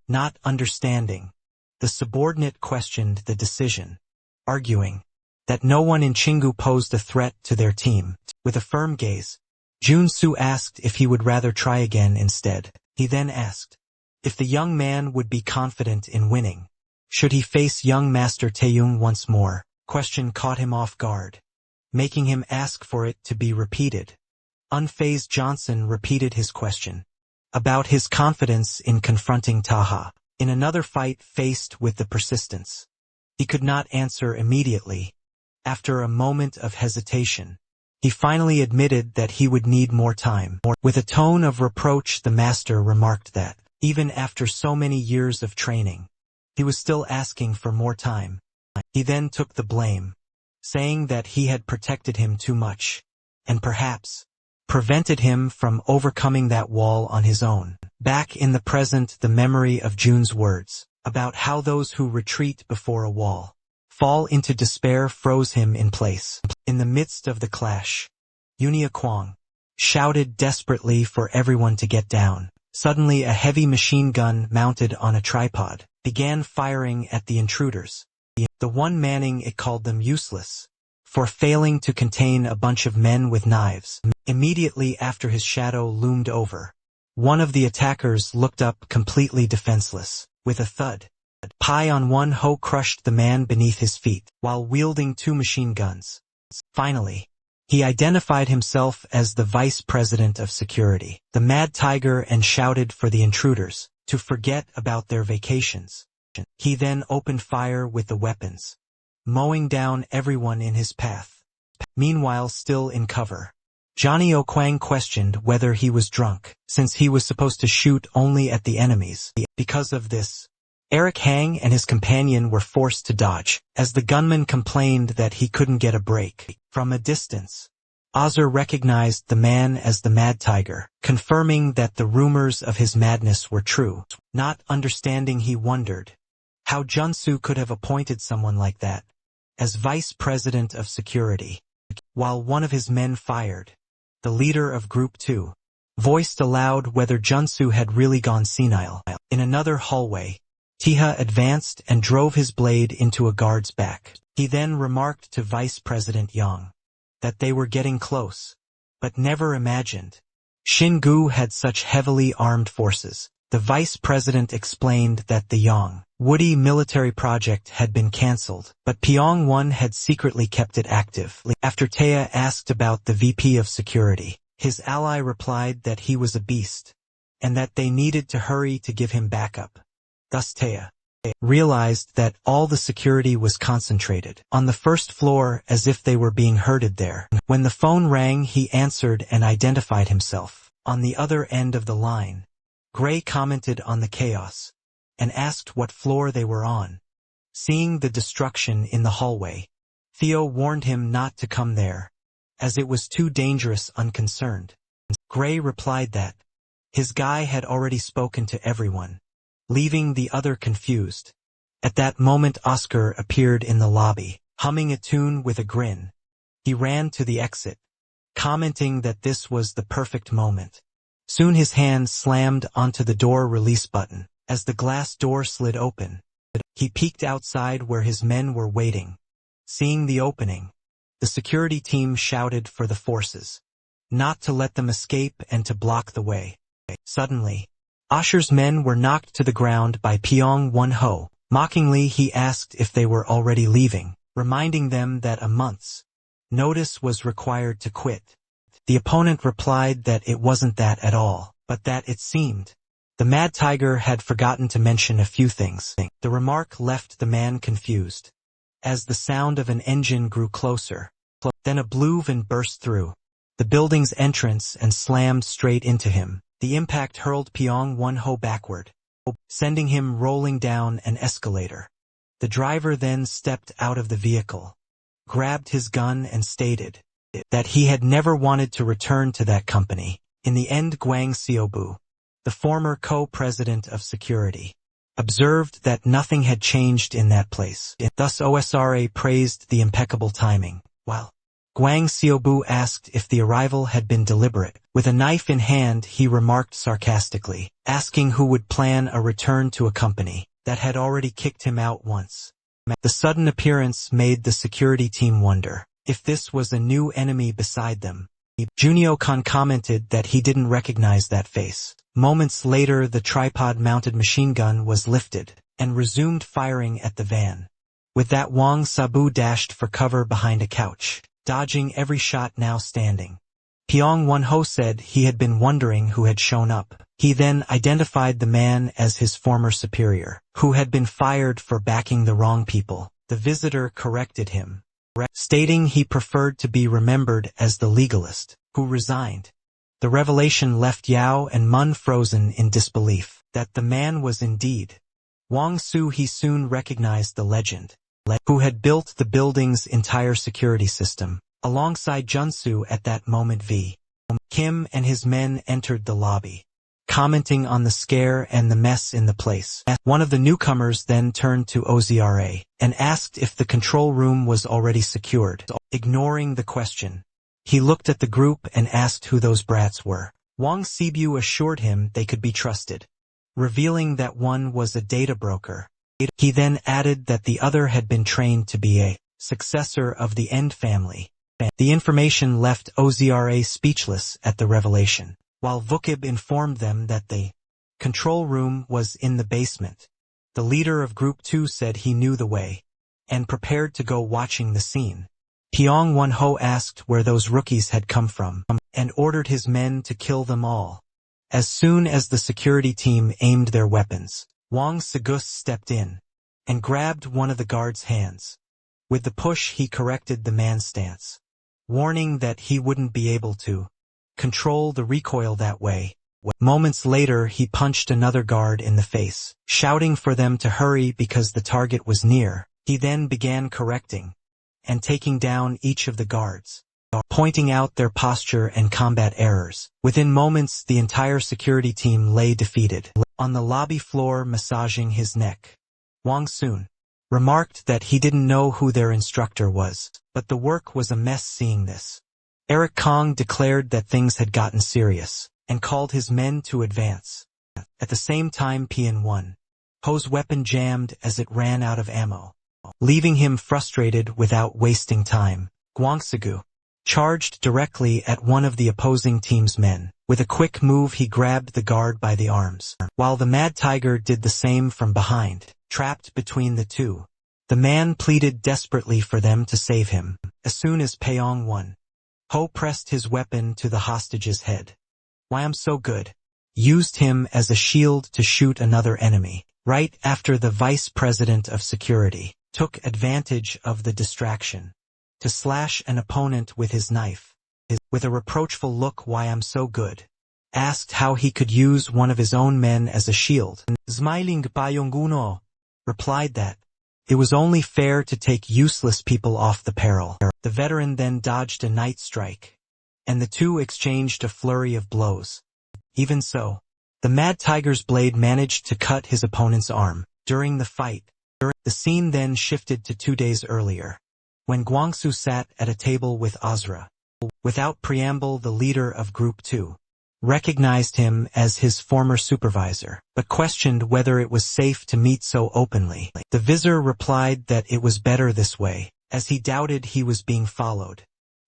Not understanding, the subordinate questioned the decision, arguing that no one in Chingu posed a threat to their team. With a firm gaze, Jun Su asked if he would rather try again instead. He then asked if the young man would be confident in winning. Should he face young Master Taeyong once more? Question caught him off guard, making him ask for it to be repeated. Unfazed, Johnson repeated his question about his confidence in confronting Taha in another fight. Faced with the persistence, he could not answer immediately. After a moment of hesitation, he finally admitted that he would need more time. With a tone of reproach, the master remarked that even after so many years of training, he was still asking for more time. He then took the blame, saying that he had protected him too much, and perhaps prevented him from overcoming that wall on his own. Back in the present, the memory of Jun's words about how those who retreat before a wall fall into despair froze him in place. In the midst of the clash, Yunia Kwang shouted desperately for everyone to get down. Suddenly, a heavy machine gun mounted on a tripod began firing at the intruders. The one manning it called them useless, for failing to contain a bunch of men with knives. Immediately after his shadow loomed over, one of the attackers looked up completely defenseless. With a thud, Pion 1 Ho crushed the man beneath his feet, while wielding 2 machine guns. Finally, he identified himself as the Vice President of Security, the Mad Tiger, and shouted for the intruders to forget about their vacations. He then opened fire with the weapons, mowing down everyone in his path. Meanwhile, still in cover, Johnny O'Quang questioned whether he was drunk, since he was supposed to shoot only at the enemies. Because of this, Eric Hang and his companion were forced to dodge, as the gunman complained that he couldn't get a break. From a distance, Ozzer recognized the man as the Mad Tiger, confirming that the rumors of his madness were true. Not understanding, he wondered how Junsu could have appointed someone like that as Vice President of Security. While one of his men fired, the leader of Group 2 voiced aloud whether Junsu had really gone senile. In another hallway, Tiha advanced and drove his blade into a guard's back. He then remarked to Vice President Yang that they were getting close, but never imagined Xingu had such heavily armed forces. The Vice President explained that the Yang Woody military project had been cancelled, but Pyong 1 had secretly kept it active. After Taya asked about the VP of Security, his ally replied that he was a beast, and that they needed to hurry to give him backup. Thus Taya realized that all the security was concentrated on the first floor, as if they were being herded there. When the phone rang, he answered and identified himself. On the other end of the line, Gray commented on the chaos and asked what floor they were on. Seeing the destruction in the hallway, Theo warned him not to come there, as it was too dangerous. Unconcerned, Gray replied that his guy had already spoken to everyone, leaving the other confused. At that moment, Oscar appeared in the lobby, humming a tune with a grin. He ran to the exit, commenting that this was the perfect moment. Soon his hand slammed onto the door release button. As the glass door slid open, he peeked outside where his men were waiting. Seeing the opening, the security team shouted for the forces not to let them escape and to block the way. Suddenly, Osher's men were knocked to the ground by Pyong 1 Ho. Mockingly, he asked if they were already leaving, reminding them that a month's notice was required to quit. The opponent replied that it wasn't that at all, but that it seemed the Mad Tiger had forgotten to mention a few things. The remark left the man confused, as the sound of an engine grew closer. Then a blue van burst through the building's entrance and slammed straight into him. The impact hurled Pyong 1 Ho backward, sending him rolling down an escalator. The driver then stepped out of the vehicle, grabbed his gun and stated that he had never wanted to return to that company. In the end, Guang Xiaobu, the former co-president of security, observed that nothing had changed in that place. Thus OSRA praised the impeccable timing, while Guang Xiaobu asked if the arrival had been deliberate. With a knife in hand, he remarked sarcastically, asking who would plan a return to a company that had already kicked him out once. The sudden appearance made the security team wonder if this was a new enemy beside them. Junio Kan commented that he didn't recognize that face. Moments later, the tripod-mounted machine gun was lifted and resumed firing at the van. With that, Wang Sabu dashed for cover behind a couch, dodging every shot. Now standing, Pyong 1 Ho said he had been wondering who had shown up. He then identified the man as his former superior, who had been fired for backing the wrong people. The visitor corrected him, stating he preferred to be remembered as the legalist who resigned. The revelation left Yao and Mun frozen in disbelief that the man was indeed Wang Su. He soon recognized the legend who had built the building's entire security system. Alongside Junsu at that moment, V. Kim and his men entered the lobby, commenting on the scare and the mess in the place. One of the newcomers then turned to OZRA and asked if the control room was already secured. Ignoring the question, he looked at the group and asked who those brats were. Wang Sibu assured him they could be trusted, revealing that one was a data broker. He then added that the other had been trained to be a successor of the End family. The information left Ozra speechless at the revelation, while Vukib informed them that the control room was in the basement. The leader of Group 2 said he knew the way, and prepared to go watching the scene. Pyong Won-ho asked where those rookies had come from, and ordered his men to kill them all. As soon as the security team aimed their weapons, Wang Sagus stepped in, and grabbed one of the guard's hands. With the push he corrected the man's stance, warning that he wouldn't be able to control the recoil that way. Moments later he punched another guard in the face, shouting for them to hurry because the target was near. He then began correcting and taking down each of the guards, pointing out their posture and combat errors. Within moments the entire security team lay defeated. On the lobby floor massaging his neck, Wang Sun remarked that he didn't know who their instructor was, but the work was a mess seeing this. Eric Kong declared that things had gotten serious, and called his men to advance. At the same time Pian Ho's weapon jammed as it ran out of ammo, leaving him frustrated without wasting time. Guangsagu charged directly at one of the opposing team's men. With a quick move he grabbed the guard by the arms, while the Mad Tiger did the same from behind. Trapped between the two, the man pleaded desperately for them to save him. As soon as Pyong Won-ho pressed his weapon to the hostage's head, "Why I'm so good," used him as a shield to shoot another enemy. Right after the vice president of security took advantage of the distraction to slash an opponent with his knife. With a reproachful look, "Why I'm so good," asked how he could use one of his own men as a shield. Smiling Pyong replied that it was only fair to take useless people off the peril. The veteran then dodged a night strike, and the two exchanged a flurry of blows. Even so, the Mad Tiger's blade managed to cut his opponent's arm during the fight. The scene then shifted to 2 days earlier, when Guangsu sat at a table with Ozra. Without preamble, the leader of Group 2 recognized him as his former supervisor, but questioned whether it was safe to meet so openly. The vizier replied that it was better this way, as he doubted he was being followed.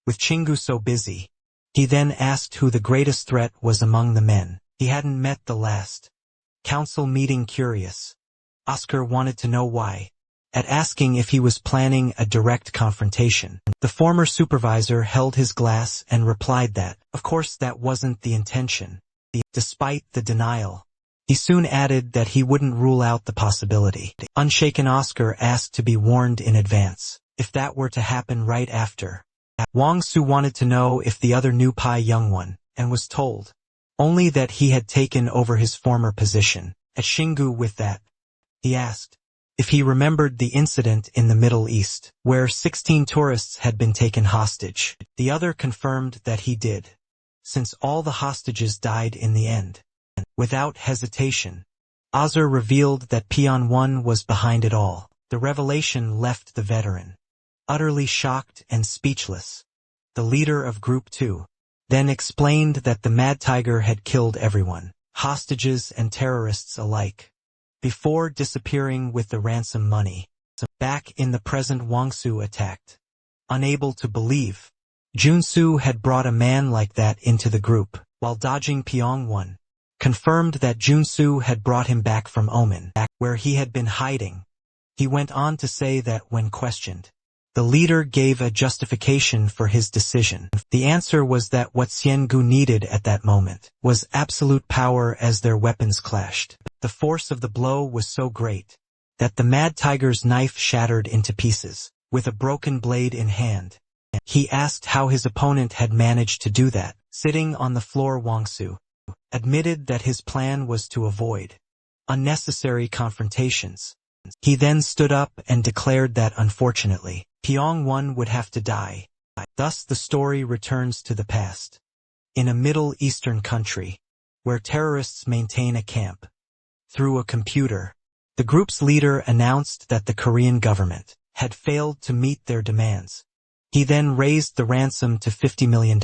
With Chingu so busy, he then asked who the greatest threat was among the men. He hadn't met the last council meeting. Curious, Oscar wanted to know why. At asking if he was planning a direct confrontation, the former supervisor held his glass and replied that, of course, that wasn't the intention. Despite the denial, he soon added that he wouldn't rule out the possibility. Unshaken Oscar asked to be warned in advance if that were to happen right after. Wang Su wanted to know if the other knew Pai Youngwon, and was told only that he had taken over his former position at Xingu. With that, he asked if he remembered the incident in the Middle East, where 16 tourists had been taken hostage. The other confirmed that he did, since all the hostages died in the end. Without hesitation, Ozra revealed that Pian Won was behind it all. The revelation left the veteran utterly shocked and speechless. The leader of Group 2 then explained that the Mad Tiger had killed everyone, hostages and terrorists alike, before disappearing with the ransom money. Back in the present, Wang Su attacked, unable to believe Junsu had brought a man like that into the group. While dodging, Pyong Won confirmed that Junsu had brought him back from Omen, where he had been hiding. He went on to say that when questioned, the leader gave a justification for his decision. The answer was that what Xiangu needed at that moment was absolute power as their weapons clashed. The force of the blow was so great that the Mad Tiger's knife shattered into pieces. With a broken blade in hand, he asked how his opponent had managed to do that. Sitting on the floor, Wang Su admitted that his plan was to avoid unnecessary confrontations. He then stood up and declared that, unfortunately, Pyong Won would have to die. Thus the story returns to the past. In a Middle Eastern country, where terrorists maintain a camp. Through a computer, the group's leader announced that the Korean government had failed to meet their demands. He then raised the ransom to $50 million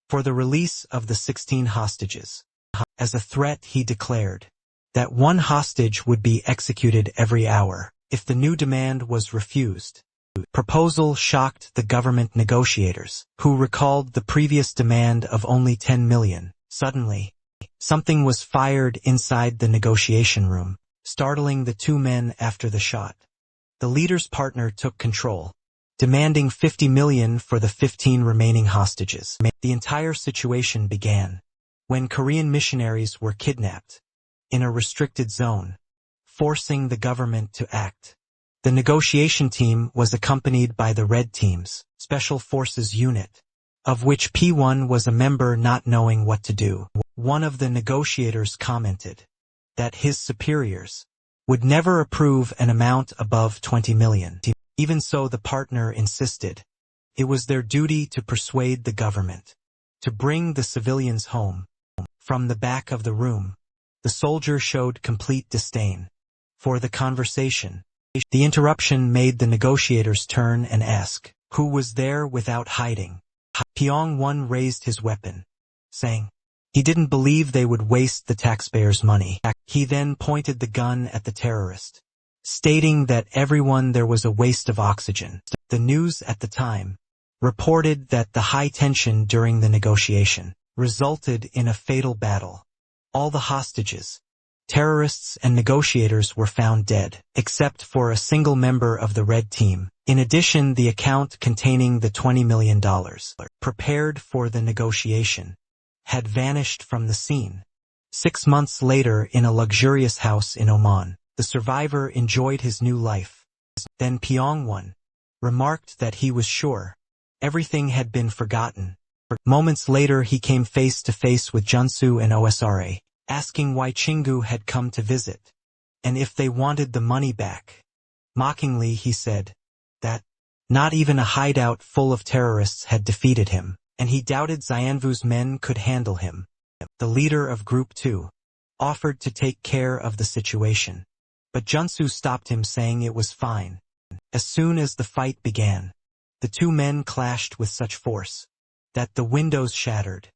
for the release of the 16 hostages. As a threat, he declared that one hostage would be executed every hour if the new demand was refused. proposal shocked the government negotiators, who recalled the previous demand of only 10 million. Suddenly, something was fired inside the negotiation room, startling the two men after the shot. The leader's partner took control, demanding 50 million for the 15 remaining hostages. The entire situation began when Korean missionaries were kidnapped in a restricted zone, forcing the government to act. The negotiation team was accompanied by the Red Team's Special Forces unit, of which P1 was a member not knowing what to do. One of the negotiators commented that his superiors would never approve an amount above 20 million. Even so, the partner insisted it was their duty to persuade the government to bring the civilians home. From the back of the room, the soldier showed complete disdain for the conversation. The interruption made the negotiators turn and ask who was there without hiding. Pyong-won raised his weapon, saying he didn't believe they would waste the taxpayers' money. He then pointed the gun at the terrorist, stating that everyone there was a waste of oxygen. The news at the time reported that the high tension during the negotiation resulted in a fatal battle. All the hostages, terrorists and negotiators were found dead, except for a single member of the Red Team. In addition, the account containing the $20 million prepared for the negotiation had vanished from the scene. 6 months later, in a luxurious house in Oman, the survivor enjoyed his new life. Then Pyong-won remarked that he was sure everything had been forgotten. Moments later, he came face to face with Junsu and OSRA, asking why Chingu had come to visit, and if they wanted the money back. Mockingly, he said that not even a hideout full of terrorists had defeated him, and he doubted Xianvu's men could handle him. The leader of Group 2 offered to take care of the situation, but Junsu stopped him, saying it was fine. As soon as the fight began, the two men clashed with such force that the windows shattered.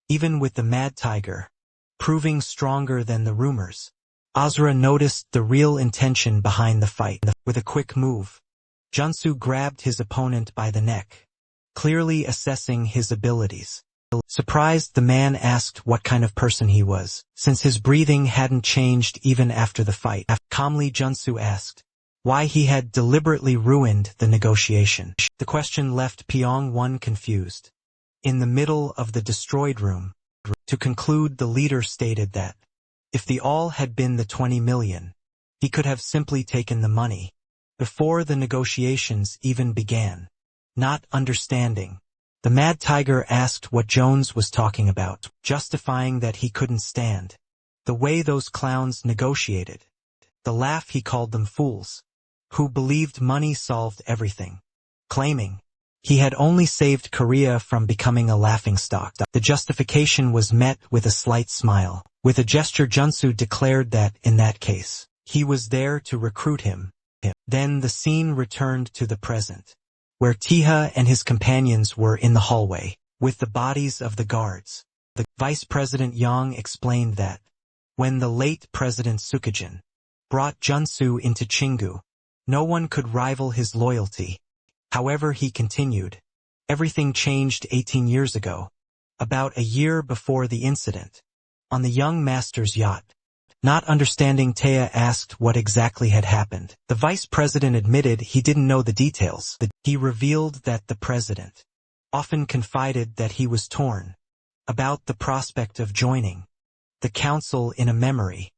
Even with the Mad Tiger proving stronger than the rumors, Azra noticed the real intention behind the fight. With a quick move, Junsu grabbed his opponent by the neck, clearly assessing his abilities. Surprised, the man asked what kind of person he was, since his breathing hadn't changed even after the fight. Calmly, Junsu asked why he had deliberately ruined the negotiation. The question left Pyong-won confused. In the middle of the destroyed room, to conclude, the leader stated that if the all had been the 20 million, he could have simply taken the money before the negotiations even began. Not understanding, the Mad Tiger asked what Jones was talking about, justifying that he couldn't stand the way those clowns negotiated. The laugh, he called them fools who believed money solved everything, claiming he had only saved Korea from becoming a laughingstock. The justification was met with a slight smile. With a gesture, Junsu declared that, in that case, he was there to recruit him. Then the scene returned to the present, where Tiha and his companions were in the hallway, with the bodies of the guards. The Vice President Yang explained that when the late President Sukajin brought Junsu into Chingu, no one could rival his loyalty. However, he continued, everything changed 18 years ago, about a year before the incident, on the young master's yacht. Not understanding, Taya asked what exactly had happened. The vice president admitted he didn't know the details. He revealed that the president often confided that he was torn about the prospect of joining the council. In a memory,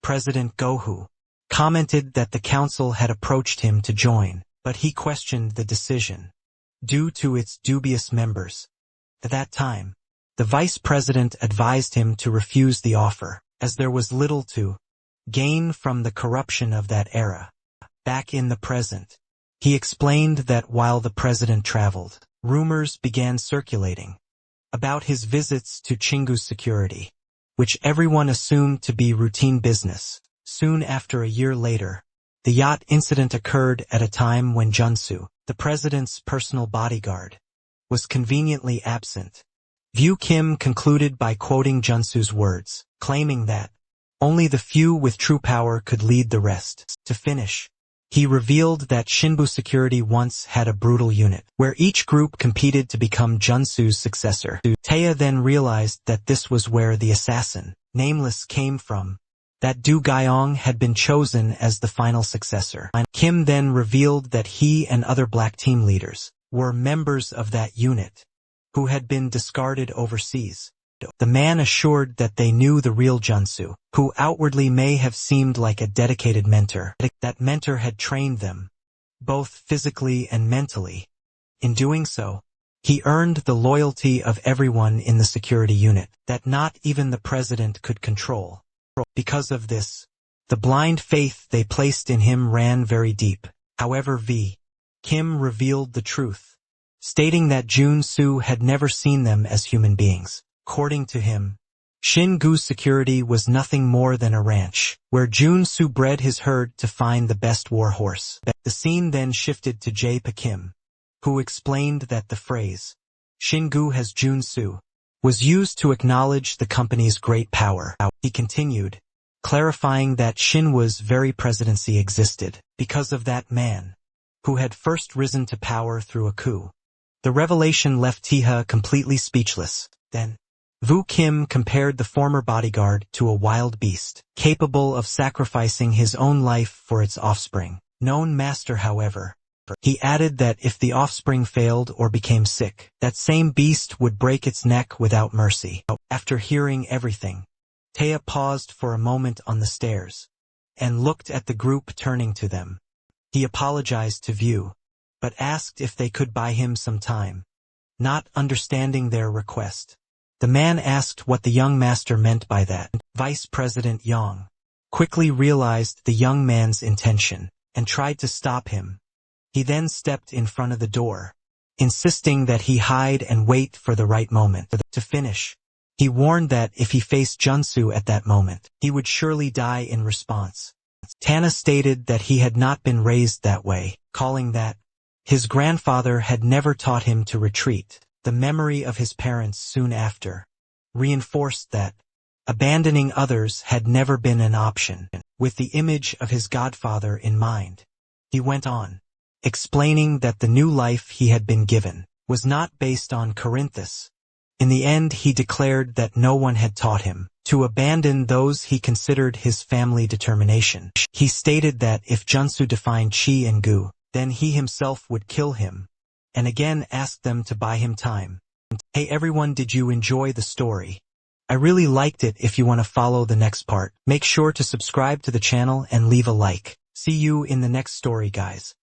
President Gohu commented that the council had approached him to join, but he questioned the decision due to its dubious members. At that time, the vice president advised him to refuse the offer, as there was little to gain from the corruption of that era. Back in the present, he explained that while the president traveled, rumors began circulating about his visits to Chingu's security, which everyone assumed to be routine business. Soon after, a year later, the yacht incident occurred at a time when Junsu, the president's personal bodyguard, was conveniently absent. View Kim concluded by quoting Junsu's words, claiming that only the few with true power could lead the rest. To finish, he revealed that Shinbu Security once had a brutal unit, where each group competed to become Junsu's successor. Taya then realized that this was where the assassin, Nameless, came from, that Du Guyong had been chosen as the final successor. Kim then revealed that he and other black team leaders were members of that unit, who had been discarded overseas. The man assured that they knew the real Junsu, who outwardly may have seemed like a dedicated mentor. That mentor had trained them, both physically and mentally. In doing so, he earned the loyalty of everyone in the security unit, that not even the president could control. Because of this, the blind faith they placed in him ran very deep. However, Kim revealed the truth, stating that Junsu had never seen them as human beings. According to him, Shingu Security was nothing more than a ranch, where Junsu bred his herd to find the best war horse. The scene then shifted to Kim, who explained that the phrase, Shingu has Junsu, was used to acknowledge the company's great power. He continued, clarifying that Shinwa's very presidency existed because of that man, who had first risen to power through a coup. The revelation left Tiha completely speechless. Then, Kim compared the former bodyguard to a wild beast, capable of sacrificing his own life for its offspring. Known master, however, he added that if the offspring failed or became sick, that same beast would break its neck without mercy. After hearing everything, Taya paused for a moment on the stairs, and looked at the group turning to them. He apologized to Vu, but asked if they could buy him some time. Not understanding their request, the man asked what the young master meant by that. Vice President Yang quickly realized the young man's intention, and tried to stop him. He then stepped in front of the door, insisting that he hide and wait for the right moment to finish. He warned that if he faced Junsu at that moment, he would surely die in response. Tana stated that he had not been raised that way, calling that his grandfather had never taught him to retreat. The memory of his parents soon after reinforced that abandoning others had never been an option. With the image of his godfather in mind, he went on, explaining that the new life he had been given was not based on Corinthus. In the end, he declared that no one had taught him to abandon those he considered his family determination. He stated that if Junsu defined Chi and Gu, then he himself would kill him, and again asked them to buy him time. Hey everyone, did you enjoy the story? I really liked it. If you want to follow the next part, make sure to subscribe to the channel and leave a like. See you in the next story, guys.